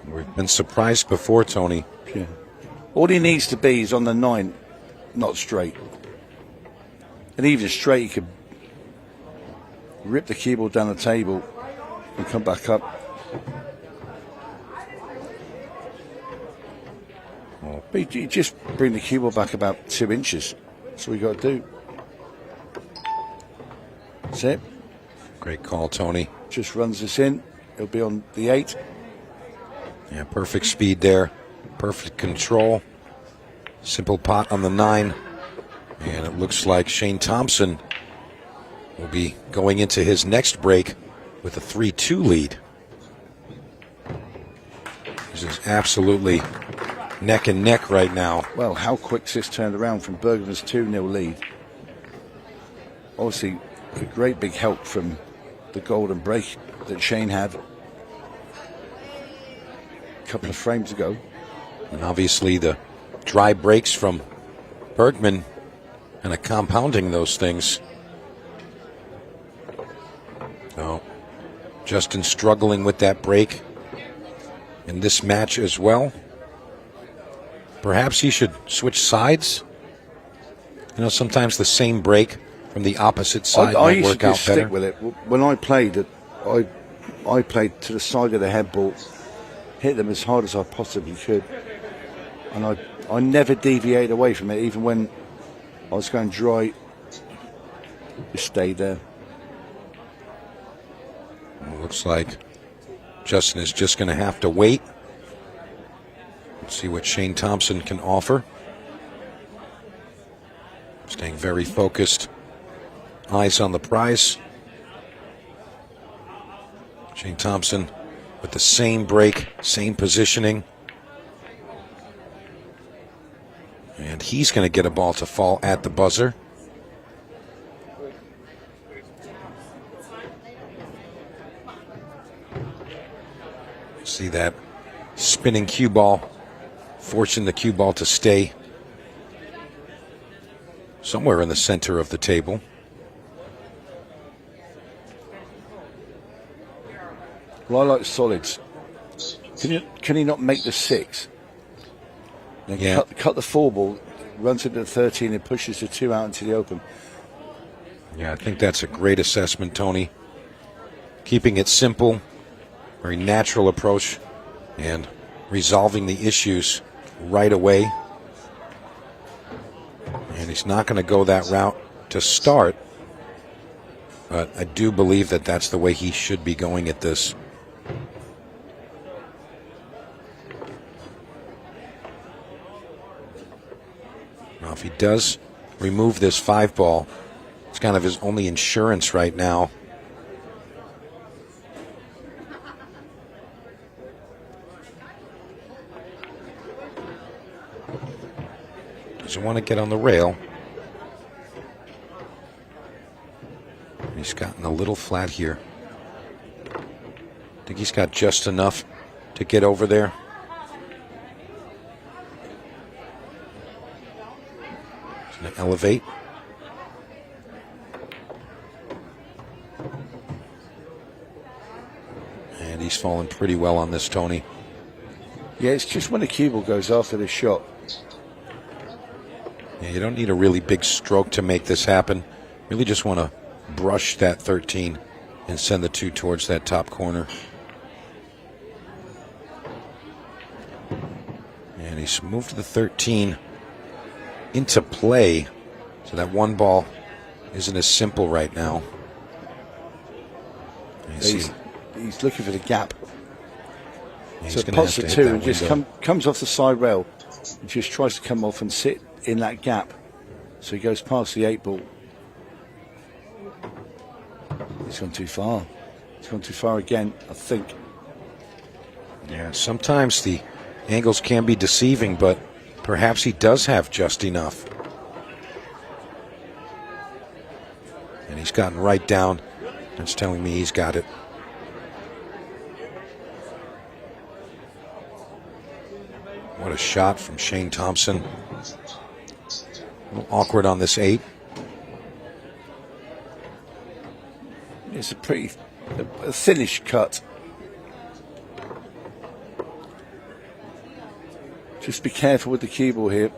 We've been surprised before, Tony. Yeah. All he needs to be is on the 9, not straight. And even straight, he could rip the cue ball down the table and come back up. But you just bring the cue ball back about 2 inches. That's what you got to do. That's it. Great call, Tony. Just runs this in. He'll be on the 8. Yeah, perfect speed there. Perfect control. Simple pot on the 9. And it looks like Shane Thompson will be going into his next break with a 3-2 lead. This is absolutely neck and neck right now. Well, how quick's this turned around from Bergman's 2-0 lead? Obviously, a great big help from the golden break that Shane had a couple of frames ago. And obviously the dry breaks from Bergman and compounding those things. Oh, Justin struggling with that break in this match as well. Perhaps he should switch sides. You know, sometimes the same break from the opposite side I might used work to out just better. stick with it. When I played, I played to the side of the head ball, hit them as hard as I possibly could, and I never deviated away from it, even when I was going dry. Just stayed there. Looks like Justin is just going to have to wait and see what Shane Thompson can offer. Staying very focused, eyes on the prize. Shane Thompson with the same break, same positioning. And he's going to get a ball to fall at the buzzer. See that spinning cue ball, forcing the cue ball to stay somewhere in the center of the table. Well, I like solids. Can he not make the 6? Then Yeah. cut the 4 ball, runs into the 13 and pushes the 2 out into the open. Yeah, I think that's a great assessment, Tony. Keeping it simple, very natural approach, and resolving the issues right away. And he's not going to go that route to start, but I do believe that that's the way he should be going at this. Now, if he does remove this 5 ball, it's kind of his only insurance right now. Doesn't want to get on the rail. He's gotten a little flat here. I think he's got just enough to get over there. He's going to elevate. And he's fallen pretty well on this, Tony. Yeah, it's just when the cue ball goes after the shot. Yeah, you don't need a really big stroke to make this happen. Really just want to brush that 13 and send the 2 towards that top corner. And he's moved the 13 into play, so that 1 ball isn't as simple right now. He's looking for the gap. He's So gonna pots have the to 2 hit that and just window. comes off the side rail and just tries to come off and sit in that gap. So he goes past the 8 ball. He's gone too far. He's gone too far again, I think. Yeah, sometimes the angles can be deceiving, but perhaps he does have just enough. And he's gotten right down. That's telling me he's got it. What a shot from Shane Thompson. A little awkward on this 8. It's a pretty a thinnish cut. Just be careful with the cue ball here.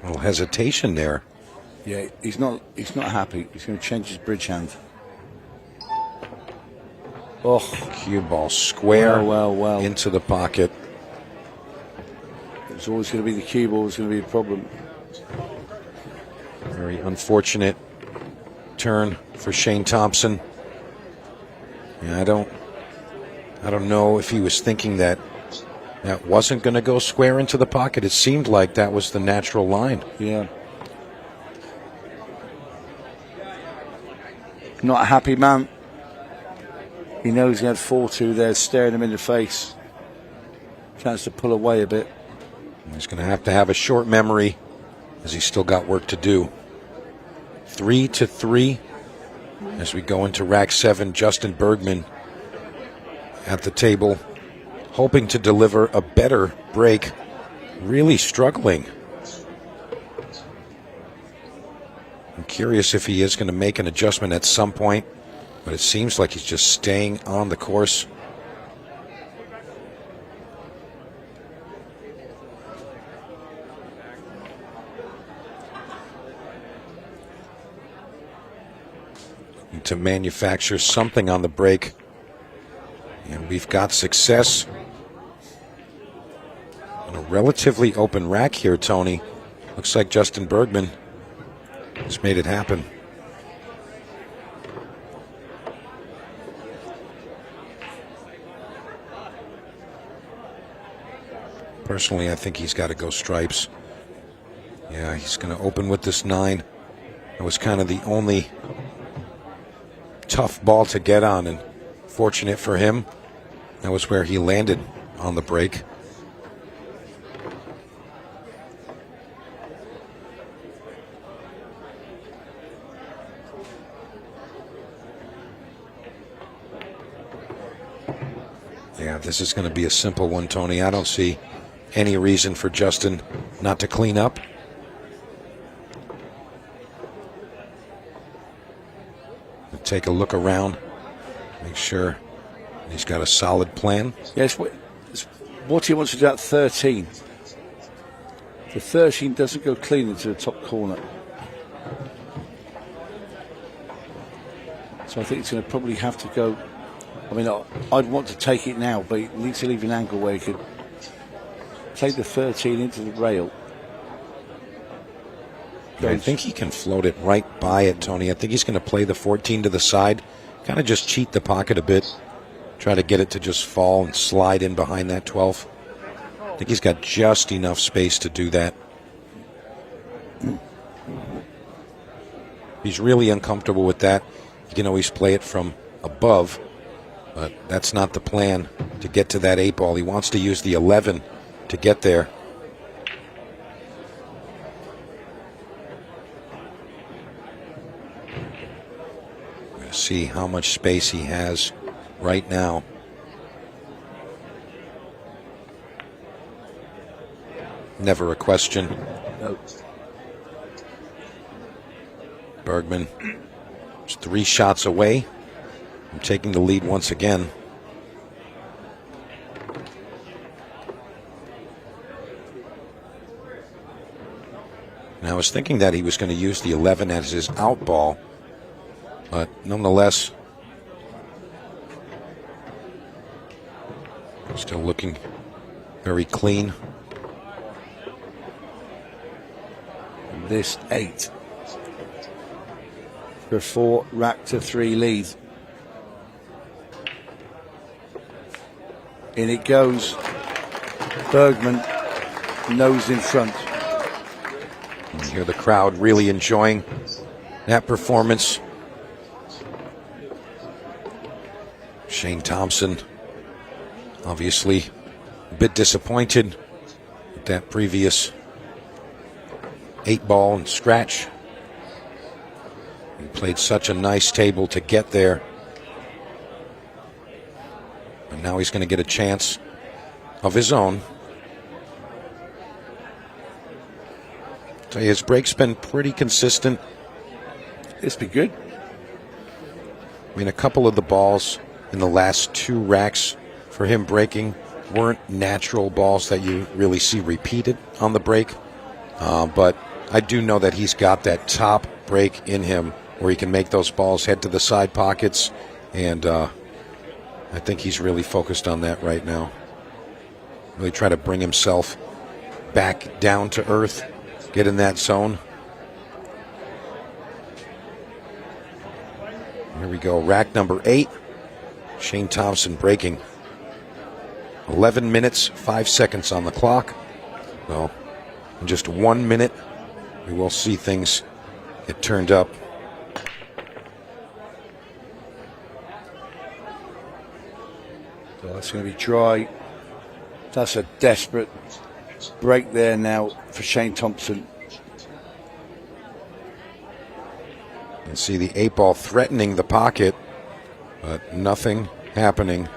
A little hesitation there. Yeah, he's not happy. He's going to change his bridge hand. Oh, cue ball square well. into the pocket. It's always going to be the cue ball. It's going to be a problem. Very unfortunate turn for Shane Thompson. Yeah, I don't know if he was thinking that wasn't going to go square into the pocket. It seemed like that was the natural line. Yeah. Not a happy man. He knows he had 4-2 there, staring him in the face. Chance to pull away a bit. He's going to have a short memory, as he's still got work to do. 3-3 as we go into rack 7. Justin Bergman at the table, hoping to deliver a better break. Really struggling. I'm curious if he is going to make an adjustment at some point, but it seems like he's just staying on the course. To manufacture something on the break, and we've got success in a relatively open rack here, Tony. Looks like Justin Bergman has made it happen. Personally, I think he's got to go stripes. Yeah, he's going to open with this 9. It was kind of the only tough ball to get on, and fortunate for him, that was where he landed on the break. Yeah, this is going to be a simple one, Tony. I don't see any reason for Justin not to clean up. Take a look around, make sure he's got a solid plan. Yes, what he wants to do at 13. The 13 doesn't go clean into the top corner. So I think it's going to probably have to go. I mean, I'd want to take it now, but it needs to leave an angle where he could take the 13 into the rail. I think he can float it right by it, Tony. I think he's going to play the 14 to the side, kind of just cheat the pocket a bit, try to get it to just fall and slide in behind that 12. I think he's got just enough space to do that. He's really uncomfortable with that. He can always play it from above, but that's not the plan to get to that 8 ball. He wants to use the 11 to get there. See how much space he has right now. Never a question. No. Bergman is 3 shots away from taking the lead once again. Now I was thinking that he was going to use the 11 as his out ball, but nonetheless, still looking very clean. This 8 for 4 rack to 3 lead. In it goes. Bergman nose in front. You hear the crowd really enjoying that performance. Shane Thompson, obviously a bit disappointed with that previous 8 ball and scratch. He played such a nice table to get there. And now he's going to get a chance of his own. So his break's been pretty consistent. It's been good. I mean, a couple of the balls in the last 2 racks for him breaking weren't natural balls that you really see repeated on the break. But I do know that he's got that top break in him where he can make those balls head to the side pockets. And I think he's really focused on that right now. Really try to bring himself back down to earth, get in that zone. Here we go, rack number 8. Shane Thompson breaking. 11 minutes, 5 seconds on the clock. Well, in just 1 minute, we will see things get turned up. So that's going to be dry. That's a desperate break there now for Shane Thompson. You can see the 8-ball threatening the pocket, but nothing happening.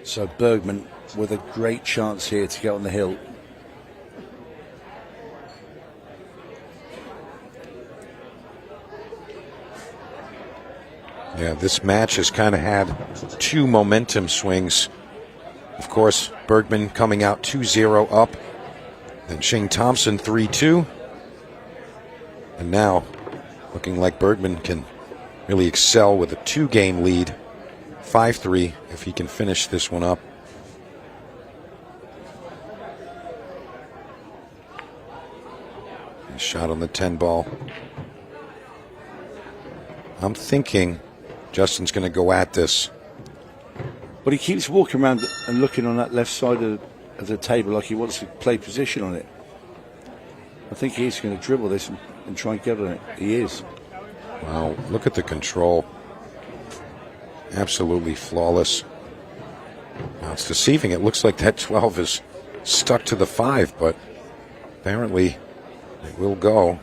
So Bergman with a great chance here to get on the hill. Yeah, this match has kind of had 2 momentum swings. Of course, Bergman coming out 2-0 up. Then Shane Thompson 3-2. And now, looking like Bergman can really excel with a 2-game lead. 5-3 if he can finish this one up. Nice shot on the 10-ball. I'm thinking Justin's going to go at this. But he keeps walking around and looking on that left side of the table like he wants to play position on it. I think he's going to dribble this and try and get on it. He is. Wow, look at the control. Absolutely flawless. Now it's deceiving. It looks like that 12 is stuck to the 5, but apparently it will go.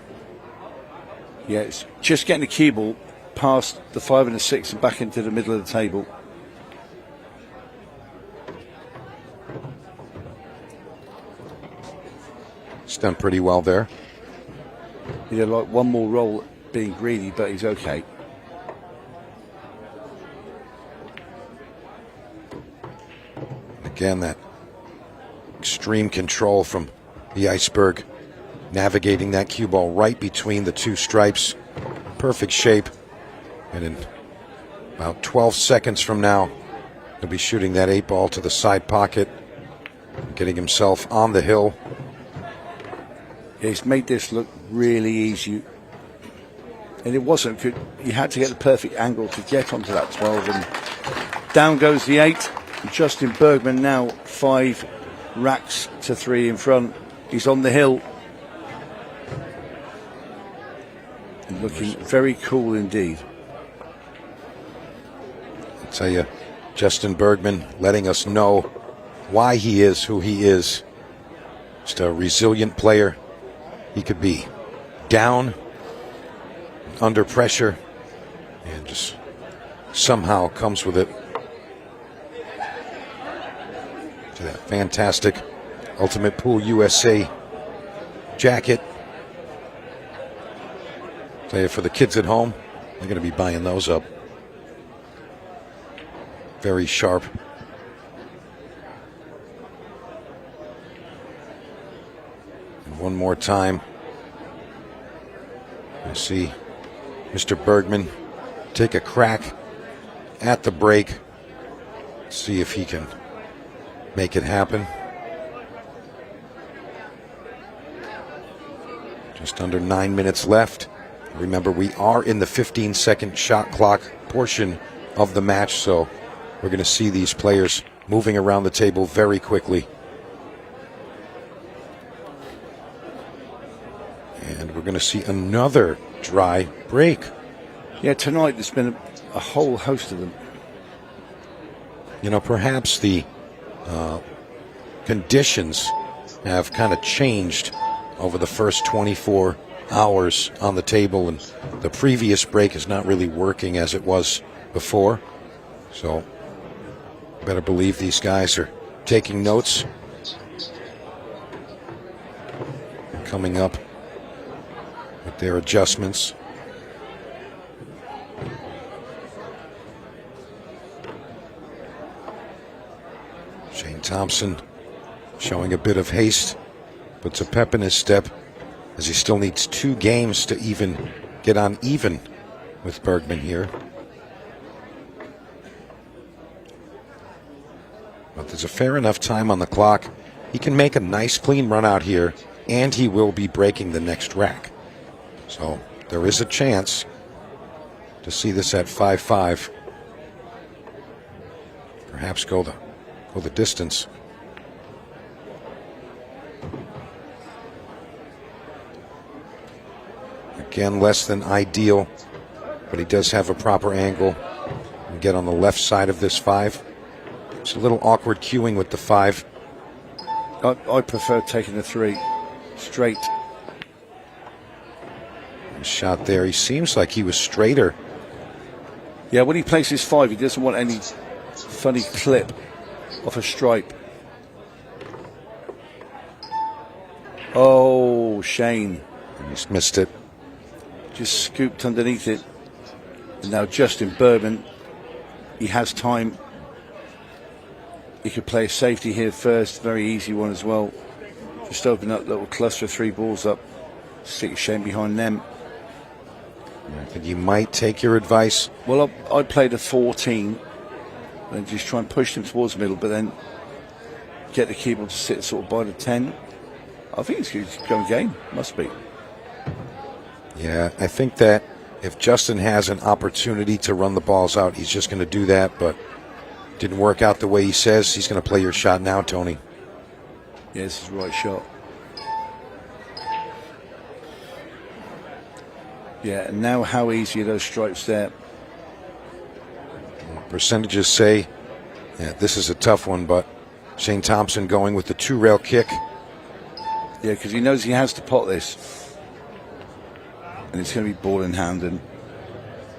Yeah, it's just getting the cue ball past the 5 and the 6 and back into the middle of the table. He's done pretty well there. He had like one more roll being greedy, but he's okay. Again, that extreme control from the Iceberg, navigating that cue ball right between the 2 stripes. Perfect shape. And in about 12 seconds from now, he'll be shooting that 8-ball to the side pocket, getting himself on the hill. Yeah, he's made this look really easy. And it wasn't. You had to get the perfect angle to get onto that 12. And down goes the 8. Justin Bergman now 5 racks to 3 in front. He's on the hill. And looking very cool indeed. I'll tell you, Justin Bergman letting us know why he is who he is. Just a resilient player. He could be down, under pressure, and just somehow comes with it. To that fantastic Ultimate Pool USA jacket. Tell you, for the kids at home, they're going to be buying those up. Very sharp. And one more time. You see Mr. Bergman take a crack at the break. See if he can make it happen. Just under 9 minutes left. Remember, we are in the 15-second shot clock portion of the match, so we're going to see these players moving around the table very quickly. And we're going to see another dry break. Yeah, tonight there's been a whole host of them. You know, perhaps the conditions have kind of changed over the first 24 hours on the table, and the previous break is not really working as it was before. So Better believe these guys are taking notes. Coming up with their adjustments. Shane Thompson showing a bit of haste, puts a pep in his step as he still needs 2 games to even get on even with Bergman here. But there's a fair enough time on the clock. He can make a nice clean run out here, and he will be breaking the next rack. So there is a chance to see this at 5-5. Perhaps go the distance. Again, less than ideal, but he does have a proper angle. And get on the left side of this 5. It's a little awkward queuing with the 5. I prefer taking the 3 straight. And shot there. He seems like he was straighter. Yeah, when he plays his 5, he doesn't want any funny clip off a stripe. Oh, Shane. He's missed it. Just scooped underneath it. And now Justin Bergman, he has time. He could play a safety here first, very easy one as well. Just open up little cluster of 3 balls up, stick Shane behind them. I think you might take your advice. Well, I'd play the 14 and just try and push them towards the middle, but then get the keyboard to sit sort of by the 10. I think it's going game, must be. Yeah, I think that if Justin has an opportunity to run the balls out, he's just going to do that, but didn't work out the way he says. He's going to play your shot now, Tony. Yeah, this is the right shot. Yeah, and now how easy are those stripes there? Percentages say, yeah, this is a tough one, but Shane Thompson going with the 2-rail kick. Yeah, because he knows he has to pot this. And it's going to be ball in hand, and,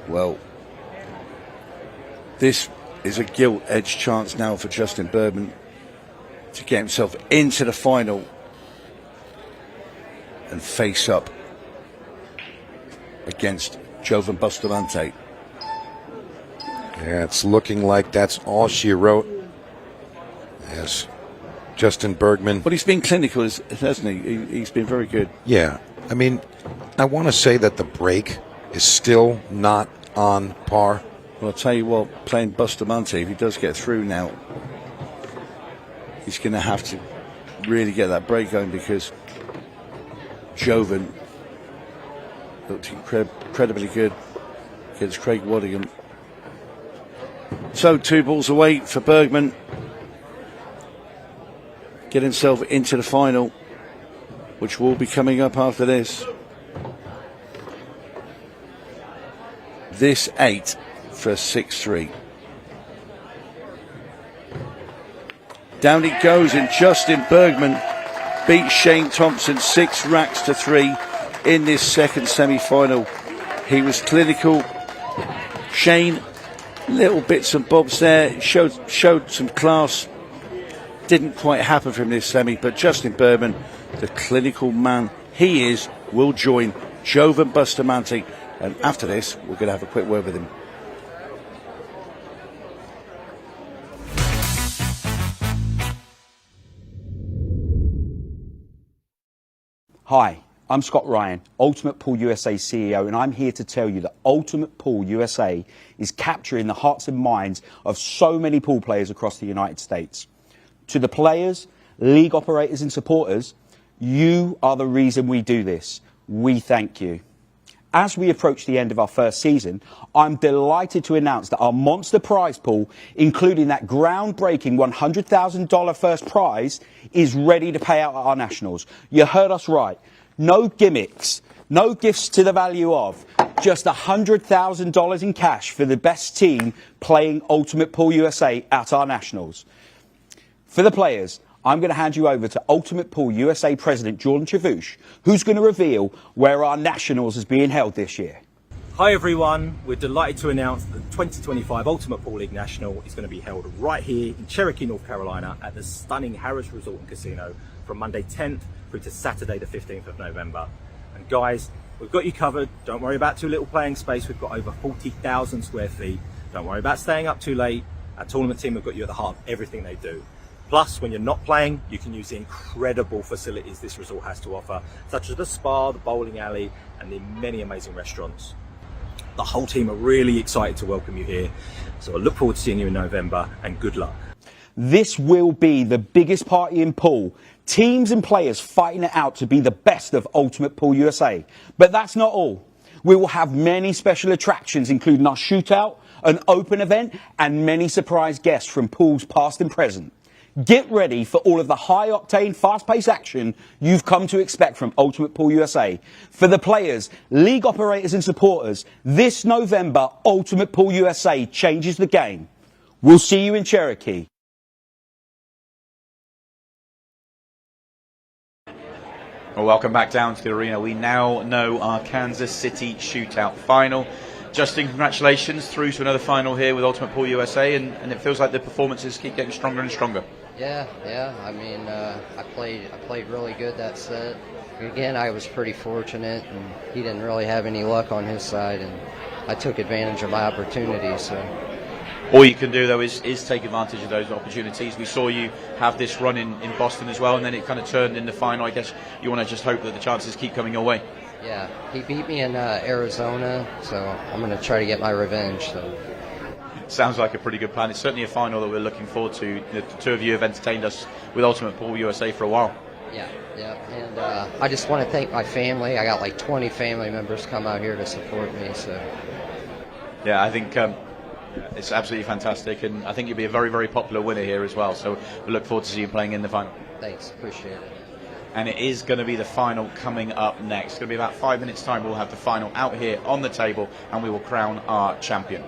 well, this is a gilt-edged chance now for Justin Bergman to get himself into the final and face up against Joven Bustamante. Yeah, it's looking like that's all she wrote. Yes, Justin Bergman. But he's been clinical, hasn't he? He's been very good. Yeah, I mean, I want to say that the break is still not on par. Well, I'll tell you what, playing Bustamante, if he does get through now, he's going to have to really get that break going, because Joven looked incredibly good against Craig Wadingham. So 2 balls away for Bergman. Get himself into the final, which will be coming up after this. This 8 for 6-3. Down it goes, and Justin Bergman beats Shane Thompson 6 racks to 3 in this second semi-final. He was clinical. Shane, little bits and bobs there, showed some class. Didn't quite happen from this semi, but Justin Bergman, the clinical man he is, will join Joven Bustamante. And after this, we're going to have a quick word with him. Hi, I'm Scott Ryan, Ultimate Pool USA CEO, and I'm here to tell you that Ultimate Pool USA is capturing the hearts and minds of so many pool players across the United States. To the players, league operators and supporters, you are the reason we do this. We thank you. As we approach the end of our first season, I'm delighted to announce that our monster prize pool, including that groundbreaking $100,000 first prize, is ready to pay out at our nationals. You heard us right. No gimmicks, no gifts to the value of, just $100,000 in cash for the best team playing Ultimate Pool USA at our nationals. For the players, I'm going to hand you over to Ultimate Pool USA President Jordan Chavouche, who's going to reveal where our nationals is being held this year. Hi everyone, we're delighted to announce that the 2025 Ultimate Pool League National is going to be held right here in Cherokee, North Carolina at the stunning Harris Resort and Casino from Monday 10th through to Saturday the 15th of November. And guys, we've got you covered. Don't worry about too little playing space. We've got over 40,000 square feet. Don't worry about staying up too late. Our tournament team have got you at the heart of everything they do. Plus, when you're not playing, you can use the incredible facilities this resort has to offer, such as the spa, the bowling alley, and the many amazing restaurants. The whole team are really excited to welcome you here. So I look forward to seeing you in November, and good luck. This will be the biggest party in pool. Teams and players fighting it out to be the best of Ultimate Pool USA. But that's not all. We will have many special attractions, including our shootout, an open event, and many surprise guests from pools past and present. Get ready for all of the high-octane, fast-paced action you've come to expect from Ultimate Pool USA. For the players, league operators and supporters, this November, Ultimate Pool USA changes the game. We'll see you in Cherokee. Well, welcome back down to the arena. We now know our Kansas City Shootout final. Justin, congratulations, through to another final here with Ultimate Pool USA, and it feels like the performances keep getting stronger and stronger. Yeah. I mean, I played really good that set. Again, I was pretty fortunate, and he didn't really have any luck on his side, and I took advantage of my opportunities. So. All you can do, though, is take advantage of those opportunities. We saw you have this run in Boston as well, and then it kind of turned in the final. I guess you want to just hope that the chances keep coming your way. Yeah, he beat me in Arizona, so I'm going to try to get my revenge. So. Sounds like a pretty good plan. It's certainly a final that we're looking forward to. The two of you have entertained us with Ultimate Pool USA for a while. Yeah, and I just want to thank my family. I got like 20 family members come out here to support me. So. Yeah, I think it's absolutely fantastic, and I think you'll be a very, very popular winner here as well. So we look forward to see you playing in the final. Thanks, appreciate it. And it is going to be the final coming up next. It's going to be about 5 minutes' time. We'll have the final out here on the table, and we will crown our champion.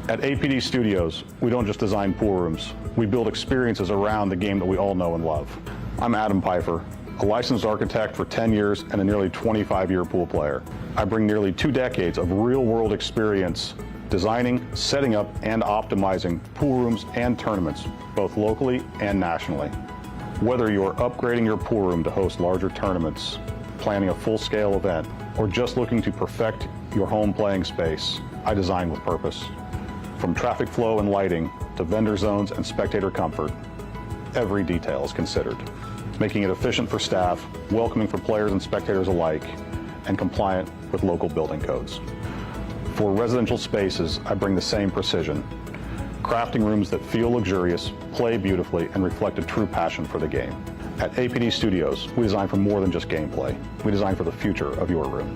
At APD Studios, we don't just design pool rooms. We build experiences around the game that we all know and love. I'm Adam Pfeiffer, a licensed architect for 10 years and a nearly 25-year pool player. I bring nearly 2 decades of real-world experience designing, setting up, and optimizing pool rooms and tournaments, both locally and nationally. Whether you're upgrading your pool room to host larger tournaments, planning a full-scale event, or just looking to perfect your home playing space, I design with purpose. From traffic flow and lighting to vendor zones and spectator comfort, every detail is considered, making it efficient for staff, welcoming for players and spectators alike, and compliant with local building codes. For residential spaces, I bring the same precision, crafting rooms that feel luxurious, play beautifully, and reflect a true passion for the game. At APD Studios, we design for more than just gameplay. We design for the future of your room.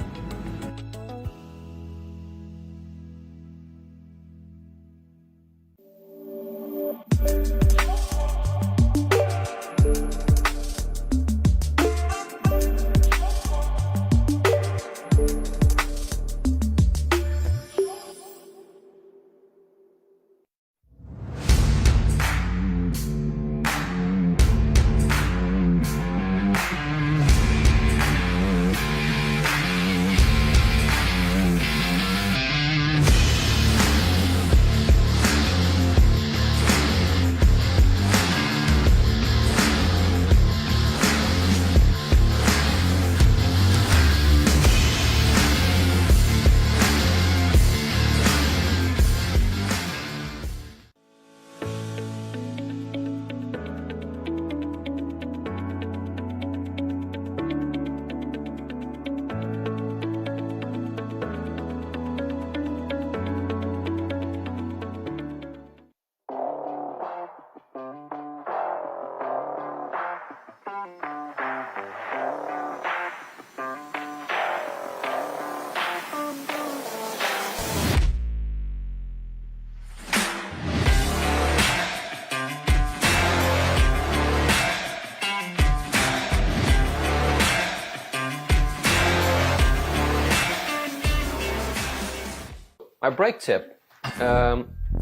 My brake tip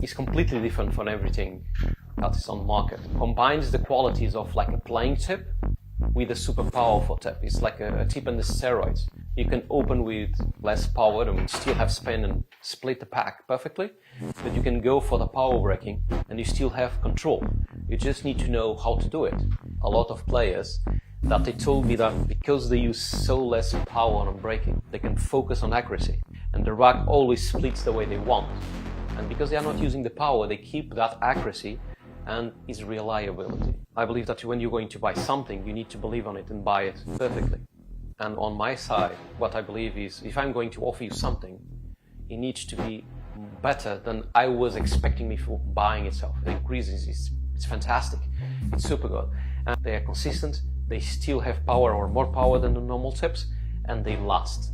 is completely different from everything that is on the market. Combines the qualities of like a playing tip with a super powerful tip. It's like a tip on the steroids. You can open with less power and still have spin and split the pack perfectly, but you can go for the power braking and you still have control. You just need to know how to do it. A lot of players that they told me that because they use so less power on braking, they can focus on accuracy and the rack always splits the way they want. And because they are not using the power, they keep that accuracy and its reliability. I believe that when you're going to buy something, you need to believe on it and buy it perfectly. And on my side, what I believe is if I'm going to offer you something, it needs to be better than I was expecting before buying itself. The increases, it's fantastic. It's super good. And they are consistent. They still have power or more power than the normal tips, and they last.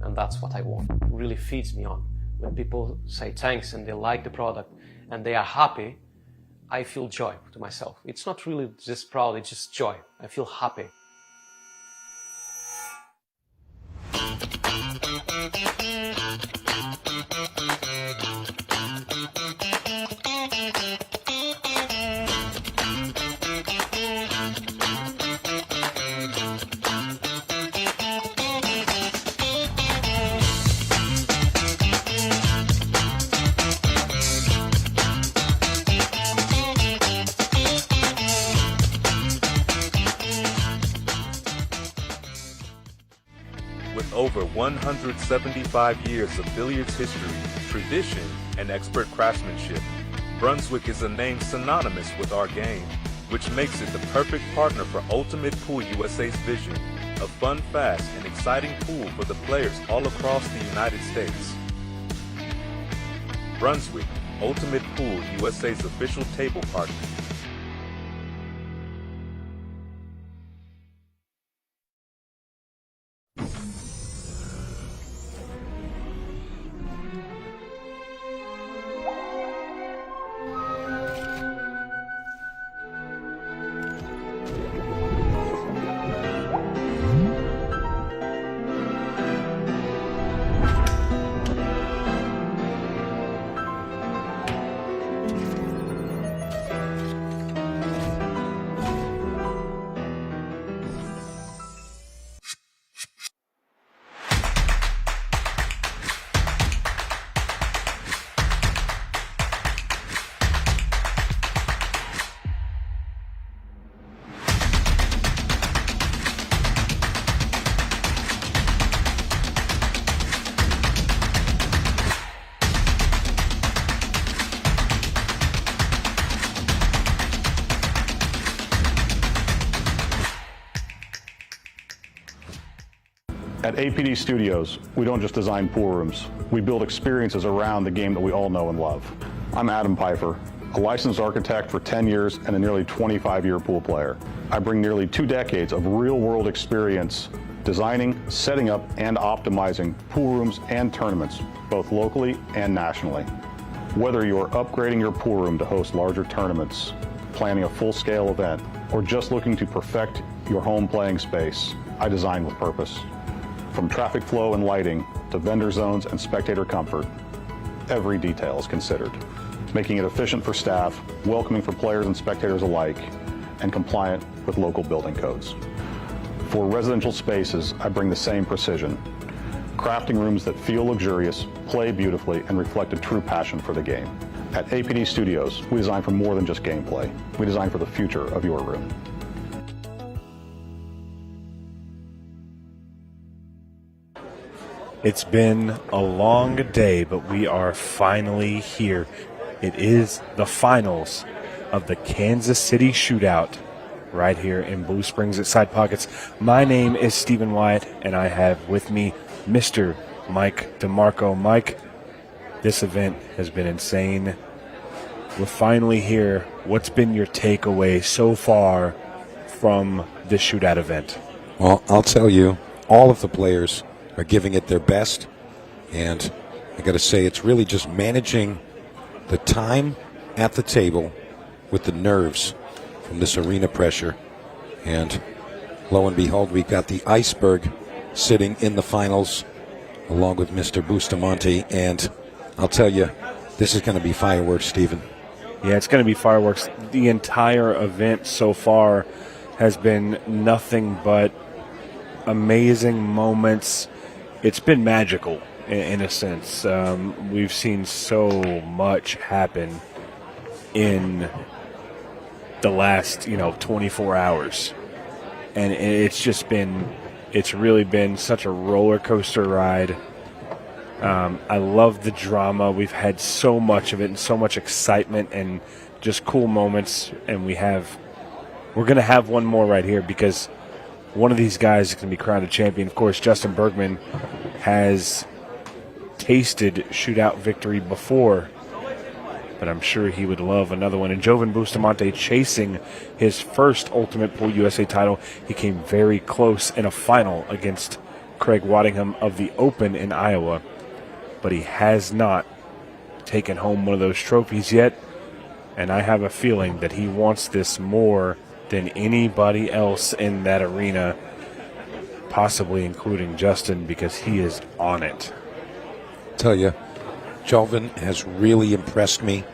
And that's what I want. It really feeds me on. When people say thanks and they like the product and they are happy, I feel joy to myself. It's not really just proud, it's just joy. I feel happy. With over 175 years of billiards history, tradition, and expert craftsmanship, Brunswick is a name synonymous with our game, which makes it the perfect partner for Ultimate Pool USA's vision of fun, fast, and exciting pool for the players all across the United States. Brunswick, Ultimate Pool USA's official table partner. At APD Studios, we don't just design pool rooms. We build experiences around the game that we all know and love. I'm Adam Pfeiffer, a licensed architect for 10 years and a nearly 25-year pool player. I bring nearly 2 decades of real-world experience designing, setting up, and optimizing pool rooms and tournaments, both locally and nationally. Whether you're upgrading your pool room to host larger tournaments, planning a full-scale event, or just looking to perfect your home playing space, I design with purpose. From traffic flow and lighting to vendor zones and spectator comfort, every detail is considered, making it efficient for staff, welcoming for players and spectators alike, and compliant with local building codes. For residential spaces, I bring the same precision, crafting rooms that feel luxurious, play beautifully, and reflect a true passion for the game. At APD Studios, we design for more than just gameplay. We design for the future of your room. It's been a long day, but we are finally here. It is the finals of the Kansas City Shootout right here in Blue Springs at Side Pockets. My name is Stephen Wyatt, and I have with me Mr. Mike DeMarco. Mike, this event has been insane. We're finally here. What's been your takeaway so far from the Shootout event? Well, I'll tell you, all of the players are giving it their best, and I got to say, it's really just managing the time at the table with the nerves from this arena pressure. And lo and behold, we've got the Iceberg sitting in the finals along with Mr. Bustamante, and I'll tell you, this is going to be fireworks, Stephen. Yeah, it's going to be fireworks. The entire event so far has been nothing but amazing moments. It's been magical in a sense. We've seen so much happen in the last 24 hours, and it's really been such a roller coaster ride. I love the drama. We've had so much of it and so much excitement and just cool moments, and we're going to have one more right here because one of these guys is going to be crowned a champion. Of course, Justin Bergman has tasted shootout victory before, but I'm sure he would love another one. And Joven Bustamante chasing his first Ultimate Pool USA title. He came very close in a final against Craig Wadingham of the Open in Iowa, but he has not taken home one of those trophies yet, and I have a feeling that he wants this more than anybody else in that arena, possibly including Justin, because he is on it. Tell you, Joven has really impressed me.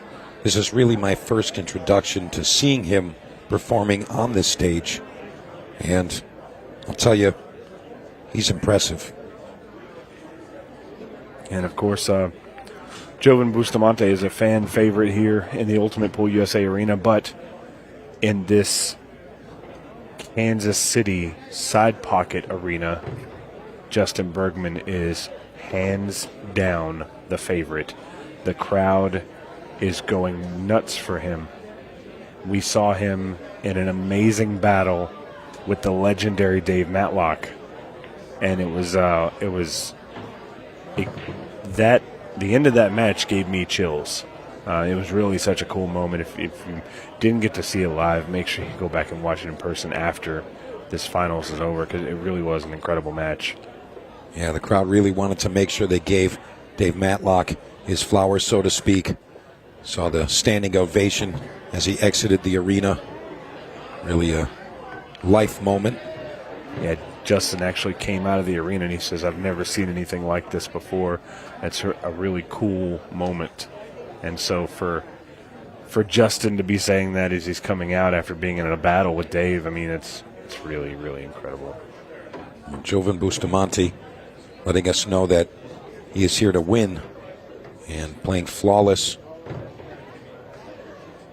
This is really my first introduction to seeing him performing on this stage, and I'll tell you, he's impressive. And of course, Joven Bustamante is a fan favorite here in the Ultimate Pool USA arena, but in this Kansas City Side Pocket arena, Justin Bergman is hands down the favorite. The crowd is going nuts for him. We saw him in an amazing battle with the legendary Dave Matlock, and the end of that match gave me chills. It was really such a cool moment. If you didn't get to see it live, make sure you go back and watch it in person after this finals is over, because it really was an incredible match. Yeah, the crowd really wanted to make sure they gave Dave Matlock his flowers, so to speak. Saw the standing ovation as he exited the arena. Really a life moment. Yeah, Justin actually came out of the arena and he says, "I've never seen anything like this before." That's a really cool moment. And so for Justin to be saying that as he's coming out after being in a battle with Dave, I mean, it's really, really incredible. Joven Bustamante letting us know that he is here to win and playing flawless.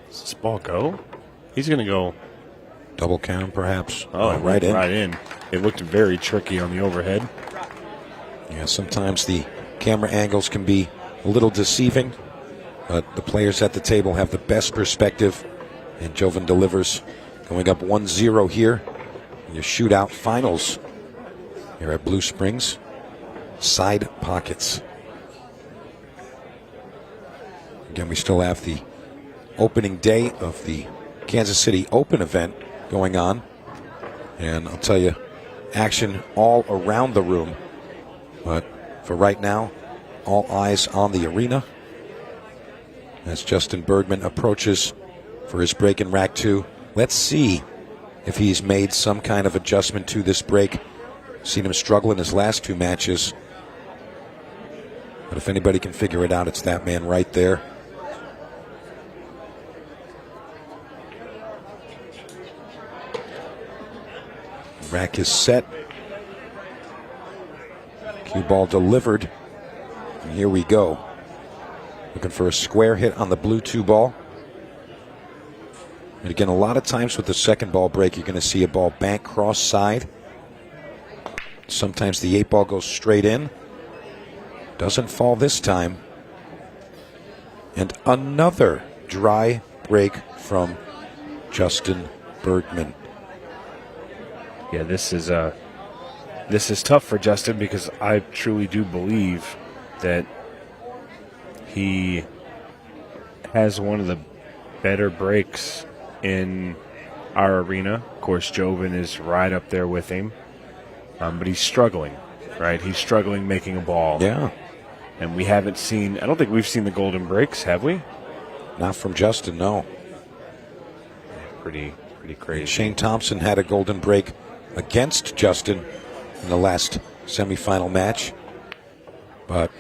Does this ball go? He's going to go. Double count, perhaps. Oh, right in. Right in. It looked very tricky on the overhead. Yeah, sometimes the camera angles can be a little deceiving, but the players at the table have the best perspective, and Joven delivers, going up 1-0 here in your shootout finals. here at Blue Springs. Side pockets. Again, we still have the opening day of the Kansas City Open event going on. And I'll tell you, action all around the room. But for right now, all eyes on the arena as Justin Bergman approaches for his break in rack 2. Let's see if he's made some kind of adjustment to this break. Seen him struggle in his last 2 matches. But if anybody can figure it out, it's that man right there. Rack is set. Cue ball delivered. And here we go. Looking for a square hit on the blue 2 ball. And again, a lot of times with the second ball break, you're going to see a ball bank cross side. Sometimes the 8 ball goes straight in. Doesn't fall this time. And another dry break from Justin Bergman. Yeah, this is tough for Justin because I truly do believe that he has one of the better breaks in our arena. Of course, Joven is right up there with him, but he's struggling, right? He's struggling making a ball. Yeah. And we haven't seen, I don't think we've seen the golden breaks, have we? Not from Justin, no. Pretty crazy. Shane Thompson had a golden break against Justin in the last semifinal match. But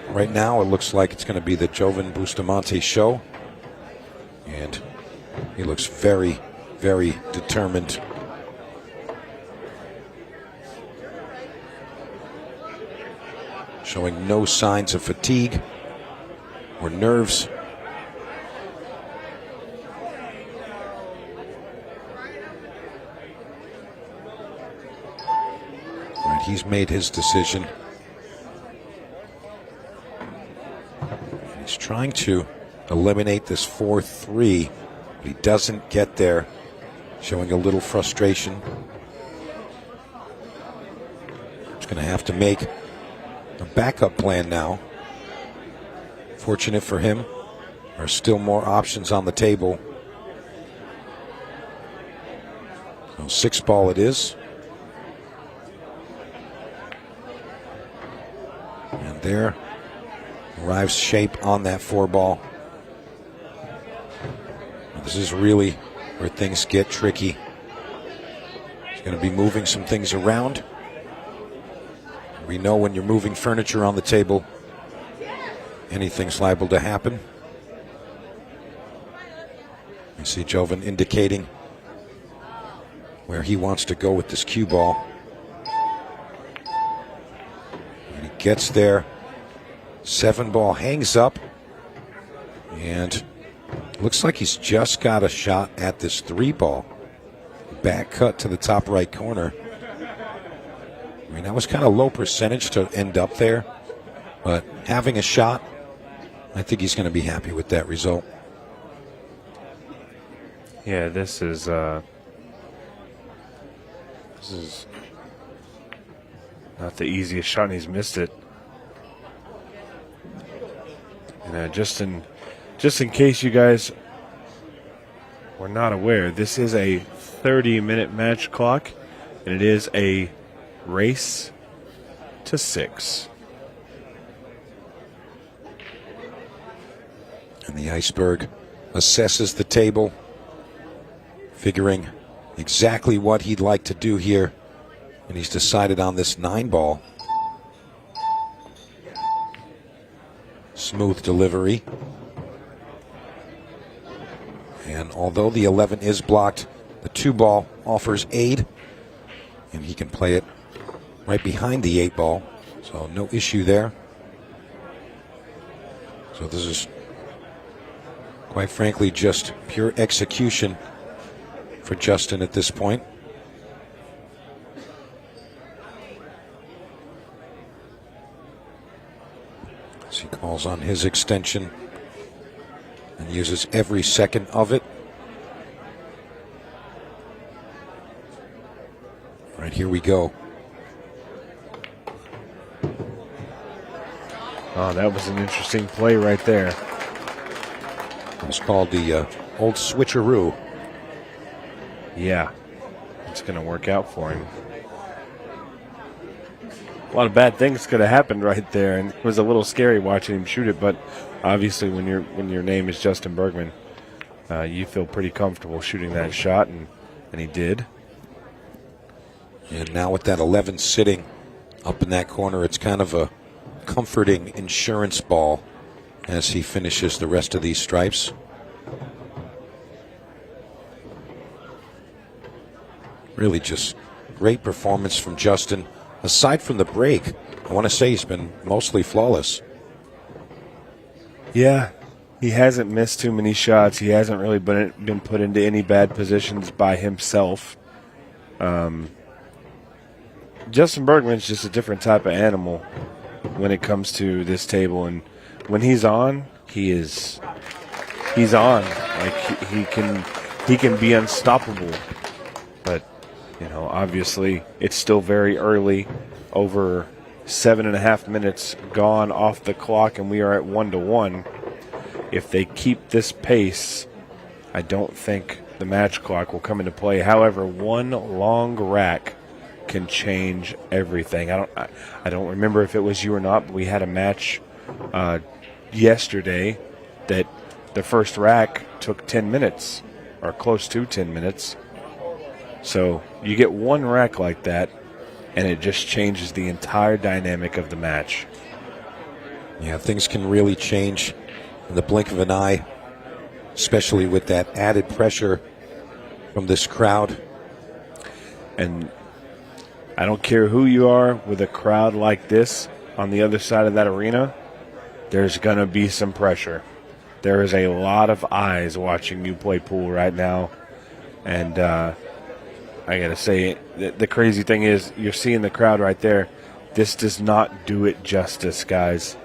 right now it looks like it's going to be the Joven Bustamante show. And he looks very, very determined. Showing no signs of fatigue or nerves. Right, he's made his decision. He's trying to eliminate this 4-3, but he doesn't get there. Showing a little frustration. He's going to have to make a backup plan now. Fortunate for him, there are still more options on the table. So 6 ball it is. And there arrives shape on that 4 ball. This is really where things get tricky. He's going to be moving some things around. We know when you're moving furniture on the table, anything's liable to happen. You see Joven indicating where he wants to go with this cue ball. And he gets there. 7 ball hangs up. And looks like he's just got a shot at this 3 ball. Back cut to the top right corner. I mean, that was kind of low percentage to end up there, but having a shot, I think he's going to be happy with that result. Yeah, this is not the easiest shot, and he's missed it. And just in case you guys were not aware, this is a 30-minute match clock, and it is a race to 6. And the Iceberg assesses the table, figuring exactly what he'd like to do here. And he's decided on this 9 ball. Smooth delivery. And although the 11 is blocked, the 2 ball offers aid. And he can play it right behind the 8 ball, so no issue there. So this is, quite frankly, just pure execution for Justin at this point. As he calls on his extension and uses every second of it. Right, here we go. Oh, that was an interesting play right there. It's called the old switcheroo. Yeah, it's going to work out for him. A lot of bad things could have happened right there, and it was a little scary watching him shoot it. But obviously, when your name is Justin Bergman, you feel pretty comfortable shooting that shot, and he did. And now with that 11 sitting up in that corner, it's kind of a comforting insurance ball as he finishes the rest of these stripes. Really just great performance from Justin. Aside from the break, I want to say he's been mostly flawless. Yeah, he hasn't missed too many shots. He hasn't really been put into any bad positions by himself. Justin Bergman's just a different type of animal when it comes to this table, and when he's on, he's on. Like he can be unstoppable. But obviously it's still very early. Over 7.5 minutes gone off the clock, and we are at 1-1. If they keep this pace, I don't think the match clock will come into play. However, one long rack can change everything. I don't remember if it was you or not, but we had a match yesterday that the first rack took 10 minutes or close to 10 minutes. So you get one rack like that, and it just changes the entire dynamic of the match. Yeah, things can really change in the blink of an eye, especially with that added pressure from this crowd. And I don't care who you are, with a crowd like this on the other side of that arena, there's going to be some pressure. There is a lot of eyes watching you play pool right now. And I got to say, the crazy thing is you're seeing the crowd right there. This does not do it justice, guys.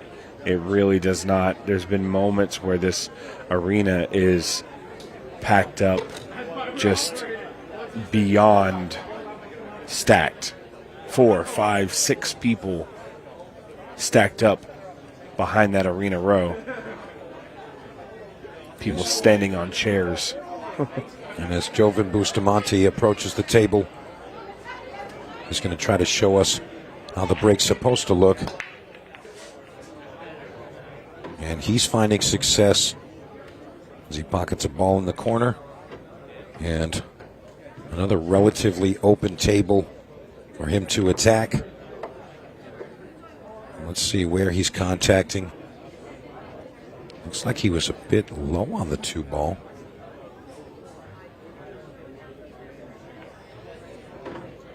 It really does not. There's been moments where this arena is packed up just beyond stacked. 4, 5, 6 people stacked up behind that arena row. People standing on chairs. And as Joven Bustamante approaches the table, he's going to try to show us how the break's supposed to look. And he's finding success as he pockets a ball in the corner. And another relatively open table for him to attack. Let's see where he's contacting. Looks like he was a bit low on the 2 ball.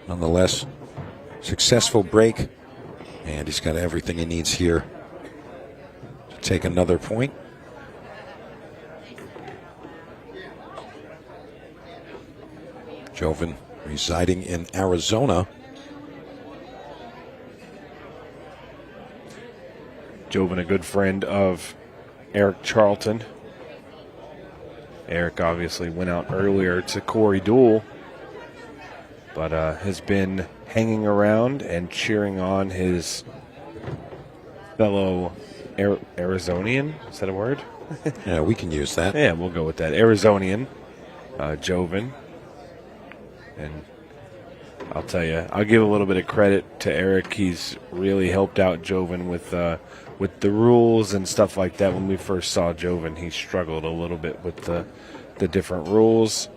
Nonetheless, successful break, and he's got everything he needs here to take another point. Joven residing in Arizona. Joven, a good friend of Eric Charlton. Eric obviously went out earlier to Corey Duel, but has been hanging around and cheering on his fellow Arizonian. Is that a word? Yeah, we can use that. Yeah, we'll go with that. Arizonian, Joven. And I'll tell you, I'll give a little bit of credit to Eric. He's really helped out Joven with the rules and stuff like that. When we first saw Joven, he struggled a little bit with the different rules.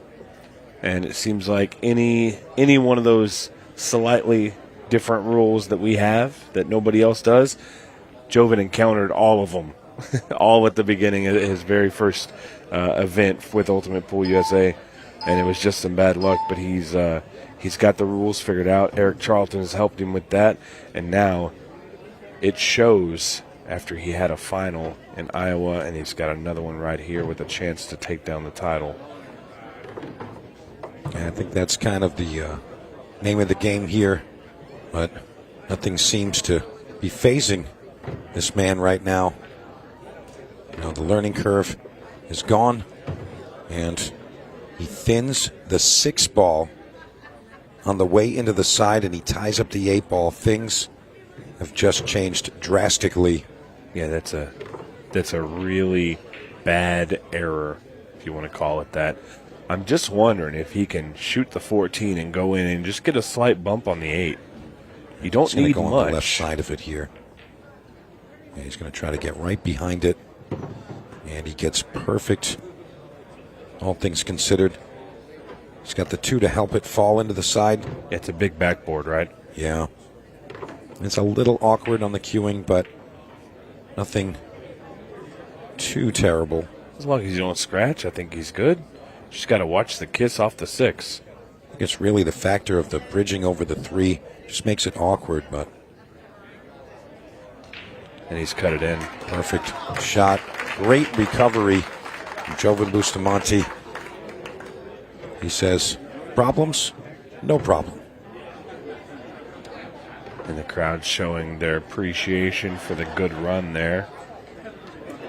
And it seems like any one of those slightly different rules that we have that nobody else does, Joven encountered all of them, all at the beginning of his very first event with Ultimate Pool USA, and it was just some bad luck. But he's got the rules figured out. Eric Charlton has helped him with that, and now it shows after he had a final in Iowa, and he's got another one right here with a chance to take down the title. I think that's kind of the name of the game here, but nothing seems to be phasing this man right now. The learning curve is gone, and he thins the 6 ball on the way into the side, and he ties up the 8 ball. Things have just changed drastically Yeah, that's a really bad error, if you want to call it that. I'm just wondering if he can shoot the 14 and go in and just get a slight bump on the 8. You don't need go much. on the left side of it here. And he's going to try to get right behind it. And he gets perfect, all things considered. He's got the 2 to help it fall into the side. Yeah, it's a big backboard, right? Yeah. It's a little awkward on the cueing, but nothing too terrible. As long as you don't scratch, I think he's good. Just got to watch the kiss off the 6. I think it's really the factor of the bridging over the 3. Just makes it awkward, but... And he's cut it in. Perfect shot. Great recovery from Joven Bustamante. He says, problems? No problem. And the crowd showing their appreciation for the good run there.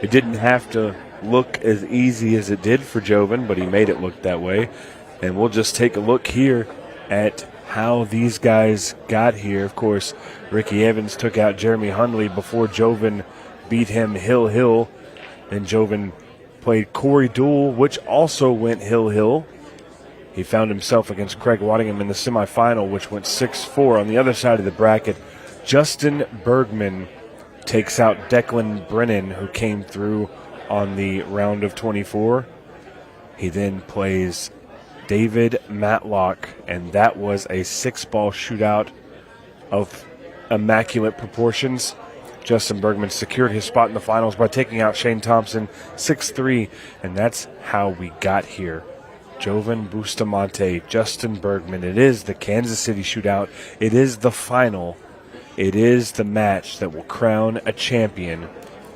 It didn't have to look as easy as it did for Joven, but he made it look that way. And we'll just take a look here at how these guys got here. Of course, Ricky Evans took out Jeremy Hundley before Joven beat him hill-hill. Then Joven played Corey Duel, which also went hill-hill. He found himself against Craig Wadingham in the semifinal, which went 6-4. On the other side of the bracket, Justin Bergman takes out Declan Brennan, who came through on the round of 24. He then plays David Matlock, and that was a 6-ball shootout of immaculate proportions. Justin Bergman secured his spot in the finals by taking out Shane Thompson 6-3, and that's how we got here. Joven Bustamante, Justin Bergman. It is the Kansas City Shootout. It is the final. It is the match that will crown a champion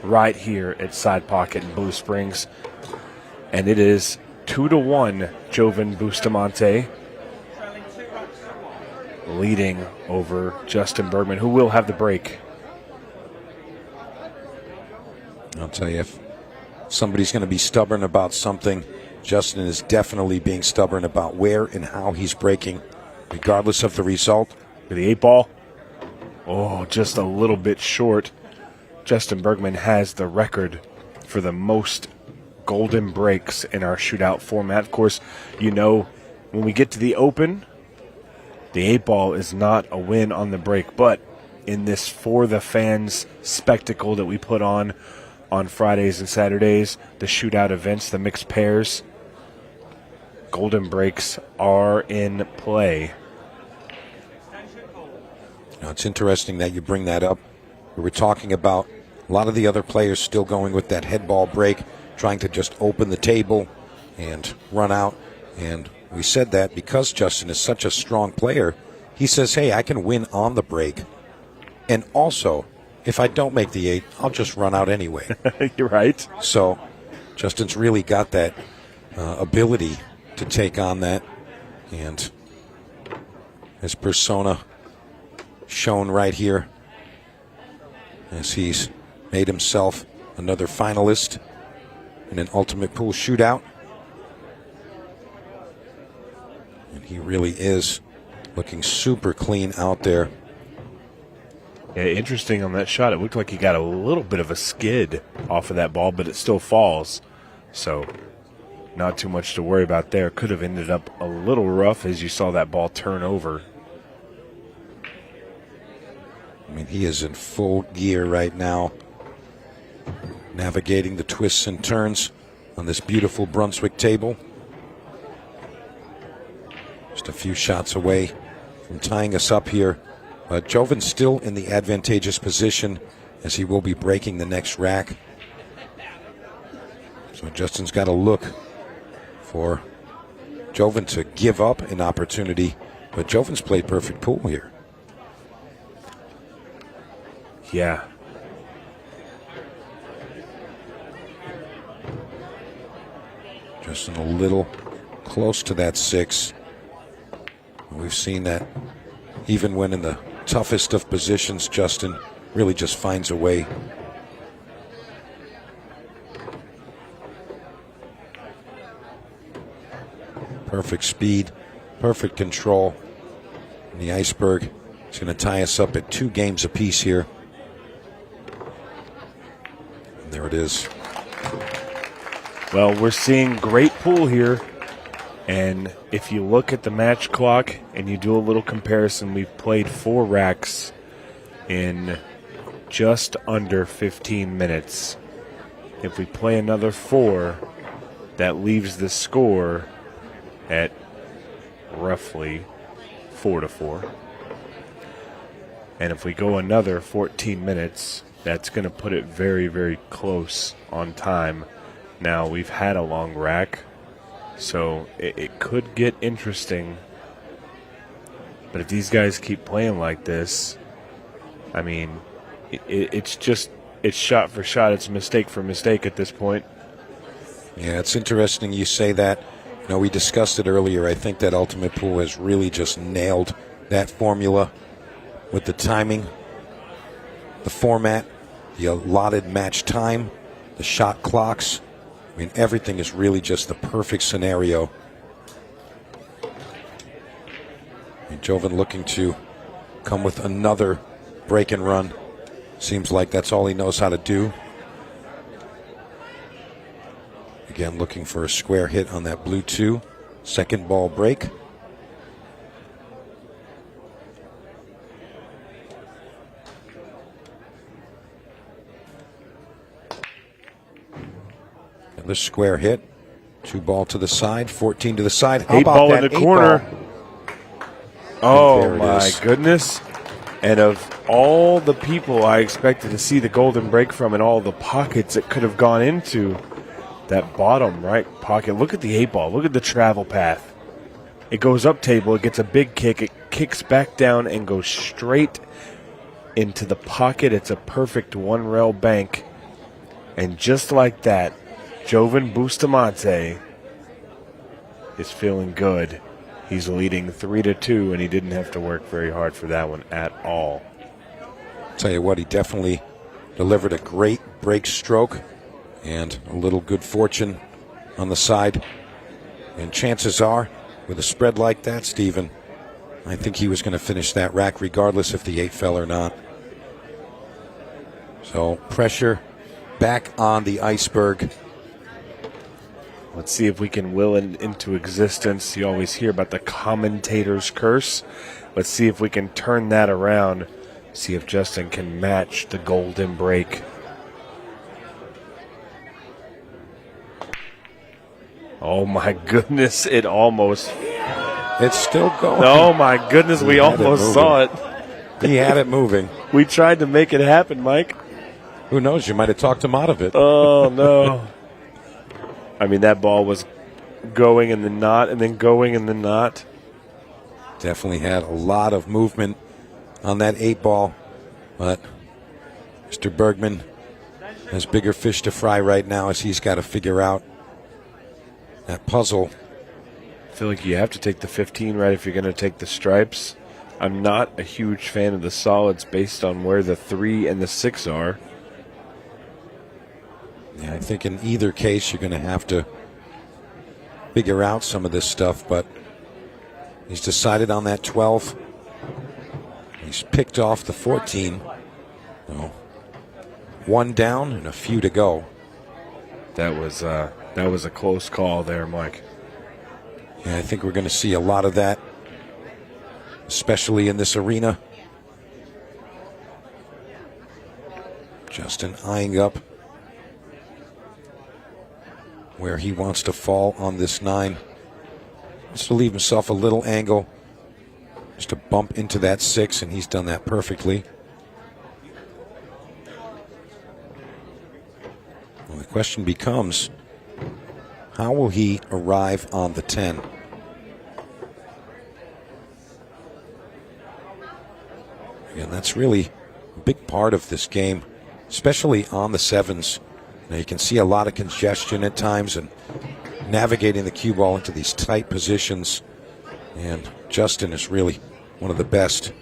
right here at Side Pocket in Blue Springs. And it is 2-1 Joven Bustamante leading over Justin Bergman, who will have the break. I'll tell you, if somebody's going to be stubborn about something, Justin is definitely being stubborn about where and how he's breaking, regardless of the result. The 8-ball. Oh, just a little bit short. Justin Bergman has the record for the most golden breaks in our shootout format. Of course, you know, when we get to the Open, the 8-ball is not a win on the break, but in this for the fans spectacle that we put on Fridays and Saturdays, the shootout events, the mixed pairs, golden breaks are in play. Now, it's interesting that you bring that up. We were talking about a lot of the other players still going with that head ball break, trying to just open the table and run out. And we said that because Justin is such a strong player, he says, hey, I can win on the break. And also, if I don't make the 8, I'll just run out anyway. You're right. So Justin's really got that ability to take on that. And his persona shown right here as he's made himself another finalist in an ultimate pool shootout. And he really is looking super clean out there. Yeah, interesting on that shot. It looked like he got a little bit of a skid off of that ball, but it still falls. So not too much to worry about there. Could have ended up a little rough as you saw that ball turn over. I mean, he is in full gear right now, navigating the twists and turns on this beautiful Brunswick table. Just a few shots away from tying us up here. But Joven's still in the advantageous position as he will be breaking the next rack. So Justin's got to look for Joven to give up an opportunity. But Joven's played perfect pool here. Yeah. Justin a little close to that 6. We've seen that even when in the toughest of positions, Justin really just finds a way. Perfect speed, perfect control. And the Iceberg is going to tie us up at 2 games apiece here. There it is. Well, we're seeing great pool here. And if you look at the match clock and you do a little comparison, we've played 4 racks in just under 15 minutes. If we play another 4, that leaves the score at roughly 4-4. And if we go another 14 minutes, that's going to put it very, very close on time. Now, we've had a long rack, so it could get interesting. But if these guys keep playing like this, I mean, it's shot for shot. It's mistake for mistake at this point. Yeah, it's interesting you say that. You know, we discussed it earlier. I think that Ultimate Pool has really just nailed that formula with the timing, the format, the allotted match time, the shot clocks. I mean, everything is really just the perfect scenario. And Joven looking to come with another break and run. Seems like that's all he knows how to do. Again, looking for a square hit on that blue 2. Second ball break. The square hit. 2 ball to the side, 14 to the side. How 8 about ball that in the corner. Oh, my is. goodness. And of all the people I expected to see the golden break from and all the pockets it could have gone into, that bottom right pocket. Look at the 8 ball. Look at the travel path. It goes up table. It gets a big kick. It kicks back down and goes straight into the pocket. It's a perfect 1-rail bank. And just like that, Joven Bustamante is feeling good. He's leading 3-2, and he didn't have to work very hard for that one at all. Tell you what, he definitely delivered a great break stroke and a little good fortune on the side. And chances are, with a spread like that, Stephen, I think he was going to finish that rack regardless if the 8 fell or not. So pressure back on the iceberg. Let's see if we can will it into existence. You always hear about the commentator's curse. Let's see if we can turn that around. See if Justin can match the golden break. Oh my goodness, it almost. It's still going. Oh my goodness, we almost saw it. He had it moving. We tried to make it happen, Mike. Who knows, you might have talked him out of it. Oh no. I mean, that ball was going in the knot and then going in the knot. Definitely had a lot of movement on that 8 ball, but Mr. Bergman has bigger fish to fry right now as he's got to figure out that puzzle. I feel like you have to take the 15, right, if you're going to take the stripes. I'm not a huge fan of the solids based on where the 3 and the 6 are. Yeah, I think in either case you're going to have to figure out some of this stuff, but he's decided on that 12. He's picked off the 14. So 1 down and a few to go. That was a close call there, Mike. Yeah, I think we're going to see a lot of that, especially in this arena. Justin eyeing up where he wants to fall on this 9. Just to leave himself a little angle, just to bump into that 6, and he's done that perfectly. Well, the question becomes, how will he arrive on the 10? Again, that's really a big part of this game, especially on the 7s. Now you can see a lot of congestion at times and navigating the cue ball into these tight positions. And Justin is really one of the best.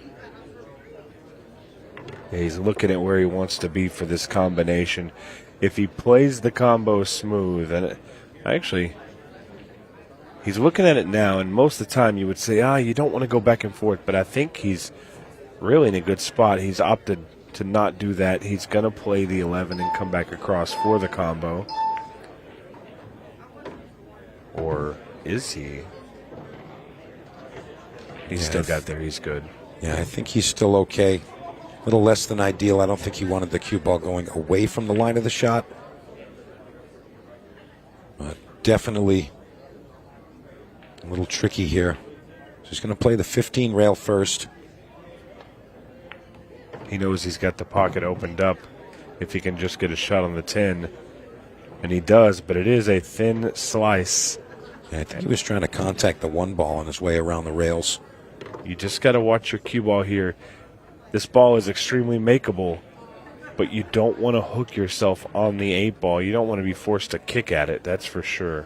Yeah, he's looking at where he wants to be for this combination. If he plays the combo smooth, and actually, he's looking at it now, and most of the time you would say, you don't want to go back and forth, but I think he's really in a good spot. He's opted to not do that. He's going to play the 11 and come back across for the combo. Or is he? He's still got there. He's good. Yeah, I think he's still okay. A little less than ideal. I don't think he wanted the cue ball going away from the line of the shot. But definitely a little tricky here. So he's going to play the 15 rail first. He knows he's got the pocket opened up if he can just get a shot on the 10. And he does, but it is a thin slice. Yeah, I think he was trying to contact the 1 ball on his way around the rails. You just got to watch your cue ball here. This ball is extremely makeable, but you don't want to hook yourself on the 8 ball. You don't want to be forced to kick at it, that's for sure.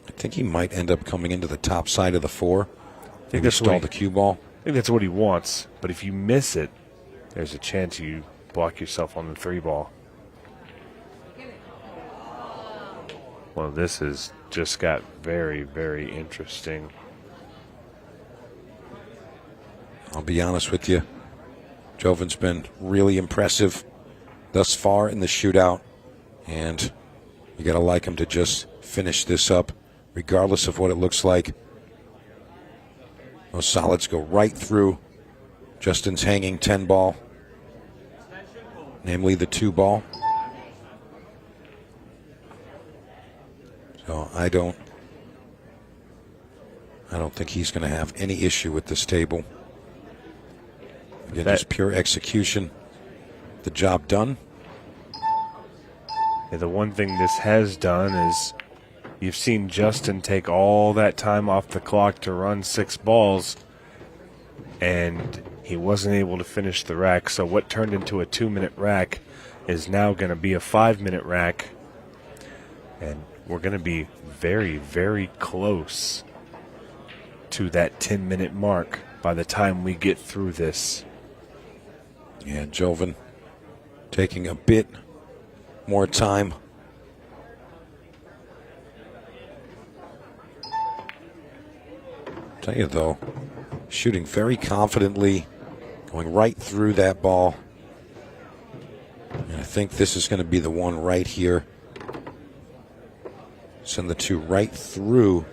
I think he might end up coming into the top side of the 4. I think that's stall the cue ball. I think that's what he wants, but if you miss it, there's a chance you block yourself on the 3 ball. Well, this has just got very, very interesting. I'll be honest with you. Joven's been really impressive thus far in the shootout, and you got to like him to just finish this up, regardless of what it looks like. Those solids go right through Justin's hanging 10 ball, namely the 2 ball. So I don't think he's going to have any issue with this table. Again, just pure execution. The job done. Yeah, the one thing this has done is you've seen Justin take all that time off the clock to run 6 balls, and he wasn't able to finish the rack. So what turned into a 2-minute rack is now going to be a 5-minute rack. And we're going to be very, very close to that 10-minute mark by the time we get through this. Yeah, Joven taking a bit more time. Tell you though, shooting very confidently, going right through that ball. And I think this is going to be the one right here. Send the 2 right through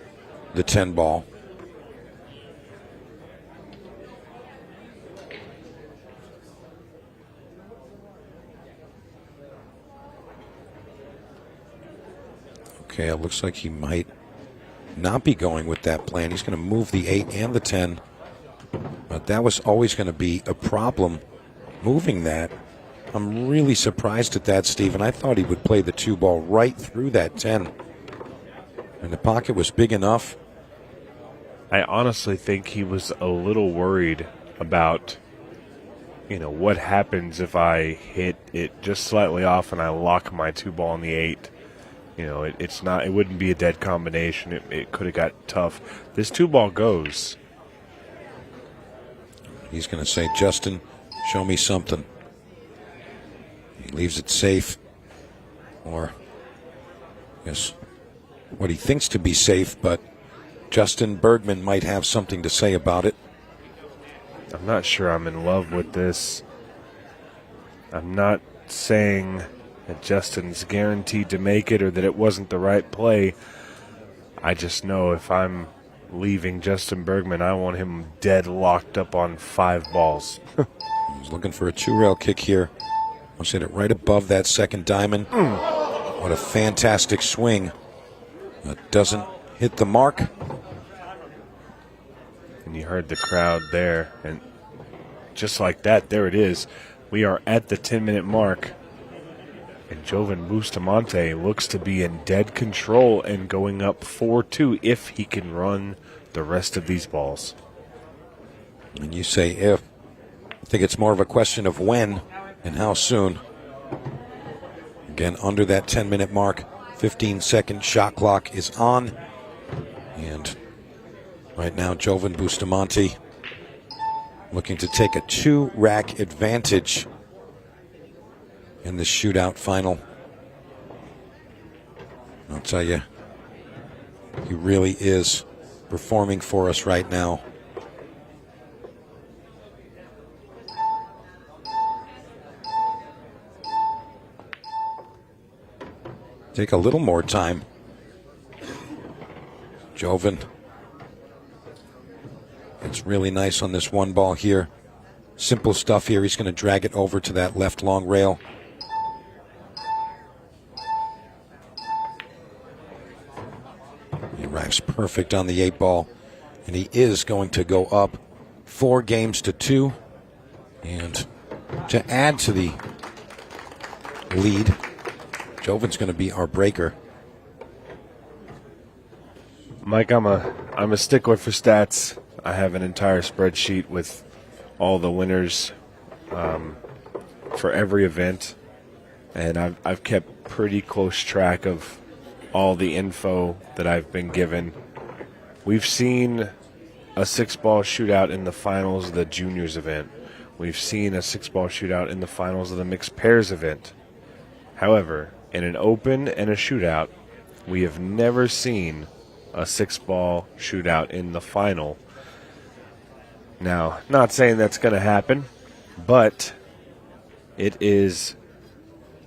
the 10 ball. Okay, it looks like he might not be going with that plan. He's going to move the 8 and the 10. But that was always going to be a problem, moving that. I'm really surprised at that, Stephen. I thought he would play the 2 ball right through that 10. And the pocket was big enough. I honestly think he was a little worried about, what happens if I hit it just slightly off and I lock my 2 ball on the 8. It wouldn't be a dead combination. It could have got tough. This 2 ball goes. He's going to say, Justin, show me something. He leaves it safe. Or, yes, what he thinks to be safe, but Justin Bergman might have something to say about it. I'm not sure I'm in love with this. I'm not saying that Justin's guaranteed to make it or that it wasn't the right play. I just know if I'm leaving Justin Bergman, I want him dead locked up on 5 balls. He's looking for a 2-rail kick here. I'll hit it right above that second diamond. What a fantastic swing. That doesn't hit the mark. And you heard the crowd there. And just like that, there it is. We are at the 10-minute mark. And Joven Bustamante looks to be in dead control and going up 4-2 if he can run the rest of these balls. And you say if. I think it's more of a question of when and how soon. Again, under that 10-minute mark, 15-second shot clock is on. And right now, Joven Bustamante looking to take a 2-rack advantage in the shootout final. I'll tell you, he really is performing for us right now. take a little more time. Joven. It's really nice on this one ball here. Simple stuff here. He's going to drag it over to that left long rail. He arrives perfect on the 8 ball, and he is going to go up 4 games to 2. And to add to the lead, Joven's going to be our breaker. Mike, I'm a stickler for stats. I have an entire spreadsheet with all the winners for every event, and I've kept pretty close track of all the info that I've been given. We've seen a 6-ball shootout in the finals of the juniors event. We've seen a 6-ball shootout in the finals of the mixed pairs event. However, in an open and a shootout, we have never seen a 6-ball shootout in the final. Now, not saying that's going to happen, but it is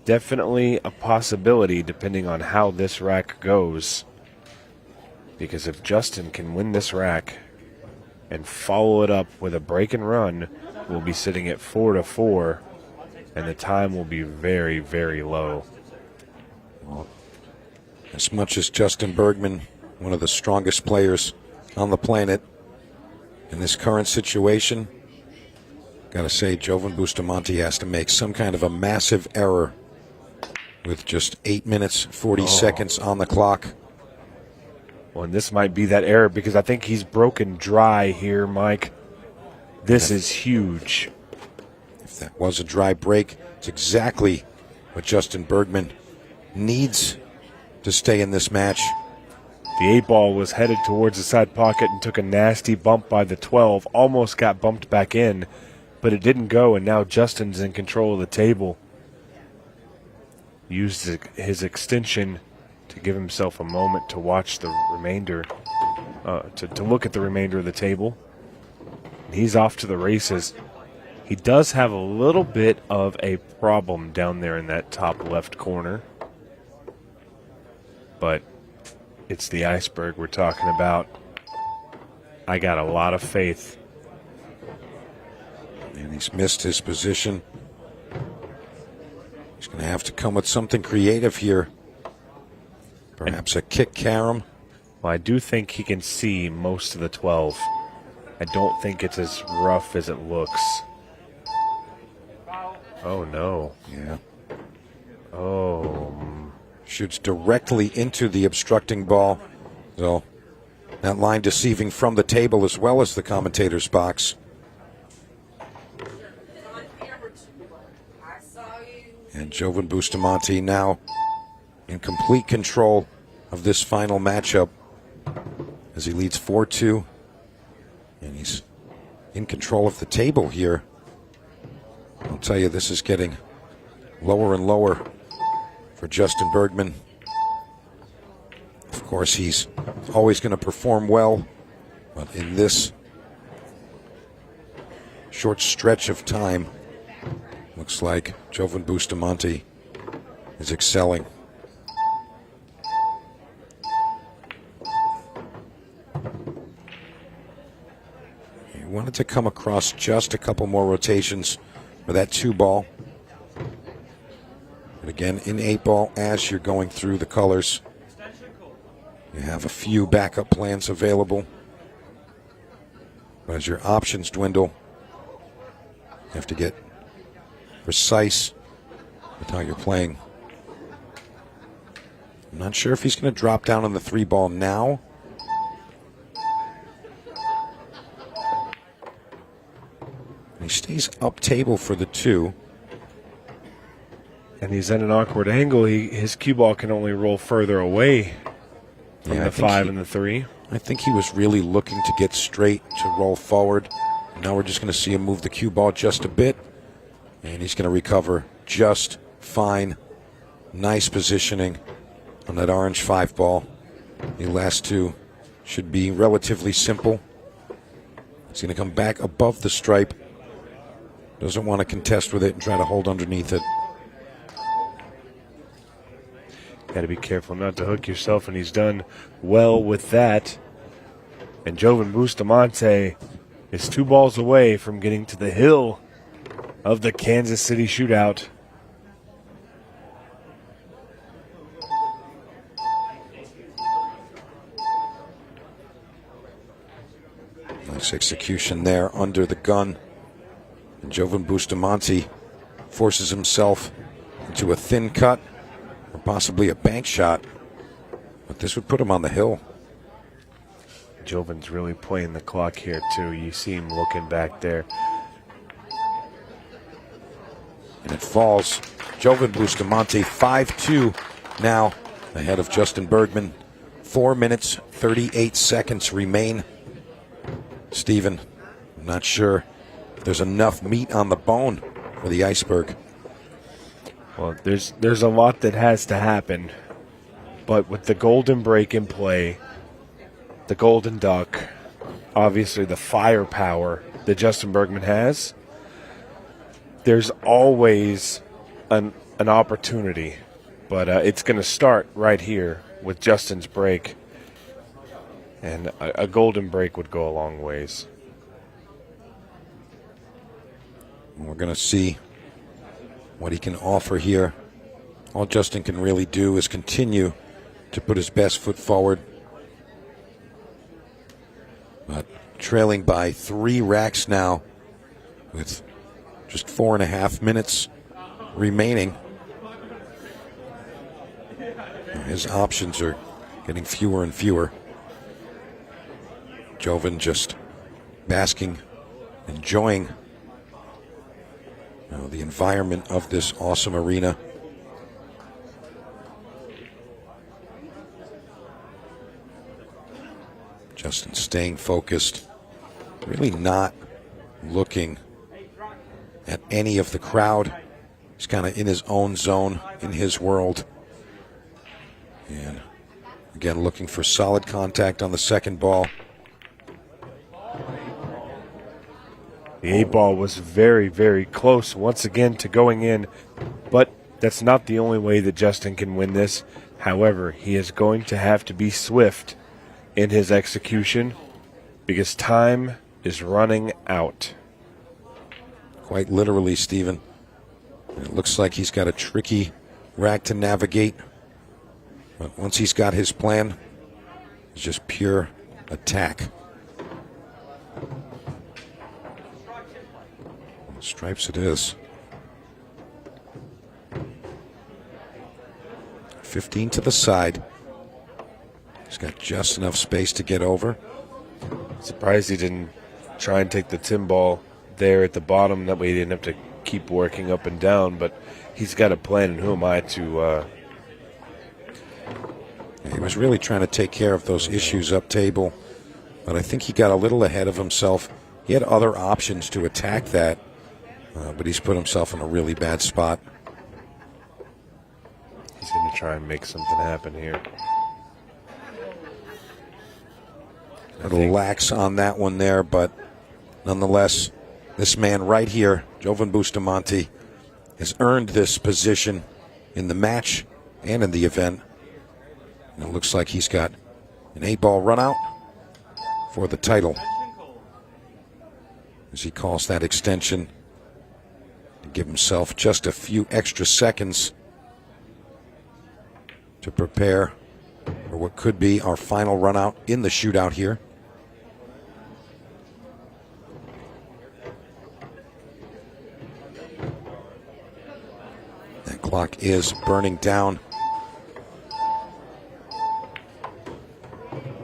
definitely a possibility depending on how this rack goes. Because if Justin can win this rack and follow it up with a break and run, we'll be sitting at 4-4, and the time will be very, very low. As much as Justin Bergman, one of the strongest players on the planet, in this current situation, gotta say, Joven Bustamante has to make some kind of a massive error with just 8 minutes, 40 seconds on the clock. Well, and this might be that error because I think he's broken dry here, Mike. This is huge. If that was a dry break, it's exactly what Justin Bergman needs to stay in this match. The 8 ball was headed towards the side pocket and took a nasty bump by the 12. Almost got bumped back in, but it didn't go, and now Justin's in control of the table. Used his extension to give himself a moment to watch the remainder, to look at the remainder of the table. And he's off to the races. He does have a little bit of a problem down there in that top left corner, but it's the iceberg we're talking about. I got a lot of faith. And he's missed his position. He's going to have to come with something creative here. Perhaps a kick carom. Well, I do think he can see most of the 12. I don't think it's as rough as it looks. Oh, no. Yeah. Oh. Shoots directly into the obstructing ball. So that line deceiving from the table as well as the commentator's box. And Joven Bustamante now in complete control of this final matchup as he leads 4-2. And he's in control of the table here. I'll tell you, this is getting lower and lower for Justin Bergman. Of course, he's always going to perform well, but in this short stretch of time, looks like Joven Bustamante is excelling. He wanted to come across just a couple more rotations for that 2 ball. But again, in 8 ball, as you're going through the colors, you have a few backup plans available. But as your options dwindle, you have to get precise with how you're playing. I'm not sure if he's going to drop down on the 3 ball now. He stays up table for the 2. And he's at an awkward angle. His cue ball can only roll further away from the 5 and the 3. I think he was really looking to get straight to roll forward. Now we're just going to see him move the cue ball just a bit. And he's going to recover just fine. Nice positioning on that orange 5 ball. The last 2 should be relatively simple. He's going to come back above the stripe. Doesn't want to contest with it and try to hold underneath it. Got to be careful not to hook yourself, and he's done well with that. And Joven Bustamante is 2 balls away from getting to the hill of the Kansas City Shootout. Nice execution there under the gun. And Joven Bustamante forces himself into a thin cut or possibly a bank shot. But this would put him on the hill. Joven's really playing the clock here, too. You see him looking back there. And it falls. Joven Bustamante 5-2 now ahead of Justin Bergman. 4 minutes, 38 seconds remain. Stephen, I'm not sure if there's enough meat on the bone for the iceberg. Well, there's a lot that has to happen. But with the golden break in play, the golden duck, obviously the firepower that Justin Bergman has, there's always an opportunity. But it's going to start right here with Justin's break. And a golden break would go a long ways. We're going to see what he can offer here. All Justin can really do is continue to put his best foot forward. But trailing by 3 racks now with just 4.5 minutes remaining. His options are getting fewer and fewer. Joven just basking, enjoying the environment of this awesome arena. Justin staying focused, really not looking at any of the crowd. He's kind of in his own zone, in his world. And again, looking for solid contact on the second ball. The 8 ball was very, very close once again to going in, but that's not the only way that Justin can win this. However, he is going to have to be swift in his execution because time is running out. Quite literally, Stephen. It looks like he's got a tricky rack to navigate, but once he's got his plan, it's just pure attack. Stripes it is. 15 to the side. He's got just enough space to get over. Surprised he didn't try and take the tin ball there at the bottom. That way he didn't have to keep working up and down, but he's got a plan, and who am I to... He was really trying to take care of those issues up table, but I think he got a little ahead of himself. He had other options to attack that. But he's put himself in a really bad spot. He's going to try and make something happen here. A little lax on that one there, but nonetheless, this man right here, Joven Bustamante, has earned this position in the match and in the event. And it looks like he's got an 8-ball run out for the title, as he calls that extension. Give himself just a few extra seconds to prepare for what could be our final run out in the shootout here. That clock is burning down.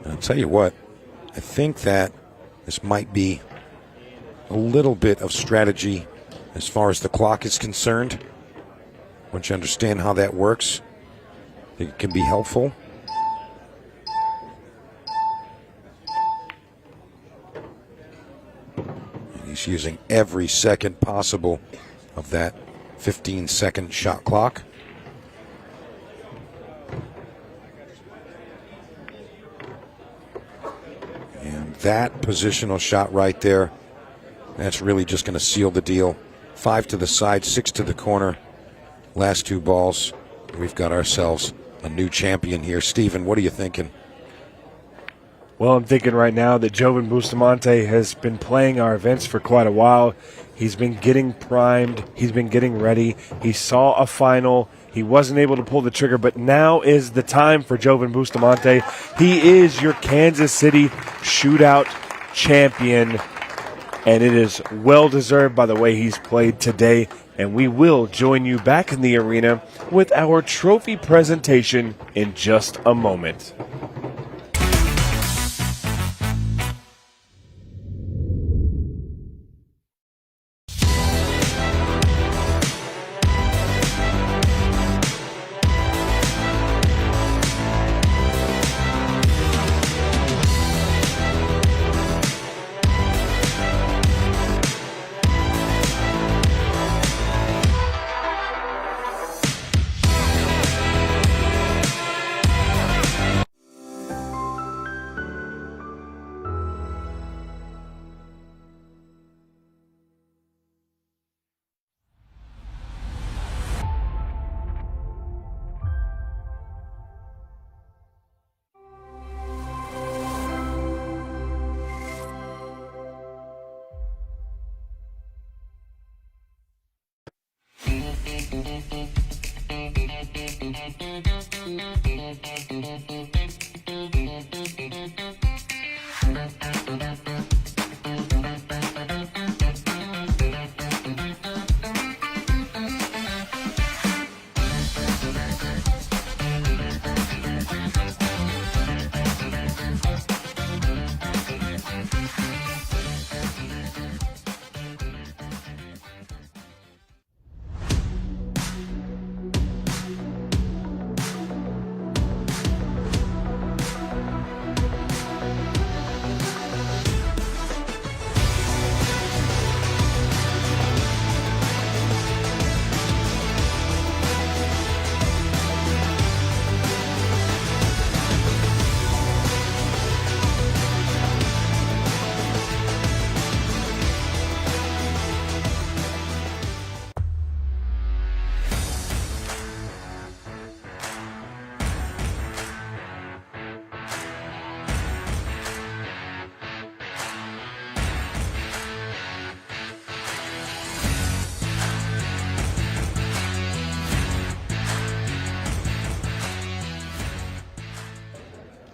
And I'll tell you what, I think that this might be a little bit of strategy as far as the clock is concerned. Once you understand how that works, I think it can be helpful. And he's using every second possible of that 15-second shot clock. And that positional shot right there, that's really just going to seal the deal. 5 to the side, 6 to the corner. Last 2 balls, we've got ourselves a new champion here. Steven, what are you thinking? Well, I'm thinking right now that Joven Bustamante has been playing our events for quite a while. He's been getting primed. He's been getting ready. He saw a final. He wasn't able to pull the trigger, but now is the time for Joven Bustamante. He is your Kansas City Shootout champion, and it is well-deserved by the way he's played today. And we will join you back in the arena with our trophy presentation in just a moment.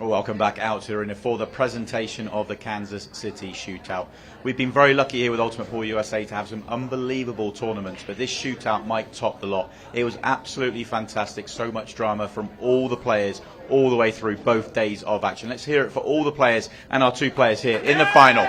Welcome back out to the arena for the presentation of the Kansas City Shootout. We've been very lucky here with Ultimate Pool USA to have some unbelievable tournaments, but this shootout might top the lot. It was absolutely fantastic, so much drama from all the players all the way through both days of action. Let's hear it for all the players and our two players here in the final.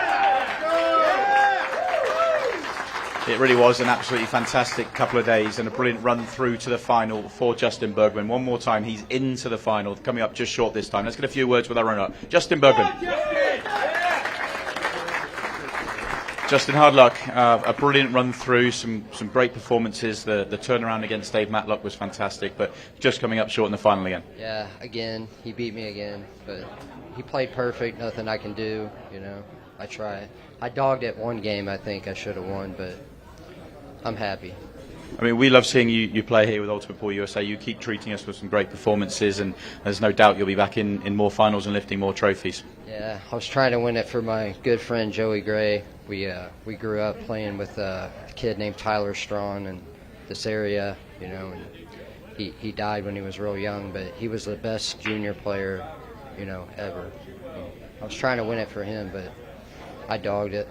It really was an absolutely fantastic couple of days and a brilliant run through to the final for Justin Bergman. One more time, he's into the final, coming up just short this time. Let's get a few words with our runner-up, Justin Bergman. Justin, hard luck. A brilliant run through, some great performances. The turnaround against Dave Matlock was fantastic, but just coming up short in the final again. Yeah, again, he beat me again, but he played perfect. Nothing I can do, you know. I tried. I dogged it one game. I think I should have won, but I'm happy. I mean, we love seeing you play here with Ultimate Pool USA. You keep treating us with some great performances, and there's no doubt you'll be back in more finals and lifting more trophies. Yeah, I was trying to win it for my good friend Joey Gray. We grew up playing with a kid named Tyler Strawn in this area, you know, and he died when he was real young, but he was the best junior player, you know, ever. I was trying to win it for him, but I dogged it.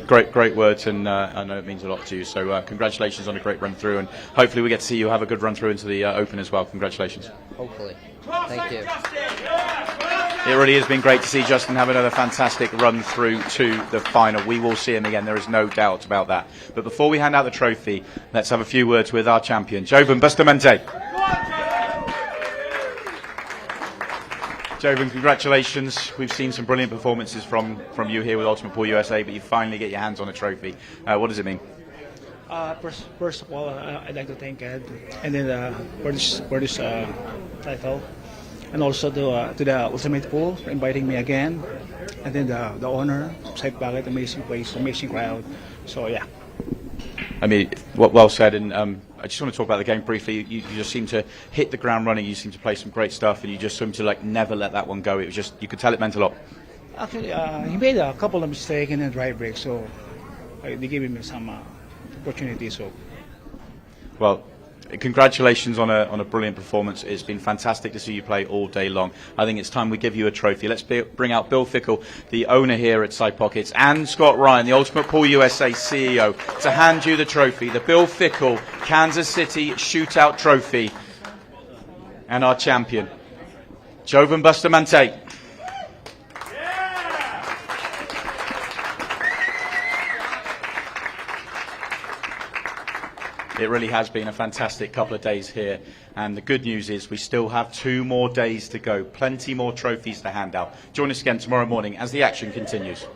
Great words, and I know it means a lot to you. So congratulations on a great run through, and hopefully we get to see you have a good run through into the Open as well. Congratulations. Yeah, hopefully. Thank you. It really has been great to see Justin have another fantastic run through to the final. We will see him again, there is no doubt about that. But before we hand out the trophy, let's have a few words with our champion, Joven Bustamante. Joven, congratulations. We've seen some brilliant performances from you here with Ultimate Pool USA, but you finally get your hands on a trophy. What does it mean? First of all, I'd like to thank Ed and then for this title, and also to the Ultimate Pool for inviting me again, and then the owner, Side Pocket, amazing place, amazing crowd. So yeah. I mean, well said, and I just want to talk about the game briefly. You just seem to hit the ground running. You seem to play some great stuff, and you just seem to like never let that one go. It was just, you could tell it meant a lot. Actually, he made a couple of mistakes in the dry break, so they gave him some opportunities. So, well, congratulations on a brilliant performance. It's been fantastic to see you play all day long. I think it's time we give you a trophy. Let's bring out Bill Fickle, the owner here at Side Pockets, and Scott Ryan, the Ultimate Pool USA CEO, to hand you the trophy, the Bill Fickle Kansas City Shootout Trophy, and our champion, Joven BUSTAMANTE. It really has been a fantastic couple of days here, and the good news is we still have 2 more days to go. Plenty more trophies to hand out. Join us again tomorrow morning as the action continues.